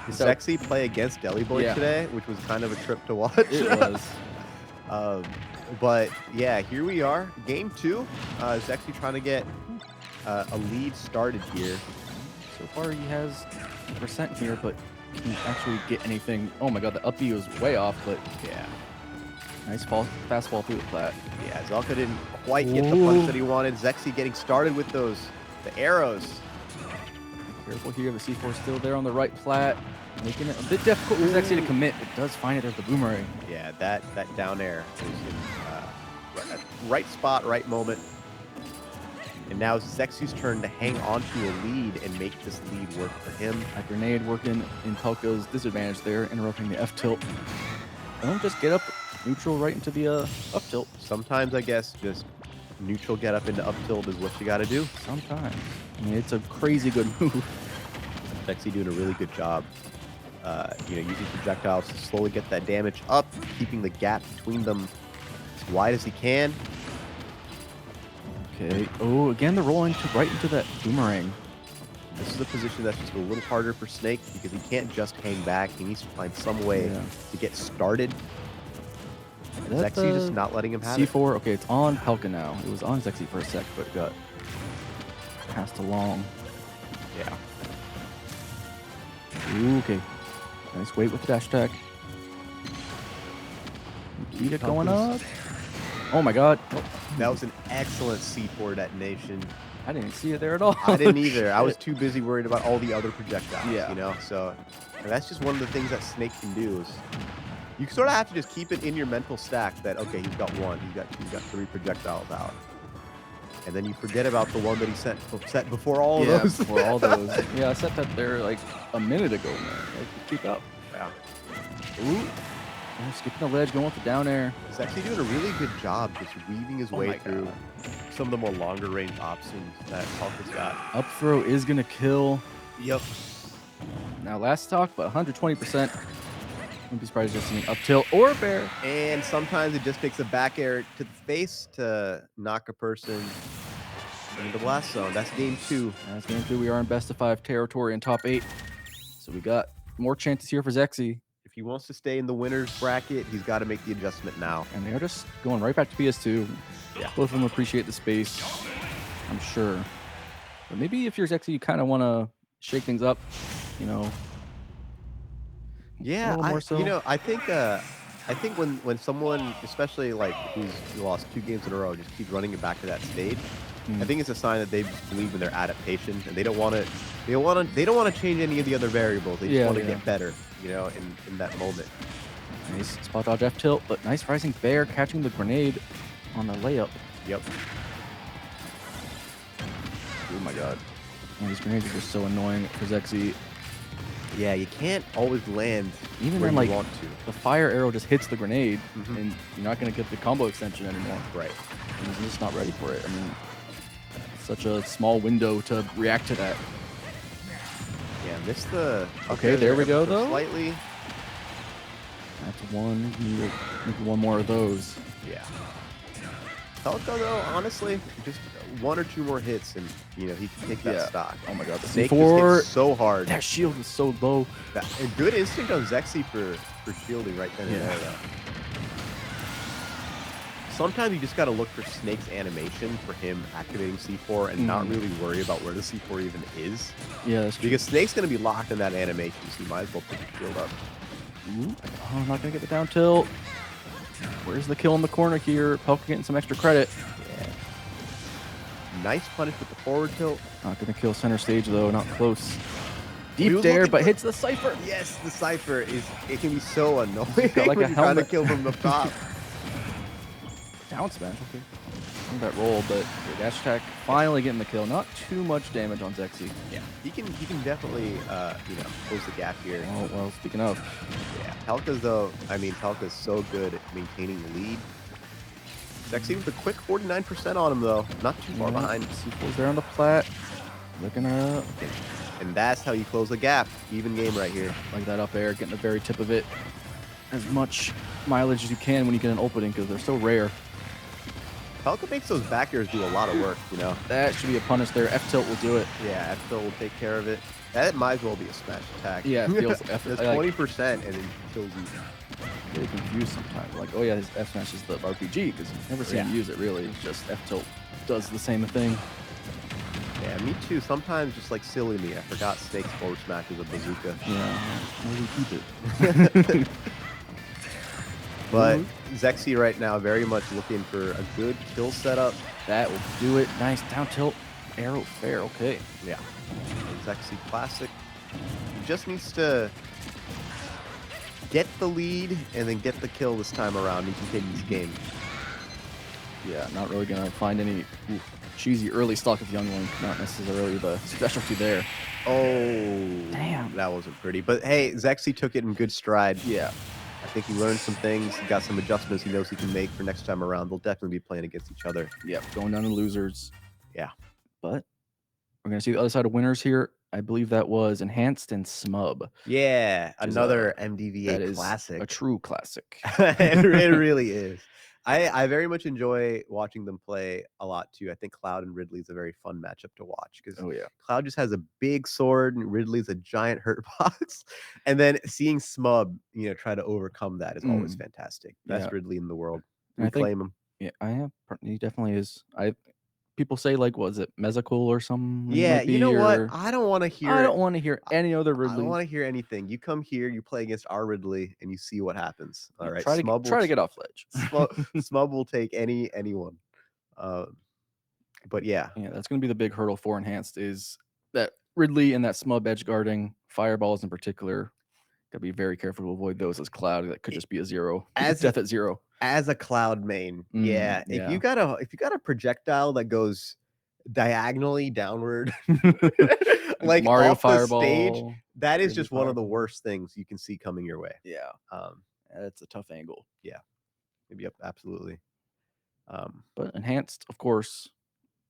Zexy play against Deli Boy today, which was kind of a trip to watch. It was. But yeah, here we are, game 2. Zexy trying to get a lead started here. So far, he has % here, but can he actually get anything? Oh my god, the up B was way off, but yeah. Nice fastball through the plat. Yeah, Zelka didn't quite get the punch that he wanted. Zexy getting started with the arrows. Careful here, the C4 still there on the right plat. Making it a bit difficult for Zexy to commit, but does find it at the boomerang. Yeah, that down air was in right spot, right moment. And now it's Zexy's turn to hang on to a lead and make this lead work for him. A grenade working in Pelka's disadvantage there, interrupting the F tilt. Don't just get up neutral right into the up tilt. Sometimes I guess just neutral get up into up tilt is what you got to do. Sometimes. I mean, it's a crazy good move. Zexy doing a really good job. Using projectiles to slowly get that damage up, keeping the gap between them as wide as he can. Okay. Oh, again, the roll right into that boomerang. This is a position that's just a little harder for Snake because he can't just hang back. He needs to find some way to get started. Zexy just not letting him have C4, okay, it's on Pelka now. It was on Zexy for a sec, but got passed along. Yeah. Ooh, okay. Nice weight with the dash attack. Keep it going up. Oh my god. That was an excellent C4 detonation. I didn't see it there at all. I didn't either. I was too busy worried about all the other projectiles, Yeah. you know? So that's just one of the things that Snake can do is you sort of have to just keep it in your mental stack that, okay, he's got 1, he's got 3 projectiles out. And then you forget about the one that he set before all of those. Before all those. Yeah, I set that there like a minute ago, man. Like, keep up. Yeah. Ooh. Oh, skipping the ledge, going with the down air. He's actually doing a really good job just weaving his way through some of the more longer range options that Pelka's got. Up throw is going to kill. Yep. Now, last talk, but 120%. Wouldn't be surprised just seeing up tilt or bair. And sometimes it just takes a back air to the face to knock a person into the blast zone. That's game 2. That's game 2. We are in best of 5 territory in top 8. So we got more chances here for Zexy. If he wants to stay in the winner's bracket, he's got to make the adjustment now. And they're just going right back to PS2. Yeah. Both of them appreciate the space, I'm sure. But maybe if you're Zexy, you kind of want to shake things up, you know. Yeah, I think when someone, especially like who's lost 2 games in a row, just keeps running it back to that stage, I think it's a sign that they believe in their adaptation and they don't want to change any of the other variables. They just want to get better, you know, in that moment. Nice spot dodge F tilt, but nice rising bair catching the grenade on the layup. Yep. Oh my god. Man, these grenades are just so annoying for Zexy. Yeah, you can't always land even where when you like want to. The fire arrow just hits the grenade, and you're not going to get the combo extension anymore. Right. And he's just not ready for it. I mean, such a small window to react to that. Yeah, missed the. Okay, there we go though. Slightly. That's one. Need one more of those. Yeah. Pelka though, honestly, just 1 or 2 more hits, and you know he can take that stock. Oh my god, the Snake C4 just hits so hard. That shield was so low. A good instinct on Zexy for shielding right then and there. Though. Sometimes you just got to look for Snake's animation for him activating C4 and not really worry about where the C4 even is. Yeah, that's true. Because Snake's going to be locked in that animation, so you might as well put your shield up. Ooh. Oh, I'm not going to get the down tilt. Where's the kill in the corner here? Pelka getting some extra credit. Yeah. Nice punish with the forward tilt. Not going to kill center stage, though. Not close. Deep dare, but hits the Cypher. Yes, the Cypher it can be so annoying like when you're trying to kill from the top. Down smash, okay. On that roll, but the dash attack finally getting the kill. Not too much damage on Zexy. Yeah, he can definitely close the gap here. Oh well, speaking of, yeah, Pelka's though. I mean, Pelka's so good at maintaining the lead. Zexy with a quick 49% on him, though. Not too far behind. C4's there on the plat. Looking up. And that's how you close the gap. Even game right here. Like that up air, getting the very tip of it. As much mileage as you can when you get an opening because they're so rare. Falco makes those back airs do a lot of work, you know. That should be a punish there. F-tilt will do it. Yeah, F-tilt will take care of it. That might as well be a smash attack. Yeah, it feels That's 20% and it kills you. Really confused sometimes. Like, oh yeah, his F smash is the RPG because you've never seen him use it really. It's just F-tilt does the same thing. Yeah, me too. Sometimes just like silly me. I forgot Snake's forward smash is a bazooka. Yeah, maybe keep it. But Zexy right now very much looking for a good kill setup. That will do it. Nice down tilt. Arrow fair. Okay. Yeah. Zexy classic. He just needs to get the lead and then get the kill this time around. He can take this game. Yeah, not really going to find any cheesy early stock of Young Link. Not necessarily the specialty there. Oh. Damn. That wasn't pretty. But hey, Zexy took it in good stride. Yeah. I think he learned some things. He got some adjustments he knows he can make for next time around. They'll definitely be playing against each other. Yep, going down to losers. Yeah. But we're going to see the other side of winners here. I believe that was Enhanced and Smub. Yeah, Which is another that MDVA is classic. A true classic. it really is. I very much enjoy watching them play a lot too. I think Cloud and Ridley is a very fun matchup to watch because Cloud just has a big sword and Ridley's a giant hurt box. And then seeing Smub, you know, try to overcome that is always fantastic. Best Ridley in the world. We claim him. Yeah, I am. He definitely is. People say like, was it Mezical or something? Yeah, you know what? I don't want to hear. I don't want to hear any other Ridley. I don't want to hear anything. You come here, you play against our Ridley, and you see what happens. All right, try to get off ledge. Smub will take anyone. But yeah, that's going to be the big hurdle for Enhanced is that Ridley and that Smub edge guarding fireballs in particular. Got to be very careful to avoid those as Cloud. That could just be a zero. Death at zero. As a Cloud main, if you got a projectile that goes diagonally downward, like Mario off fireball, the stage, that is just one of the worst things you can see coming your way. Yeah, that's a tough angle. Yeah, yep, absolutely. But Enhanced, of course,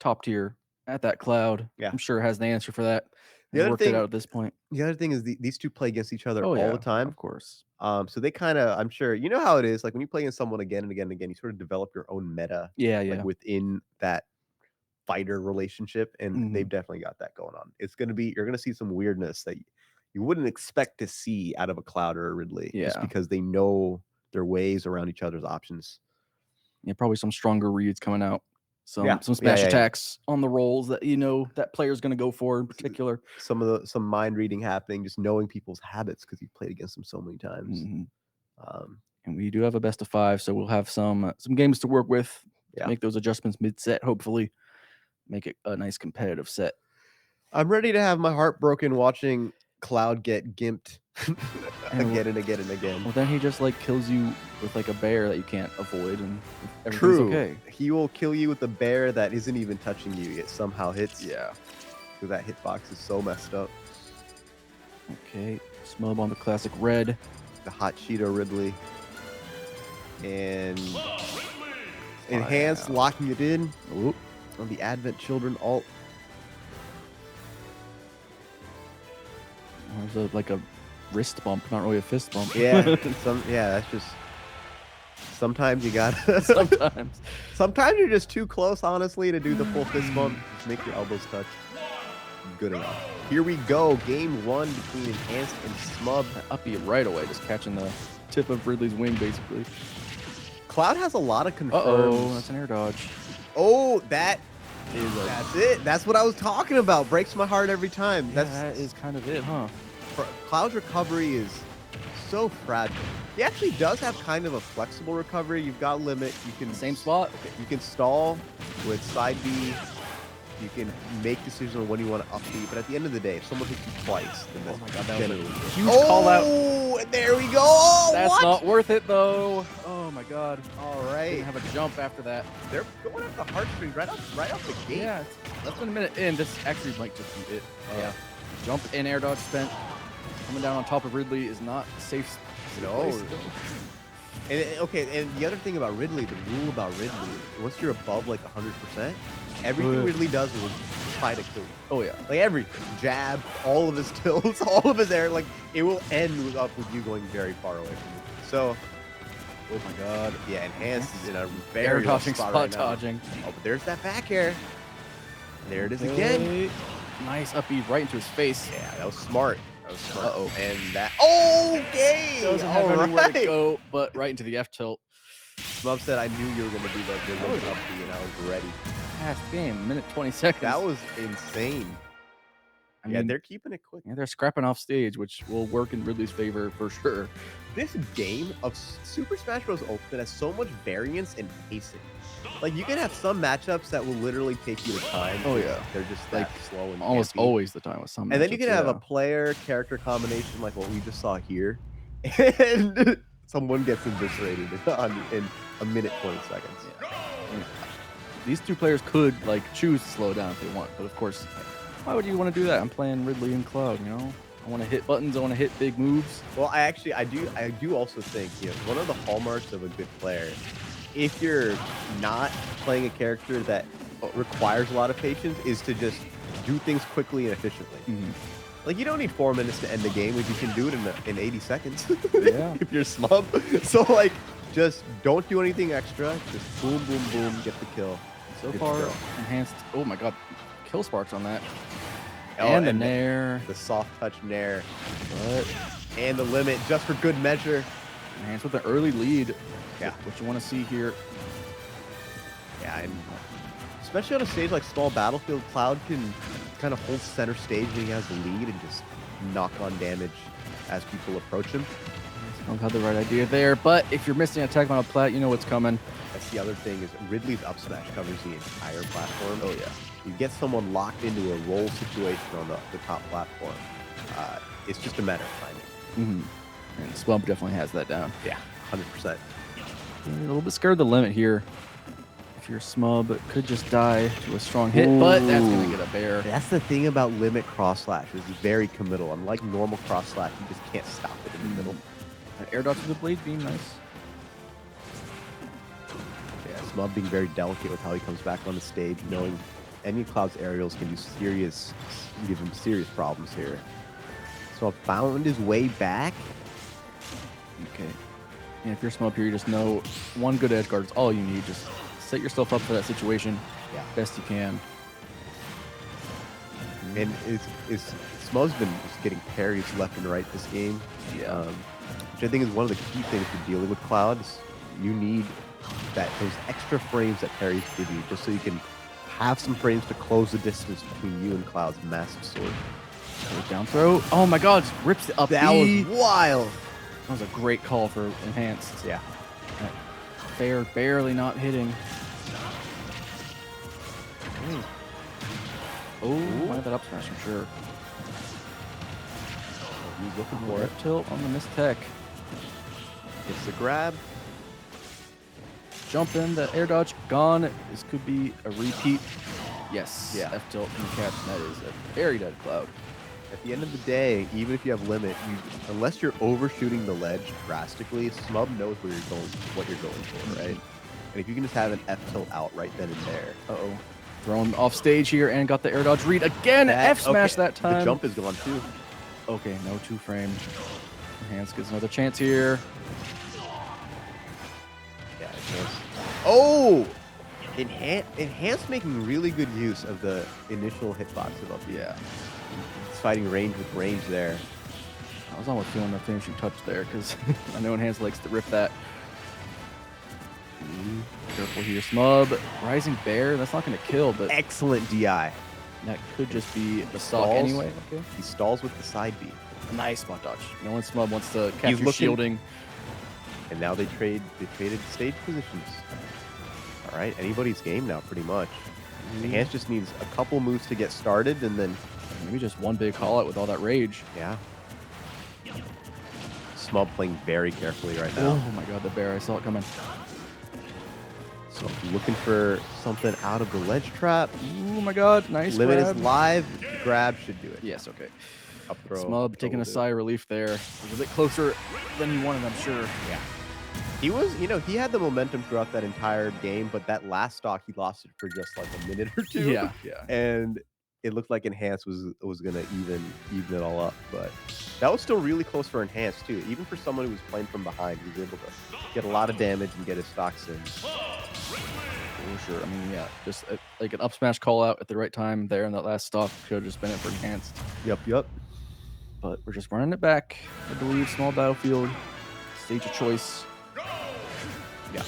top tier at that Cloud. Yeah, I'm sure has the answer for that. The other worked it out at this point. The other thing is these two play against each other all the time. Of course. So they kind of, I'm sure, you know how it is. Like when you play against someone again and again and again, you sort of develop your own meta. Like within that fighter relationship, and they've definitely got that going on. It's gonna be, you're gonna see some weirdness that you wouldn't expect to see out of a Cloud or a Ridley, just because they know their ways around each other's options. Yeah, probably some stronger reads coming out. Some smash attacks on the rolls that that player's going to go for in particular. Some mind reading happening, just knowing people's habits because you've played against them so many times. And we do have a best of 5, so we'll have some games to work with to make those adjustments mid set. Hopefully, make it a nice competitive set. I'm ready to have my heart broken watching Cloud get gimped again and again and again. Well, then he just like kills you with like a bear that you can't avoid, and everything's okay. He will kill you with a bear that isn't even touching you. It somehow hits. Yeah. Because that hitbox is so messed up. Okay. Smub on the classic red. The hot Cheeto Ridley. And Enhanced locking it in. Oop. On the Advent Children alt. There's like a wrist bump, not really a fist bump. Yeah, that's just. Sometimes you gotta. Sometimes you're just too close, honestly, to do the full fist bump. Just make your elbows touch. Good enough. Here we go. Game 1 between Enhanced and Smub. Uppy right away, just catching the tip of Ridley's wing, basically. Cloud has a lot of confirms. Uh-oh, that's an air dodge. Oh, that's it. That's what I was talking about. Breaks my heart every time. Yeah, that is kind of it, huh? Cloud's recovery is so fragile. He actually does have kind of a flexible recovery. You've got limit. You can same spot. Okay. You can stall with side B. You can make decisions on when you want to up B. But at the end of the day, if someone hits you twice, then that's generally a huge call out. Oh, there we go. Oh, that's not worth it though. Oh my god. All right. Didn't have a jump after that. They're going up the heartstrings right off the gate. Yeah, it's less than a minute in. This actually might just be it. Yeah. Jump in, air dodge spent. Coming down on top of Ridley is not safe. No. Okay, and the other thing about Ridley, the rule about Ridley, once you're above like 100%, everything Ridley does will try to kill you. Oh yeah. Like everything, jab, all of his tilts, all of his air, like it will end up with you going very far away from you. So, Oh my god. yeah, Enhanced is in a Air very rough dodging, spot spot right now. dodging. Oh, but there's that back air. There it is again. Okay. Nice up B right into his face. Yeah, that was smart. That was smart. Uh-oh. And that. Okay. Doesn't have all anywhere to right. go, but right into the F tilt. Smub said, I knew you were going to do the limit up B, and I was ready. Past game, minute 20 seconds. That was insane. I Yeah, mean, they're keeping it quick. yeah, they're scrapping off stage, which will work in Ridley's favor for sure. This game of Super Smash Bros. Ultimate has so much variance and pacing. Like, you can have some matchups that will literally take you to time. Oh, yeah. They're just Like, that slow and Almost campy. always the time with some. And then you matchups, can have yeah. a player-character combination like what we just saw here. And someone gets eviscerated in a minute 20 seconds. Yeah. And these two players could like choose to slow down if they want, but of course, why would you want to do that? I'm playing Ridley and Cloud, you know. I want to hit buttons. I want to hit big moves. Well, I do also think, you know, one of the hallmarks of a good player, if you're not playing a character that requires a lot of patience, is to just do things quickly and efficiently. Like, you don't need 4 minutes to end the game if you can do it in 80 seconds. Yeah. If you're smub. So, like, just don't do anything extra. Just boom, boom, boom, get the kill. So Good far, to go. Enhanced. Oh my god, kill sparks on that. Oh, And the nair. The soft touch nair. But And the limit just for good measure. Enhanced with an early lead. Yeah. What you want to see here. Yeah, and especially on a stage like Stall Battlefield, Cloud can kind of hold center stage when he has the lead and just knock on damage as people approach him. Don't have the right idea there, but if you're missing a tech on a plat, you know what's coming. That's the other thing is Ridley's up smash covers the entire platform. Oh yeah. You get someone locked into a roll situation on the top platform. It's just a matter of timing. And Swamp definitely has that down. Yeah, 100%. A little bit scared of the limit here. If you're Smub, it could just die to a strong hit, but that's going to get a bear. That's the thing about limit cross slash is very committal. Unlike normal cross slash, you just can't stop it in the middle. Air dodge with the blade beam, nice. Yeah, Smub being very delicate with how he comes back on the stage, knowing any of Cloud's aerials can give him serious problems here. So found his way back. Okay. And if you're Smub here, you just know one good edge guard is all you need. Just set yourself up for that situation best you can. And Smub's been just getting parries left and right this game. Yeah. Which I think is one of the key things to dealing with Clouds. You need those extra frames that parries give you, just so you can have some frames to close the distance between you and Cloud's massive sword. Down throw. Oh my god, just rips it up. That was wild. That was a great call for Enhanced. Yeah. Fair barely not hitting. Oh, might have that up smash, I'm sure. He's looking For for it. it. Tilt on the missed tech. Gets the grab. Jump in, the air dodge gone. This could be a repeat. Yes. Yeah. F tilt and catch. That is a very dead Cloud. At the end of the day, even if you have limit, unless you're overshooting the ledge drastically, Smub knows where you're going, what you're going for, right? And if you can just have an F tilt out right then and there. Uh-oh. Thrown off stage here and got the air dodge read again. F smash that time. The jump is gone too. Okay, no 2-frame. Enhance gets another chance here. Yeah, Enhance. Oh! Enhance making really good use of the initial hitbox of up. Yeah. It's fighting range with range there. I was almost feeling the finishing touch there because I know Enhance likes to rip that. Careful here, Smub. Rising Bear, that's not going to kill, but Excellent DI. that could just be the stock Stalls. anyway. Okay. He stalls with the side B. Nice spot dodge. No one Smub wants to capture looking- shielding. And now they traded stage positions. All right, anybody's game now, pretty much. Enhance just needs a couple moves to get started, and then, Maybe just one big call out with all that rage. yeah. Smub playing very carefully right now. Oh my god, the bear. I saw it coming. So looking for something out of the ledge trap. Oh my god, nice Limit grab. is live. Grab should do it. Yes, okay. Up throw. Smub taking will a do it. sigh of relief there. It was a bit closer than you wanted, I'm sure. Yeah. He was, he had the momentum throughout that entire game, but that last stock, he lost it for just like a minute or two. Yeah. And it looked like Enhance was gonna even it all up, but that was still really close for Enhance too. Even for someone who was playing from behind, he was able to get a lot of damage and get his stocks in. For sure. I mean, yeah, just like an up smash call out at the right time there in that last stock could have just been it for Enhanced. Yep. But we're just running it back. I believe small battlefield, stage of choice. Yeah.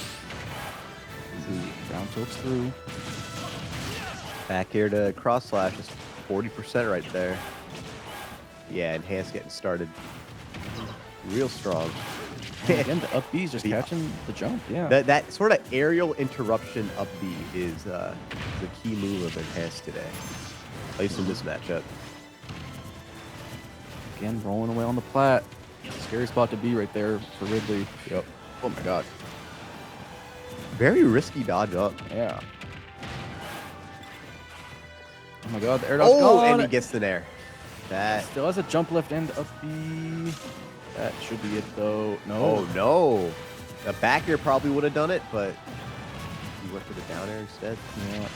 Round tilts through. Back here to cross slash is 40% right there. Yeah, Enhance getting started real strong. And again, the up B is just catching the jump. Yeah. That sort of aerial interruption up B is the key move of Enhance today, at least in this matchup. Again, rolling away on the plat. Scary spot to be right there for Ridley. Yep. Oh my god. Very risky dodge up. Yeah. Oh my god, the air dodge and gone. he gets the nair. That. Still has a jump left and up B. That should be it though. No. Oh no. The back air probably would have done it, but he went for the down air instead. Yeah.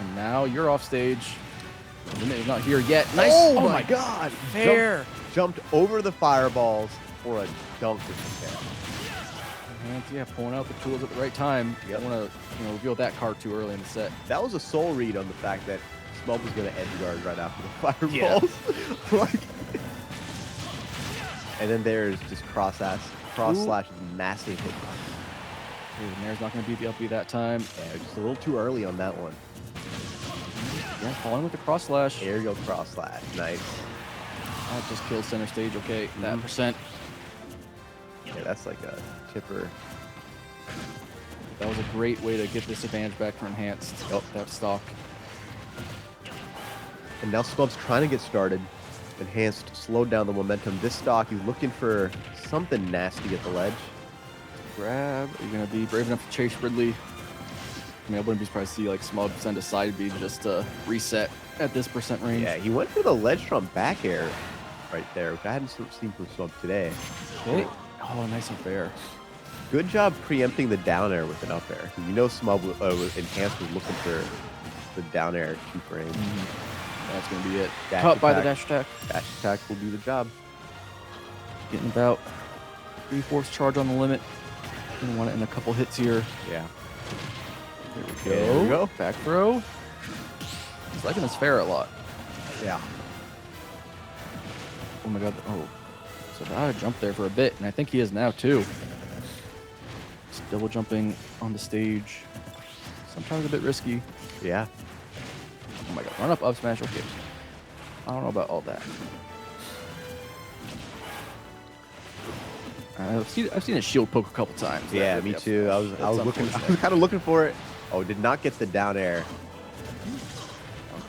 And now you're off stage. Limit is not here yet. Nice. Oh my god. Fair. Jumped over the fireballs for a dunk with the fair. And yeah, pulling out the tools at the right time. You don't want to, reveal that card too early in the set. That was a soul read on the fact that Smub was going to edge guard right after the fireballs. Like, and then there's just cross slash massive hit. Ooh, Nair's not going to beat the up B that time. Yeah, just a little too early on that one. Yeah, falling with the cross slash. Aerial cross slash, nice. That just kills center stage. Okay, that percent. Yeah, that's like a tipper. That was a great way to get this advantage back for Enhanced. Oh, that stock. And now Smub's trying to get started. Enhanced slowed down the momentum. This stock, he's looking for something nasty at the ledge. Grab. Are you going to be brave enough to chase Ridley? I mean, I wouldn't be surprised to see like Smub send a side B just to reset at this percent range. Yeah, he went for the ledge trump back air right there, which I hadn't seen from Smub today. Okay. Oh, nice and fair. Good job preempting the down air with an up air. You know Smub Enhanced was looking for the down air 2 frames. That's going to be it. Dash Caught by the attack. dash attack. Dash attack will do the job. Getting about 3/4 charge on the limit. Gonna want it in a couple hits here. Yeah. There we go. There we go. Back throw. He's liking his fair a lot. Yeah. Oh my god. Oh. So I jumped there for a bit, and I think he is now too. Just double jumping on the stage. Sometimes a bit risky. Yeah. Oh my god. Run up smash. Okay. I don't know about all that. I've seen a shield poke a couple times. Yeah, That me would be too. I was kind of looking for it. Oh, did not get the down air.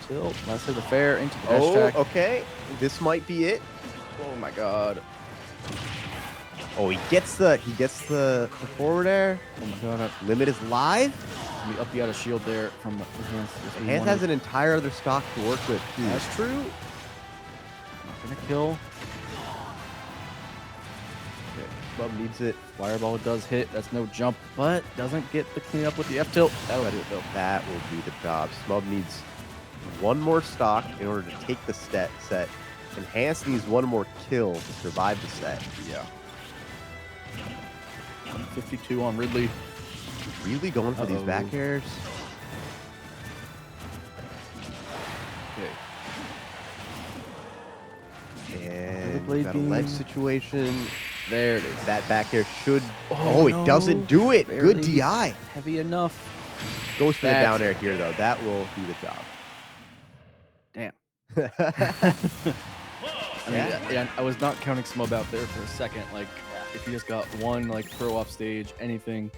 Tilt. Let's hit the fair into the dash attack. Okay. This might be it. Oh my god. Oh, he gets the forward air. Oh my god. Limit is live. Let me up you out a shield there from Enhanced. Enhanced has an entire other stock to work with too. That's true. Not gonna kill. Okay. Bub needs it. Fireball does hit. That's no jump, but doesn't get the clean up with the F tilt. That'll do it though. That will do the job. Smub needs one more stock in order to take the set. Enhanced needs one more kill to survive the set. Yeah. 52 on Ridley. Really going for these back airs. Okay. And blade got a ledge beam. situation. There it is. That back air should. Oh, it doesn't do it. Barely. Good DI. Heavy enough. Goes for the That's down air here though. That will do the job. Damn. Yeah. I mean, yeah, I was not counting Smub out there for a second. Like, if he just got one like throw off stage, anything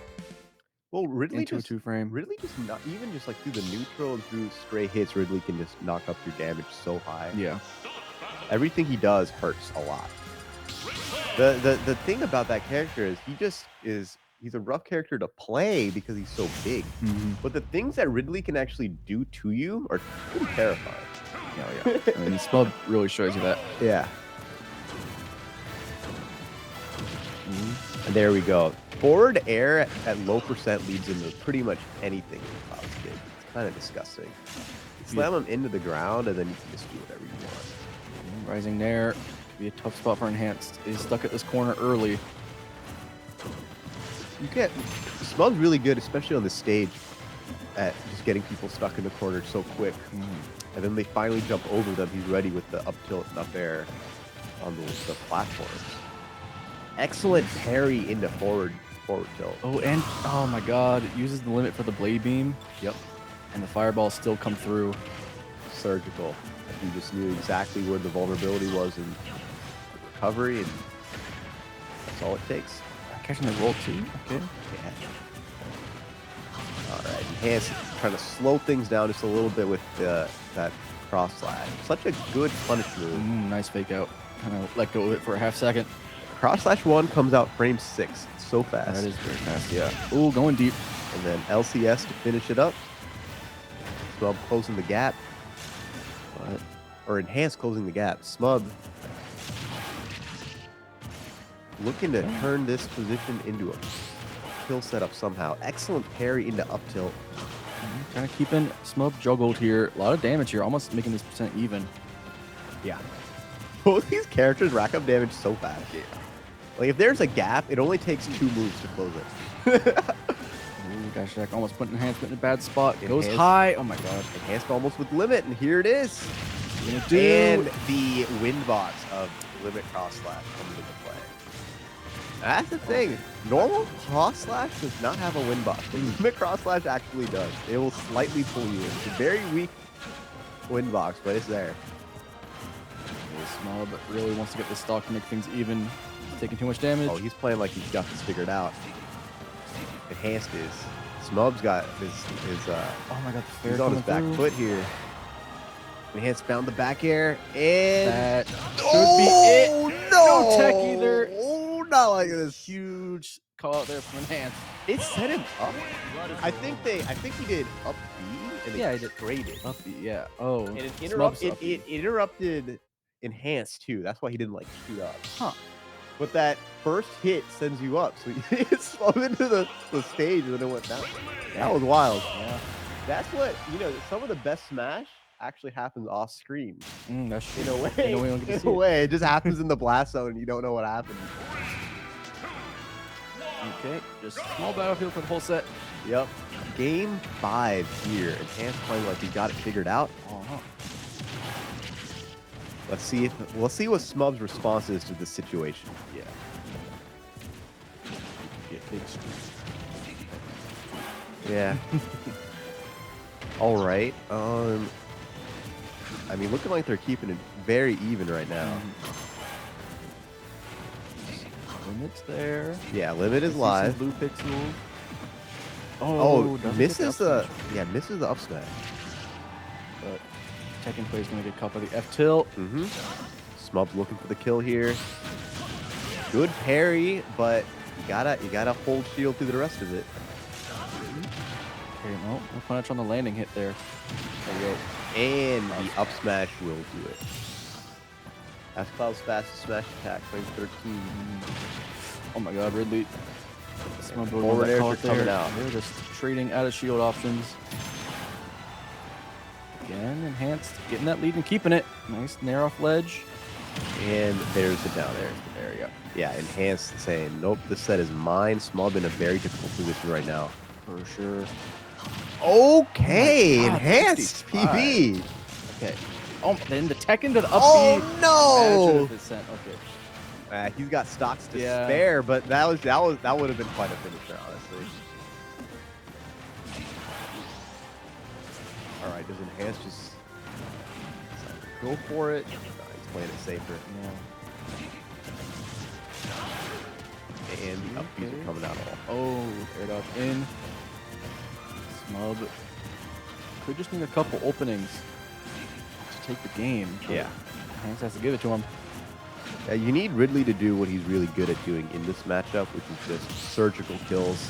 Well, Ridley into just a 2 frame. Ridley just not even just like through the neutral and through stray hits. Ridley can just knock up your damage so high. Yeah. Everything he does hurts a lot. The thing about that character is he's a rough character to play because he's so big. But the things that Ridley can actually do to you are pretty terrifying. Yeah. I mean, Smub really shows you that. Yeah. And there we go. Forward air at low percent leads into pretty much anything in the Cloud Stage. It's kind of disgusting. You slam him into the ground, and then you can just do whatever you want. Rising Nair could be a tough spot for Enhanced. He's stuck at this corner early. You get Smug's really good, especially on the stage, at just getting people stuck in the corner so quick. And then they finally jump over them. He's ready with the up tilt and up air on the platforms. Excellent parry into forward tilt. Oh, and oh my god, it uses the limit for the blade beam. Yep. And the fireballs still come through. Surgical. He just knew exactly where the vulnerability was in recovery, and that's all it takes. Catching the roll too. Okay. Yeah. All right. Enhanced, trying to slow things down just a little bit with that cross slash. Such a good punish move. Nice fake out. Kind of let go of it for a half second. Cross slash 1 comes out frame 6. It's so fast. That is very fast, yeah. Ooh, going deep. And then LCS to finish it up. Smub closing the gap. Or Enhanced closing the gap. Smub looking to turn this position into a kill setup somehow. Excellent parry into up tilt. Kind of keeping Smub juggled here. A lot of damage here, almost making this percent even. Yeah. Both these characters rack up damage so fast. Yeah. Like, if there's a gap, it only takes 2 moves to close it. Ooh, gosh, Jack almost put Enhancement in a bad spot. Goes Enhanced. high. Oh my god. Enhanced almost with limit, and here it is. Gonna do. And the wind box of limit cross slash comes into play. That's the thing. Normal cross slash does not have a wind box, but limit cross slash actually does. It will slightly pull you in. It's a very weak wind box, but it's there. Smub really wants to get this stock to make things even. He's taking too much damage. Oh, he's playing like he's got this figured out. Enhanced is. Smub's got his oh my god, the fair he's on his coming back through. foot here. Enhanced found the back air, and That should be it. No tech either. Oh, not like this. Huge call out there from Enhanced. It set him up. I think he did up B, and Yeah, it he did. traded. Up the, yeah. Oh, And it Smub's up B. interrupted Enhanced too. That's why he didn't like shoot up. Huh. But that first hit sends you up, so it slowed into the stage and then it went down. That was wild. Yeah. That's what, some of the best Smash actually happens off screen. That's true. In a way, In a way, we don't get to in see a it. way, it just happens in the blast zone and you don't know what happened. Okay, just small battlefield for the whole set. Yep. Game 5 here. Enhanced playing like he got it figured out. Uh-huh. We'll see what Smub's response is to this situation. Yeah. Get big Yeah. All right. I mean, looking like they're keeping it very even right now. Limit's there. Yeah, limit is See some live. Blue pixel. Oh, doesn't get misses the the up smash. misses the up smash. But Tekken Play is going to get caught by the F tilt. Smub's looking for the kill here. Good parry, but you gotta hold shield through the rest of it. Okay, no punish on the landing hit there. There you go. And the up smash will do it. That's Cloud's fastest smash attack, frame 13. Oh my god, Ridley. Smub will Forward get airs caught are coming there. out. They're just trading out of shield options. Again, Enhanced, getting that lead and keeping it. Nice nair off ledge. And there's the down air. There you go. Yeah, Enhanced saying, nope, this set is mine. Smub in a very difficult position right now. For sure. Okay, Oh my God, Enhanced 65. PB. Okay. Oh, then the Tekken to the up Oh B. no! Okay. He's got stocks to Yeah. spare, but that would have been quite a finisher, honestly. All right, does Enhance just go for it? No, he's playing it safer. Yeah. And the up Bs are coming out all. Oh, air dodge in. Smub could just need a couple openings to take the game. Yeah. Hanks has to give it to him. Yeah, you need Ridley to do what he's really good at doing in this matchup, which is just surgical kills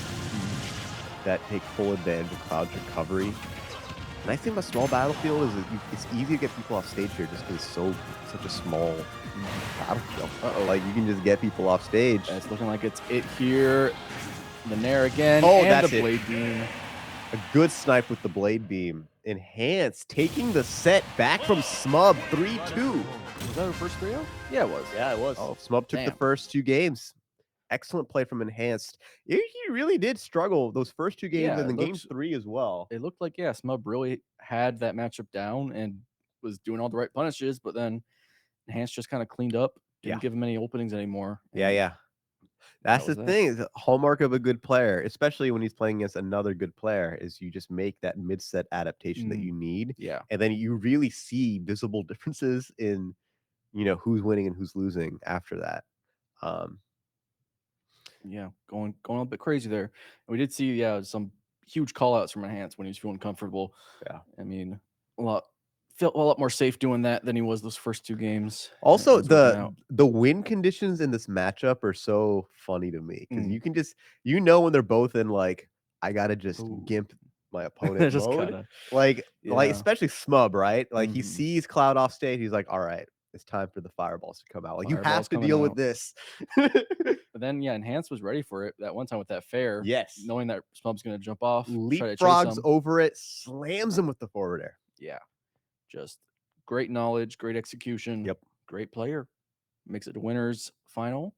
that take full advantage of Cloud's recovery. The nice thing about small battlefield is that it's easy to get people off stage here just because it's such a small battlefield. Like, you can just get people off stage. It's looking like it's it here. The Nair again. Oh, and that's the it. Blade Beam. A good snipe with the Blade Beam. Enhanced, taking the set back from Smub 3-2. Was that her first 3-0? Yeah, it was. Yeah, it was. Oh, Smub took the damn. first 2 games. Excellent play from Enhanced. He really did struggle those first 2 games Yeah, and then it game looks- 3 as well. It looked like, yeah, Smub really had that matchup down and was doing all the right punishes, but then Enhanced just kind of cleaned up, didn't Yeah. give him any openings anymore. Yeah, and yeah. That's the was that. thing. Is a hallmark of a good player, especially when he's playing against another good player, is you just make that mid-set adaptation that Mm. you need, Yeah. and then you really see visible differences in, who's winning and who's losing after that. Yeah, going a bit crazy there. And we did see, some huge call outs from Enhanced when he was feeling comfortable. Yeah. I mean, felt a lot more safe doing that than he was those first 2 games. and it Also, was working out. the win conditions in this matchup are so funny to me because Mm. you can just when they're both in like I gotta just Ooh. gimp my opponent Just mode. kinda, Like yeah. especially Smub, right? Like he Mhm. sees Cloud off stage, he's like, all right, it's time for the fireballs to come out. Like you have Fireballs to coming deal with out. this. But then, Enhanced was ready for it that one time with that fair. Yes. Knowing that Smub's going to jump off, try to chase Leapfrogs him. over it, slams him with the forward air. Yeah. Just great knowledge, great execution. Yep. Great player. Makes it to winners final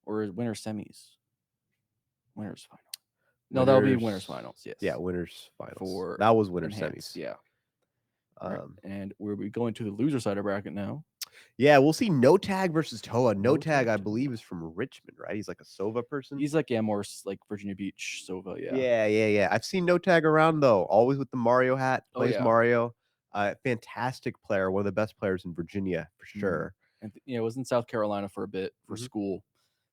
or winners semis? Winners final. No, that'll be winners finals. Yes. Yeah, winners finals. For that was winners Enhanced, semis. Yeah. Right. Um, And we'll be going to the loser side of bracket now. Yeah, we'll see No Tag versus Toa. No Tag, Tag, I Toa. believe, is from Richmond, right? He's like a Sova person. He's like, more like Virginia Beach, Sova. Yeah. Yeah. I've seen No Tag around though, always with the Mario hat. Oh, Plays yeah. Mario. Fantastic player, one of the best players in Virginia for sure. And was in South Carolina for a bit for Mhm. school,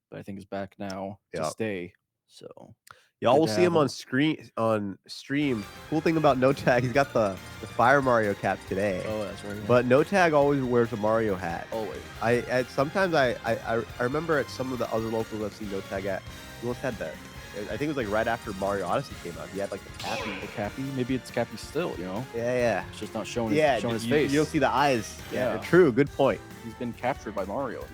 but I think is back now to Yep. stay. So Y'all Good will to see him have on stream. Cool thing about No Tag, he's got the Fire Mario cap today. oh, that's right. Yeah. But No Tag always wears a Mario hat. always Sometimes I remember at some of the other locals I've seen No Tag at, he once had I think it was like right after Mario Odyssey came out. He had like the Cappy. the Cappy. Maybe it's Cappy still. Yeah. It's just not showing. Yeah, showing his you, face. you don't see the eyes. Yeah, Yeah. true. Good point. He's been captured by Mario.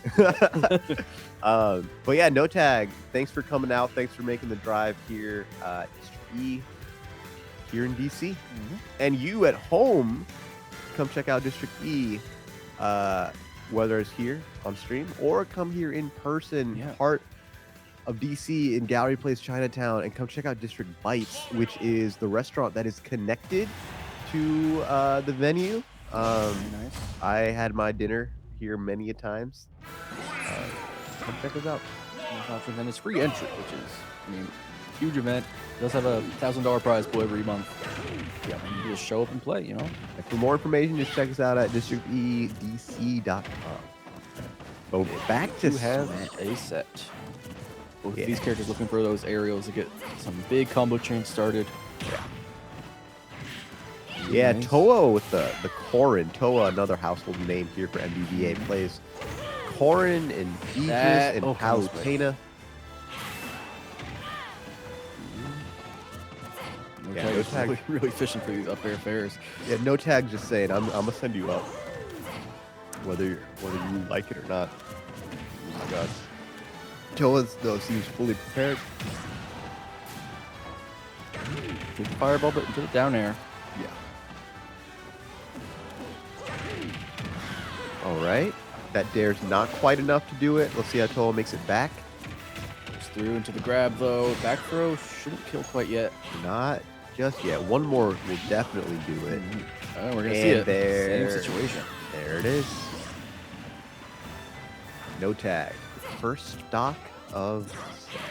But yeah, No Tag. Thanks for coming out. Thanks for making the drive here, District E, here in DC. And you at home, come check out District E, whether it's here on stream or come here in person, Yeah. part of DC in Gallery Place Chinatown, and come check out District Bites, which is the restaurant that is connected to the venue. Very nice. I had my dinner here many a times. Come check us out. And then it's free entry, which is, huge event. It does have a $1,000 prize pool every month. Yeah, and you just show up and play. And for more information, just check us out at districtedc.com. But back to You have Smash. a set. Both Yeah. of these characters looking for those aerials to get some big combo chains started. Yeah, Nice. Toa with the Korin. Toa, another household name here for MBVA, plays Korin and Aegis and comes back. Palutena. No Yeah, Tag No is Tag. really fishing for these up air fairs. Yeah, No Tag just saying, I'm gonna send you up, whether you like it or not. Oh my God. Toa though seems fully prepared. Take the fireball, but into the down air. Yeah. All right. That dare's not quite enough to do it. Let's see how Toa makes it back. Goes through into the grab though. Back throw shouldn't kill quite yet. Not just yet. One more will definitely do it. Oh, we're gonna see And it. there- Same situation. There it is. No Tag. First stock of set.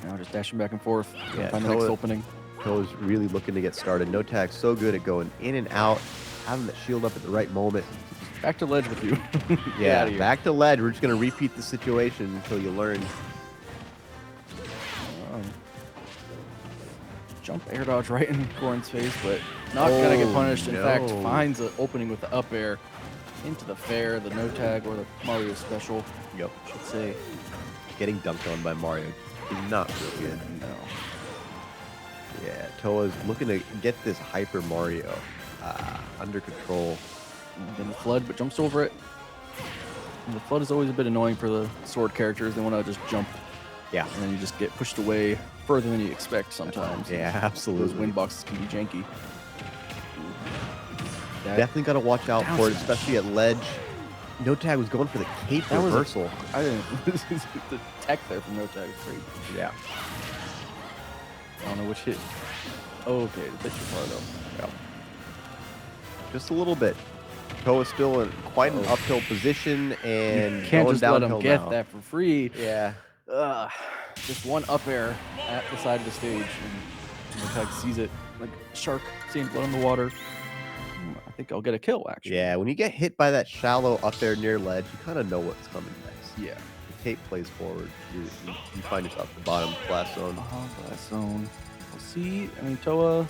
Now just dashing back and forth. Yeah, Find the next Toa- opening. Toa's really looking to get started. No Tag's so good at going in and out, having that shield up at the right moment. Back to ledge with you. Get Yeah, outta here. back to ledge. We're just going to repeat the situation until you learn. Jump air dodge right in Korin's face, but not gonna get Oh, punished. In fact, no. finds an opening with the up air into the fair, the no tag or the Mario special, Yep. I should say. Getting dunked on by Mario is not real good. No. Yeah, Toa's looking to get this Hyper Mario under control. And then the flood, but jumps over it. And the flood is always a bit annoying for the sword characters. They want to just jump Yeah. And then you just get pushed away further than you expect sometimes. Yeah, Those absolutely. wind boxes can be janky. That, Definitely got to watch out down for it, smash. especially at ledge. No Tag was going for the cape That was reversal. I didn't. The tech there from No Tag is crazy. Yeah. I don't know which hit. Oh, okay, the bit too far though. Yeah. Just a little bit. Toa is still in quite an uphill position and You can't going just let him downhill get now. that for free. Yeah. Ugh. Just one up air at the side of the stage, and No Tag sees it like a shark seeing blood in the water. I think I'll get a kill actually. Yeah, when you get hit by that shallow up there near ledge, you kind of know what's coming next. Yeah. The cape plays forward. You find yourself at the bottom blast zone. Blast zone. We'll see. I mean, Toa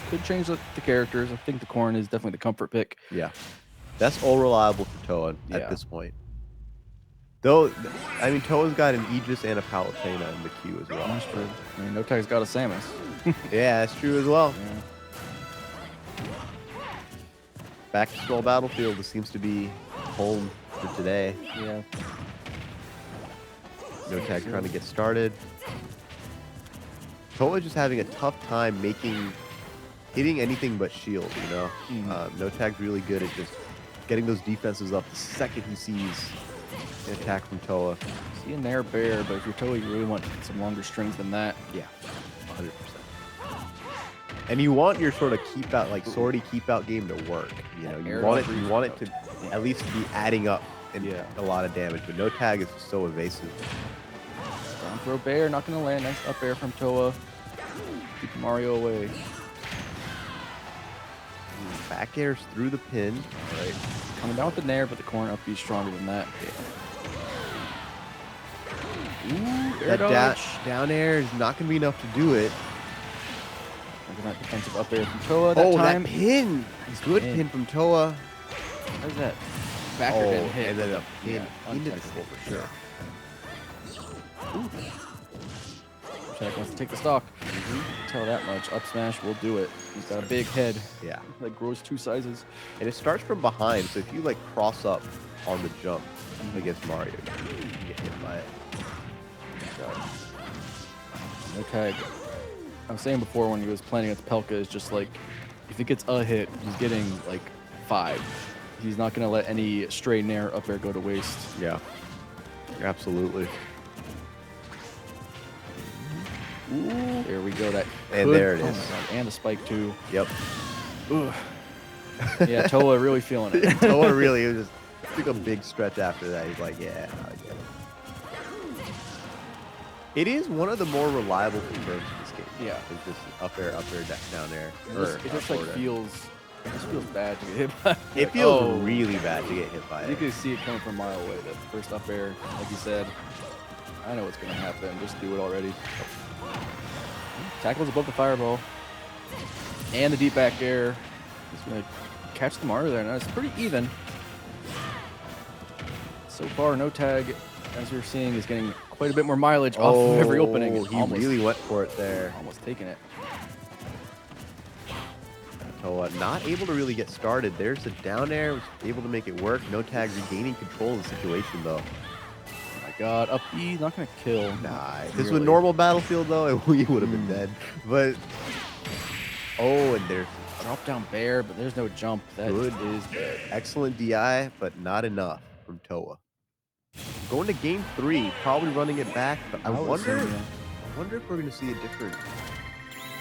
could change the characters. I think the corn is definitely the comfort pick. Yeah. That's all reliable for Toa Yeah. at this point. Though, I mean, Toa's got an Aegis and a Palutena in the queue as well. That's true. I mean, No Tag's got a Samus. Yeah, that's true as well. Yeah. Back to Skull Battlefield, this seems to be home for today. Yeah. No Tag trying to get started. Toa just having a tough time hitting anything but shield, you know? No Tag's really good at just getting those defenses up the second he sees an attack from Toa. See a Nair Bear, but if you're Toa, you really want some longer strings than that. Yeah, 100%. And you want your sort of keep out, like swordy keep out game to work. You know, you want it to at least be adding up and a lot of damage. But No Tag is just so evasive. Down throw Bear, not gonna land. Nice up air from Toa. Keep Mario away. Back airs through the pin. All right. Coming down with the Nair, but the corn up B stronger than that. Ooh, air dodge. Down air is not going to be enough to do it. Look at that defensive up air from Toa that time. That pin! Good pin from Toa. How's that? Backer didn't hit. And then a pin Yeah, into the untechnical stick. for sure. Jack wants to take the stock. Tell that much. Up smash will do it. He's got a big head. Yeah. That grows 2 sizes. And it starts from behind, so if you like cross up on the jump against Mario, you can get hit by it. No Tag. I was saying before when he was playing against Pelka, is just like, if he gets a hit, he's getting like 5. He's not going to let any stray Nair up air go to waste. Yeah. Absolutely. Ooh, there we go. And there it oh is. my God, and the spike too. Yep. Ooh. Yeah, Toa really feeling it. Toa really, it was just took a big stretch after that. He's like, yeah, I get it. It is one of the more reliable confirms in this game. Yeah. It's just up air, down there. It just like feels bad to get hit by. It feels really bad to get hit by You it. can see it coming from a mile away. That first up air, like you said. I know what's going to happen. Just do it already. Tackles above the fireball. And the deep back air. Just going to catch the Mario there. Now it's pretty even. So far, No Tag, as we're seeing, is getting quite a bit more mileage off of every opening. He really went for it there. Almost taking it. Toa not able to really get started. There's the down air, was able to make it work. No Tag regaining control of the situation though. Oh my God, up E, not gonna kill. Nah, if this was normal Battlefield though, we would have been dead. But and there's Drop down Bear, but there's no jump. That is bad. excellent DI, but not enough from Toa. Going to game 3, probably running it back, but I wonder if we're gonna see a different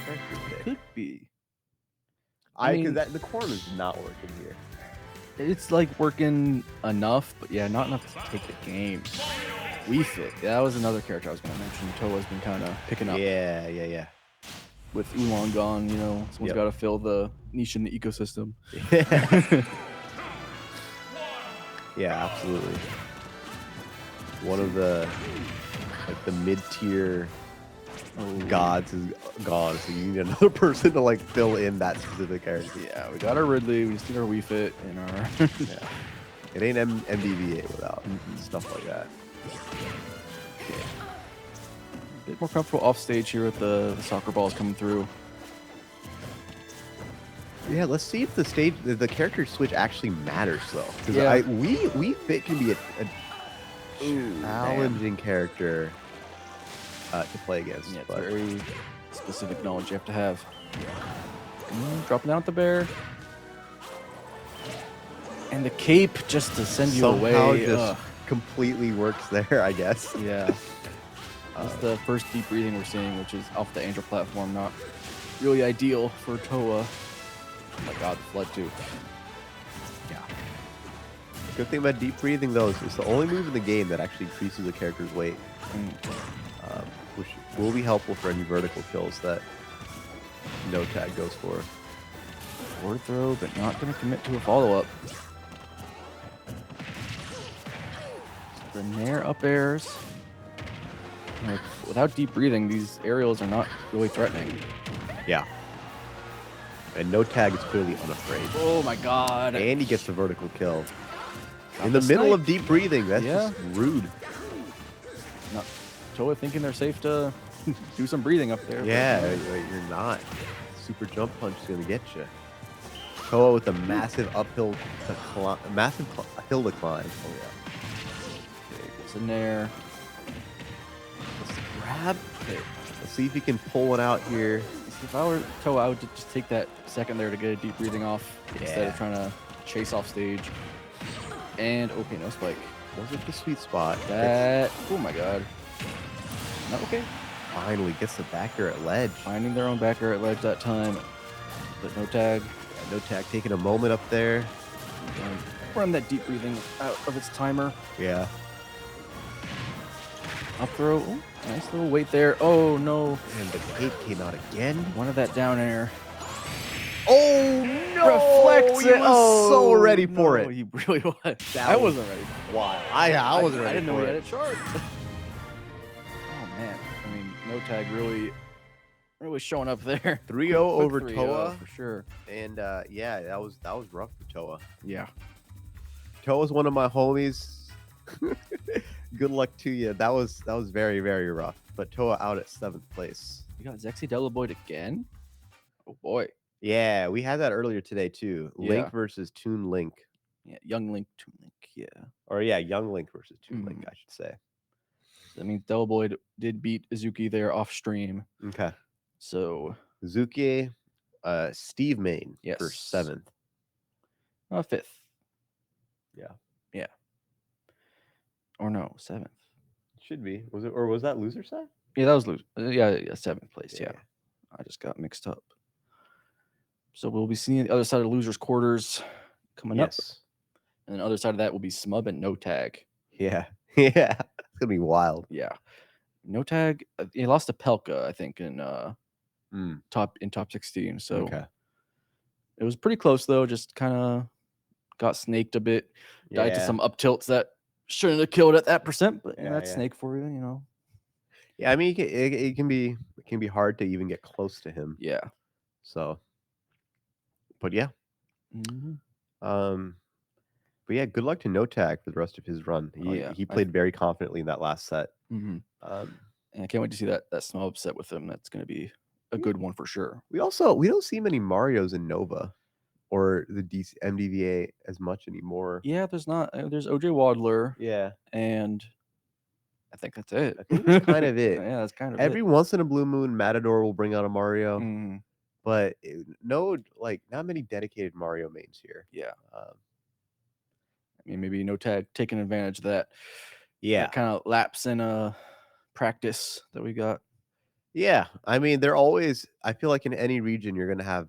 character pick. Could be. Because the corn is not working here. It's like working enough, but yeah, not enough to take the game. Wii Fit. Yeah, that was another character I was going to mention. Toa's been kind of picking up. Yeah. With Oolong gone, someone's got to fill the niche in the ecosystem. Yeah, absolutely. One of the mid-tier gods is gone, so you need another person to fill in that specific character. Yeah, we got our Ridley, we just need our Wii Fit and our It ain't MDVA without stuff like that. A bit more comfortable off stage here with the soccer balls coming through. Yeah, let's see if the character switch actually matters though. Because Wii Fit can be a challenging character. to play against. Yeah, it's but very specific knowledge you have to have. Dropping down at the bear. And the cape just to send you somehow away. just completely works there, I guess. Yeah. That's the first deep breathing we're seeing, which is off the Angel platform. Not really ideal for Toa. Oh my god, the flood too. Yeah. The good thing about deep breathing, though, is it's the only move in the game that actually increases the character's weight. Which will be helpful for any vertical kills that no tag goes for. Forward throw, but not going to commit to a follow-up. The Nair up airs. Like, without deep breathing, these aerials are not really threatening. Yeah. And no tag is clearly unafraid. Oh my god. And he gets the vertical kill. Got In the middle snipe. of deep breathing. That's just rude. Not Toa thinking they're safe to do some breathing up there. Yeah, you're not. Super jump punch is going to get you. Toa with a massive uphill to climb, hill to climb. Oh yeah. Okay, it's a Nair. Let's grab. Okay. Let's see if he can pull one out here. If I were Toa, I would just take that second there to get a deep breathing off instead Yeah. of trying to chase off stage. And okay, no spike. Wasn't the sweet spot. That. Oh my god. Not okay. Finally gets the back air at ledge. Finding their own backer at ledge that time, but no tag. Yeah, no tag taking a moment up there. Run that deep breathing out of its timer. Yeah. Up throw. Ooh, nice little weight there. Oh no. And the cape came out again. One of that down air. Oh no! Reflects He it. was so ready for no, it. He really was. That I was wasn't ready. Wow. I wasn't ready I didn't know for he had it. it charged. Oh man. I mean, no tag really showing up there. 3-0 over 3-0 Toa. for sure. And yeah, that was rough for Toa. Yeah. Toa's one of my homies. Good luck to you. That was very, very rough. But Toa out at 7th place. You got Zexy Delaboyd again? Oh boy. Yeah, we had that earlier today too. Yeah. Link versus Toon Link. Yeah, Young Link, Toon Link, yeah. Or yeah, Young Link versus Toon Link, Mhm. I should say. That means Delaboyd did beat Izuki there off stream. Okay. So Zuki, Steve Main for Yes. 7th. 5th. Yeah. Yeah. Or no, 7th. Should be. Was that loser set? Yeah, that was yeah, 7th place. Yeah. I just got mixed up. So we'll be seeing the other side of losers quarters coming up. Yes. And then the other side of that will be Smub and No Tag. Yeah. Yeah. It's gonna be wild. Yeah. No Tag, he lost to Pelka, I think, in top 16. So Okay. it was pretty close though, just kind of got snaked a bit. Died to Yeah. some up tilts that shouldn't have killed at that percent, but Yeah, that's yeah. snake for you, you know. Yeah, I mean, it can be hard to even get close to him. Yeah. So, but yeah, but yeah, good luck to No Tag for the rest of his run. He played very confidently in that last set. And I can't wait to see that Smub set with him. That's going to be a good one for sure. We don't see many Marios in Nova or the MDVA as much anymore. Yeah, there's OJ Wadler. Yeah, and I think that's it. I think that's kind of it. Yeah, that's kind of Every it. once in a blue moon, Matador will bring out a Mario, Mhm. but not many dedicated Mario mains here. Yeah. I mean, maybe No Tag taking advantage of that. Yeah, Kind of lapse in practice that we got. yeah. I mean, I feel like in any region, you're going to have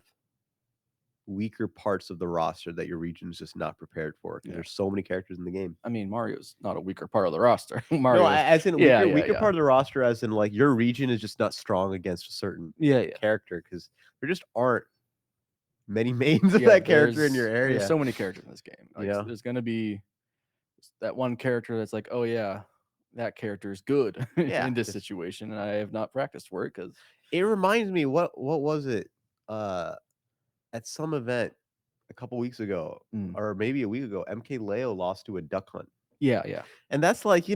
weaker parts of the roster that your region's just not prepared for because there's so many characters in the game. I mean, Mario's not a weaker part of the roster. No, as in weaker yeah. part of the roster, as in like your region is just not strong against a certain character because there just aren't many mains of that character in your area. There's so many characters in this game. Like, Yeah. There's going to be that one character that's like, oh yeah, that character is good in this situation, and I have not practiced for it because it reminds me what was it at some event a couple weeks ago or maybe a week ago, MK Leo lost to a duck hunt. Yeah. And that's like, You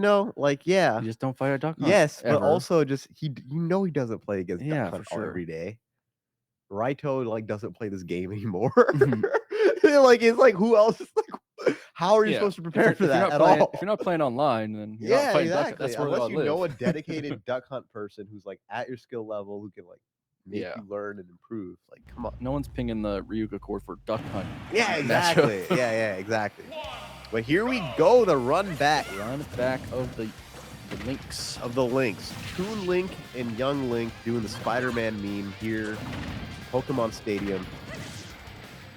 just don't fight a duck hunt. Yes, ever. but also just he doesn't play against duck hunt for sure. every day. Raito doesn't play this game anymore. Mhm. Like it's like who else is like How are you Yeah. supposed to prepare If for you're that not at playing, all? if you're not playing online, then you're not Yeah, playing duck. exactly. That's where Unless they you live. know a dedicated duck hunt person who's like at your skill level who can like make Yeah. you learn and improve. Like, come on. No one's pinging the Ryuga cord for duck hunt. Yeah, matchup. exactly. yeah, exactly. But here we go, the run back Run back of the Lynx. of the Lynx. Toon Link and Young Link doing the Spider-Man meme here, Pokemon Stadium.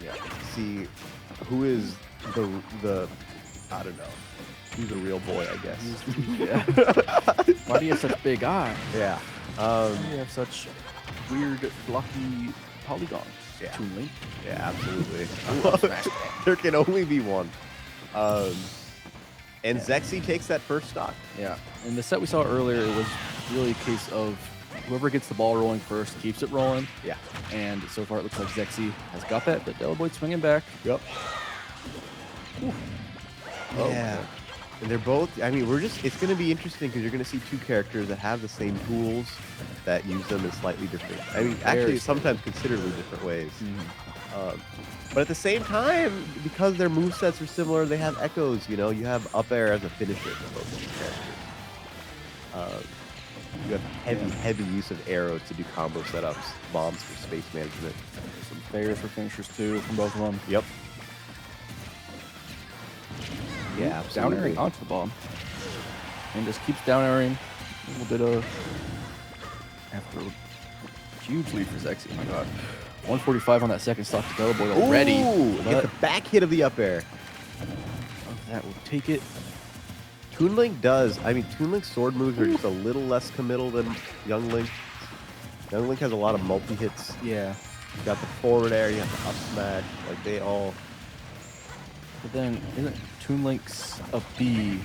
Yeah. See who is the I don't know. Who's a real boy, I guess. Yeah. Why do you have such big eyes? Yeah. Why do you have such weird blocky polygons? Yeah. Toon Link. Yeah, absolutely. There can only be one. And Zexy takes that first stock. Yeah. In the set we saw earlier, it was really a case of whoever gets the ball rolling first keeps it rolling. Yeah. And so far it looks like Zexy has got that, but Delaboy swinging back. Yep. Oh, Yeah. And they're both, I mean, it's going to be interesting because you're going to see two characters that have the same tools that use them in slightly different, I mean, actually sometimes considerably different ways. But at the same time, because their movesets are similar, they have echoes, you know, you have up air as a finisher for both of these characters. You have heavy use of arrows to do combo setups, bombs for space management. Some fairs for finishers too from both of them. Yep. Yeah, Down absolutely. airing onto the bomb. And just keeps down airing. A little bit of after a huge lead for Zexy. Oh my god. 145 on that second stock to Delaboy already. Ooh, get the back hit of the up air. That will take it. Toon Link does. I mean, Toon Link's sword moves are just a little less committal than Young Link. Young Link has a lot of multi-hits. Yeah. You got the forward air, you have the up smash. Like, they all... But then, isn't Toon Link's up B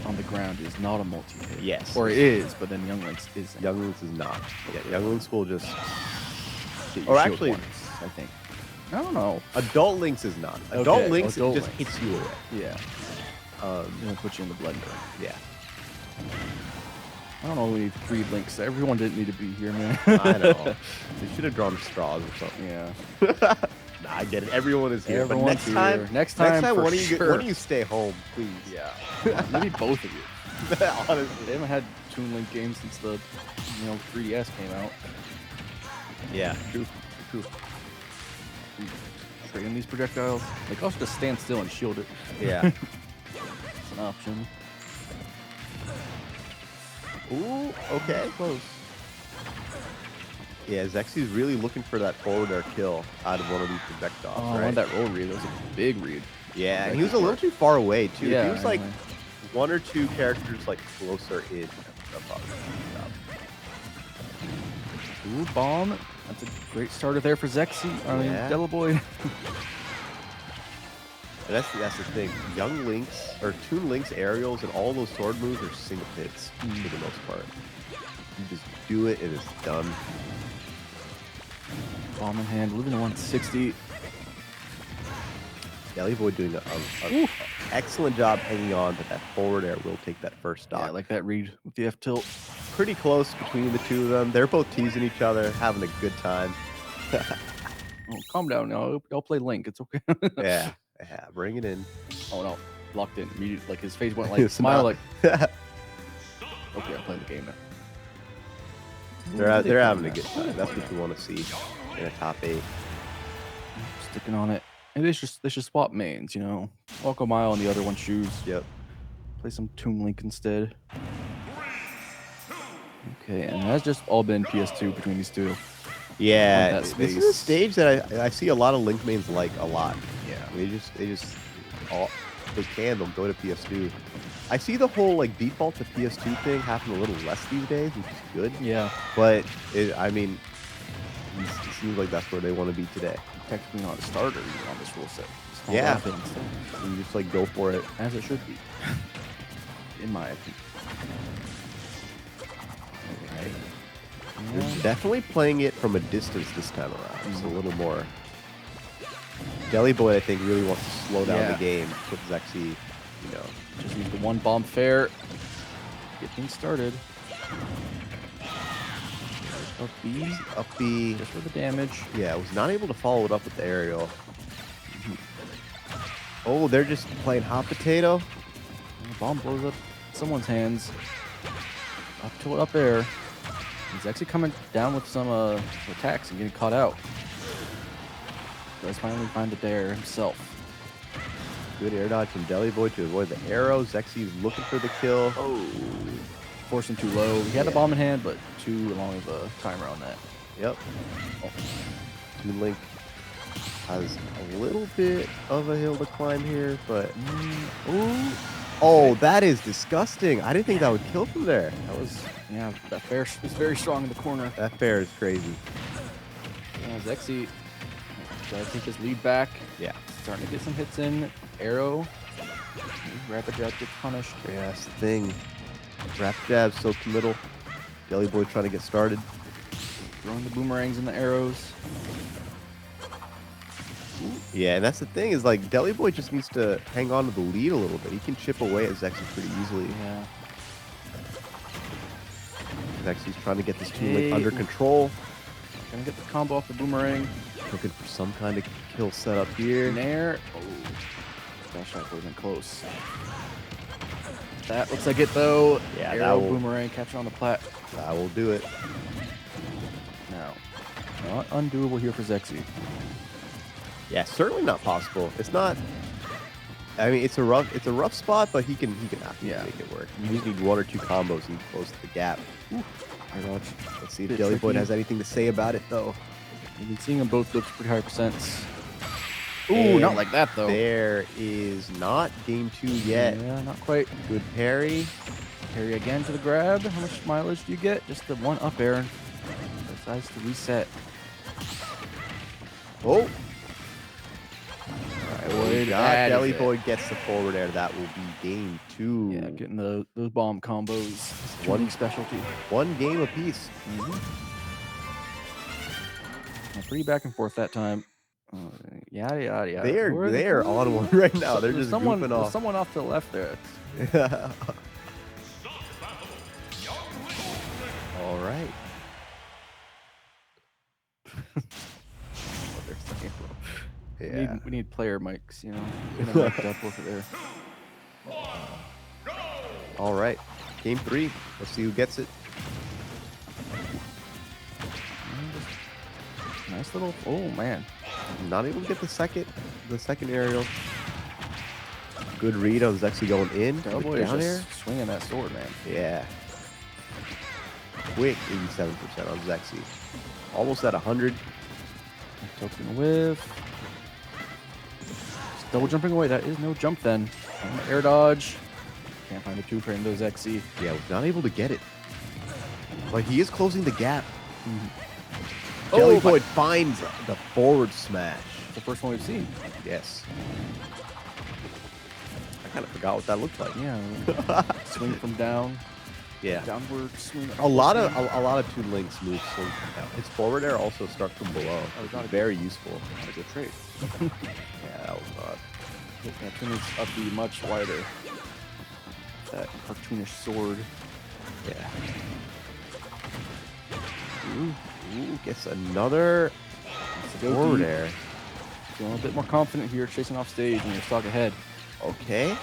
on the ground is not a multi-hit? Yes. Or it is, but then Young Link's is. Young Link's is not. Yeah, Young Link's will just... Or Or actually... I think. I don't know. Adult Link's is not. Adult Okay, Link's Adult just Link's. hits you away. Yeah. Gonna put you in the blender. Yeah. I don't know. We need 3 Links. Everyone didn't need to be here, man. I know. They should have drawn straws or something. Yeah. Nah, I get it. Everyone is here. Everyone's but next here. Next time, for why sure. don't you stay home, please? Yeah. Maybe both of you. Honestly. They haven't had Toon Link games since the 3DS came out. Yeah, true. Trading these projectiles. Like also just stand still and shield it. Yeah. It's an option. Ooh, okay. Close. Yeah, Zexy's really looking for that forward air kill out of one of these projectiles, Oh, I right? wanted that roll read. That was a big read. Yeah, and he was a little too far away, too. Yeah, If he was like anyway. 1 or 2 characters like closer in, that probably would Ooh, bomb. That's a great starter there for Zexy. I mean, Yeah. Delaboy. That's the thing. Young Link's or Toon Link's aerials and all those sword moves are single hits for the most part. You just do it and it's done. Bomb in hand, living to 160. Delaboy doing a excellent job hanging on, but that forward air will take that first stock. Yeah, I like that read with the F tilt. Pretty close between the two of them. They're both teasing each other, having a good time. Oh, calm down now. I'll play Link. It's okay. Yeah, bring it in. Oh no, locked in. Immediately, like his face went like It's smile, not- like okay, I'm playing the game now. They're having a good time. That's what you want to see in a top 8. Sticking on it. Maybe they should swap mains. Walk a mile on the other one's shoes. Yep. Play some Toon Link instead. Okay, and that's just all been PS2 between these two. Yeah, that this is a space. stage that I see a lot of Link mains like a lot. Yeah. They just they'll go to PS2. I see the whole like default to PS2 thing happen a little less these days, which is good. Yeah. But I mean, it seems like that's where they want to be today. Technically not a starter even on this rule set. Just follow Yeah. that instead, You just like go for it. as it should be, in my opinion. Okay. They're definitely playing it from a distance this time around. It's a little more. Delaboy, I think, really wants to slow down Yeah. the game with Zexy. Just use the one bomb fair. Get things started. Up B, Up B. just for the damage. Yeah, was not able to follow it up with the aerial. Oh, they're just playing hot potato. And the bomb blows up someone's hands. Up to it up there. He's actually coming down with some attacks and getting caught out. Does finally find the dare himself. Good air dodge from Deli Boy to avoid the arrow. Zexy's looking for the kill. Oh, forcing too low. He had the bomb in hand, but too long of a timer on that. Yep. Oh. Toon Link has a little bit of a hill to climb here, but ooh. Oh, that is disgusting. I didn't think that would kill from there. That was, yeah, that fair was very strong in the corner. That fair is crazy. Yeah, Zexy trying to take his lead back. Yeah. Starting to get some hits in. Arrow. Rapid jab gets punished. Yeah, that's the thing. Rapid jab, soak the middle. Deli Boy trying to get started. Throwing the boomerangs and the arrows. Yeah, and that's the thing is like Deli Boy just needs to hang on to the lead a little bit. He can chip away at Zexy pretty easily. Yeah. Zexy's trying to get this Toon Link under control. Gonna get the combo off the boomerang. Looking for some kind of kill setup here. Nair. Oh. That shot would have been close. That looks like it though. Yeah, Arrow, that will, boomerang, capture on the plat. that will do it. Now, not undoable here for Zexy. Yeah, certainly not possible. It's not. I mean, it's a rough spot, but he can absolutely Yeah. make it work. You just need one or two combos and close the gap. Air dodge. Let's see if Bit Deli Boy tricky. has anything to say about it, though. You've been seeing them both go to pretty high percents. Ooh, And not like that though. There is not game 2 yet. Yeah, not quite. Good parry. Parry again to the grab. How much mileage do you get? Just the one up air. Decides to reset. Oh, Boy, God, that Deli is it. Boy gets the forward air. That will be game 2. Yeah, getting those bomb combos. One specialty. One game apiece. Pretty back and forth that time. Yada yada yada. They are on one right now. They're just someone, goofing off. Someone off to the left there. All right. What they're saying. Yeah. We need player mics, you know. Get them mic'd up over there. All right. Game 3. Let's see who gets it. Nice little. Oh man. Not able to get the second aerial. Good read on Zexy going in. Cowboy is Down just air. swinging that sword, man. Yeah. Quick 87% on Zexy. Almost at 100. Token whiff. Just double jumping away. That is no jump then. Air dodge. Can't find a two frame though, Zexy. Yeah, was not able to get it. But he is closing the gap. Deli Boy finds the forward smash. The first one we've seen. Yes. I kind of forgot what that looked like. Yeah. Swing from down. Yeah. Downward swing. A lot of Toon Link's moves swing from down. His forward air also starts from below. Oh, got it. Very useful. Not a good trade. Yeah, that was odd. Yeah, Toon Link's up the much wider. That cartoonish sword. Yeah. Ooh, gets another forward air. Feeling a bit more confident here, chasing off stage, and you're stuck ahead. Okay.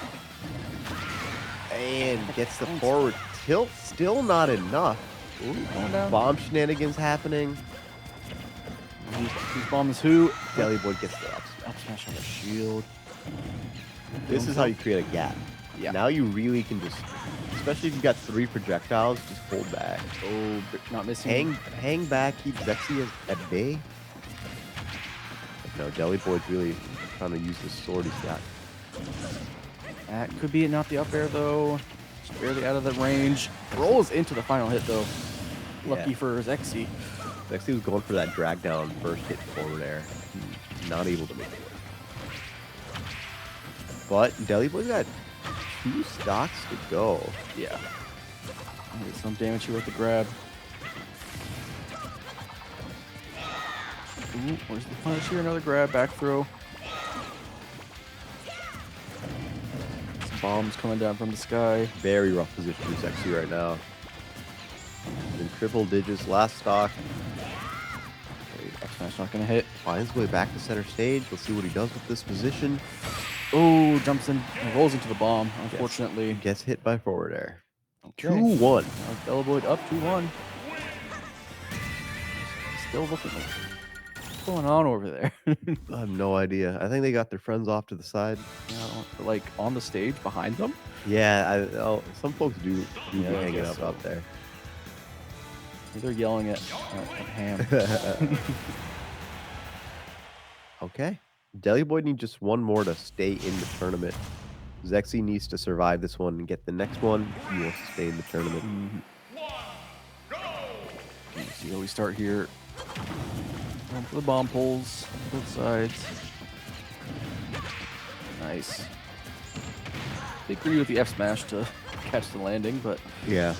And gets the forward tilt. Still not enough. Ooh, going down. Bomb shenanigans happening. Whose bomb is who? Deli Boy gets the up. Up smash on the shield. This is how you create a gap. Yeah. Now you really can just, especially if you got 3 projectiles, just hold back. Oh, not missing. Hang back, keep Zexy at bay. But no, Deli Boy's really trying to use this sword he's got. That could be it, not the up air though. Just barely out of the range. Rolls into the final hit though. Lucky Yeah. for Zexy. Zexy was going for that drag down first hit forward air. Not able to make it work. But Deli Boy's got 2 stocks to go. Yeah. Get some damage here with the grab. Ooh, where's the punish here? Another grab, back throw. Some bombs coming down from the sky. Very rough position for Zexy right now. In triple digits, last stock. Okay, up smash not gonna hit. Finds his way back to center stage. Let's see what he does with this position. Oh, jumps in, rolls into the bomb. Unfortunately, Gets hit by forward air. Okay. 2-1. Now Delaboyd up 2-1. Still looking. What's going on over there? I have no idea. I think they got their friends off to the side. Like on the stage behind them. Yeah, some folks do be Yeah, I hanging guess up so. out there. They're yelling at Ham. Okay. Deliboyd needs just one more to stay in the tournament. Zexy needs to survive this one and get the next one. He wants to stay in the tournament. See how we start here. Going for the bomb pulls, both sides. Nice. They agree with the F smash to catch the landing, but Yeah.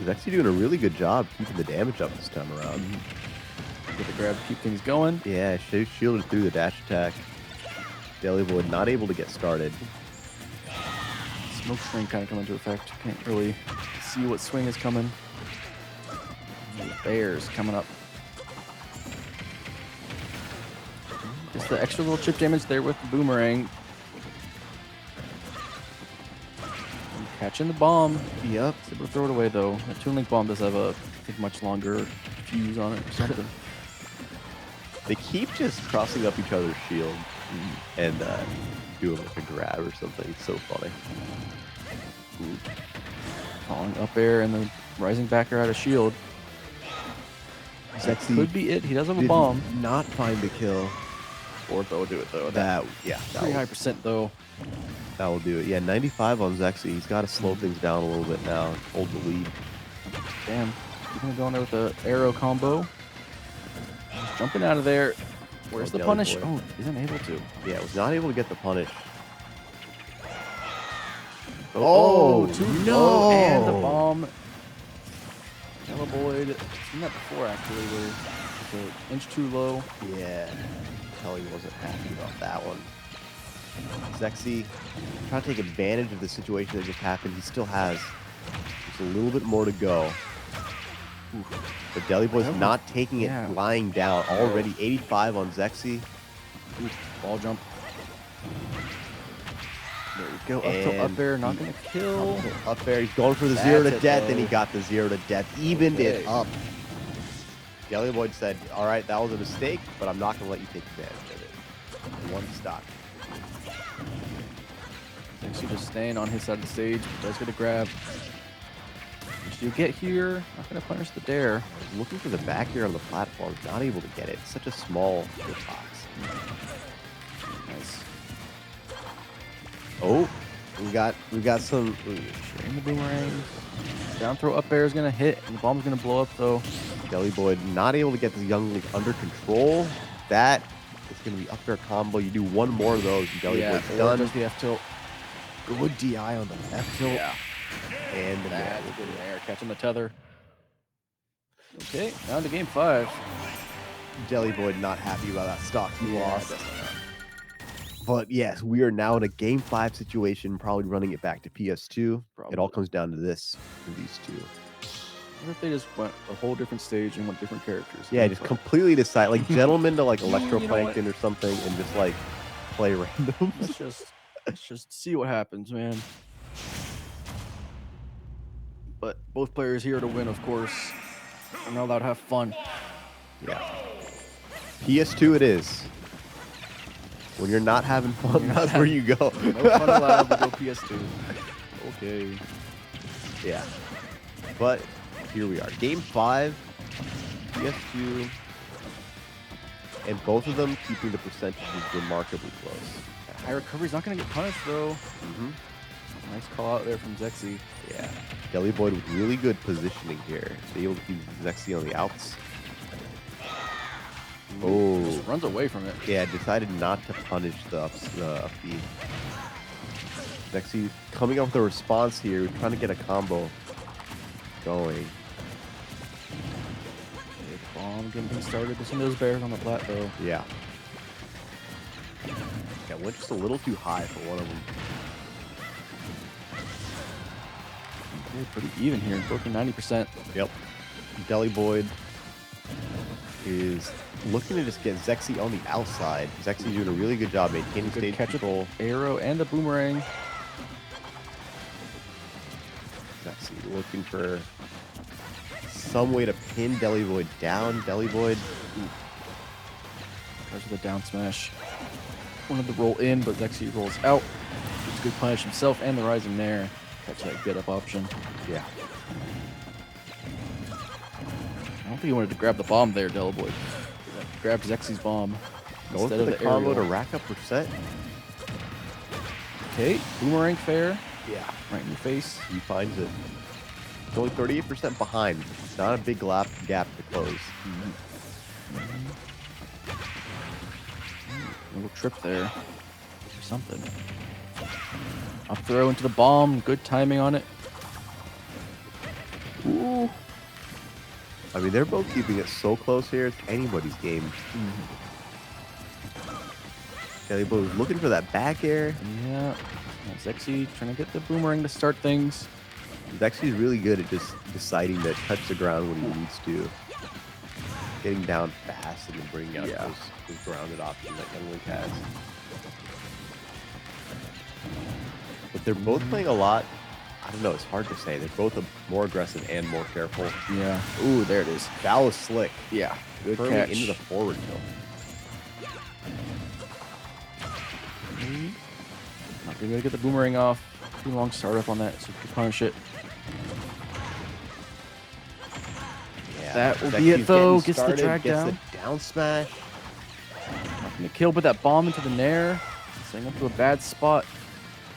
Zexy doing a really good job keeping the damage up this time around. get the grab to keep things going. Yeah, shielded through the dash attack. Deliboyd not able to get started. Smoke swing kind of come into effect. Can't really see what swing is coming. And the Bears coming up. Just the extra little chip damage there with the boomerang. And catching the bomb. Yep. It's able to throw it away though. The Toon Link bomb does have a, I think, much longer fuse on it or something. They keep just crossing up each other's shield and doing like a grab or something. It's so funny. Falling up air and then rising back air out of shield. That Zexy could be it. He does have a did bomb. not find the kill. Or though do it though. That Pretty high percent though. that will do it. Yeah, 95 on Zexy. He's got to slow things down a little bit now. Hold the lead. Damn. He's gonna go in there with the arrow combo. He's jumping out of there. Where's the punish? Deliboyd. Oh, he's unable to. Yeah, was not able to get the punish. Too no! low, and the bomb. Delaboyd. Seen that before actually, where it's an inch too low. Yeah, Kelly wasn't happy about that one. Zexy trying to take advantage of the situation that just happened. He still has just a little bit more to go. But Deliboyd's not taking it lying down. Already 85 on Zexy. Ball jump. There we go. Up to up air, not gonna kill. Up there, he's going for the 0 to That's it, death, and he though. got the 0 to death. Evened it Okay. up. Deliboyd said, all right, that was a mistake, but I'm not going to let you take advantage of it. One stock. Actually just staying on his side of the stage. Does get a grab. Should you get here? Not gonna punish the dare. Looking for the back here on the platform, not able to get it. It's such a small hitbox. Nice. Oh, we got some. In the boomerang. Down throw up air is gonna hit, and the bomb's gonna blow up though. Deliboyd not able to get this young link under control. That is going to be up air combo. You do one more of those, and Deliboyd's or done. does the F tilt. Good DI on the F tilt. Yeah. And the That's man. good in there, catching the tether. Okay, down to game 5. Deliboyd not happy about that stock he lost. definitely not. But yes, we are now in a game 5 situation, probably running it back to PS2. It all comes down to this for these two. What if they just went a whole different stage and went different characters? Yeah, just completely decide, like Gentleman to like You know Electroplankton or something, and just like play random. Let's just see what happens, man. But both players here to win, of course. We're not allowed to have fun. Yeah. PS2 it is. When you're not having fun, that's where you go. No fun allowed. We'll go PS2. Okay. Yeah. But here we are. Game 5, PS2, and both of them keeping the percentages remarkably close. High recovery's not going to get punished, though. Mm-hmm. Nice call out there from Zexy. Yeah. Deliboyd with really good positioning here. Be able to keep Zexy on the outs. Oh. Just runs away from it. Yeah, decided not to punish the up B. Zexy coming up with a response here, trying to get a combo going. Big bomb getting things started. There's some of those bears on the plat, though. Yeah. Yeah, went just a little too high for one of them. They're pretty even here. Broken 90%. Yep. Deliboyd is looking to just get Zexy on the outside. Zexy's doing a really good job maintaining Good stage catch with control. arrow and the boomerang. Zexy looking for some way to pin Delivoid down. Delivoid, Tries with a down smash. Wanted to roll in, but Zexy rolls out. Gets a good punish himself and the rising Nair. Catch that get up option. yeah. I don't think he wanted to grab the bomb there, Delivoid. Grabbed Zexy's bomb. Going instead for of the combo to aerial. rack up percent. Okay, boomerang fair. Yeah. Right in your face. He finds it. It's only 38% behind. It's not a big gap to close. Little trip there. Or something. Up throw into the bomb. Good timing on it. Ooh. I mean, they're both keeping it so close here. It's anybody's game. Delivoid was looking for that back air. Yeah. Zexy trying to get the boomerang to start things. Zexy's really good at just deciding to touch the ground when he needs to. Getting down fast and then bringing out those grounded options that Younglink has. But they're both playing a lot. I don't know, it's hard to say. They're both more aggressive and more careful. Yeah. Ooh, there it is. That was slick. Yeah. Good Turning catch. into the forward tilt. Not gonna get the boomerang off. Too long startup on that, so you punish it. Yeah, That will be Zexy's it, though. getting Gets the started, drag gets down. the down smash. Not gonna kill, but that bomb into the Nair. Setting up to a bad spot.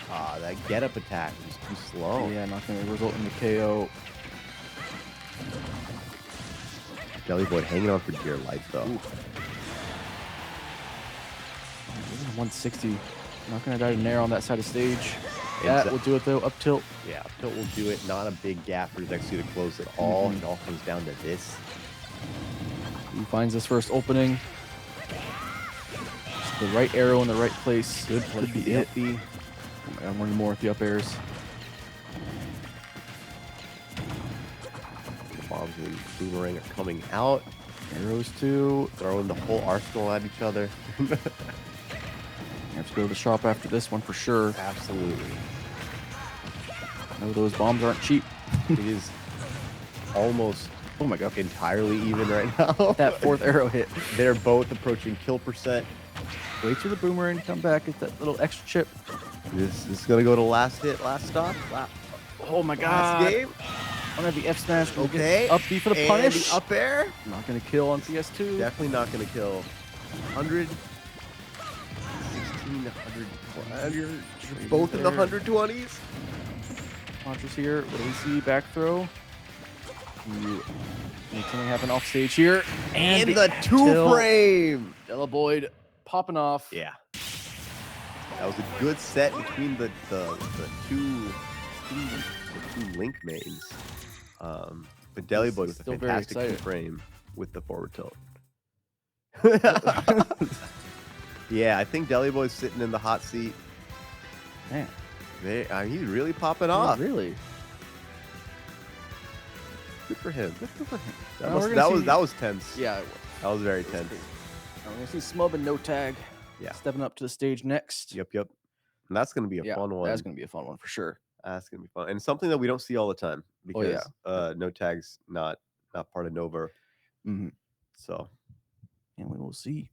Ah, that get up attack was too slow. Yeah, not gonna result in the KO. Delivoid hanging on for dear life though. Ooh. 160. Not gonna die to Nair on that side of stage. That will do it though. Up tilt. Yeah, up tilt will do it. Not a big gap for Zexy to close at all. It all comes down to this. He finds his first opening. Just the right arrow in the right place. Good play. Could be it. Oh my God, I'm running more with the up airs. The bombs and the boomerang are coming out. Arrows too. Throwing the whole arsenal at each other. You have to go to the shop after this one for sure. Absolutely. No, those bombs aren't cheap. It is almost, oh my God, entirely even right now. That fourth arrow hit. They're both approaching kill percent. Wait for the boomerang to come back. Get that little extra chip. This is going to go to last hit, last stop. Oh my Last God. game. I'm gonna have the F smash. Okay. Up B for the And punish. the up air. Not gonna kill on PS2. Definitely not going to kill. 100. 1600. Both in the 120s. Launchers here. What do we see? Back throw. Need something happen off stage here. And the the two tilt. frame. Delivoid popping off. Yeah. That was a good set between the two Link mains. But Delivoid with a Still very fantastic two excited. frame with the forward tilt. Yeah, I think Delivoid's sitting in the hot seat. Man, He's really popping off. really? Good for him. Good for him. That, Now was, we're that, gonna was, see- that was tense. Yeah, it was. That was very tense. Now we're gonna see Smub and No Tag. Yeah. Stepping up to the stage next. Yep. And that's going to be a fun one. That's gonna be a fun one for sure. That's going to be fun. And something that we don't see all the time Oh, yeah. because No Tag's not part of Nova. Mm-hmm. So And we will see.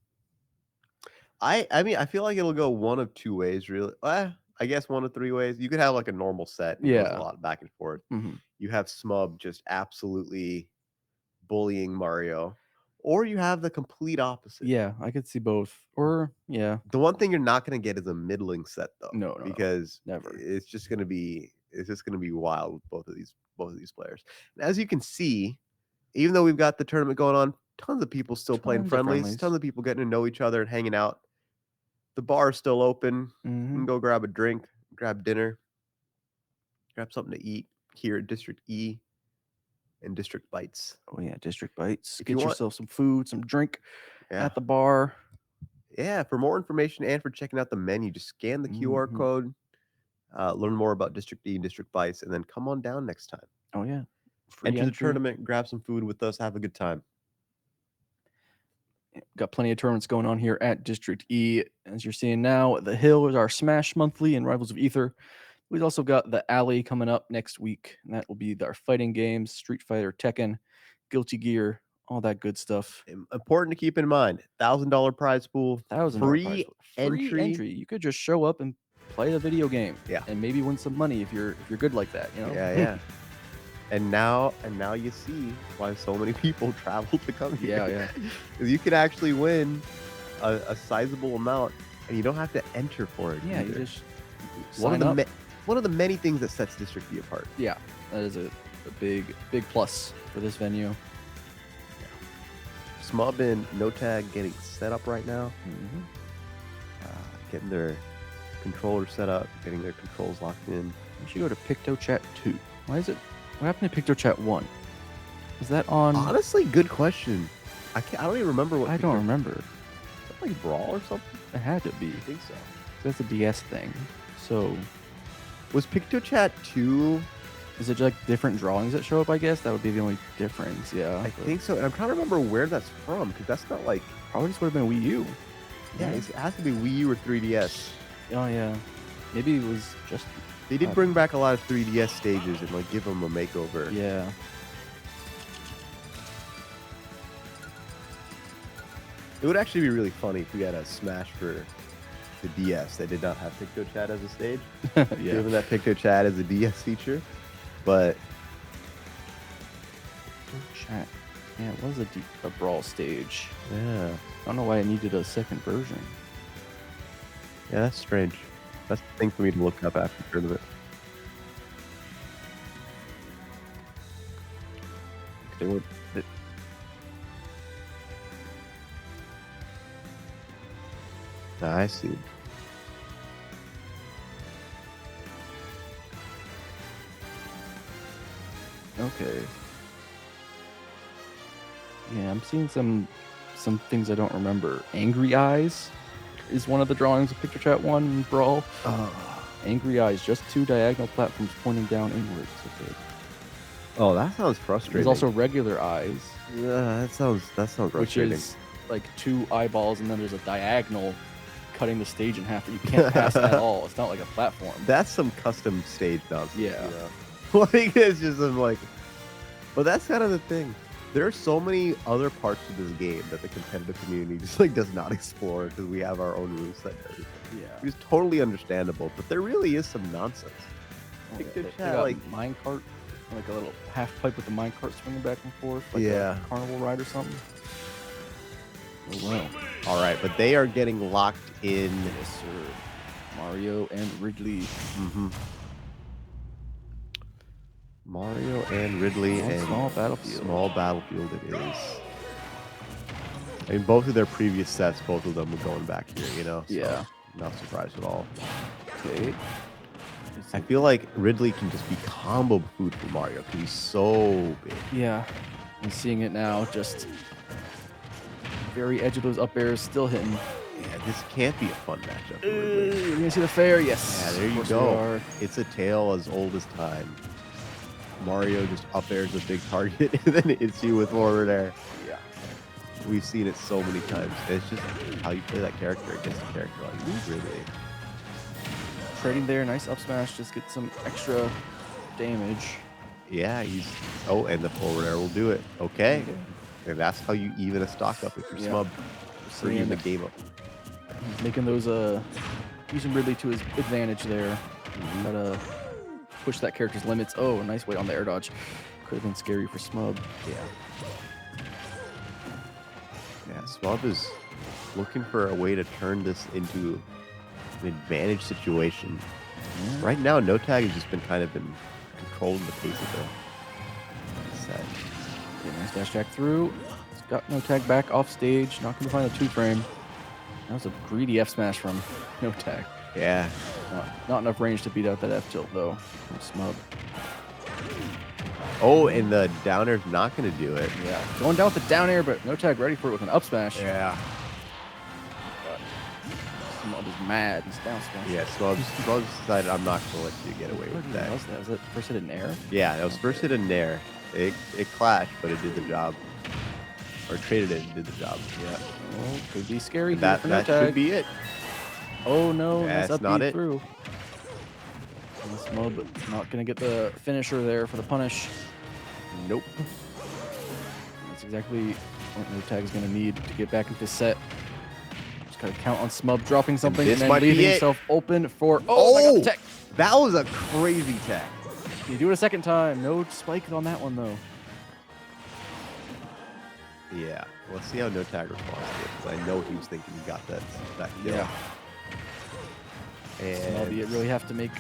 I mean, I feel like it'll go one of two ways, really. I guess one of three ways. You could have like a normal set. It goes Yeah. a lot back and forth. Mm-hmm. You have Smub just absolutely bullying Mario, or you have the complete opposite. Yeah, I could see both. Or yeah, The one thing you're not going to get is a middling set, though. No, because never. It's just going to be wild with both of these players. And as you can see, even though we've got the tournament going on, tons of people still playing Tons of friendlies, friendlies. tons of people getting to know each other and hanging out. The bar is still open. You Mm-hmm. can go grab a drink, grab dinner, grab something to eat here at District E and District Bites. Oh yeah, District Bites. If you Get want- yourself some food, some drink Yeah. at the bar. Yeah, for more information and for checking out the menu, just scan the QR Mhm. code, learn more about District E and District Bites, and then come on down next time. Oh yeah. Free Enter the entry. tournament, grab some food with us, have a good time. got plenty of tournaments going on here at District E. As you're seeing now, the Hill is our Smash Monthly and Rivals of Ether. We've also got the Alley coming up next week, and that will be our fighting games, Street Fighter, Tekken, Guilty Gear, all that good stuff. Important to keep in mind, $1,000 prize pool, $1,000 entry. Free entry. You could just show up and play the video game. Yeah. And maybe win some money if you're good like that, you know? Yeah. And now you see why so many people travel to come here. Yeah. Because you can actually win a sizable amount, and you don't have to enter for it. Yeah, either. you just one sign up. One of the many things that sets District B apart. Yeah, that is a big plus for this venue. Smub and No Tag getting set up right now. Mm-hmm. Getting their controller set up, getting their controls locked in. We should go to PictoChat 2. Why is it? What happened to PictoChat 1? Is that on? Honestly, good question. I don't even remember what. I don't remember. Is that like Brawl or something? It had to be. I think so. That's a DS thing. So, Was PictoChat 2? is it like different drawings that show up? I guess that would be the only difference. Yeah, I think so. And I'm trying to remember where that's from, because that's not like. probably just would have been Wii U. Yeah, it has to be Wii U or 3DS. Oh yeah, maybe it was just. They did bring back a lot of 3DS stages and like give them a makeover. Yeah. It would actually be really funny if we had a Smash for the DS that did not have PictoChat as a stage. Yeah. Given that PictoChat is a DS feature. But Chat. Yeah, it was a Brawl stage. yeah. I don't know why it needed a second version. Yeah, that's strange. That's the thing for me to look up after the tournament. They were, I see. Okay. Yeah, I'm seeing some things I don't remember. Angry Eyes is one of the drawings of PictoChat 1 in Brawl. Angry Eyes, just two diagonal platforms pointing down inwards. Okay. Oh, that sounds frustrating. There's also regular eyes, that sounds which frustrating. is like two eyeballs, and then there's a diagonal cutting the stage in half that you can't pass at all. It's not like a platform. That's some custom stage nonsense. Yeah. You know? Like, it's just some like. But that's kind of the thing. There are so many other parts of this game that the competitive community just like does not explore because we have our own rules set. Yeah. It's totally understandable, but there really is some nonsense. They PictoChat, got like- minecart, like a little half pipe with the minecart swinging back and forth, like Yeah. a carnival ride or something. Oh well. All right, but they are getting locked in. Yes, sir. Mario and Ridley. Mm-hmm. Mario and Ridley And and Small Battlefield. Small Battlefield it is. I mean, both of their previous sets, both of them were going back here, you know? So Yeah. Not surprised at all. Okay. I feel like Ridley can just be combo food for Mario because he's so big. Yeah. I'm seeing it now. Just very edge of those up airs, still hitting. Yeah, this can't be a fun matchup for Ridley. You're gonna see the fair, yes. Yeah, there Of you course we go. are. It's a tale as old as time. Mario just up airs a big target and then it hits you with forward air. Yeah. We've seen it so many times. It's just how you play that character against a character like Ridley. Trading there, nice up smash, just get some extra damage. Yeah, he's. Oh, and the forward air will do it. Okay. And that's how you even a stock up if you're Yeah. smub. For even the game up. Making those using Ridley to his advantage there. Try to push that character's limits. Oh, a nice weight on the air dodge. Could have been scary for Smub. Yeah. Yeah, Smub is looking for a way to turn this into an advantage situation. Yeah. Right now, No Tag has just been kind of been controlling the pace of the set. Okay, nice dash jack through. He's got No Tag back off stage. Not going to find a two frame. That was a greedy F smash from No Tag. Yeah. Not enough range to beat out that F tilt though from Smub. Oh, and the downer's not going to do it. Yeah, going down with the down air, but No Tag ready for it with an up smash. Yeah. Smub is mad. He's down smash. Yeah, Smub's decided I'm not going to let you get away with that. Was it first hit in air? Yeah, that was first hit in Nair. It clashed, but it did the job. or traded it and did the job. Yeah. Oh, could be scary. And that should be it. Oh no, That's that's not up it. through. And Smub not gonna get the finisher there for the punish. Nope. That's exactly what No Tag is gonna need to get back into set. Just gotta count on Smub dropping something this and then might be leaving it. himself open for. Oh, I got the tech. That was a crazy tech. Can you do it a second time? No spike on that one though. Yeah. Let's see how No Tag responds to it, because I know he was thinking he got that kill. Yeah. And Smub, you really have to make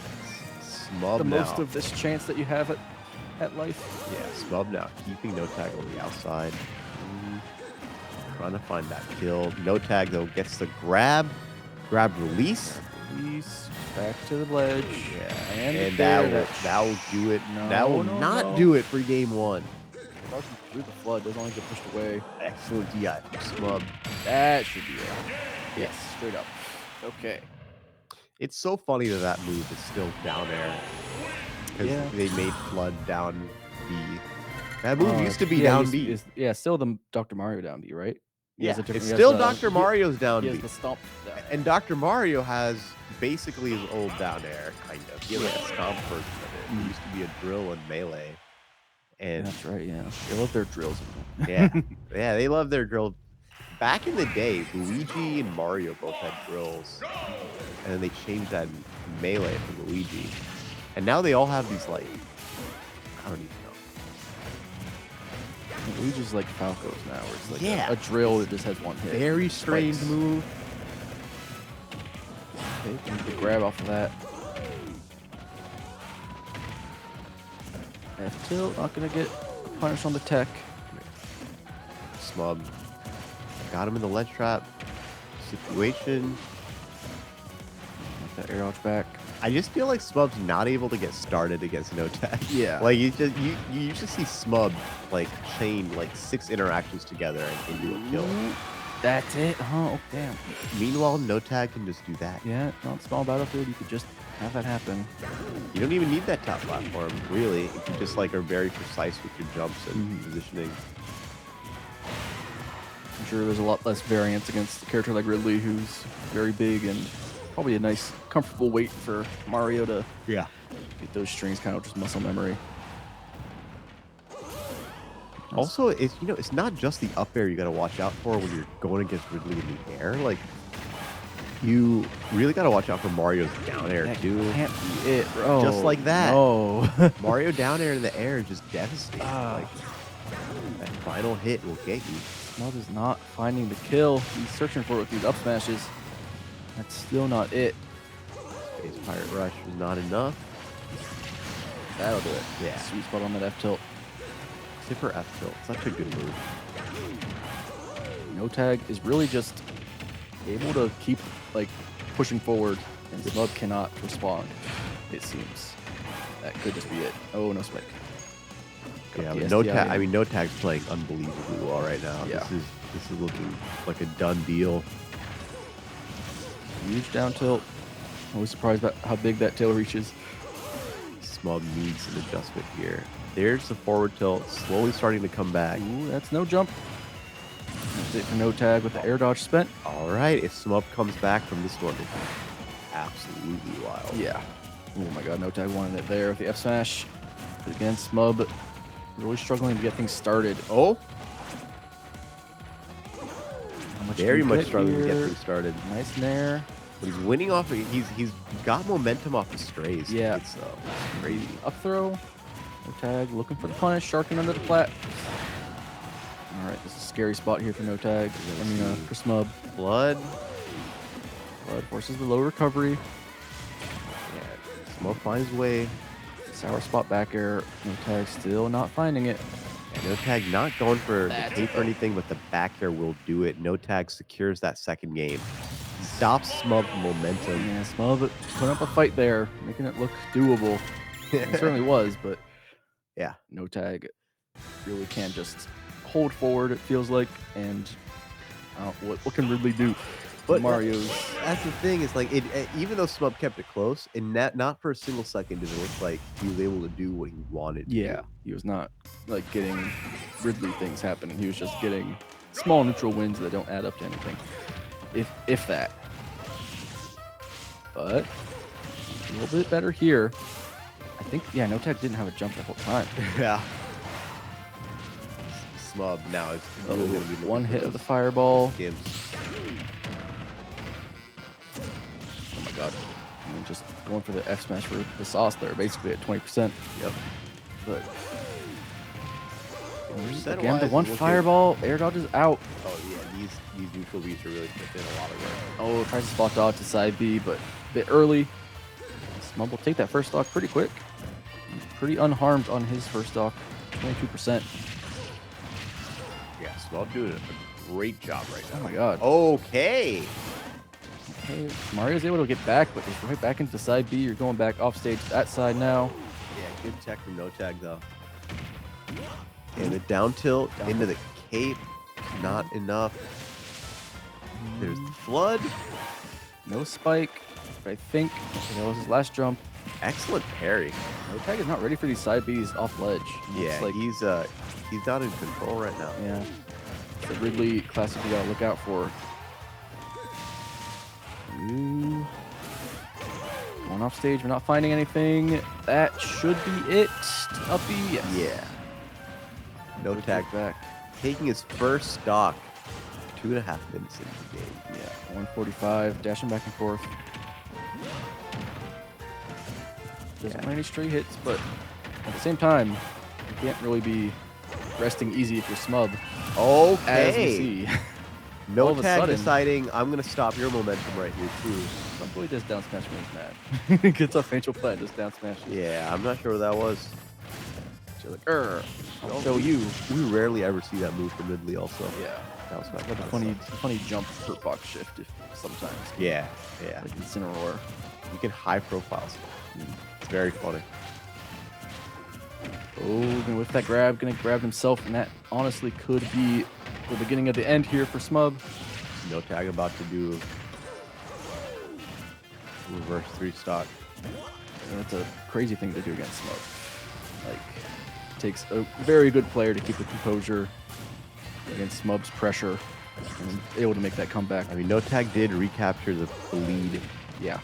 Smub the now. most of this chance that you have at life. Yeah, Smub now keeping No Tag on the outside. Trying to find that kill. No Tag though gets the grab release. Release back to the ledge. Yeah, and that will do it. No, that will no, not no. do it for game one. Through the flood doesn't only get pushed away. Excellent DI from Smub. That should be it. Yes, straight up. Okay. It's so funny that move is still down air. Because Yeah. they made flood down B. That move used to be yeah, down B. Yeah, still the Dr. Mario down B, right? He has Yeah, a different- it's he has still the- Dr. Mario's down He B. has the stomp down. And Dr. Mario has basically his old down air, kind of. He has like a stomp version of it. It used to be a drill and melee. And That's right, yeah. They love their drills. yeah, yeah, they love their drill. Back in the day, Luigi and Mario both had drills. And then they changed that in melee for Luigi. And now they all have these, like, I don't even know. Luigi's like Falco's now, where it's like Yeah. a drill that just has one hit. Very strange Spikes. move. Okay, can you grab off of that. F tilt, not gonna get punished on the tech. Smub got him in the ledge trap situation. Get that air dodge back. I just feel like Smub's not able to get started against No Tag. Yeah. Like you usually see Smub like chain like 6 interactions together and do a kill. That's it, huh? Oh, damn. Meanwhile, No Tag can just do that. Yeah, on small battlefield, you could just have that happen. You don't even need that top platform, really. If you just like are very precise with your jumps and positioning. I'm sure there's a lot less variance against a character like Ridley, who's very big and probably a nice, comfortable weight for Mario to Yeah. get those strings kind of just muscle memory. Also, it's not just the up air you got to watch out for when you're going against Ridley in the air. Like, you really got to watch out for Mario's down air That too. can't be it, bro. Just like that. No. Mario down air in the air is just devastating. Ah. Like, that final hit will get you. Smub is not finding the kill. He's searching for it with these up smashes. That's still not it. Space Pirate Rush was not enough. That'll do it. Yeah. Sweet spot on that F tilt. Zipper F tilt. Such a good move. No Tag is really just able to keep like pushing forward, and Smub cannot respond. It seems that could just be it. Oh, no spike. Got Yeah, the but No SDI Tag. in. I mean, No Tag's playing unbelievably well right now. Yeah. This is looking like a done deal. Huge down tilt. Always surprised about how big that tail reaches. Smub needs an adjustment here. There's the forward tilt, slowly starting to come back. Ooh, that's no jump. That's it for No Tag with the air dodge spent. All right, if Smub comes back from this one, it's absolutely wild. Yeah. Oh my god, No Tag wanted it there with the F smash. But again, Smub really struggling to get things started. Oh, How much very can you much get struggling to get here? things started. Nice nair. But he's winning off. He's got momentum off the strays. Yeah. It's crazy. Up throw. No Tag looking for the punish. Sharking under the plat. All right, this is a scary spot here for No Tag. I mean, for Smub. Blood. Blood forces the low recovery. Yeah, Smub finds way. Sour spot back air. No Tag still not finding it. And No Tag not going for That's the tape or anything, but the back air will do it. No Tag secures that second game. Stops Smub's momentum. Yeah, Smub put up a fight there, making it look doable. It certainly was, but Yeah. No Tag really can't just hold forward, it feels like, and what can Ridley do? But Mario's That's the thing. Is like even though Smub kept it close, and not for a single second did it look like he was able to do what he wanted. To yeah, do. he was not like getting Ridley things happening. He was just getting small neutral wins that don't add up to anything, if that. But a little bit better here. I think, yeah, No Tag didn't have a jump the whole time. Yeah. Smub now is really going to be One hit of the fireball. Gibbs. Oh my god. I mean, just going for the F smash for the sauce there, basically at 20%. Yep. But Percent again, the wise, one looking- fireball, air dodge is out. Oh yeah, these neutral beats are really put in a lot of work. Oh, tries to spot dodge to side B, but a bit early. Smub will take that first stock pretty quick. Pretty unharmed on his first stock, 22%. Yeah, Smub doing a great job right Oh now. my god. Okay. Okay, Mario's able to get back, but he's right back into side B. You're going back off stage to that side now. Yeah, good tech from No Tag though. And the down tilt into the cape, not enough. There's the flood. No spike, but I think that was his last jump. Excellent parry. No Tag is not ready for these side Bs off ledge. Yeah, It's like, he's not in control right now. yeah, the Ridley classic you gotta look out for. Ooh. Going off stage, we're not finding anything. That should be it. Up B, yes. Yeah. No Good Tag back. taking his first stock 2.5 minutes into the game. Yeah, 145, dashing back and forth. Doesn't land any straight hits, but at the same time, you can't really be resting easy if you're Smub, as we Okay. see. No All of a Tag sudden- deciding I'm gonna stop your momentum right here too. Smub really does down smash when he's mad. Gets off Angel Plant, just down smash. Yeah, I'm not sure what that was. So like, I'll show you. We rarely ever see that move from Ridley also. Yeah. That was Like a funny jump hurt box shift sometimes. Yeah, yeah. Like Incineroar. You can high profile stuff. It's very funny. Oh, gonna whiff that grab, gonna grab himself, and that honestly could be the beginning of the end here for Smub. No Tag about to do reverse 3 stock. And that's a crazy thing to do against Smub. Like, takes a very good player to keep the composure against Smub's pressure and able to make that comeback. I mean, No Tag did recapture the lead, Yeah.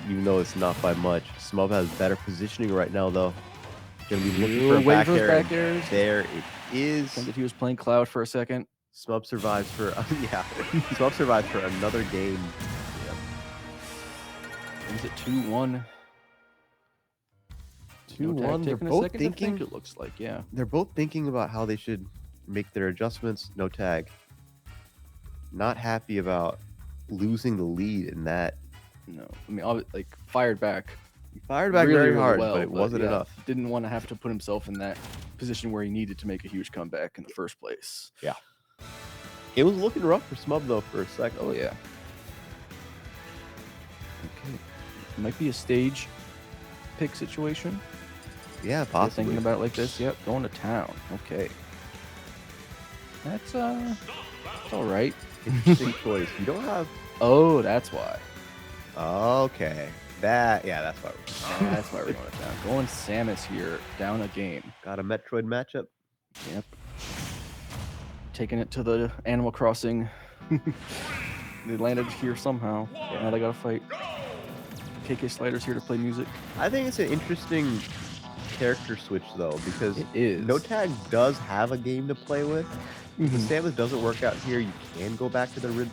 even though it's not by much. Smub has better positioning right now, though. Gonna be looking Ooh, for a waiting back for those air. back airs. There it is. Think that he was playing Cloud for a second. Smub survives for yeah. Smub survives for another game. Is it 2-1? 2-1. They're both thinking. It looks like, yeah. They're both thinking about how they should make their adjustments. No Tag. Not happy about losing the lead in that. No, I mean, like fired back. He fired back really, very really hard, well, but it wasn't yeah, enough. Didn't want to have to put himself in that position where he needed to make a huge comeback in the first place. Yeah. It was looking rough for Smub though for a second. Oh yeah. Okay, might be a stage pick situation. Yeah, You're possibly. thinking about it like this. Yep, going to town. Okay. That's all right. Interesting choice. You don't have. Oh, that's why. Okay. That's why That's why we're going to town. Going Samus here, down a game. got a Metroid matchup. Yep. Taking it to the Animal Crossing. They landed here somehow. Now they gotta fight. KK Slider's here to play music. I think it's an interesting character switch though, because It is. No Tag does have a game to play with. If Mhm. Samus doesn't work out here, you can go back to the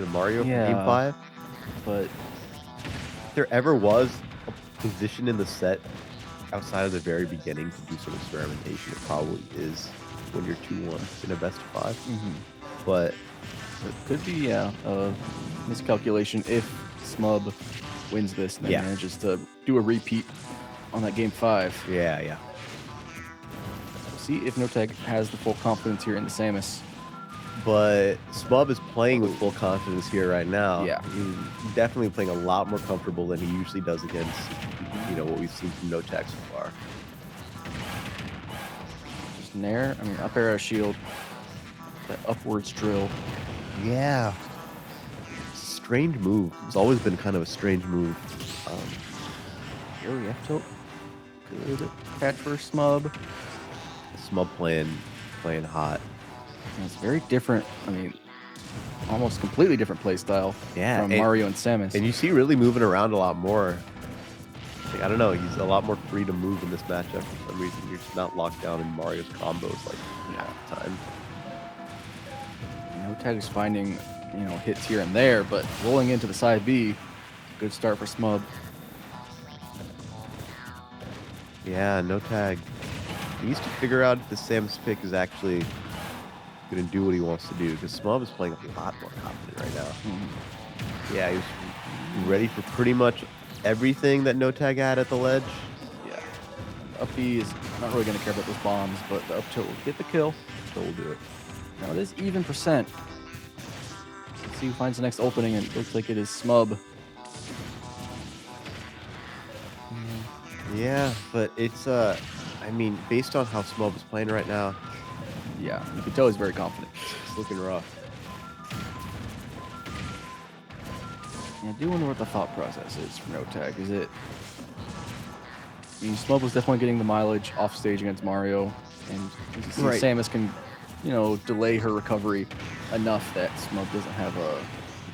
Mario from Yeah. Game 5. But If there ever was a position in the set outside of the very beginning to do some experimentation, it probably is when you're 2-1 in a best of 5. But it could be, yeah, a miscalculation if Smub wins this and then Yeah. manages to do a repeat on that game 5. yeah. See if No Tag has the full confidence here in the Samus. But Smub is playing with full confidence here right now. Yeah. He's definitely playing a lot more comfortable than he usually does against, what we've seen from No Tag so far. Just Nair, I mean, up air shield. That upwards drill. Yeah. Strange move. It's always been kind of a strange move. Here, F tilt. Good catch for Smub. Smub playing hot. And it's very different. I mean, almost completely different play style Yeah, from Mario and Samus. And you see really moving around a lot more. Like, I don't know, he's a lot more free to move in this matchup for some reason. You're just not locked down in Mario's combos like half the time. No Tag is finding, hits here and there, but rolling into the side B, good start for Smub. Yeah, no tag. He needs to figure out if the Samus pick is actually going to do what he wants to do, because Smub is playing a lot more confident right now. Yeah, he's ready for pretty much everything that no tag had at the ledge. Yeah. Up B is not really going to care about those bombs, but the up tilt will get the kill. So we'll do it. Now it is even percent. Let's see who finds the next opening, and it looks like it is Smub. Yeah, but it's I mean, based on how Smub is playing right now, yeah, you can tell he's very confident. it's looking rough. Yeah, I do wonder what the thought process is for no tag. Is it? I mean, Smub was definitely getting the mileage off stage against Mario, and you see Right. Samus can, delay her recovery enough that Smub doesn't have a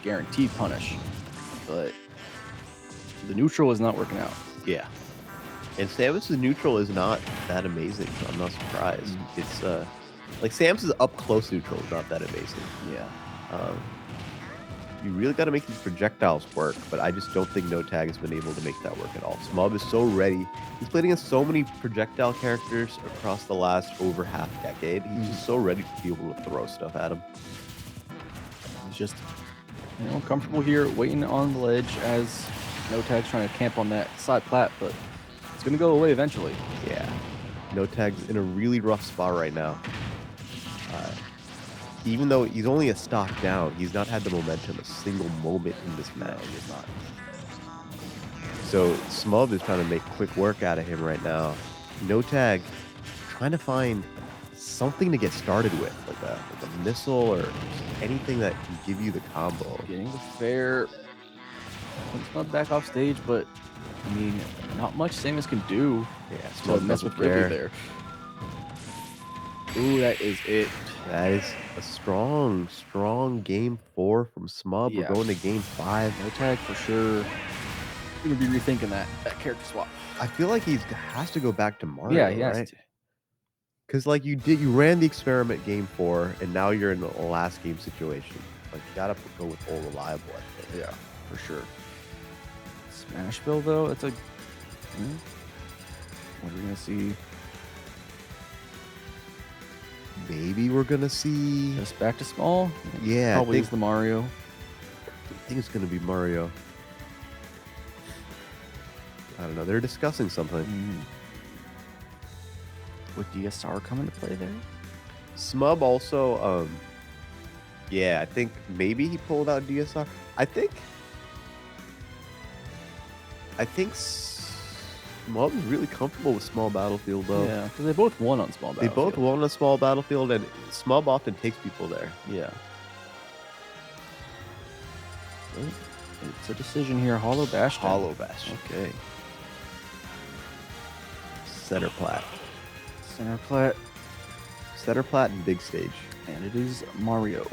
guaranteed punish. But the neutral is not working out. Yeah. And Samus' neutral is not that amazing, so I'm not surprised. It's like Samus' up close neutral is not that amazing. Yeah. You really got to make these projectiles work, but I just don't think no tag has been able to make that work at all. Smub is so ready. He's played against so many projectile characters across the last over half decade. He's just so ready to be able to throw stuff at him. He's just, comfortable here, waiting on the ledge as no tag's trying to camp on that side plat, but it's going to go away eventually. Yeah. No tag's in a really rough spot right now. Even though he's only a stock down, he's not had the momentum a single moment in this match. He is not. So Smub is trying to make quick work out of him right now. No tag trying to find something to get started with, like a missile or anything that can give you the combo. Getting the fair. It's not back off stage, but I mean, not much Samus can do. Yeah, To Smub mess doesn't with Ridley care. there. Ooh, that is it. That is a strong game 4 from Smub. Yeah. We're going to game 5. No tag for sure. Gonna be rethinking that character swap. I feel like he has to go back to Mario. Yeah, he has right? to. Because like you ran the experiment game 4, and now you're in the last game situation. Like you gotta go with all reliable, I think. Yeah, for sure. Smashville though, it's a. What are we gonna see? Maybe we're gonna see. Just back to small. Yeah, Probably I is think, the Mario. I think it's gonna be Mario. I don't know. They're discussing something. Would DSR come into play there? Smub also. Yeah, I think maybe he pulled out DSR. I think Smub is really comfortable with small battlefield though. Yeah, because they both won on small They battlefield. both won a small battlefield, and Smub often takes people there. Yeah. It's a decision here. Hollow Bastion. Hollow Bastion. Okay. Center plat. Center plat. Center plat and big stage. And it is Mario.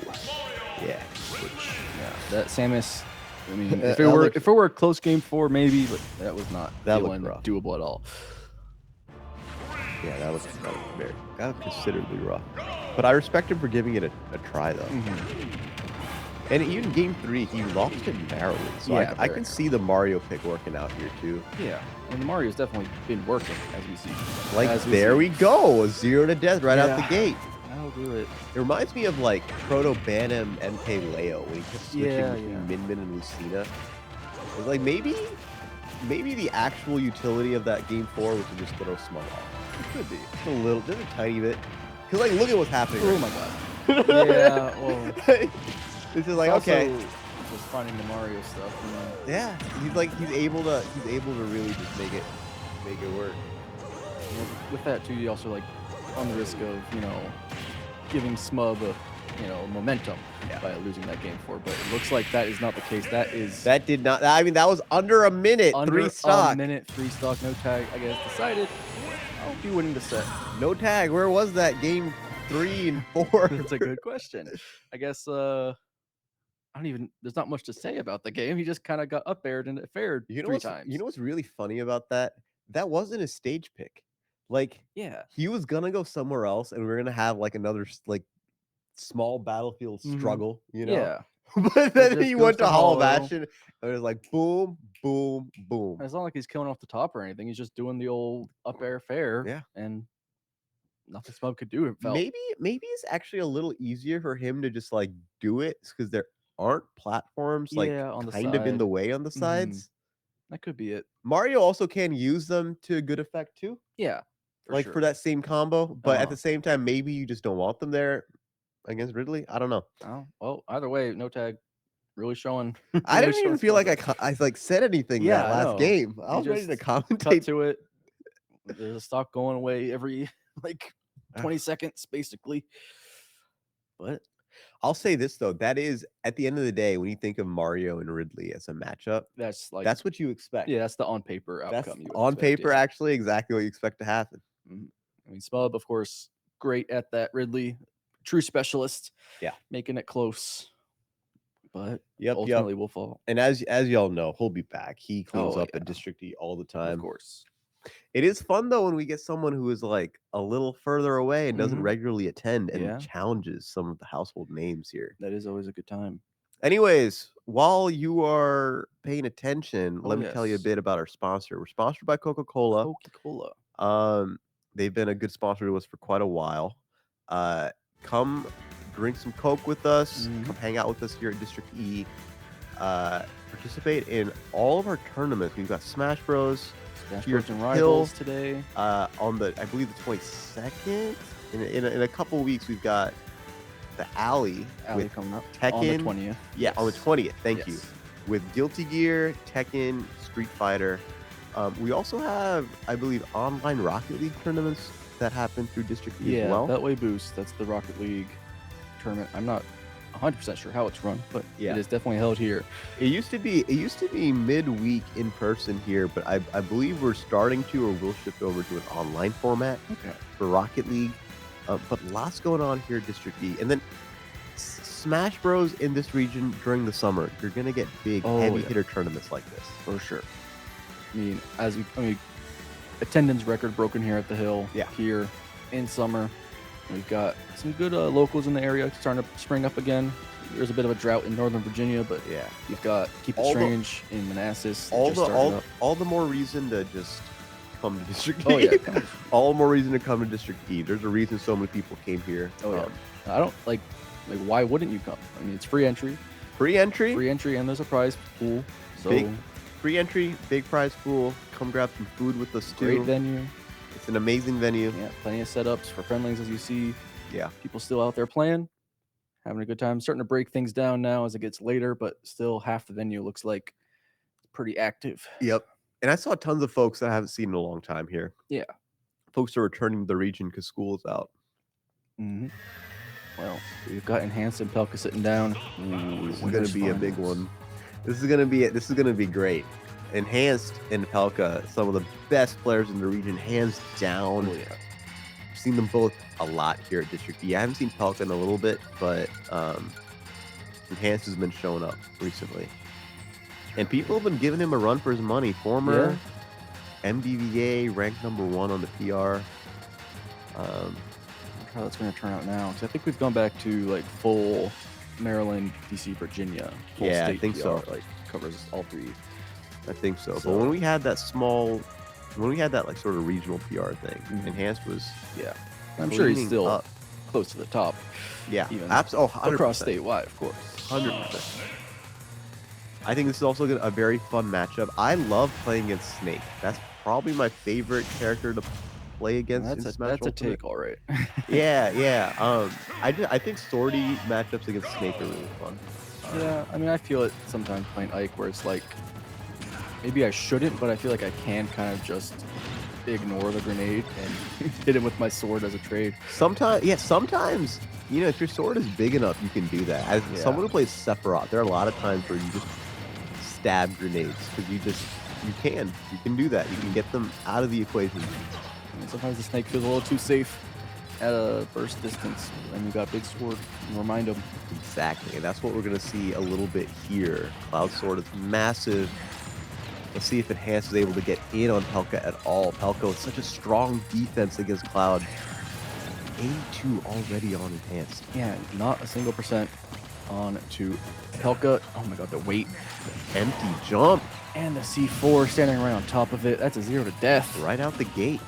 Yeah. Yeah. That Samus. I mean, That if it were a close game 4, maybe, but that was not That feeling looked rough. doable at all. Yeah, that was considerably rough. But I respect him for giving it a try though. And even game 3, he lost it narrowly. So Yeah, I very can see the Mario pick working out here too. Yeah. And the Mario's definitely been working, as we see. Like As we there see. we go, a 0 to death right out Yeah. the gate. That'll do it. It reminds me of like Proto Bantam MK Leo when he kept switching Yeah, between yeah. Min Min and Lucina. It's like maybe the actual utility of that game 4 was to just throw Smug off. It could be. Just a tiny bit. Cause like look at what's happening. Oh right my god. Yeah, well. now. This is like also okay. Just finding the Mario stuff. Yeah, he's able to really just make it work. With that too, you also like on the risk of giving Smub momentum by losing that game 4. But it looks like that is not the case. That did not. I mean, that was under a minute. Under 3 stock. a minute, 3 stock, no tag. I guess decided I'll be winning the set. No tag. Where was that game 3 and 4? That's a good question. I guess I don't even. There's not much to say about the game. He just kind of got up aired and it fared You know 3 what's times. you know what's really funny about that? That wasn't a stage pick. Like Yeah. he was gonna go somewhere else, and we're gonna have like another like small battlefield struggle, you know. Yeah. But then just he goes went to to Hall of Hollow. Action, and it was like boom, boom, boom. It's not like he's killing off the top or anything. He's just doing the old up air fair. Yeah. And nothing Smug could do. It felt. Maybe it's actually a little easier for him to just like do it because there aren't platforms like Yeah, on the kind of in the side. way on the sides. That could be it. Mario also can use them to good effect too. Yeah. Like sure. for that same combo, but at Uh-huh. the same time, maybe you just don't want them there against Ridley. I don't know. Oh, well, either way, no tag really showing. I really didn't even showing feel like Smug. I like said anything Yeah, that I last know. game. I You was ready to just commentate. Cut to it. There's a stock going away every like 20 seconds, basically. But I'll say this though, that is at the end of the day, when you think of Mario and Ridley as a matchup, that's like that's what you expect. yeah, that's the on paper That's outcome. You would on expect, paper yeah. actually exactly what you expect to happen. I mean, Smub, of course, great at that. Ridley, true specialist. Yeah. Making it close. But Yep. ultimately will fall. And as y'all know, he'll be back. He cleans Oh, up yeah. at District E all the time. Of course. It is fun though when we get someone who is like a little further away and doesn't Mhm. regularly attend and Yeah. challenges some of the household names here. That is always a good time. Anyways, while you are paying attention, Oh, let me tell you a yes. bit about our sponsor. We're sponsored by Coca-Cola. Coca-Cola. They've been a good sponsor to us for quite a while. Come drink some Coke with us. Come hang out with us here at District E. Participate in all of our tournaments. We've got Smash Bros. Smash Your Bros. And Rivals today. On the, I believe the 22nd. In a couple weeks, we've got the Alley with coming up Tekken. on the 20th. Yeah, on the 20th. Thank you. Yes. With Guilty Gear, Tekken, Street Fighter. We also have, I believe, online Rocket League tournaments that happen through District E as well. Beltway Boost. That's the Rocket League tournament. I'm not 100% sure how it's run, but it is definitely held here. It used to be midweek in person here, but I believe we're starting to or will shift over to an online format for Rocket League. But lots going on here at District E. And then Smash Bros in this region during the summer, you're gonna get big heavy hitter tournaments like this. For sure. I mean, attendance record broken here at the Hill. Yeah. Here in summer. We've got some good locals in the area starting to spring up again. There's a bit of a drought in Northern Virginia, but you've got Keep It Strange in Manassas. All the more reason to just come to District E. Oh yeah. All the more reason to come to District E. There's a reason so many people came here. Oh yeah. I don't like why wouldn't you come? I mean, it's free entry. Free entry, and there's a prize pool. So big free entry, big prize pool. Come grab some food with us too. Great venue. It's an amazing venue. Yeah, plenty of setups for friendlies, as you see. Yeah. People still out there playing, having a good time. Starting to break things down now as it gets later, but still half the venue looks like pretty active. Yep. And I saw tons of folks that I haven't seen in a long time here. Yeah. Folks are returning to the region because school is out. Well, we've got Enhanced and Pelka sitting down. This is going to be a big one. This is going to be great. Enhanced and Pelka, some of the best players in the region, hands down. I've seen them both a lot here at District E. I haven't seen Pelka in a little bit, but Enhanced has been showing up recently. And people have been giving him a run for his money. Former MDVA, ranked #1 on the PR. How that's going to turn out now. So I think we've gone back to like full Maryland, DC, Virginia. Full Yeah, I state think PR, so. Like covers all three. I think so. But when we had that like sort of regional PR thing, Enhanced was I'm sure he's cleaning still up. close to the top. Yeah, even absolutely. across statewide, of course. 100%. I think this is also a very fun matchup. I love playing against Snake. That's probably my favorite character to play against in Smash That's a Ultimate. take, all right. Yeah. I think Swordy matchups against Snake are really fun. Yeah, I mean, I feel it sometimes playing Ike where it's like, maybe I shouldn't, but I feel like I can kind of just ignore the grenade and hit him with my sword as a trade. Sometimes, if your sword is big enough, you can do that. As someone who plays Sephiroth, there are a lot of times where you just stab grenades because you can do that. You can get them out of the equation. And sometimes the Snake feels a little too safe. at a burst distance, and you got a big sword. And remind him. Exactly, and that's what we're gonna see a little bit here. Cloud Sword is massive. Let's see if Enhanced is able to get in on Pelka at all. Pelka with such a strong defense against Cloud. 82 already on Enhanced. Yeah, not a single percent on to Pelka. Oh my god, the weight. Empty jump And the C4 standing right on top of it. That's a 0 to death. right out the gate.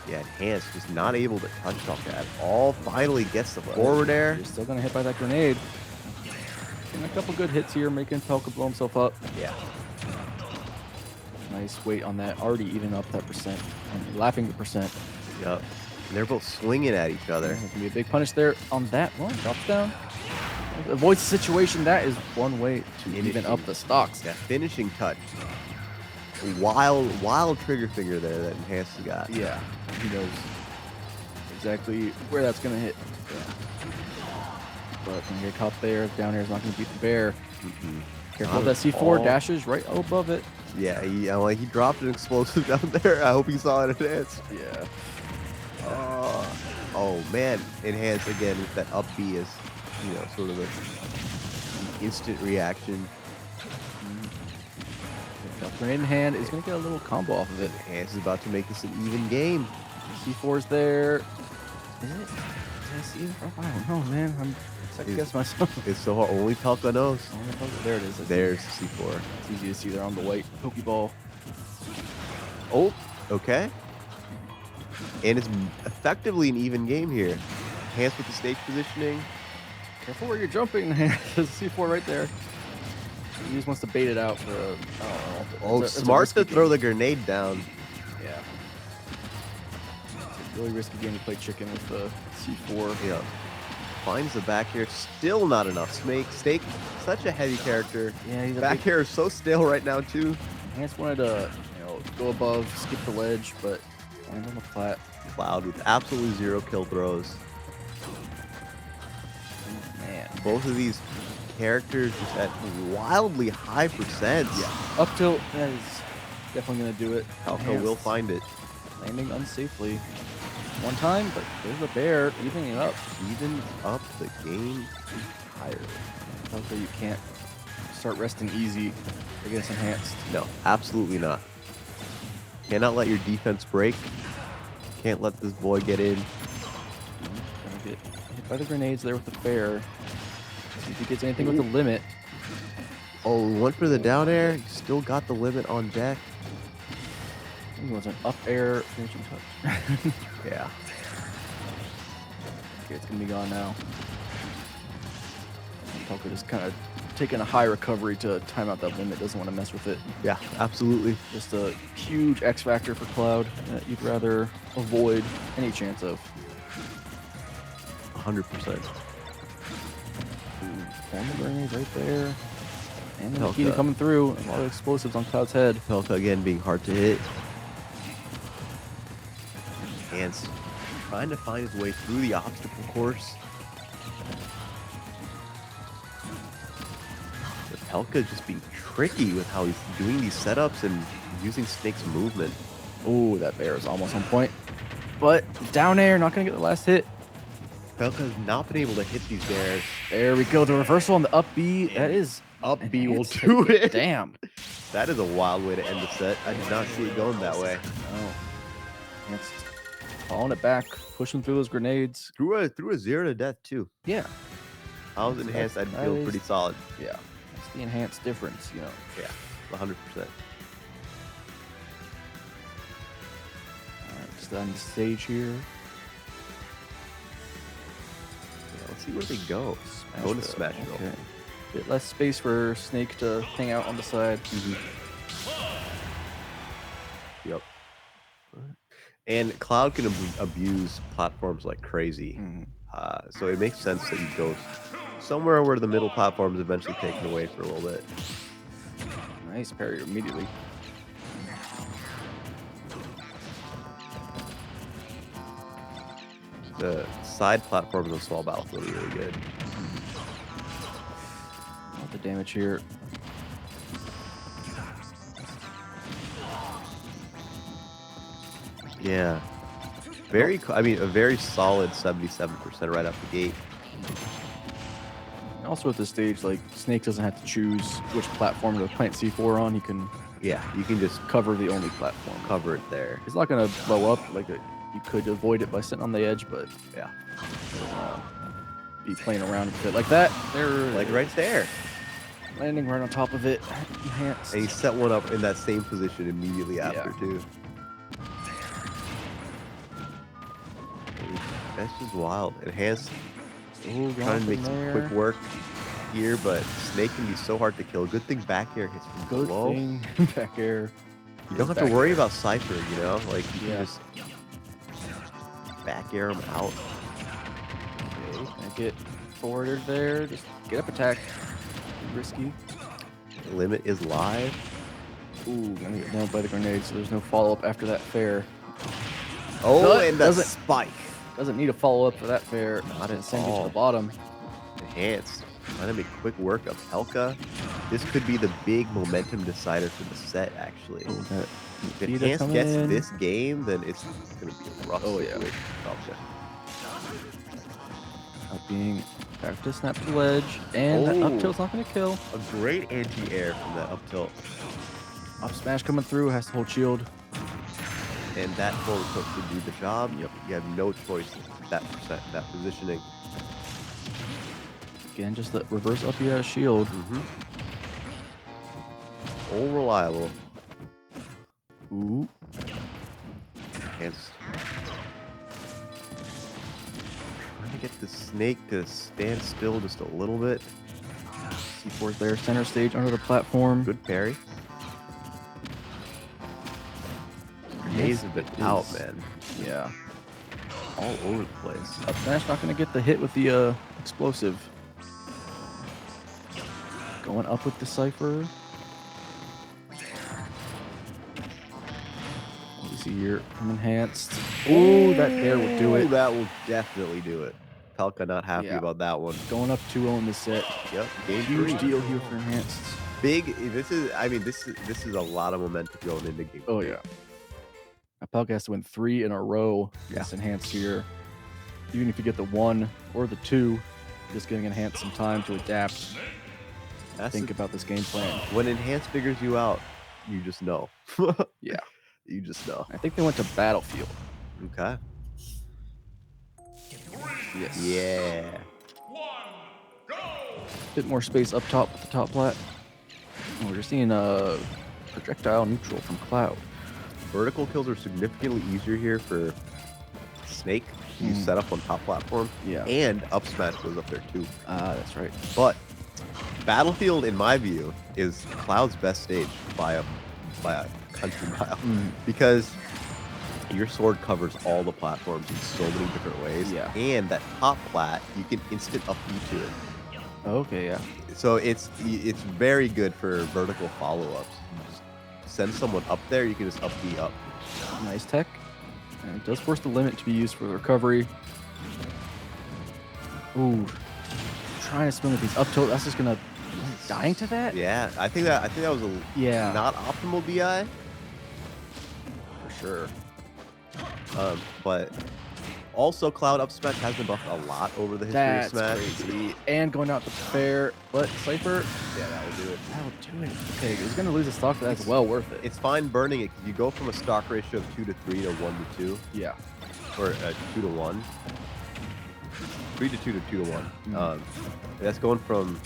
Yeah, Enhanced is not able to touch Pelka at all. Finally gets the forward air. You're still gonna hit by that grenade. And a couple good hits here, making Pelka blow himself up. Yeah. Nice weight on that. Already even up that percent. And laughing the percent. Yep. And they're both swinging at each other. There's gonna be a big punish there on that one. Drops down. Avoids the situation. That is one way to even up the stocks. Yeah, finishing touch. Wild trigger finger there that Enhanced has got. Yeah, he knows exactly where that's gonna hit. But gonna get caught there. Down air is not gonna beat the bear. Careful Not with that at C4 all. dashes right above it. Yeah, he dropped an explosive down there. I hope he saw it in Enhanced. Yeah. Oh man, Enhanced again with that up B is, sort of an instant reaction. Grenade in hand is gonna get a little combo off of it. Enhanced is about to make this an even game. C4's there. Is it? Did I see it? Oh, I don't know, man. I'm second guessing myself. It's so hard. Only Pelka knows. There it is. I see it. There's C4. It's easy to see there on the white Pokeball. Oh, okay. And it's effectively an even game here. Enhanced with the stage positioning. Careful where you're jumping. There's a C4 right there. He just wants to bait it out for a, I don't know. Oh, It's a smart risky to throw game. the grenade down. Yeah. It's a really risky game to play chicken with the C4. Yeah. Finds the back air. Still not enough. Stake, such a heavy character. Yeah, he's a Back big air is so stale right now, too. Enhanced wanted to, go above, skip the ledge, but land on the flat. Cloud with absolutely 0 kill throws. Man. Both of these characters just at wildly high percents. Up tilt, that is definitely going to do it. Pelka Enhanced will find it. landing unsafely. One time, but there's a bear evening it up. Evens up the game higher. Also, you can't start resting easy against Enhanced. No, absolutely not. Cannot let your defense break. Can't let this boy get in. Gonna get hit by the grenades there with the bear. See if he gets anything with the limit. Oh, went for the down air. Still got the limit on deck. I think it was an up air finishing touch. Yeah. Okay, it's gonna be gone now. Pelka just kind of taking a high recovery to time out that limit. Doesn't want to mess with it. Yeah, absolutely. Just a huge X factor for Cloud that you'd rather avoid any chance of. 100%. And the grenades right there. And the Pelka. Nikita coming through. A lot of explosives on Cloud's head. Pelka again being hard to hit. And trying to find his way through the obstacle course. But Pelka just being tricky with how he's doing these setups and using Snake's movement. Oh, that bear is almost on point. But down air, not going to get the last hit. Pelka has not been able to hit these bears. There we go. The reversal on the up B. That is Up B will Enhanced. do it. Damn. That is a wild way to end the set. I did not see it going that way. Oh. Enhanced. Following it back, pushing through those grenades. Through a 0 to death too. Yeah. I was Enhanced. I'd That feel is- pretty solid. Yeah. That's the enhanced difference, Yeah, 100%. Alright, just on the stage here. Yeah, let's see where they go. Smash Go to Bro. Smash Bro. Okay. Bit less space for Snake to hang out on the side. Yep. And Cloud can abuse platforms like crazy. So it makes sense that you go somewhere where the middle platform is eventually taken away for a little bit. Nice parry immediately. The side platforms of small battlefield are really good. Not the damage here. Yeah. I mean, a very solid 77% right out the gate. Also at this stage, like Snake doesn't have to choose which platform to plant C4 on. He can Yeah, you can just cover the only platform. cover it there. It's not gonna blow up like you could avoid it by sitting on the edge, but Yeah, be playing around a bit like that. There, like right there. landing right on top of it. Enhanced. And he set one up in that same position immediately after, too. That's just wild. Enhanced, Ooh, trying to make some there. quick work here, but Snake can be so hard to kill. Good thing back air hits from Good below. thing back air. You don't have to Back worry air. about Cypher, you know? Like, you Yeah. can just back air him out. Okay, gonna get forwarded there. Just get up attack. Risky. Limit is live. Ooh, gonna get nailed by the grenade, so there's no follow-up after that fair. Oh, No, and the doesn't- spike. Doesn't need a follow-up for that fair. Not at Send you to all. the bottom. Enhanced. Trying to make quick work of Helka. This could be the big momentum decider for the set, actually. Ooh, that If Vita Enhanced coming gets in. this game, then it's going to be a rough Oh, yeah. situation for Helka. Out being back to snap to the ledge, and that up Oh. tilt's not gonna kill. A great anti-air from that up tilt. Up smash coming through, has to hold shield. And that forward tilt should do the job. Yep. You have no choice at that positioning. Again, just the reverse up shield. All reliable. Ooh. Enhanced. Trying to get the Snake to stand still just a little bit. C4's there, center stage under the platform. Good parry. Grenades have been out, man. Yeah. All over the place. Up smash not gonna get the hit with the explosive. Going up with the Cypher. What we see here from Enhanced. Ooh, that there will do Ooh, it. That will definitely do it. Pelka not happy Yeah. about that one. Going up 2-0 in the set. Yep. Game Huge 3. deal here for Enhanced. Big. This is a lot of momentum going into game. Oh 3. yeah. Pelka has to win 3 in a row. Yeah. Against Enhanced here. Even if you get the 1 or the 2, just giving Enhanced some time to adapt. That's Think about this game plan. when Enhanced figures you out, you just know. Yeah. You just know. I think they went to Battlefield. Okay. Yes. Yeah. Bit more space up top with the top plat. And we're just seeing a projectile neutral from Cloud. Vertical kills are significantly easier here for Snake. You set up on top platform. Yeah. And up smash goes up there too. That's right. But Battlefield, in my view, is Cloud's best stage by a country mile because your sword covers all the platforms in so many different ways. Yeah. And that top plat, you can instant up B to it. Okay, yeah. So it's very good for vertical follow-ups. You just send someone up there, you can just up B up. Nice tech. And it does force the limit to be used for the recovery. Ooh. Trying to spin with these up tilt. That's just gonna dying to that? Yeah, I think that was a Yeah. not optimal DI for sure. But also Cloud up smash has been buffed a lot over the history That's of Smash. crazy. And going out the fair, but Cypher, Yeah, that will do it. that'll do it. Okay, he's gonna lose a stock, but that's well worth it. It's fine burning it 'cause you go from a stock ratio of 2 to 3 to 1 to 2, Yeah. or 2 to 1. 3 to 2 to 2 to 1. Mm. That's going from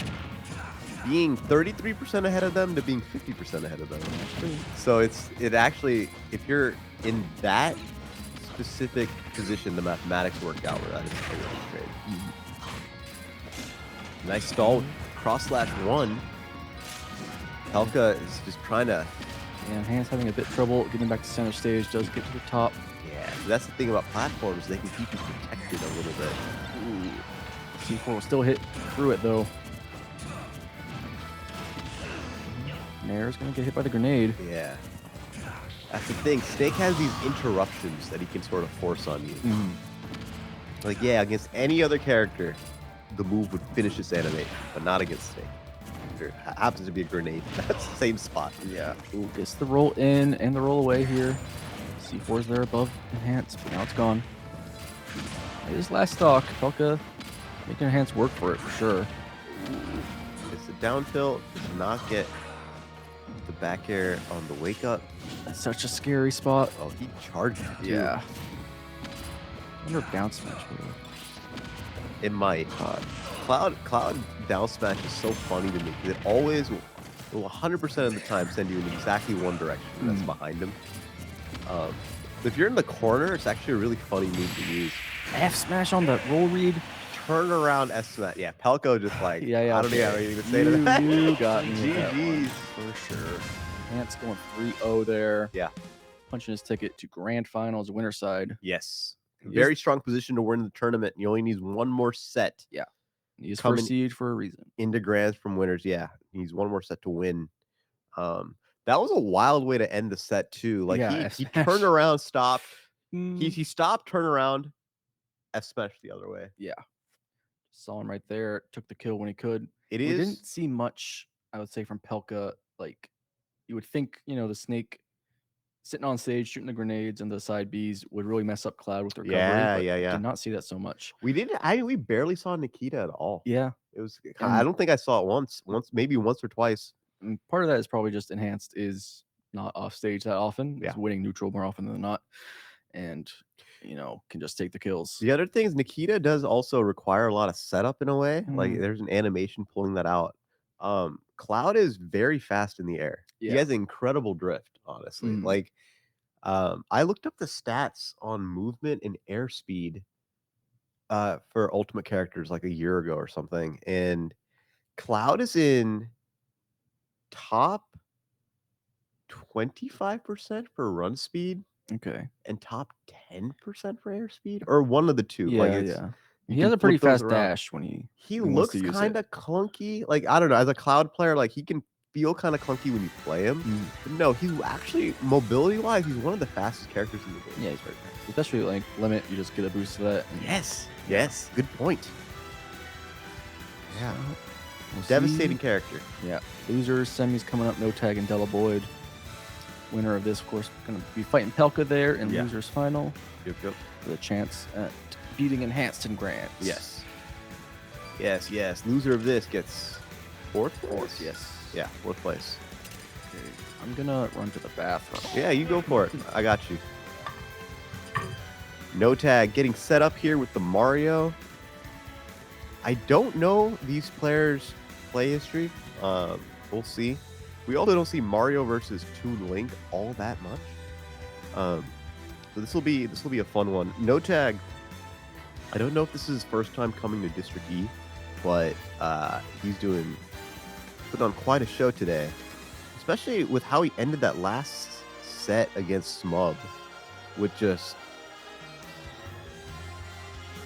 being 33% ahead of them to being 50% ahead of them. So it actually, if you're in that specific position, the mathematics work out where that is a winning trade. Nice stall, cross/1. Helka is just trying to. And Hans having a bit trouble getting back to center stage, does get to the top. Yeah, that's the thing about platforms; they can keep you protected a little bit. Ooh. C4 will still hit through it though. Nair's gonna get hit by the grenade. Yeah, that's the thing. Snake has these interruptions that he can sort of force on you. Like, yeah, against any other character, the move would finish this animation, but not against Snake. There happens to be a grenade. That's the same spot. Yeah. Ooh, gets the roll in and the roll away here. C4's there above Enhance, but now it's gone. His last stock, Pelka making Enhance work for it for sure. It's a down tilt. Does not get the back air on the wake up. That's such a scary spot. Oh, he charged it, too. Yeah. I wonder if down smash here. It might. Cloud down smash is so funny to me because it always will 100% of the time send you in exactly one direction. That's behind him. If you're in the corner, it's actually a really funny move to use. F smash on the roll read. Turn around S smash. Yeah, Pelko just like, Yeah, I don't even have anything to say to that. You got me with that one, GG's. for sure. Enhance going 3-0 there. Yeah. Punching his ticket to grand finals, winner side. Yes. He is- Very strong position to win the tournament. He only needs one more set He's coming first seed for a reason. into grands from winners. Yeah, he needs one more set to win. That was a wild way to end the set too. Like Yeah, he F-smash. turned around, stopped. Mm. He stopped, turned around, F smash the other way. Saw him right there. Took the kill when he could. It We is didn't see much, I would say, from Pelka. Like, you would think, the snake sitting on stage shooting the grenades and the side Bs would really mess up Cloud with their recovery. Yeah, but yeah. Did not see that so much. we barely saw Nikita at all. Yeah. It was I don't think I saw it once, maybe once or twice. And part of that is probably just Enhanced is not off stage that often. Yeah. He's winning neutral more often than not. And, can just take the kills. The other thing is Nikita does also require a lot of setup in a way. Like Mhm. there's an animation pulling that out. Cloud is very fast in the air. He Yeah. has incredible drift, honestly. Mm. Like I looked up the stats on movement and airspeed for ultimate characters like a year ago or something, and Cloud is in top 25% for run speed Okay. and top 10% for airspeed, or one of the two. Yeah, like it's, yeah. you He can has a pretty flip those fast around. dash when He wants looks to use it. kind of clunky. Like, I don't know, as a Cloud player, like he can feel kind of clunky when you play him. But no, he's actually mobility wise, he's one of the fastest characters in the game. Yeah, he's very fast. Especially like limit, you just get a boost to that. And Yes, good point. Yeah, we'll see. devastating character. Yeah. Losers, semis coming up, no tag and Della Boyd. Winner of this, of course, going to be fighting Pelka there in Yeah. losers final Yep. with a chance at beating Enhanced in Grands. Yes. Loser of this gets fourth place? Yes. Yeah, fourth place. Okay. I'm gonna run to the bathroom. Yeah, you go for it. I got you. No tag getting set up here with the Mario. I don't know these players' play history. We'll see. We also don't see Mario versus Toon Link all that much. So this will be a fun one. No tag. I don't know if this is his first time coming to District E, but he's put on quite a show today, especially with how he ended that last set against Smub with just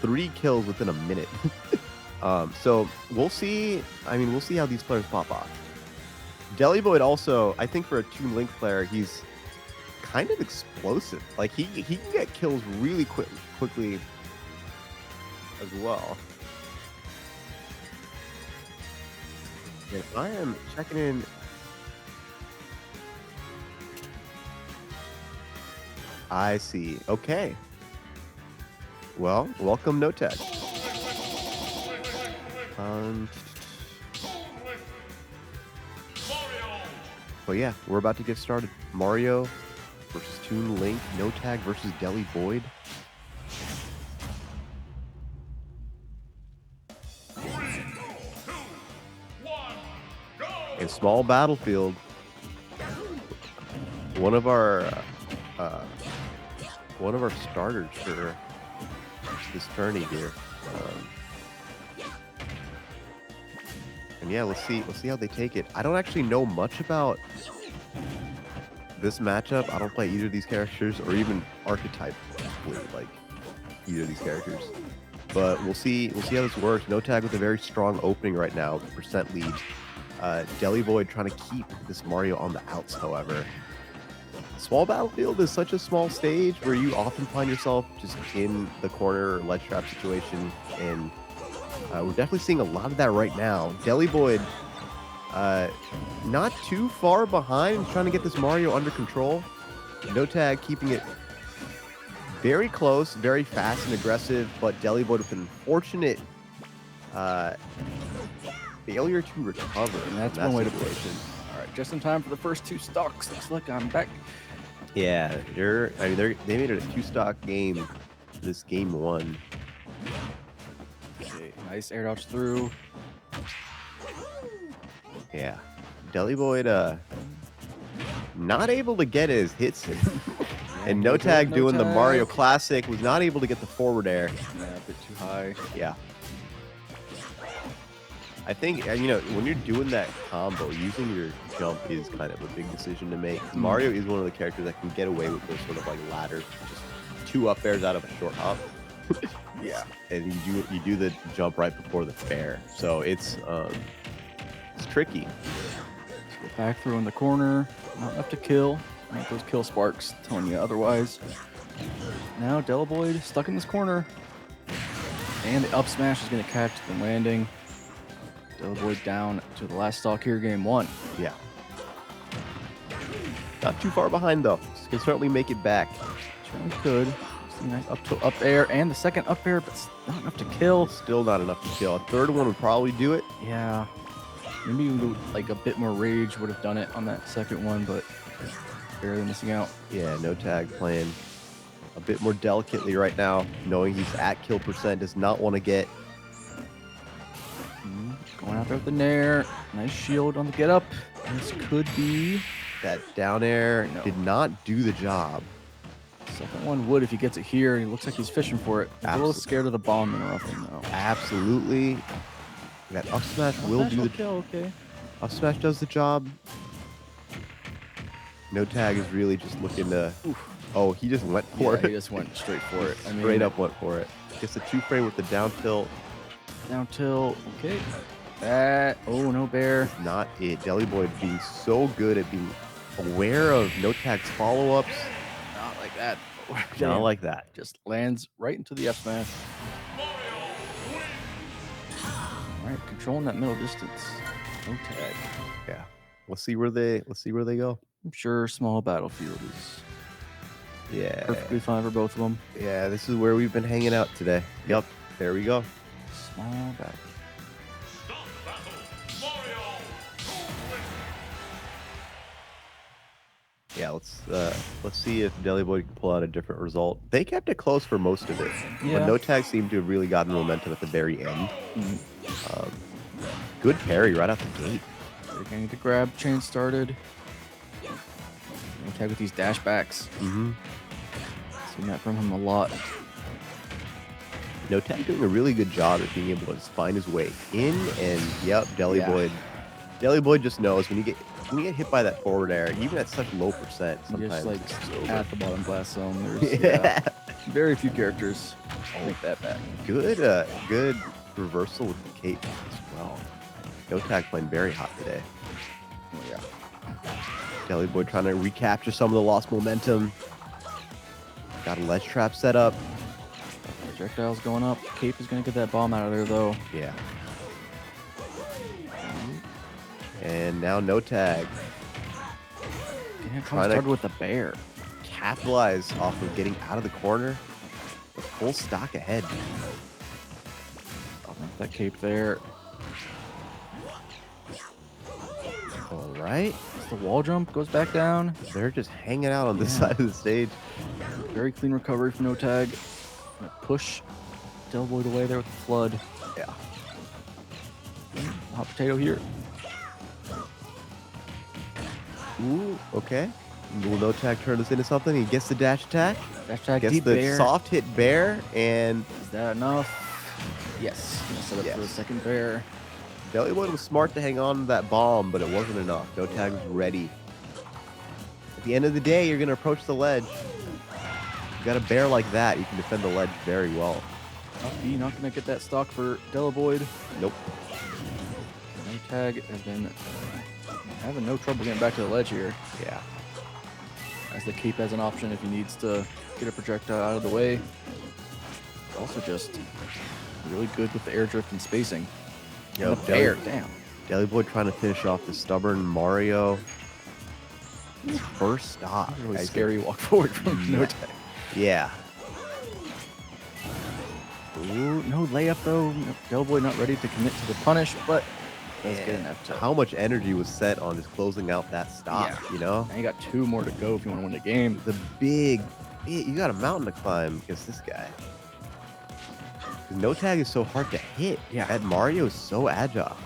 3 kills within a minute. So we'll see. We'll see how these players pop off. Deli Boyd also, I think for a Toon Link player, he's kind of explosive. Like he can get kills really quickly as well. And I am checking in. I see. Okay. Well, welcome, No Tech. But yeah, we're about to get started. Mario versus Toon Link, No Tag versus Deli Boyd. In small battlefield, one of our starters for this tourney here. And yeah, let's see how they take it. I don't actually know much about this matchup. I don't play either of these characters or even archetype like either of these characters. But we'll see how this works. No Tag with a very strong opening right now, with a % lead. Deli Void trying to keep this Mario on the outs, however. Small battlefield is such a small stage where you often find yourself just in the corner or ledge trap situation, and we're definitely seeing a lot of that right now. Deli Void not too far behind, trying to get this Mario under control. No Tag keeping it very close, very fast and aggressive, but Deliboy with an unfortunate failure to recover. And that's in that one way to play. situation. All right, just in time for the first 2 stocks. Looks like I'm back. Yeah, they made it a 2-stock game. This game 1. Okay, nice air dodge through. Yeah, Deliboy not able to get his hits in. And No Tag doing the Mario Classic was not able to get the forward air. Yeah, a bit too high. Yeah. I think, when you're doing that combo, using your jump is kind of a big decision to make. Mario is one of the characters that can get away with those sort of like ladder, just 2 up airs out of a short hop. Yeah. And you do the jump right before the fair. So it's tricky. Get back through in the corner. Not enough to kill. Not those kill sparks telling you otherwise. Now Deliboy stuck in this corner. And the up smash is going to catch the landing. Deliboy down to the last stock here, game 1. Yeah. Not too far behind, though. Can certainly make it back. Certainly could. See, nice up air and the second up air, but not enough to kill. Still not enough to kill. A third one would probably do it. Yeah. Maybe like a bit more rage would have done it on that second one, but barely missing out. Yeah, No Tag playing a bit more delicately right now, knowing he's at kill percent, does not want to get. Going out there with the nair. Nice shield on the get up. This could be That down air did not do the job. second one would if he gets it here. He looks like he's fishing for it. He's a little scared of the bomb interrupting though. Absolutely. That up smash will do the job. Okay. Up smash does the job. No Tag is really just looking to. Oh, he just went for it. He just went straight for it. I mean, Straight up went for it. Gets a 2-frame with the down tilt. Down tilt. Okay. That. Oh, no bear. Not it. Deliboy being so good at being aware of No Tag's follow-ups. Not like that. Not like that. Just lands right into the F smash. All right, controlling that middle distance. No Tag. Yeah. Let's see where they go. I'm sure small battlefield is Yeah. perfectly fine for both of them. Yeah, this is where we've been hanging out today. Yep. There we go. Small battlefield. Yeah, let's see if Deliboy can pull out a different result. They kept it close for most of it, but No Tag seemed to have really gotten momentum at the very end. Good parry right out the gate. They're getting the grab chain started. No Tag with these dash backs. Seen that from him a lot. No Tag doing a really good job at being able to just find his way in, and yep, Deliboy just knows when you get hit by that forward air, even at such low percent, sometimes Just like it's over. at the bottom glass zone. There's very few characters make that back. Good reversal with the cape as well. No Tag playing very hot today. Oh, yeah. Deliboy trying to recapture some of the lost momentum. Got a ledge trap set up. Projectiles going up. Cape is going to get that bomb out of there, though. Yeah. And now No Tag. Damn, Trying to- started with the bear. Capitalize off of getting out of the corner. The full stock ahead. That cape there. All right. The wall jump goes back down. They're just hanging out on this side of the stage. Very clean recovery from No Tag. Gonna push Deliboy away there with the flood. Yeah. Hot potato here. Ooh, okay. Will No Tag turn this into something? He gets the dash attack. Dash tag Gets deep the bear. soft hit bear, and Is that enough? Yes. Gonna set up for the Yes. second bear. Deliboy was smart to hang on to that bomb, but it wasn't enough. No Tag was ready. At the end of the day, you're going to approach the ledge. You got a bear like that, you can defend the ledge very well. Up B, not gonna get that stock for Deliboy. Nope. No Tag has been having no trouble getting back to the ledge here. Yeah. As the cape has an option if he needs to get a projectile out of the way. Also just really good with the air drift and spacing. Yo, And the bear, damn. Deliboy trying to finish off the stubborn Mario. First stop. Really Guys, scary walk forward from No Tag. Yeah. Ooh, no layup though. Delboy not ready to commit to the punish, but that's good enough. How much energy was set on just closing out that stop, you know? Now you got 2 more to go if you want to win the game. You got a mountain to climb against this guy. No tag is so hard to hit. Yeah. That Mario is so agile.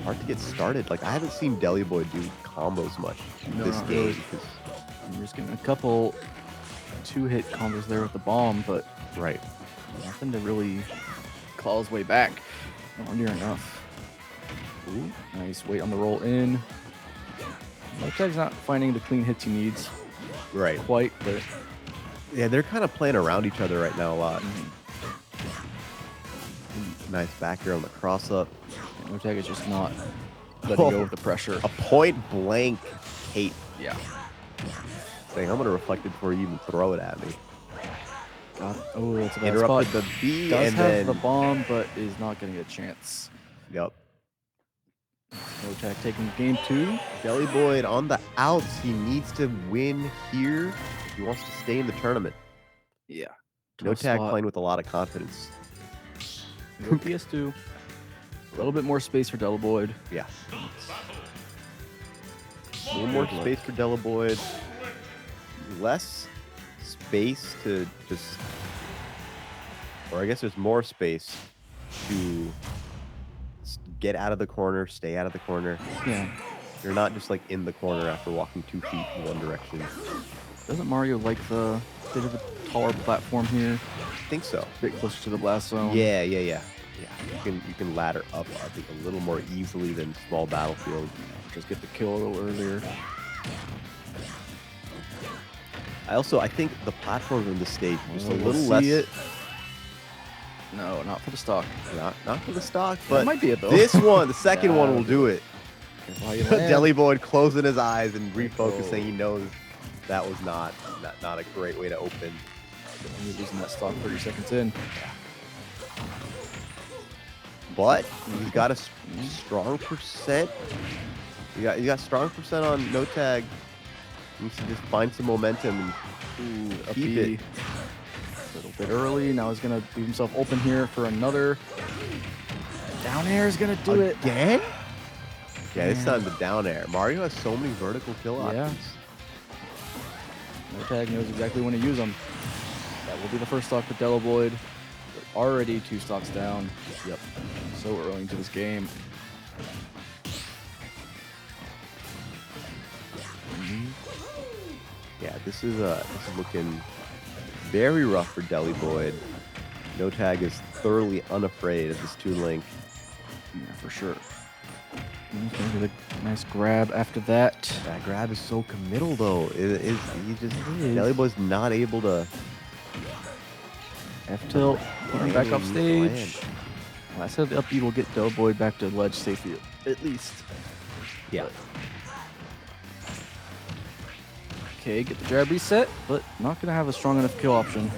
Hard to get started. Like, I haven't seen Delboy do combos much this not game. really. Because, I'm just getting a couple 2-hit combos there with the bomb, but right. nothing to really claw his way back. Not near enough. Ooh, nice. Wait on the roll in. No tag's not finding the clean hits he needs Right. quite, but Yeah, they're kind of playing around each other right now a lot. Nice back here on the cross up. No tag is just not letting go of the pressure. A point blank hate. Yeah. Saying, I'm going to reflect it before you even throw it at me. Oh, that's a bad Interrupted spot. the B Does and have then. the bomb, but is not getting a chance. Yep. No tag taking game 2. Delboy on the outs. He needs to win here if he wants to stay in the tournament. Yeah. No Tough tag spot. playing with a lot of confidence. No PS2. A little bit more space for Delboyd. Yeah. A little more space for Delboy. Less space to just, or I guess there's more space to get out of the corner, stay out of the corner. Yeah. You're not just like in the corner after walking 2 feet in one direction. Doesn't Mario like the bit of a taller platform here? I think so. A bit closer to the blast zone. Yeah. You can ladder up, I think, a little more easily than small battlefield. Just get the kill a little earlier. I think the platforms on this stage are just a We'll little see less. it. No, not for the stock. Not for the stock, That but might be it though. this one, the second one, will That'll do it. Careful how you land. Delboy closing his eyes and refocusing. Oh. He knows that was not a great way to open. You're losing that stock 30 seconds in. But he's got a strong percent. You got strong percent on no tag. He needs to just find some momentum and Ooh, keep it. A little bit early. Now he's gonna leave himself open here for another. Down air is gonna do it. Again? Yeah, this Man. time the down air. Mario has so many vertical kill Yeah. options. No tag knows exactly when to use them. That will be the first stock for Delboyd. We're already 2 stocks down. Yep. So early into this game. Yeah, this is looking very rough for Delboyd. No tag is thoroughly unafraid of this Toon Link. Yeah, for sure. Maybe a nice grab after that. That grab is so committal though. It is. is. Delboy's not able to. F tilt. Put him back off land. stage. Well, I said the up B will get Delboyd back to ledge safely at least. Yeah. Okay, get the jab reset, but not gonna have a strong enough kill option.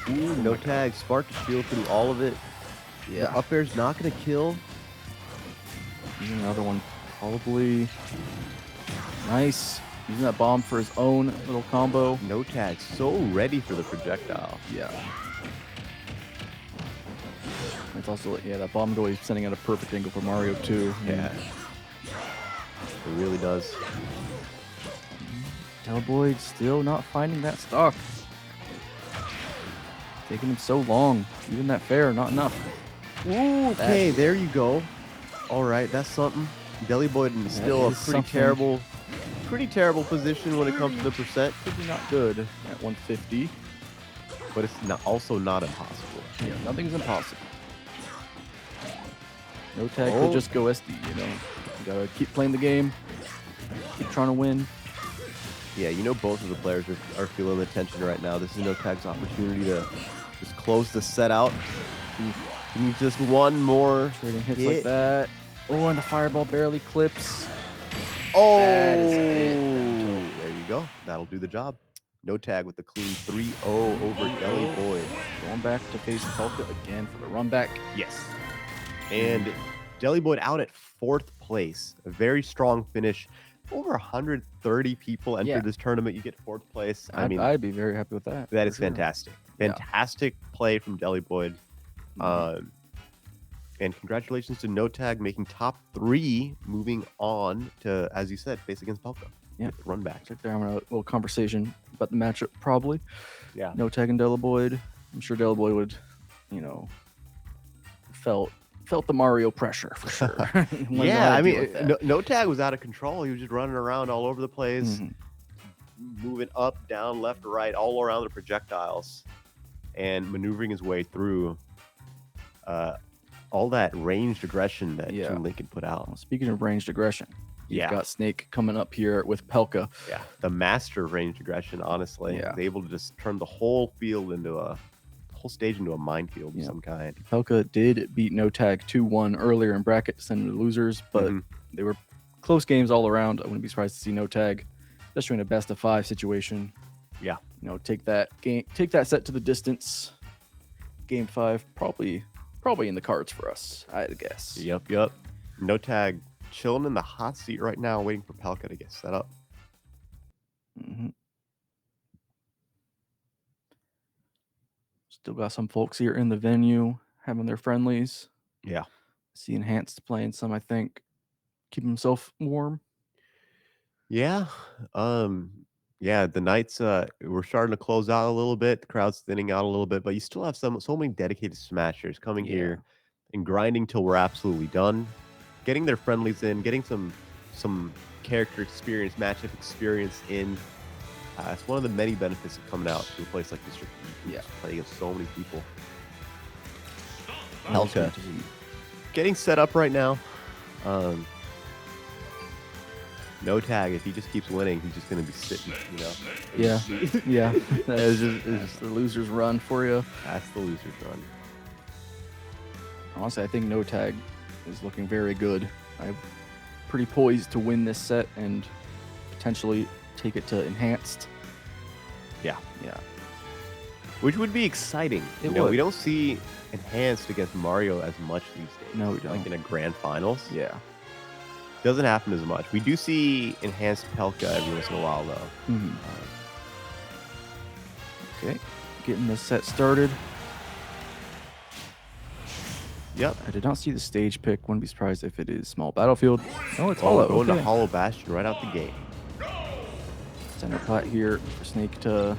Ooh, no tag. Smart to shield through all of it. The up air's not gonna kill. Using another one, probably. Nice. Using that bomb for his own little combo. No tag. So ready for the projectile. Yeah. It's also, yeah, that bomb always sending out a perfect angle for Mario too. Yeah. It really does. Delboyd still not finding that stock. Taking him so long. Even that fair, not enough. Ooh, okay, there you go. All right, that's something. Delboyd in still a is pretty something. pretty terrible position when it comes to the percent, Pretty not good at 150. but it's also not impossible. Yeah, nothing's impossible. No tag Oh. could just go SD, you know. You gotta keep playing the game. Keep trying to win. Yeah, you know both of the players are feeling the tension right now. This is no tag's opportunity to just close the set out. He needs just one more Trading hits hit. like that. Oh, and the fireball barely clips. Oh, That is there you go. That'll do the job. No tag with the clean 3-0 over Delboyd. Going back to face Tulka again for the run back. Yes. And Delboyd out at 4th place. A very strong finish. over 130 people entered this tournament. You get 4th place. I mean, I'd be very happy with that. that is for sure. fantastic. Yeah. Fantastic play from Deli Boyd. And congratulations to No Tag making top 3, moving on to, as you said, face against Pelka. Yeah. Run back. Right there, I'm having a little conversation about the matchup, probably. Yeah. No Tag and Delaboyd. I'm sure Delaboyd would, you know, felt the Mario pressure for sure. Yeah, I mean, no Tag was out of control. He was just running around all over the place, moving up, down, left, right, all around the projectiles, and maneuvering his way through all that ranged aggression that Toon Link put out. Well, speaking of ranged aggression, you've got Snake coming up here with Pelka. Yeah, the master of ranged aggression, honestly. Yeah. He's able to just turn the whole field into a whole stage into a minefield of some kind. Pelka did beat No Tag 2-1 earlier in bracket to send them to losers, but they were close games all around. I wouldn't be surprised to see No Tag, especially in a best of 5 situation. Yeah. You know, take that set to the distance. Game 5 probably in the cards for us, I'd guess. Yep. No Tag chilling in the hot seat right now, waiting for Pelka to get set up. Still got some folks here in the venue having their friendlies. Yeah. See Enhanced playing some, I think. Keep himself warm. Yeah. Yeah, the nights we're starting to close out a little bit. The crowd's thinning out a little bit, but you still have so many dedicated smashers coming here and grinding till we're absolutely done. Getting their friendlies in, getting some character experience, matchup experience in. It's one of the many benefits of coming out to a place like District E. Playing against so many people. Pelka getting set up right now. No Tag, if he just keeps winning, he's just going to be sitting, you know? Yeah. It's just the loser's run for you. That's the loser's run. Honestly, I think No Tag is looking very good. I'm pretty poised to win this set and potentially take it to Enhanced. Yeah. Yeah. Which would be exciting. It would. We don't see Enhanced against Mario as much these days. No, we don't. Like in a grand finals. Yeah. Doesn't happen as much. We do see Enhanced Pelka every once in a while, though. Okay. Getting this set started. Yep. I did not see the stage pick. Wouldn't be surprised if it is Small Battlefield. Oh, it's Hollow. Hollow. Going to Hollow Bastion right out the gate. Center plat here for Snake to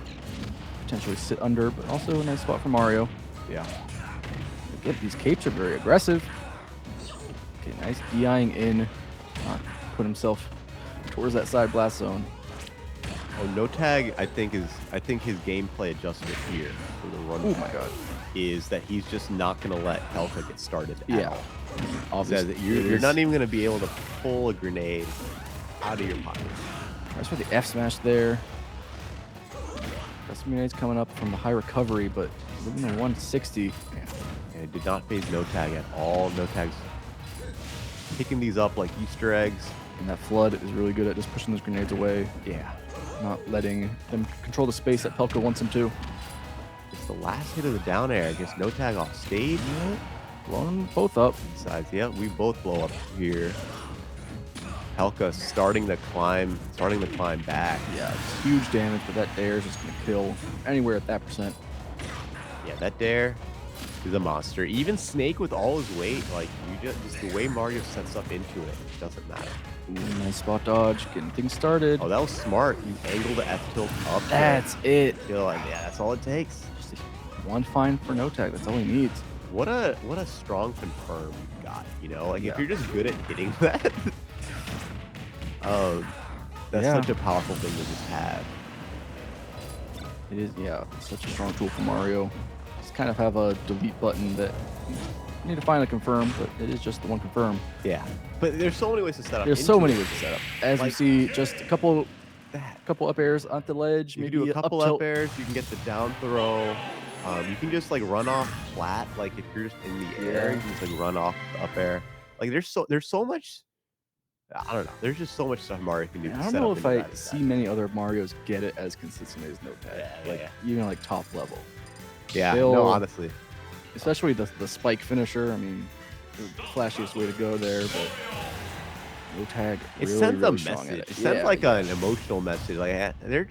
potentially sit under, but also a nice spot for Mario. Yeah. Again, these capes are very aggressive. Okay, nice DIing in. Put himself towards that side blast zone. Oh, No Tag, I think his gameplay adjustment here for the run. Oh my god. Is that he's just not going to let Pelka get started at all. Obviously, you're not even going to be able to pull a grenade out of your pocket. That's for the F smash there. Got some grenades coming up from the high recovery, but living in 160. And it did not phase No Tag at all. No Tag's picking these up like Easter eggs. And that Flood is really good at just pushing those grenades away. Yeah. Not letting them control the space that Pelka wants him to. It's the last hit of the down air against No Tag off stage. Blowing them both up. Besides, yeah, we both blow up here. Pelka starting the climb back. Yeah, it's huge damage, but that dare is just going to kill anywhere at that percent. Yeah, that dare is a monster. Even Snake with all his weight, like you just the way Mario sets up into it, it doesn't matter. Ooh, nice spot dodge, getting things started. Oh, that was smart. You angle the F tilt up. That's it. Like, yeah, that's all it takes. Just one fine for No Tag. That's all he needs. What a strong confirm you've got. You know, like if you're just good at hitting that, that's such a powerful thing to just have. It is, such a strong tool for Mario. Just kind of have a delete button that you need to find a confirm, but it is just the one confirm. Yeah, but there's so many ways to set up. There's so many ways to set up. As you see, just a couple up airs on the ledge. You maybe can do a couple up up airs. You can get the down throw. You can just like run off flat. Like if you're just in the air, you can just like run off the up air. Like there's so much. I don't know. There's just so much stuff Mario can do. I don't know if I see many other Marios get it as consistently as No Tag. Even like top level. Yeah. Still, no, honestly. Especially the spike finisher. I mean, the flashiest way to go there, but No tag. It Really, sends really a strong at message. it. It sends Yeah, like yeah. an emotional message. Like there,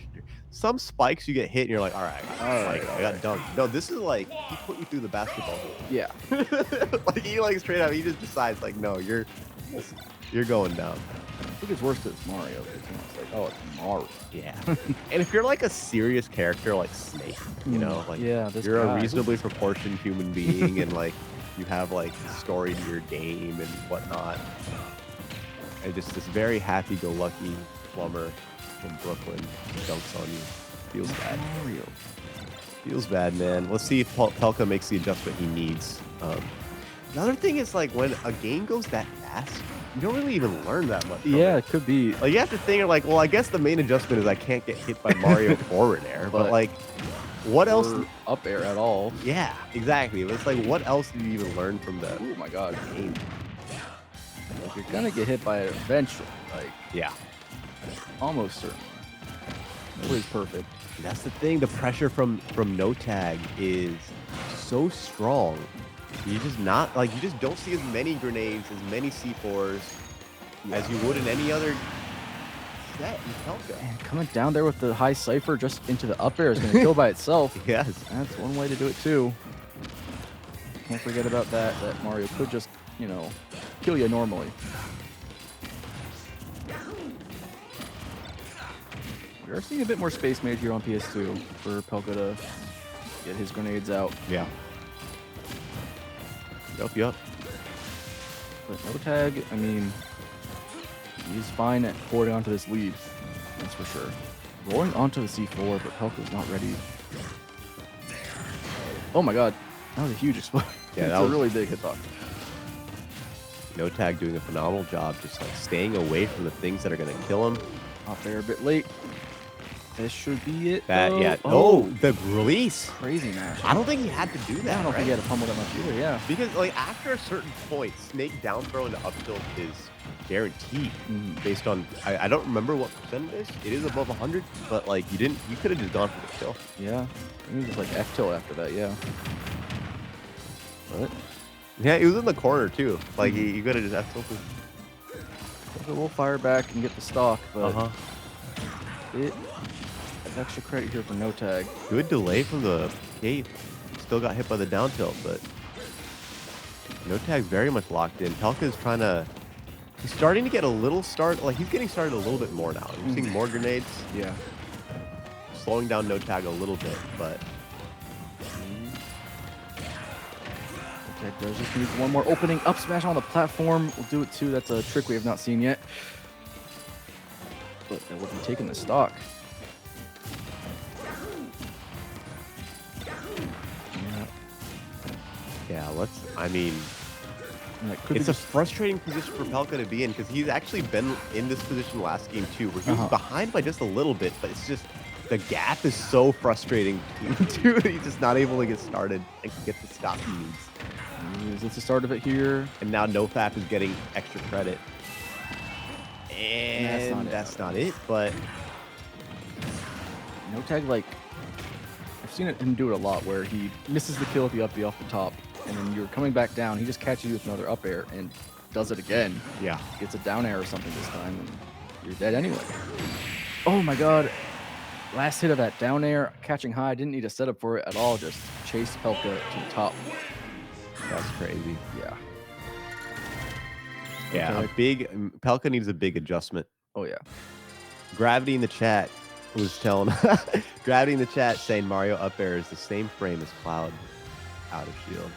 some spikes you get hit and you're like, all right, I got dunked. No, this is like he put you through the basketball hoop. Yeah. Like he like straight up, he just decides like, no, you're going down. I think it's worse that it's Mario. It's like, oh, it's Mario. Yeah. And if you're like a serious character like Snake, you know, like this you're guy. a reasonably proportioned human being and like you have like story to your game and whatnot. And just this very happy-go-lucky plumber from Brooklyn dunks on you. Feels bad. Mario. Feels bad, man. Let's see if Pelka makes the adjustment he needs. Another thing is like when a game goes that fast, you don't really even learn that much. Yeah, it could be. Like you have to think like, well, I guess the main adjustment is I can't get hit by Mario forward air, but like, what else? Or up air at all. Yeah, exactly. But it's like, what else do you even learn from the Oh my god. game? Like, you're gonna get hit by it eventually. Like, Yeah. almost certainly. Nobody's perfect. That's the thing. The pressure from no tag is so strong. You just don't see as many grenades, as many C4s as you would in any other set in Pelka. And coming down there with the high cipher just into the up air is gonna kill by itself. Yes. That's one way to do it too. Can't forget about that. That Mario could just, you know, kill you normally. We are seeing a bit more space mage here on PS2 for Pelka to get his grenades out. Yeah. Yup. But no tag, I mean, he's fine at holding onto this lead. That's for sure. Rolling onto the C4, but Pelka's not ready. Oh my god. That was a huge explosion. Yeah, It's that a was- really big hitbox. No tag doing a phenomenal job just like staying away from the things that are gonna kill him. Off there a bit late. This should be it. That though. yeah. Oh, The release. crazy match. I don't think he had to do that. Yeah, I don't think right? he had to pummel that much either. Yeah. Because like after a certain point, Snake down throw into up tilt is guaranteed based on I don't remember what percent it is. It is above 100, but like you could have just gone for the kill. Yeah. I think it was like F tilt after that. Yeah. But Yeah, he was in the corner too. Like you could have just F tilted. Pelka will fire back and get the stock, but Uh-huh. it has extra credit here for no tag. Good delay from the gate. Still got hit by the down tilt, but no tag's very much locked in. Pelka's trying to. He's starting to get a little start. Like he's getting started a little bit more now. We're seeing more grenades, Yeah. slowing down no tag a little bit, but No tag does just need one more opening up smash on the platform. We'll do it too. That's a trick we have not seen yet. But that will be taking the stock. yeah, I mean, And that could it's be a frustrating position for Pelka to be in because he's actually been in this position last game too, where he was behind by just a little bit, but it's just the gap is so frustrating between the two. He's just not able to get started and get the stop he needs. It's the start of it here. And now NoFap is getting extra credit. And that's not it, but No tag, like, I've seen him do it a lot where he misses the kill with the up B off the top, and then you're coming back down. He just catches you with another up air and does it again. yeah. Gets a down air or something this time, and you're dead anyway. Oh my god. Last hit of that down air, catching high. Didn't need a setup for it at all. Just chased Pelka to the top. That's crazy. Yeah. Yeah, Okay. Pelka needs a big adjustment. Oh yeah. Gravity in the chat was telling Gravity in the chat saying Mario up air is the same frame as Cloud out of shield,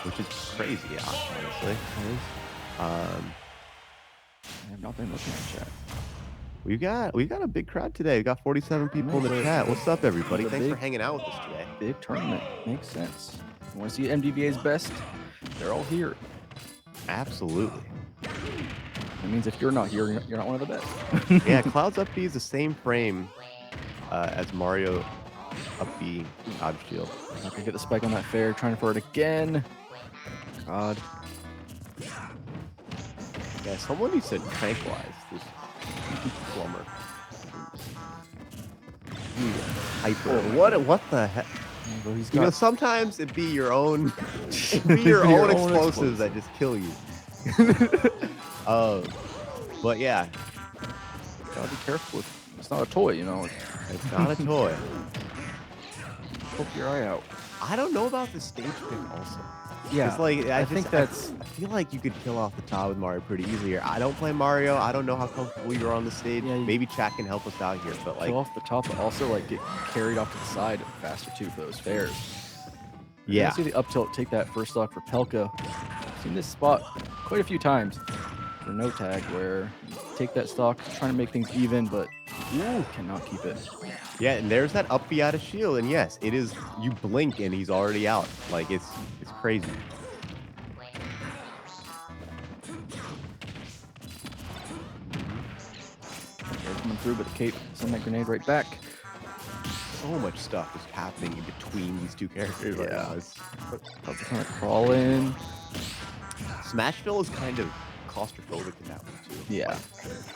which is crazy, honestly. I have not been looking at chat. We've got a big crowd today. We got 47 people in the chat. What's up, everybody? It's a Thanks for big- hanging out with us today. Big tournament. Makes sense. You want to see MDVA's best? They're all here. Absolutely. That means if you're not here, you're not one of the best. Yeah, Cloud's up B is the same frame as Mario up B out of shield. Not gonna get the spike on that fair. Trying for it again. God. Yeah, someone needs to tranquilize this plumber. Hyper. What the heck? Well, he's You know, got sometimes it be your own, it be your own explosives that just kill you. But yeah, Gotta be careful. It's not a toy, you know. it's not a toy. Poke your eye out. I don't know about the stage pick also. Yeah, It's like I think that's. I feel like you could kill off the top with Mario pretty easily here. I don't play Mario. I don't know how comfortable you're on the stage. Yeah, Maybe chat can help us out here, but like, Kill off the top, but also like get carried off to the side faster too for those fairs. yeah. See the up tilt take that first stock for Pelka. Seen this spot quite a few times for no tag where you take that stock, trying to make things even, but cannot keep it. Yeah, and there's that up B out of shield, and yes, it is. You blink and he's already out. Like it's crazy. They're coming through, but the cape send that grenade right back. So much stuff is happening in between these two characters right now. Pelka kind of crawl in. Smashville is kind of claustrophobic in that one too. Yeah. Like,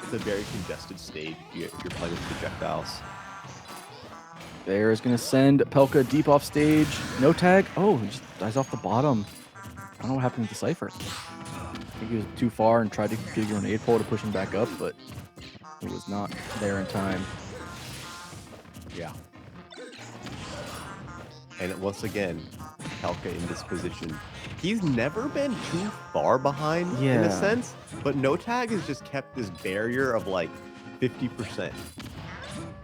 it's a very congested stage if you're playing with projectiles. Bear is going to send Pelka deep off stage. No tag. Oh, he just dies off the bottom. I don't know what happened to the Cypher. I think he was too far and tried to get a grenade pole to push him back up, but he was not there in time. Yeah. And once again, Pelka in this position. He's never been too far behind in a Yeah. sense, but no tag has just kept this barrier of like 50%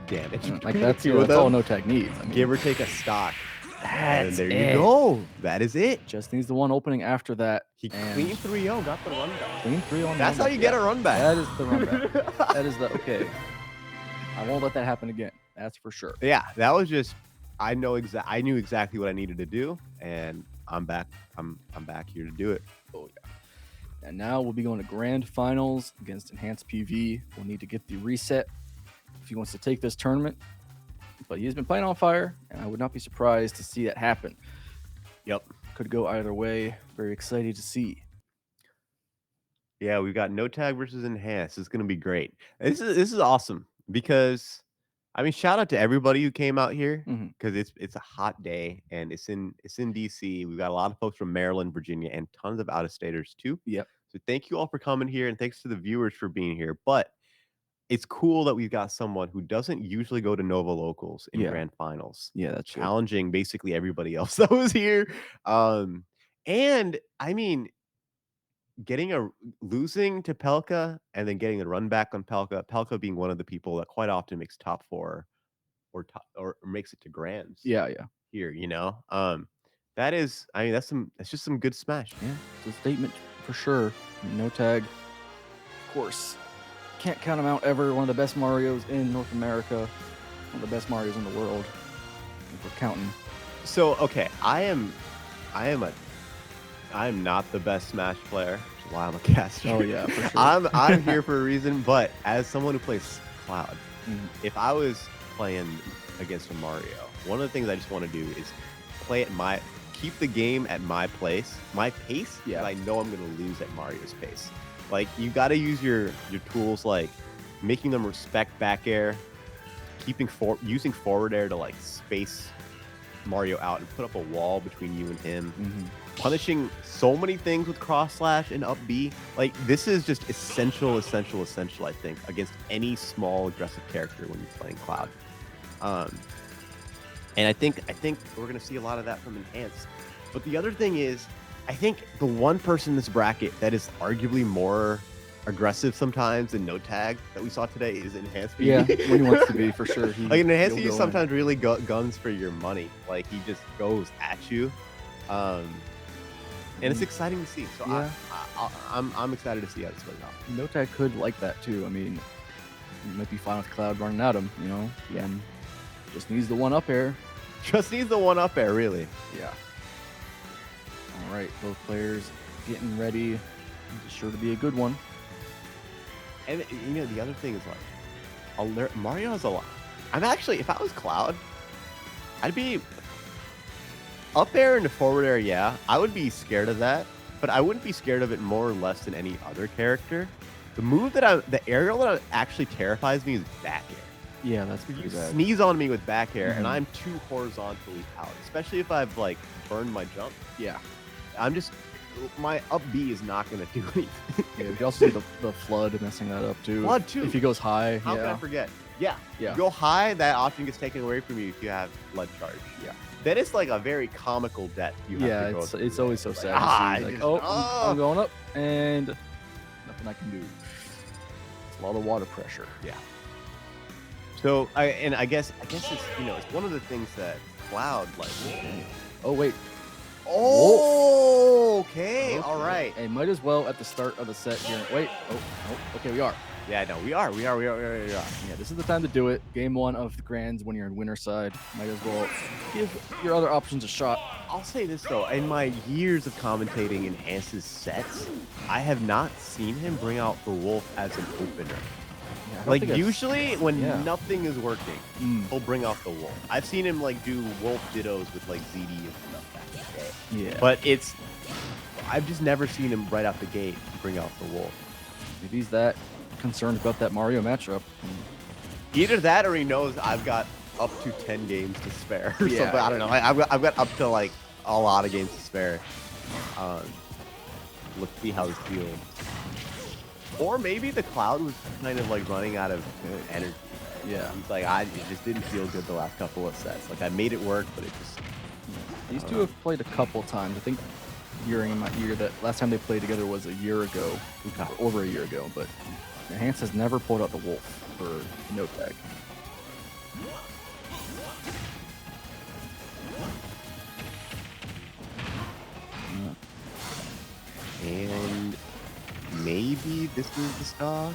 damage. Like that's with all him. no tag needs. I mean, Give or take a stock. And that's there it. you go. That is it. Just needs the one opening after that. He and clean 3-0, got the run back. clean 3 on. That's how you get a run back. That is the run back. That is the okay. I won't let that happen again. That's for sure. Yeah, that was just I knew exactly what I needed to do, and I'm back. I'm back here to do it. Oh yeah. And now we'll be going to grand finals against Enhanced PV. We'll need to get the reset if he wants to take this tournament. But he has been playing on fire, and I would not be surprised to see that happen. Yep. Could go either way. Very excited to see. Yeah, we've got no tag versus enhanced. It's gonna be great. This is awesome because I mean, shout out to everybody who came out here Mhm. because it's a hot day and it's in DC. We've got a lot of folks from Maryland, Virginia, and tons of out-of-staters too. Yep. So thank you all for coming here, and thanks to the viewers for being here. But it's cool that we've got someone who doesn't usually go to Nova Locals in Yeah. grand finals, Yeah, that's good. challenging basically everybody else that was here. And I mean, losing to Pelka and then getting a run back on Pelka being one of the people that quite often makes top 4 or makes it to grands. Yeah. Here, that is, I mean, that's just some good smash. Yeah, it's a statement for sure. No tag, of course. Can't count him out ever. One of the best Marios in North America. One of the best Marios in the world. If we're counting. So okay, I am not the best Smash player, which is why I'm a caster. Oh yeah, for sure. I'm here for a reason, but as someone who plays Cloud, Mhm. if I was playing against a Mario, one of the things I just want to do is keep the game at my pace. Yeah. I know I'm gonna lose at Mario's pace. Like you got to use your tools, like making them respect back air, using forward air to like space Mario out and put up a wall between you and him. Mhm. Punishing so many things with cross slash and up B. Like this is just essential, I think, against any small aggressive character when you're playing Cloud. And I think we're gonna see a lot of that from Enhanced. But the other thing is, I think the one person in this bracket that is arguably more aggressive sometimes than no tag that we saw today is Enhanced. Yeah, when he wants to be, for sure. Like an Enhanced he'll is go sometimes really guns for your money. Like he just goes at you. And it's exciting to see. So Yeah. I'm excited to see how this plays out. in. No tag could like that too. I mean, he might be fine with Cloud running at him, Yeah. And just needs the one up air. Just needs the one up air, really. Yeah. All right, both players getting ready. It's sure to be a good one. And the other thing is like, Mario has a lot. I'm actually, if I was Cloud, I'd be up air and forward air. Yeah, I would be scared of that, but I wouldn't be scared of it more or less than any other character. The aerial that actually terrifies me is back air. Yeah, that's pretty You bad. sneeze on me with back air, and Mhm. I'm too horizontally out, especially if I've like burned my jump. Yeah. my up B is not going to do anything. Yeah, you also see the flood messing that up too. Flood too. If he goes high, How can I forget? Yeah. Yeah. You go high, that option gets taken away from you if you have flood charge. Yeah. That is like a very comical death you have to go it's through. always so Like, sad. ah, to see, like, just- oh, oh. I'm going up, and nothing I can do. It's a lot of water pressure. Yeah. So I guess it's it's one of the things that Cloud like. Oh wait. Oh, okay, all right. Hey, might as well at the start of the set here. Wait. Oh, okay, we are. Yeah, no, we are. Yeah, this is the time to do it. Game 1 of the Grands when you're in winner side. Might as well give your other options a shot. I'll say this though, in my years of commentating Enhance's sets, I have not seen him bring out the Wolf as an opener. Yeah, I don't Like think I've- usually when yeah. nothing is working, he'll bring out the Wolf. I've seen him like do Wolf dittos with like ZD and stuff back in the day. Yeah. But I've just never seen him right out the gate bring out the Wolf. Maybe he's that concerned about that Mario matchup. Either that or he knows I've got up to 10 games to spare or Yeah, something. I don't know. I've got up to like a lot of games to spare. Let's see how this feels. Or maybe the Cloud was kind of like running out of energy. Yeah. He's like, it just didn't feel good the last couple of sets. Like I made it work, but it just. These two have played a couple times. I think during my year that last time they played together was a year ago, or over a year ago. But Enhance has never pulled out the Wolf for no tag. And maybe this is the stock.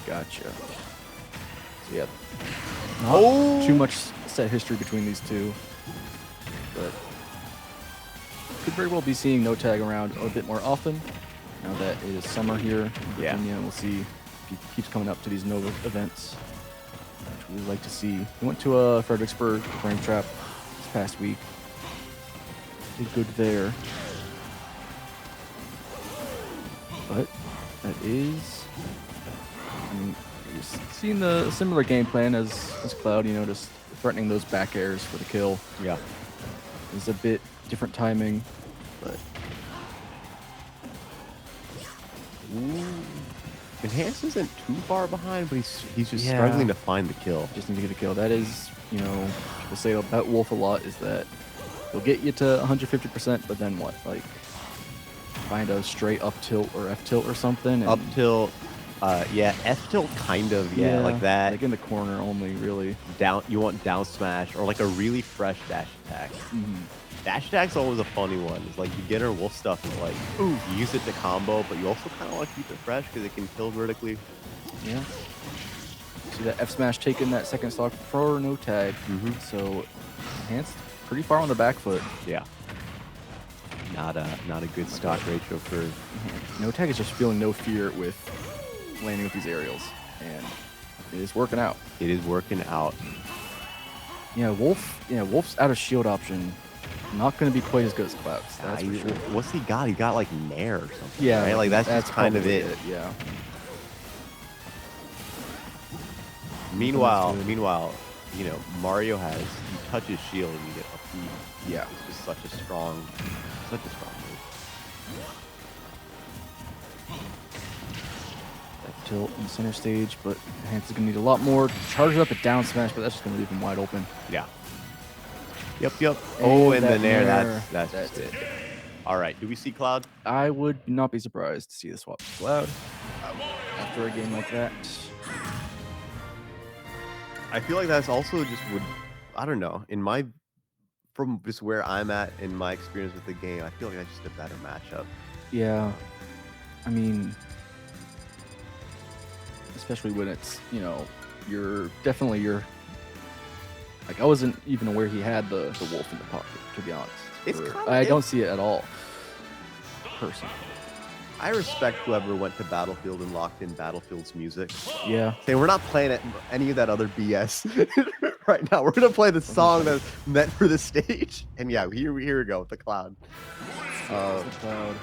Gotcha. So yeah, not too much set history between these two, but could very well be seeing no tag around a bit more often. Now that it is summer here in Virginia, and we'll see if he keeps coming up to these Nova events, which we would like to see. We went to Fredericksburg Frame Trap this past week. Did good there. But that is, I mean, you're seeing the similar game plan as Cloud, just threatening those back airs for the kill. Yeah. It's a bit different timing, but Enhance isn't too far behind, but he's just Yeah. struggling to find the kill. just need to get a kill. That is, people say about Wolf a lot is that he'll get you to 150%, but then what? Like, find a straight up tilt or F tilt or something. Up tilt, yeah, F tilt kind of, yeah, like that. Like in the corner only, really. Down, you want down smash or like a really fresh dash attack. Dash attack's always a funny one. It's like you get her wolf stuff and like you use it to combo, but you also kind of want to keep it fresh because it can kill vertically. Yeah. See that F smash taking that second stock for no tag. So Enhanced pretty far on the back foot. Yeah. Not a good stock ratio for. No tag is just feeling no fear with landing with these aerials, and it is working out. It is working out. Yeah, Wolf's out of shield option. Not going to be quite as good as Cloud's. That's for sure. What's he got? He got like Nair or something. Yeah, right? Like that's just kind of probably it. Yeah. Meanwhile, Mario has you touch his shield and you get a feed. Yeah. It's just such a strong move. That tilt in center stage, but Enhance is going to need a lot more. Charge it up at down smash, but that's just going to leave him wide open. Yeah. Yep. Oh, and the that Nair. Nair, That's just it. All right. Do we see Cloud? I would not be surprised to see the swap to Cloud after a game like that. I feel like that's also just I don't know, from just where I'm at in my experience with the game, I feel like that's just a better matchup. Yeah. I mean, especially when it's, you're like, I wasn't even aware he had the wolf in the pocket, to be honest. It's I don't see it at all, personally. I respect whoever went to Battlefield and locked in Battlefield's music. Yeah. Say we're not playing any of that other BS right now. We're gonna play the song that's meant for the stage. And yeah, here we go with the Cloud. The Cloud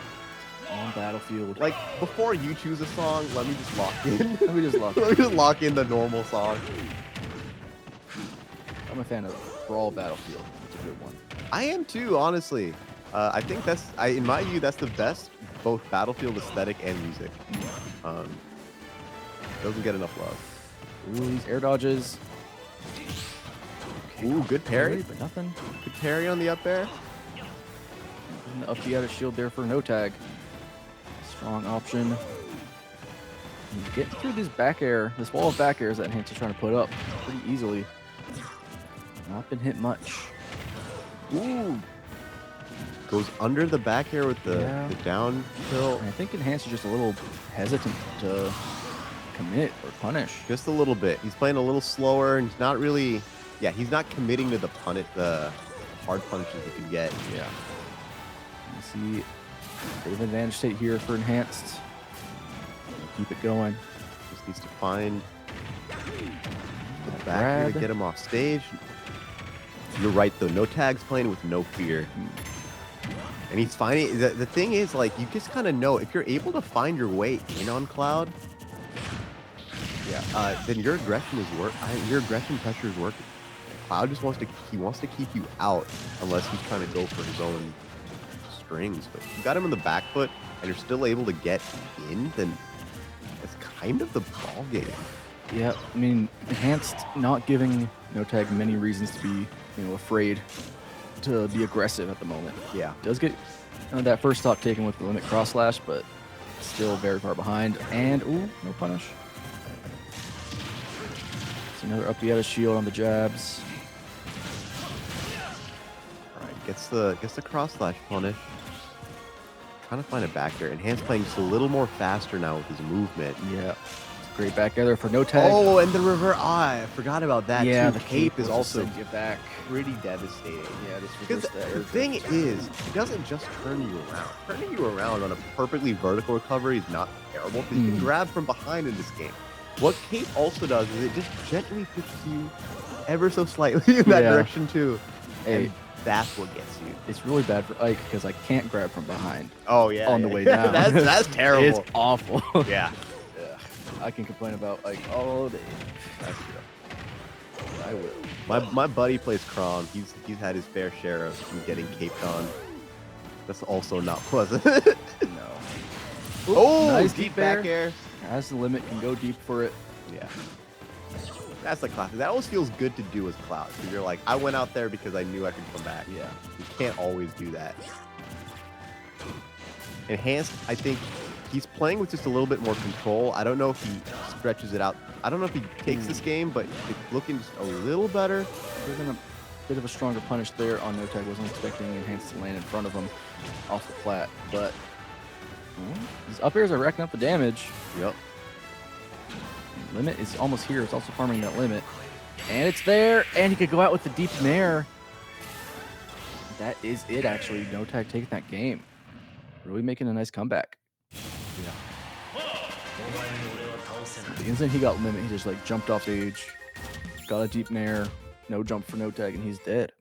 on Battlefield. Like before you choose a song, let me just lock in. Let me just lock Let me just lock in the normal song. I'm a fan of Brawl Battlefield. It's a good one. I am too, honestly. I think in my view, that's the best both Battlefield aesthetic and music. Doesn't get enough love. Ooh, these air dodges. Ooh, good parry. But nothing. Good parry on the up air. And the up B out of shield there for no tag. Strong option. And getting through this back air, this wall of back airs that Enhance is trying to put up pretty easily. Not been hit much. Ooh. Goes under the back air with the down tilt. I think Enhance is just a little hesitant to commit or punish. Just a little bit. He's playing a little slower and he's not really, he's not committing to the hard punches he can get. Yeah. You see a bit of advantage state here for Enhanced. Keep it going. Just needs to find the back here to get him off stage. You're right though, no tags playing with no fear. And he's finding, the thing is, like, you just kind of know, if you're able to find your way in on Cloud, then your aggression pressure is working. Cloud just wants to keep you out unless he's trying to go for his own strings. But if you got him in the back foot and you're still able to get in, then that's kind of the ball game. Yeah, I mean, Enhanced not giving no tag many reasons to be, afraid to be aggressive at the moment. Yeah, does get that first stock taken with the limit cross slash, but still very far behind. And ooh, no punish. See another up the out of shield on the jabs. All right, gets the cross slash punish. Trying to find a back there. Enhanced playing just a little more faster now with his movement. Yeah. Great back there for no tag. Oh, and the reverse. I forgot about that. Yeah, too. the cape is also get back. pretty devastating. Yeah, just Because reverse that. the thing is, it doesn't just turn you around. Turning you around on a perfectly vertical recovery is not terrible because you can grab from behind in this game. What cape also does is it just gently pushes you ever so slightly in that direction too. Hey, and that's what gets you. it's really bad for Ike because I can't grab from behind. Oh yeah, on the way down. that's terrible. It's awful. Yeah. I can complain about Ike all day. That's true. I will. My buddy plays Kron. He's had his fair share of him getting caped on. That's also not pleasant. No. Oh, nice deep deep back air. air. Has the limit, can go deep for it. Yeah. That's the classic. That always feels good to do as Cloud. Because you're like, I went out there because I knew I could come back. Yeah. You can't always do that. Enhanced, I think he's playing with just a little bit more control. I don't know if he stretches it out. I don't know if he takes this game, but it's looking just a little better. Given a bit of a stronger punish there on no tag. Wasn't expecting Enhanced to land in front of him off the flat, but his up airs are racking up the damage. Yep. Limit is almost here. It's also farming that limit. And it's there, and he could go out with the deep nair. That is it, actually. No tag taking that game. Really making a nice comeback. Yeah. The instant he got limit, he just like jumped off stage, got a deep nair, no jump for no tag, and he's dead.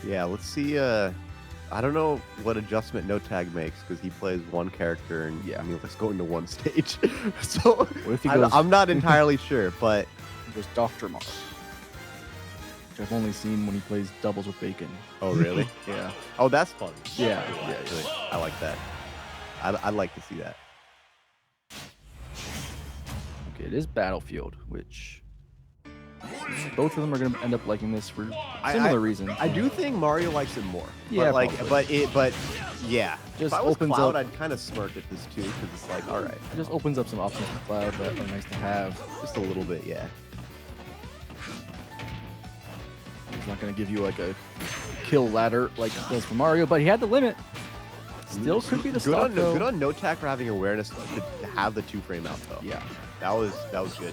Yeah, let's see. I don't know what adjustment no tag makes because he plays one character and I mean, let's go into one stage. So What if he goes, I'm not entirely sure, but there's Dr. Mars, which I've only seen when he plays doubles with Bacon. oh really? Yeah. Oh, that's fun. Yeah. Actually, I like that. I'd like to see that. Okay, it is Battlefield, which both of them are going to end up liking this for similar reasons. I do think Mario likes it more. Yeah, but yeah. Just if I was opens Cloud, up- I'd kind of smirk at this too because it's like, all right, It just opens up some options for Cloud that are nice to have. just a little bit, yeah. He's not going to give you like a kill ladder like it does for Mario, but he had the limit. Still could be the Good stock, on though. good on no tack for having awareness to have the 2-frame out though. Yeah. That was good.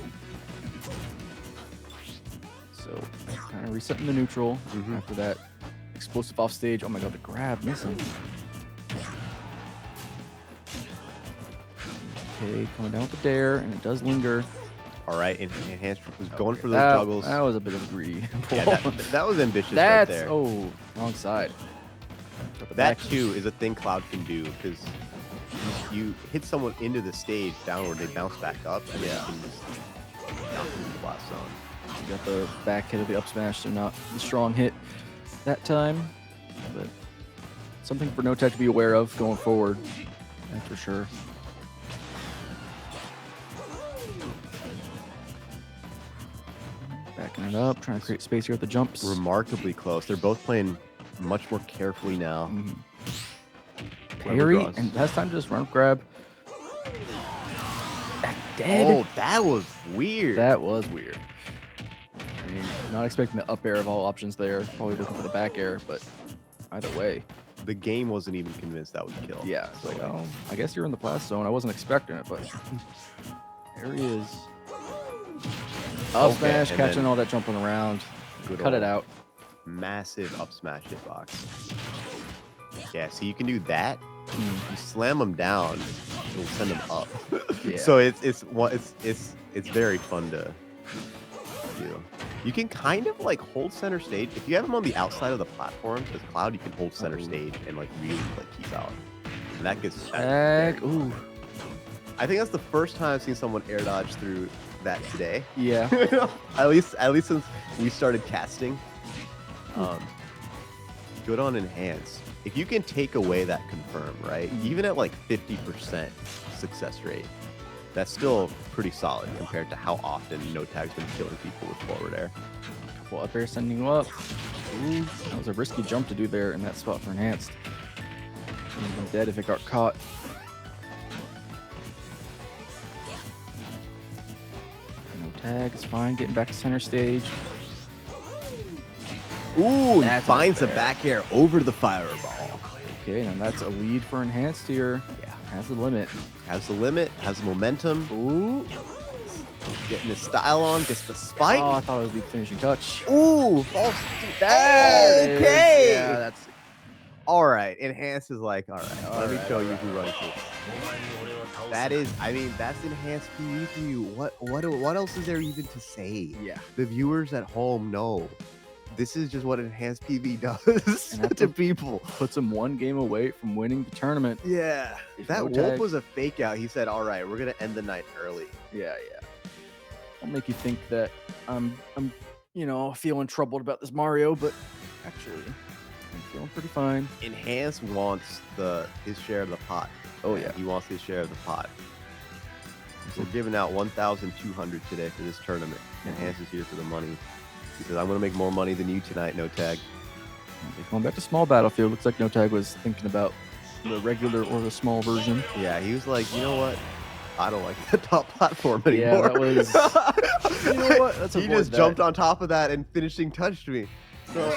So kind of resetting the neutral Mhm. after that explosive off stage. Oh my god, the grab missing. Okay, coming down with the dare, and it does linger. All right, and Enhanced was going for those that, juggles. That was a bit of a greedy pull. Yeah, that was ambitious That's right there. oh, wrong side. Got the That back. too is a thing Cloud can do because you hit someone into the stage downward, they bounce back up, and then you can just knock them into the blast zone. You got the back hit of the up smash, so not the strong hit. that time, but something for No Tech to be aware of going forward. That's for sure. Backing it up, trying to create space here with the jumps. Remarkably close. They're both playing much more carefully now. Parry, and that's time to just run up grab. Dead. Oh, that was weird. That was weird. I mean, not expecting the up air of all options there. Probably looking for the back air, but either way. The game wasn't even convinced that would kill. Yeah, it's like, oh, I guess you're in the blast zone. I wasn't expecting it, but there he is. Up smash, catching all that jumping around. Cut it out. Massive up smash hitbox. Yeah, so you can do that. You slam them down, it'll send them up. Yeah. So it's very fun to do. You can kind of like hold center stage if you have them on the outside of the platform. As Cloud, you can hold center stage and like really like keep out. And that gets Ooh. I think that's the first time I've seen someone air dodge through that today. Yeah. at least since we started casting. Good on enhance. If you can take away that confirm, right? Even at like 50% success rate, that's still pretty solid compared to how often No Tag's been killing people with forward air. Couple up air sending you up. Ooh, that was a risky jump to do there in that spot for enhanced. Would have been dead if it got caught. No tag, it's fine. Getting back to center stage. Ooh, he That's finds the unfair. back air over the fireball. Okay, and that's a lead for enhanced here. Yeah. Has the limit. Has the limit, has the momentum. Ooh. Getting his style on, gets the spike. Oh, I thought it was the finishing touch. Ooh, false. There it is. Okay. Yeah, that's All right, enhance is like, all right, let me right, show you who runs this. That is, I mean, that's enhanced PvE for you. What else is there even to say? yeah. The viewers at home know. This is just what enhanced PvE does And to people. Puts him one game away from winning the tournament. Yeah. If That no Wolf tag- was a fake out. He said, all right, we're going to end the night early. Yeah. I'll make you think that I'm feeling troubled about this Mario, but actually, I'm feeling pretty fine. Enhance wants his share of the pot. Oh, yeah. He wants his share of the pot. We're giving out 1,200 today for this tournament. Enhance is here for the money. He says, I'm going to make more money than you tonight, No Tag. Going back to small battlefield, looks like No Tag was thinking about the regular or the small version. Yeah, he was like, you know what? I don't like the top platform anymore. Yeah, that was. You know what? Let's he avoid just that. jumped on top of that and finishing touched me. So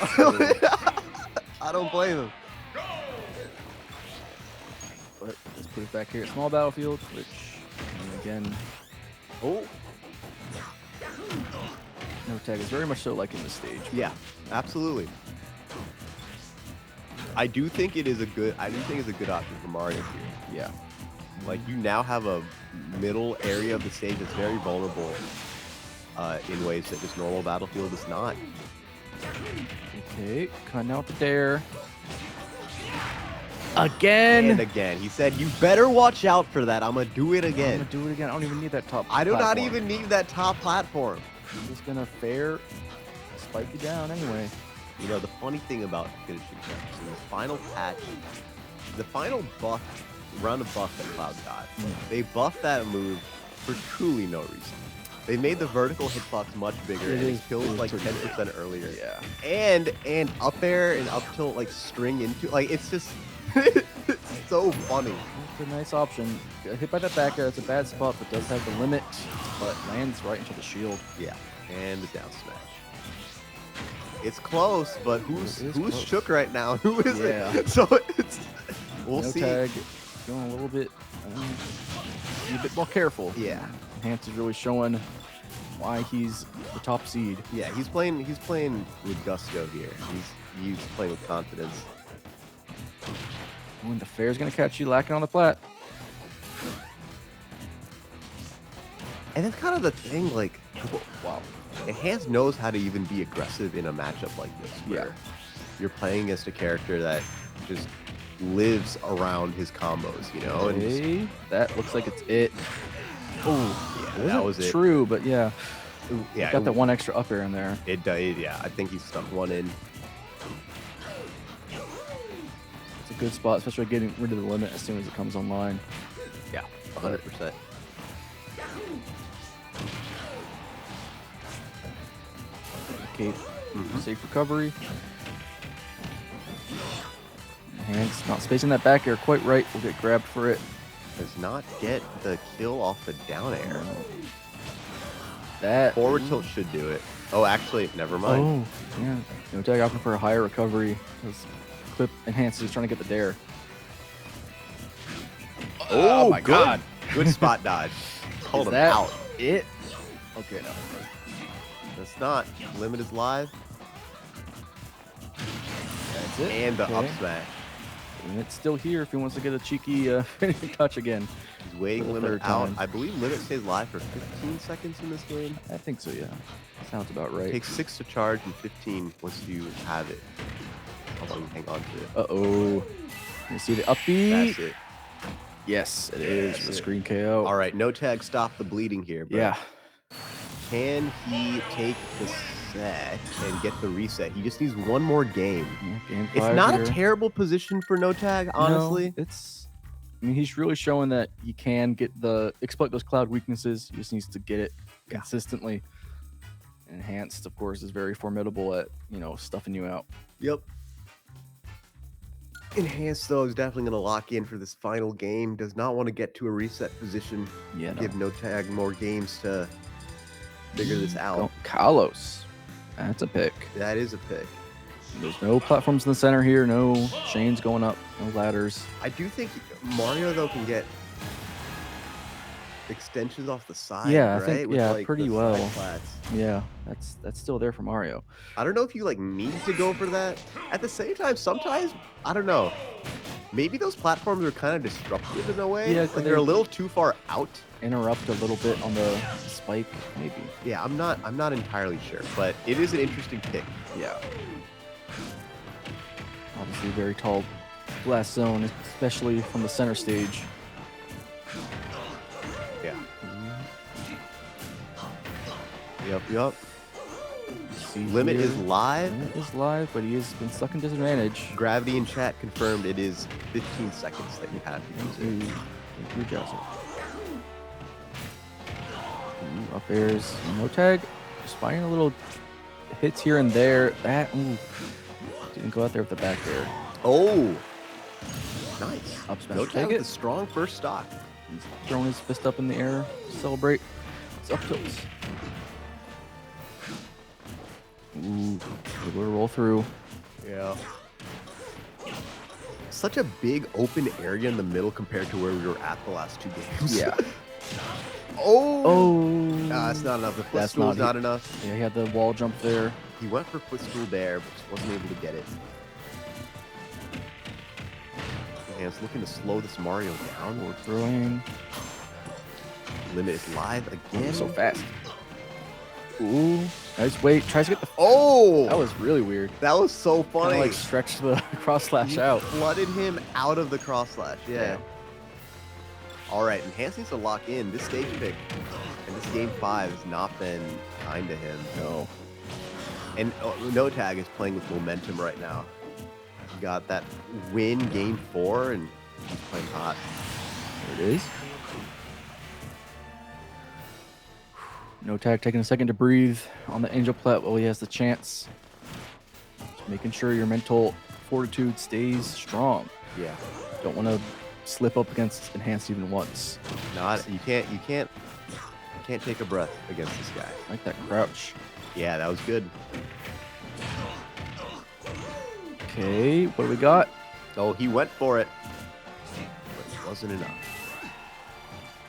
I don't blame him. But let's put it back here at small battlefield, which again, Oh, No Tag is very much so liking this stage. yeah, absolutely. I do think it's a good option for Mario here. Yeah. Like, you now have a middle area of the stage that's very vulnerable in ways that just normal Battlefield is not. Okay, cutting out the dare. Again. And again, he said, you better watch out for that. I'm going to do it I'm again. gonna do it again. I don't even need that top. I do not platform. even need that top platform. I'm just gonna spike you down anyway. You know, the funny thing about finishing touches in the final patch, the final round of buff that Cloud got, they buffed that move for truly no reason. They made the vertical hitbox much bigger, and it kills like 10% earlier. Yeah. And up air and up tilt like string into, like, it's just it's so funny. It's a nice option. Got hit by that back air. It's a bad spot, but does have the limit, but lands right into the shield. Yeah, and the down smash. It's close, but who's close. shook right now? Who is Yeah. it? So it's we'll No see. Tag going a little bit, be a bit more careful. Yeah, Enhance is really showing why he's the top seed. yeah. He's playing with gusto here. He's playing with confidence. When the fair's gonna catch you lacking on the plat. And that's kind of the thing. Like, wow, Enhance knows how to even be aggressive in a matchup like this. Where Yeah. you're playing against a character that just lives around his combos, you know. And just, Okay, that looks like it's it. Oh, yeah, that was it. True, but yeah, Yeah, got that one extra up air in there. It did. Yeah, I think he stuck one in. It's a good spot, especially getting rid of the limit as soon as it comes online. Yeah, 100%. Okay, safe recovery. Hands not spacing that back air quite right. We'll get grabbed for it. Does not get the kill off the down air. That Forward tilt should do it. Oh, actually, never mind. Oh, yeah. No tag opting for a higher recovery. Because Clip enhances, he's trying to get the dare. Oh, my good. God. Good spot dodge. Called Is him that out. it? Okay, no. That's not. Limit is live. That's it. And the up Okay. smash. And it's still here if he wants to get a cheeky finishing touch again. He's waiting For the limit third out. time. I believe limit stays live for 15 seconds in this game. I think so, yeah. Sounds about right. Takes 6 to charge and 15 once you have it. How long you hang on to it. Uh-oh. You see the up B? That's it. Yes, it is. That's The it. screen KO. All right, no tag stop the bleeding here. But Yeah. can he take the set and get the reset? He just needs one more game. Game It's 5 not here. a terrible position for no tag, honestly. No, it's. I mean, he's really showing that he can exploit those cloud weaknesses. He just needs to get it Yeah. consistently. Enhanced, of course, is very formidable at stuffing you out. Yep. Enhanced, though, is definitely going to lock in for this final game. Does not want to get to a reset position. Yeah, no. Give no tag more games to figure this out. Oh, Kalos. That's a pick. That is a pick. There's no platforms in the center here. No chains going up. No ladders. I do think Mario, though, can get extensions off the side, Yeah, I right? think- With, yeah, like, pretty the well. side plats. Yeah, that's still there for Mario. I don't know if you need to go for that. At the same time, sometimes I don't know. Maybe those platforms are kind of disruptive in a way. Yeah, like they're a little too far out. Interrupt a little bit on the spike, maybe. Yeah, I'm not entirely sure, but it is an interesting pick. Yeah. Obviously, very tall glass zone, especially from the center stage. Yeah. Yep. See Limit here, is live. Limit is live, but he has been stuck in disadvantage. Gravity in chat confirmed it is 15 seconds that you have to use it. Thank you, Joseph. Up airs, no tag. Just finding a little hits here and there. That didn't go out there with the back air. Oh, nice. Up smash. No Take tag with it. a strong first stock. He's throwing his fist up in the air to celebrate. It's up tilts. Ooh, able to roll through. Yeah. Such a big open area in the middle compared to where we were at the last 2 games. Yeah. Oh. Oh. That's not enough. The That's footstool is not not enough. Yeah, he had the wall jump there. He went for footstool there, but just wasn't able to get it. And it's looking to slow this Mario down. Forward throwing. Limit is live again. So fast. Ooh. Nice wait. Tries to get the. Oh! That was really weird. That was so funny. Kind of like stretched the cross slash He out. flooded him out of the cross slash. Yeah. All right, Enhance needs to lock in this stage pick, and this game 5 has not been kind to him. No. And No Tag is playing with momentum right now. He got that win game 4, and he's playing hot. There it is. No tag taking a second to breathe on the Angel Plat while he has the chance. Just making sure your mental fortitude stays strong. Yeah. Don't want to slip up against Enhanced even once. You can't take a breath against this guy. Like that crouch. Yeah, that was good. Okay, what do we got? Oh, he went for it, but it wasn't enough.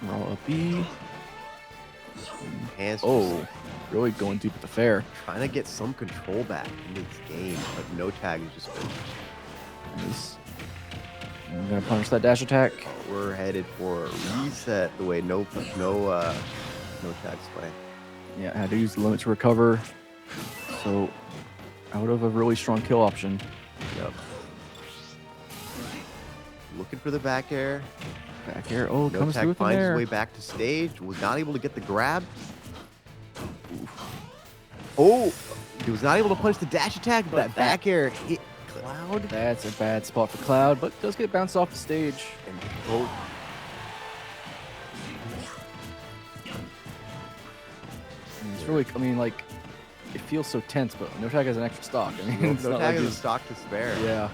Roll up B. Enhance Oh, really going deep with the fair. trying to get some control back into this game, but No Tag has just been. Nice. I'm gonna punish that dash attack. We're headed for a reset the way no Tag's playing. Yeah, I had to use the limit to recover. So out of a really strong kill option. Yep. Looking for the back air. Back air. Oh, No comes through Tag with the finds his air. way back to stage. Was not able to get the grab. Oh, He was not able to punch the dash attack, but that back air hit Cloud. That's a bad spot for Cloud, but does get bounced off the stage. And both. It's really, I mean, like, it feels so tense, but No Tag has an extra stock. I mean, it's No not Tag like has a he's- stock to spare. Yeah.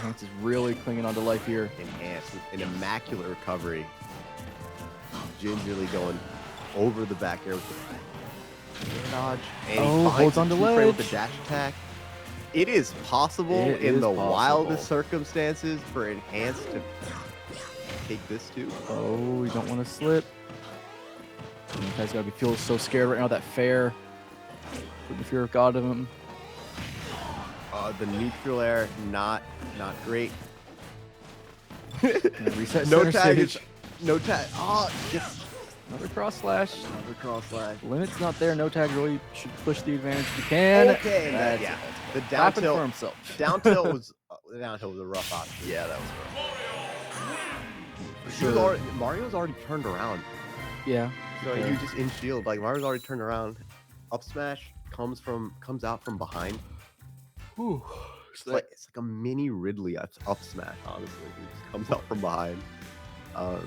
Hanks is really clinging on to life here. Enhanced with an immaculate recovery. Gingerly going over the back air with the air dodge. And he finds holds the on to two-frame with ledge. the dash attack. It is possible It in is the possible. wildest circumstances for Enhanced to take this too. Oh, you don't want to slip. You guys gotta be feeling so scared right now. That fair, with the fear of God of him. The neutral air, not great. Gonna reset No center tag stage. is no tag. Oh, gets Another cross slash. another cross slash. Limit's not there. No Tag really should push the advantage if he can. Okay, That's yeah. it. The Stopping down for tilt, himself. down tilt was a rough option. Yeah, that was rough. He was already, Mario's already turned around, Yeah. so he was just in shield. Like Mario's already turned around. Up smash comes out from behind. Whew. It's like a mini Ridley up smash. Honestly, he just comes out from behind. Will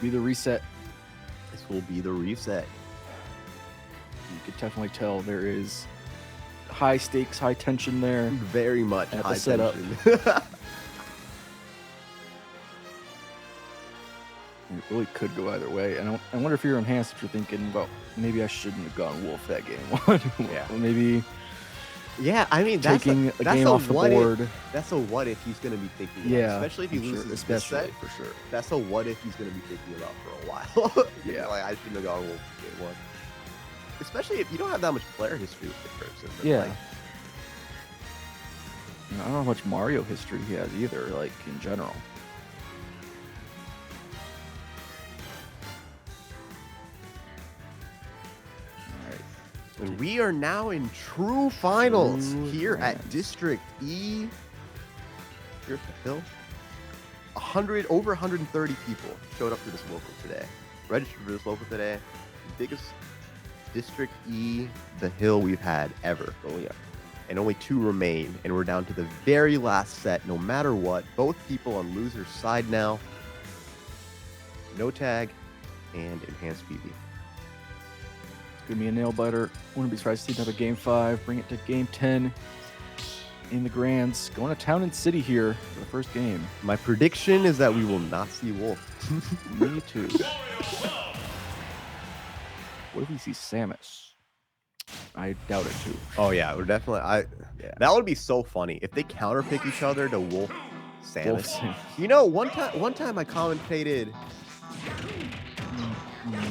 be the reset. This will be the reset. You could definitely tell there is high stakes, high tension there. Very much At the high setup. tension. It really could go either way. I wonder if you're enhanced, if you're thinking, well, maybe I shouldn't have gone Wolf that game one. Yeah. Or maybe Yeah, I mean that's taking a game off the what board. That's a what if he's going to be thinking about, Yeah, especially if he for sure, loses this especially set. for sure. That's a what if he's going to be thinking about for a while. Yeah. Like I shouldn't have gone Wolf game one. Especially if you don't have that much player history with the person. but, Yeah. like, I don't know how much Mario history he has either, like in general. and we are now in true finals True here at finals. District E. Here at the Hill. Over 130 people showed up for this local today. Registered for this local today. The biggest District E, the Hill we've had ever. Oh yeah. And only 2 remain, and we're down to the very last set. No matter what, both people on loser's side now. No tag and enhanced PV. Gonna be a nail biter. Wouldn't be surprised to see another game 5. Bring it to game 10 in the grands. Going to Town and City here for the first game. My prediction is that we will not see Wolf. Me too. What if we see Samus? I doubt it too. Oh yeah, we're definitely. Yeah. That would be so funny if they counterpick each other to Wolf Samus. Wolf Samus. You know, one time I commentated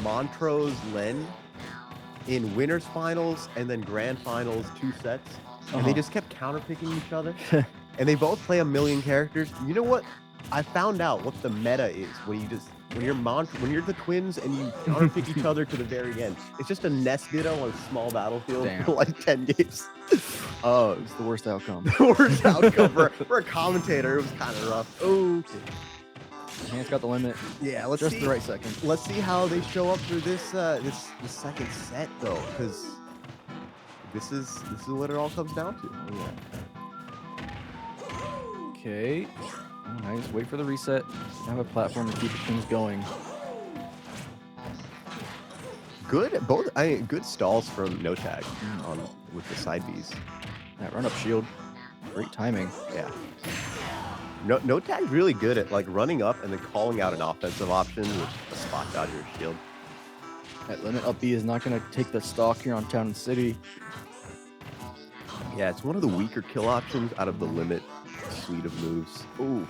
Montrose Len in winners finals and then grand finals 2 sets, and they just kept counterpicking each other. And they both play a million characters. You know what? I found out what the meta is when you're the twins and you counterpick each other to the very end. It's just a nest ditto on a small battlefield Damn. for like 10 games. It's the worst outcome. The worst outcome for a commentator. It was kind of rough. Okay. Hands got the limit. Yeah, let's Just see. the right second. Let's see how they show up for this second set though, because this is what it all comes down to. Oh, yeah. Okay. Oh, nice. Wait for the reset. Have a platform to keep things going. Good, good stalls from No Tag on with the side Bs. That run up shield. Great timing. Yeah. No Tag's really good at like running up and then calling out an offensive option with a spot dodge or a shield. That limit up B is not going to take the stock here on Town and City. Yeah, it's one of the weaker kill options out of the limit suite of moves. Ooh.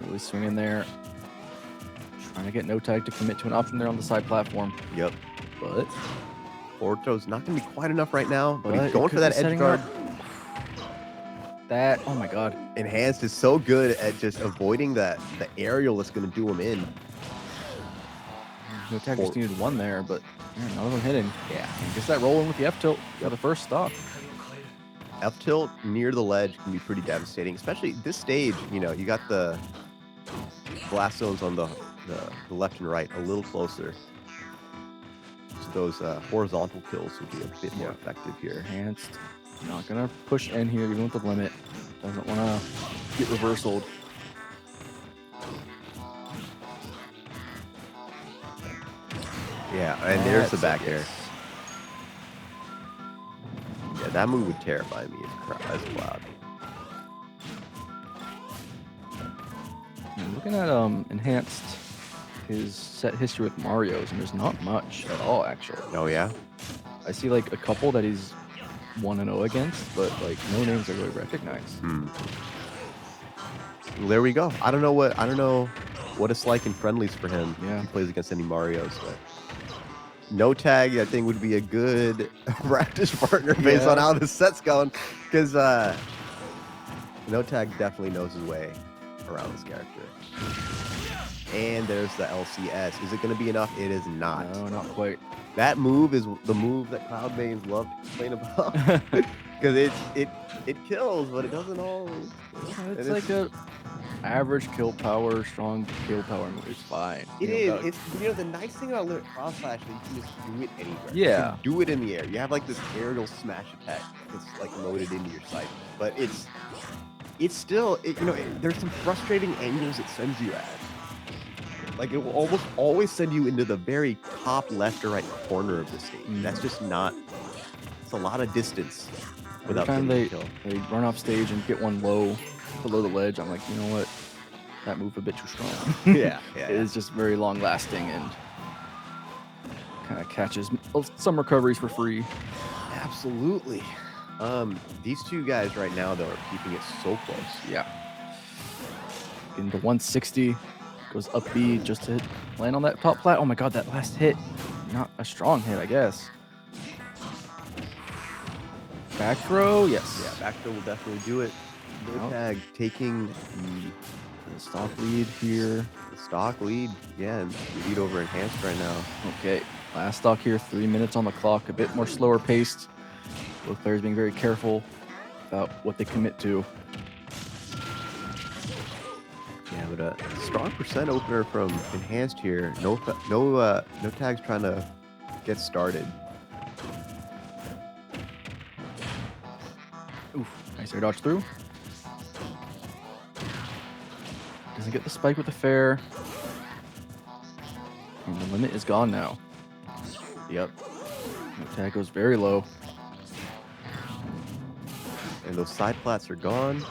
Really swinging there. Trying to get No Tag to commit to an option there on the side platform. Yep. But Orto's not going to be quite enough right now, but he's it going could for that be edge setting guard. up. That, oh my god. Enhanced is so good at just avoiding the aerial that's going to do him in. No Tag just needed 1 there, but man, none of them hitting. Yeah. I guess that rolling with the F tilt got the first stock. F tilt near the ledge can be pretty devastating, especially this stage. You know, you got the blast zones on the left and right a little closer. So those horizontal kills would be a bit more effective here. Enhanced. Not gonna push in here even with the limit. Doesn't want to get reversaled. Yeah, and there's the back air. Yeah, that move would terrify me as Cloud. I'm looking at enhanced his set history with Mario's, and there's not much at all actually. Oh yeah? I see like a couple that he's 1-0 against, but like no names I really recognize. Well, there we go. I don't know what it's like in friendlies for him Yeah. if he plays against any Marios, but no tag I think would be a good practice partner based on how the set's going, because no tag definitely knows his way around this character. And there's the LCS. Is it going to be enough? It is not. No, not quite. That move is the move that Cloud mains love to complain about, because it kills, but it doesn't always. It's like a average kill power, strong kill power move. It's fine. It You is. know, It's the nice thing about Limit Cross Slash is you can just do it anywhere. Yeah. You can do it in the air. You have like this aerial smash attack that's like loaded into your sight, but it's still there's some frustrating angles it sends you at. Like it will almost always send you into the very top left or right corner of the stage. That's just not. It's a lot of distance. Every time they run off stage and get one low below the ledge, I'm like, you know what? That move a bit too strong. Yeah. It is just very long lasting and kind of catches some recoveries for free. Absolutely. These two guys right now though are keeping it so close. Yeah. Into 160. Goes up B just to land on that top flat. Oh my god, that last hit. Not a strong hit, I guess. Back throw, yes. Yeah, back throw will definitely do it. No tag taking The stock lead here. the stock lead. Yeah, and lead over enhanced right now. Okay, last stock here, 3 minutes on the clock, a bit more slower paced. Both players being very careful about what they commit to. Yeah, but a strong percent opener from enhanced here. No tags trying to get started. Oof, nice air dodge through. Doesn't get the spike with the fair. And the limit is gone now. Yep. No tag goes very low. And those side plats are gone.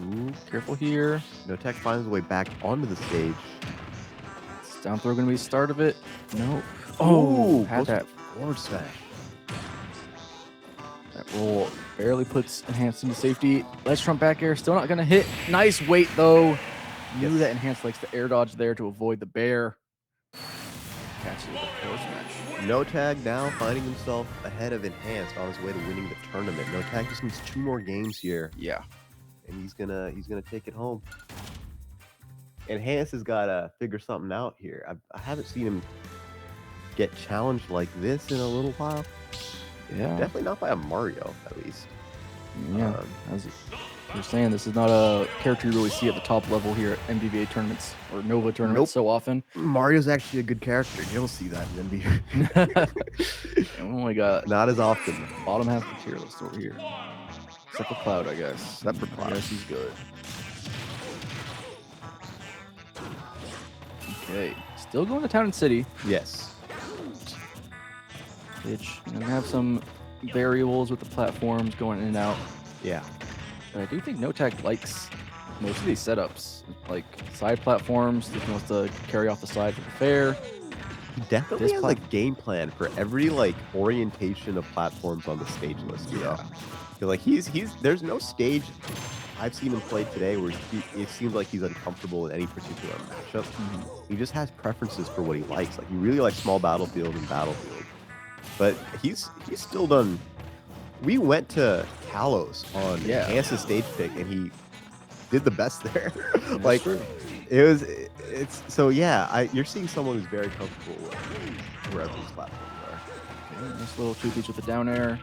Ooh, careful here. No tag finds a way back onto the stage. Is down throw gonna be the start of it? Nope. Oh, had that. forward smash. That roll barely puts enhanced into safety. Ledge trump back air, still not gonna hit. Nice weight though. Knew that enhanced likes the air dodge there to avoid the bear. Catches it with a forward smash. No tag now finding himself ahead of enhanced on his way to winning the tournament. No tag just needs 2 more games here, Yeah. and he's gonna take it home. Enhanced has got to figure something out here. I haven't seen him get challenged like this in a little while. Yeah. Definitely not by a Mario, at least. Yeah. As you're saying, this is not a character you really see at the top level here at MDVA tournaments or Nova tournaments so often. Mario's actually a good character. You don't see that in NBA. Oh my god. Not as often. Bottom half of the tier list over here. Except for Cloud, I guess. Except for Cloud. Yes, he's good. Okay. Still going to Town and City. Yes. Which, you know, have some variables with the platforms going in and out. Yeah. But I do think No Tag likes most of these setups. Like side platforms, if he wants to carry off the side for the fair. He definitely This has a game plan for every orientation of platforms on the stage list. You know? Like there's no stage I've seen him play today where it seems like he's uncomfortable in any particular matchup. He just has preferences for what he likes. Like he really likes small battlefield and battlefield. But he's still done. We went to Kalos on Enhance's stage pick, and he did the best there. Like true. You're seeing someone who's very comfortable with wherever these platforms are. Okay, nice little 2-piece with the down air.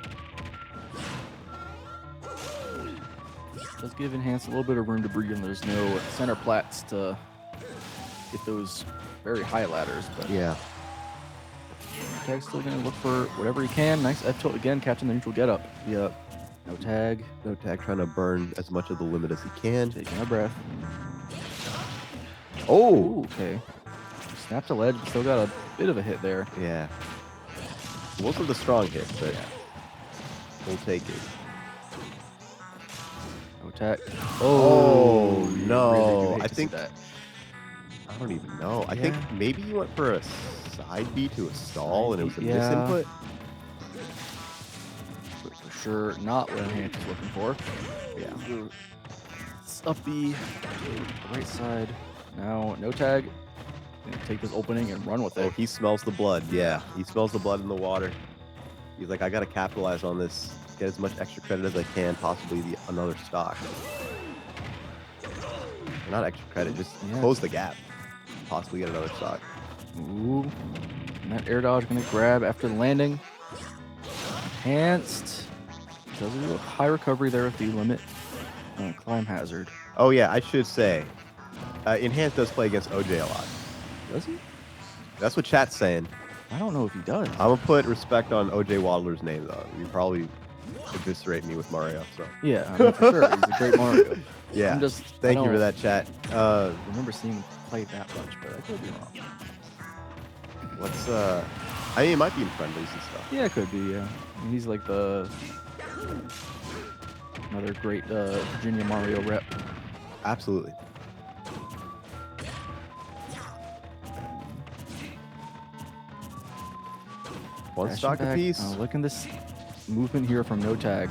Does give Enhance a little bit of room to breathe, and there's no center plats to get those very high ladders. But Yeah. Tag's still gonna look for whatever he can. Nice F tilt again, catching the neutral get up. Yep. No tag. No tag, trying to burn as much of the limit as he can. Taking a breath. Oh! Ooh, okay. Snapped a ledge, but still got a bit of a hit there. Yeah. Wasn't the strong hit, but we'll take it. No tag. Oh, you no. really do hate I to see think that. I don't even know. I Yeah. think maybe you went for a side B to a stall and it was a Yeah. misinput. For sure, not what Enhance is looking for. Yeah. It's up the right side. Now, no tag. Gonna take this opening and run with Oh, it. he smells the blood. Yeah. He smells the blood in the water. He's like, I got to capitalize on this. Get as much extra credit as I can, possibly another stock. Or not extra credit, just close the gap. Possibly get another stock. Ooh. And that air dodge gonna grab after the landing. Enhanced. Does do a high recovery there with the limit. Climb hazard. Oh, yeah, I should say. Enhance does play against OJ a lot. Does he? That's what chat's saying. I don't know if he does. I'm going to put respect on OJ Waddler's name, though. You probably eviscerate me with Mario, so. Yeah, I mean, for sure. He's a great Mario. Yeah. I'm just, Thank you for that, chat. I remember seeing him play that much, but I could be wrong. What's, I mean, it might be in friendlies and stuff. Yeah, it could be, yeah. I mean, he's like another great Virginia Mario rep. Absolutely. One Dashing stock back. apiece. Oh, look at this movement here from no tag.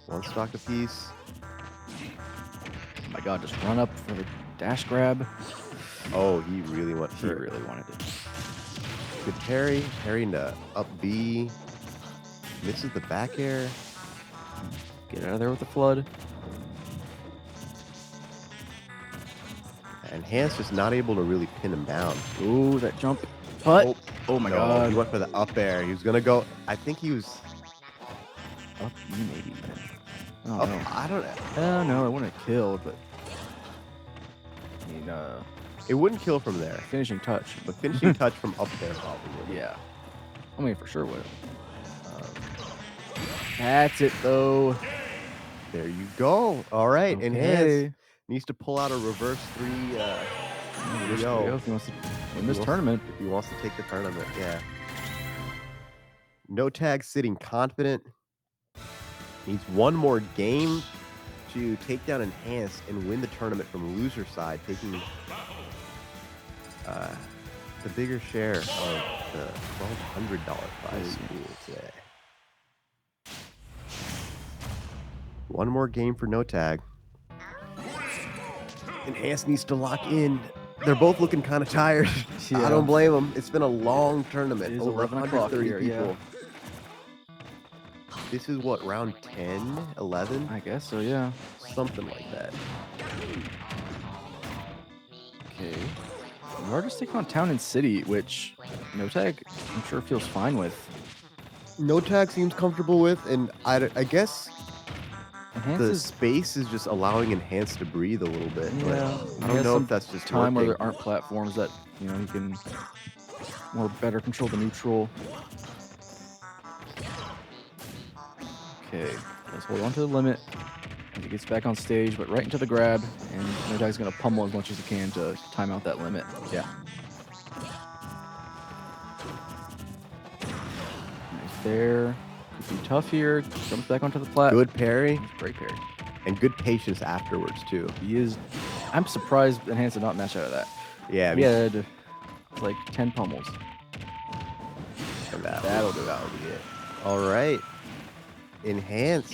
One stock apiece. Oh my god, just run up for the dash grab. Oh, he really went He for it. really wanted it. Good parry. Parry into up B. Misses the back air. Get out of there with the flood. Enhance just not able to really pin him down. Ooh, that jump. But, oh my no, god. He went for the up air. He was going to go. I think he was. Up E maybe. Oh, Up, no. I don't No, it wouldn't have killed, but. I mean, It wouldn't kill from there. finishing touch. But finishing touch from up there probably would. Yeah. I mean, for sure would. That's it, though. There you go. All right. Enhance Okay. needs to pull out a reverse 3. If he wants to win this He wants- tournament. If he wants to take the tournament, yeah. No tag sitting confident. Needs one more game to take down Enhance and win the tournament from loser side, taking the bigger share of the $1,200 prize pool today. One more game for no tag. Enhance needs to lock in. They're both looking kind of tired. I Yeah. don't blame them. It's been a long tournament. It is Over 11 o'clock 130 here, people. This is what, round 10, 11? I guess so, yeah. Something like that. Okay. We are just taking on Town and City, which no tag, I'm sure, feels fine with. No tag seems comfortable with, and I guess Enhance the is space is just allowing Enhance to breathe a little bit. but Yeah, I he don't has know some if that's just time where working. there aren't platforms that, you know, he can better control the neutral. Okay, let's hold on to the limit. He gets back on stage, but right into the grab, and no tag's gonna pummel as much as he can to time out that limit. Yeah. Nice there. Could be tough here. Jumps back onto the plat. Good parry, Great parry. and good patience afterwards, too. He is. I'm surprised Enhance did not match out of that. Yeah, I He mean, had like 10 pummels. that'll be it. All right. Enhance.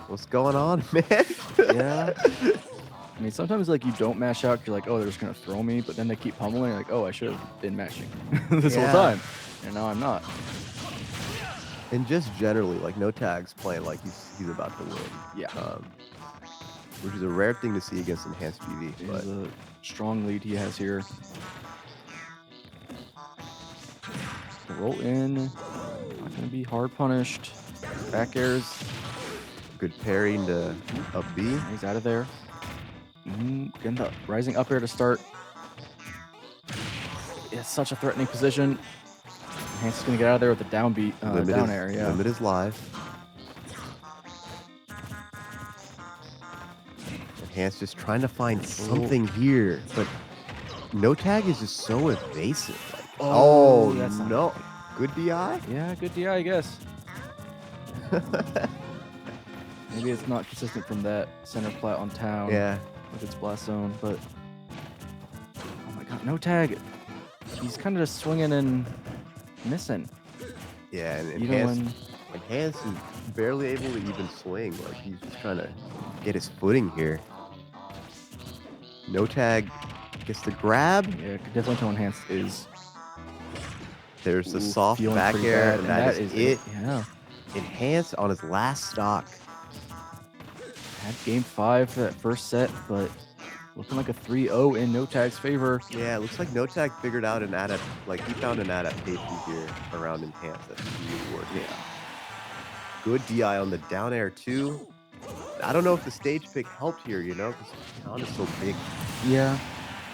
What's going on, man? Yeah. I mean, sometimes like you don't mash out, you're like, oh, they're just gonna throw me, but then they keep pummeling, you're like, oh, I should have been mashing this Yeah. whole time, and now I'm not. And just generally, like, no tags playing like he's about to win. Yeah. Which is a rare thing to see against enhanced PV. It But is a strong lead he has here. The roll in, not gonna be hard punished. Back airs, good parry into up B. he's out of there. Getting the rising up air to start. It's such a threatening position. Hans is gonna get out of there with the downbeat, down air. Yeah. Limit is live. And Hans just trying to find something here, but no tag is just so evasive. Like, oh that's not no, good DI. Yeah, good DI, I guess. Maybe it's not consistent from that center plat on town. Yeah. With its blast zone, but oh my god, no tag. He's kind of just swinging and missing. Yeah, and Even Hans, and Hans is barely able to even swing. Like he's just trying to get his footing here. No tag gets the grab. Yeah, definitely tell when Hans is. There's the Ooh, soft feeling back pretty air, bad, and that is it. Yeah. Enhanced on his last stock. Had game 5 for that first set, but looking like a 3-0 in no tag's favor. Yeah, it looks like no tag figured out an he found an adaptation here around Enhanced that's really working. Yeah. Good DI on the down air too. I don't know if the stage pick helped here, you know, because the town is so big. Yeah.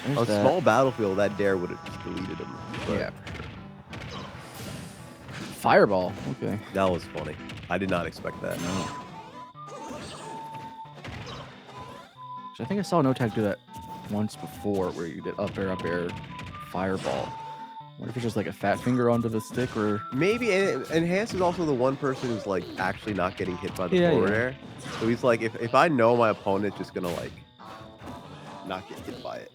On a small battlefield, that dare would have just deleted him. But Yeah. Fireball. Okay. that was funny. I did not expect that. No. So I think I saw no tag do that once before, where you did up air, fireball. I wonder if it's just like a fat finger onto the stick, or Maybe, and Hans is also the one person who's like actually not getting hit by the Yeah, forward yeah. air. So he's like, if I know my opponent's just gonna like not get hit by it.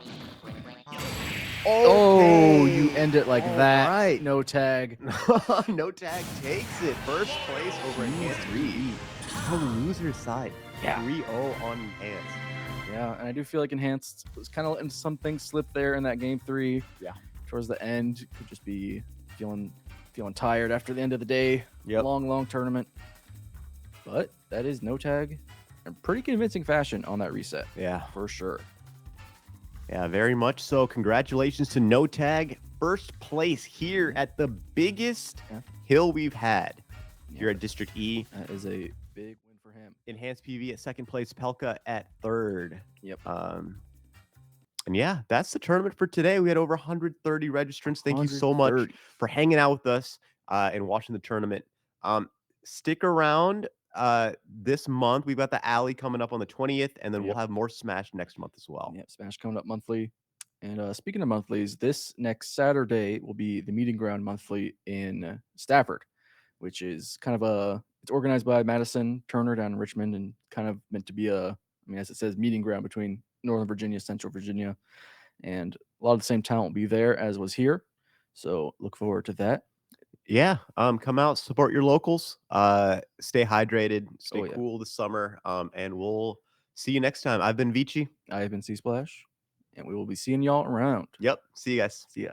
oh, you end it like All that. right. No tag. No tag takes it. First place over Enhanced 3. On the loser's side. Yeah. 3-0 on Enhanced. Yeah, and I do feel like Enhanced was kind of letting something slip there in that game 3. Yeah. Towards the end, could just be feeling tired after the end of the day. Yep. Long tournament. But that is no tag in pretty convincing fashion on that reset. Yeah. For sure. Yeah, very much so. Congratulations to No Tag. First place here at the biggest hill we've had here at District E. That is a big win for him. Enhanced PV at second place. Pelka at third. Yep. And yeah, that's the tournament for today. We had over 130 registrants. Thank you so much 130. for hanging out with us and watching the tournament. Stick around this month. We've got the Alley coming up on the 20th, and then we'll have more Smash next month as well. Yep, Smash coming up monthly. And speaking of monthlies, this next Saturday will be the Meeting Ground monthly in Stafford, which is kind of it's organized by Madison Turner down in Richmond, and kind of meant to be as it says, meeting ground between Northern Virginia, Central Virginia, and a lot of the same talent will be there as was here. So look forward to that. Yeah, come out, support your locals, stay hydrated, stay yeah. cool this summer, and we'll see you next time. I've been Vici. I have been C Splash, and we will be seeing y'all around. Yep, see you guys. See ya.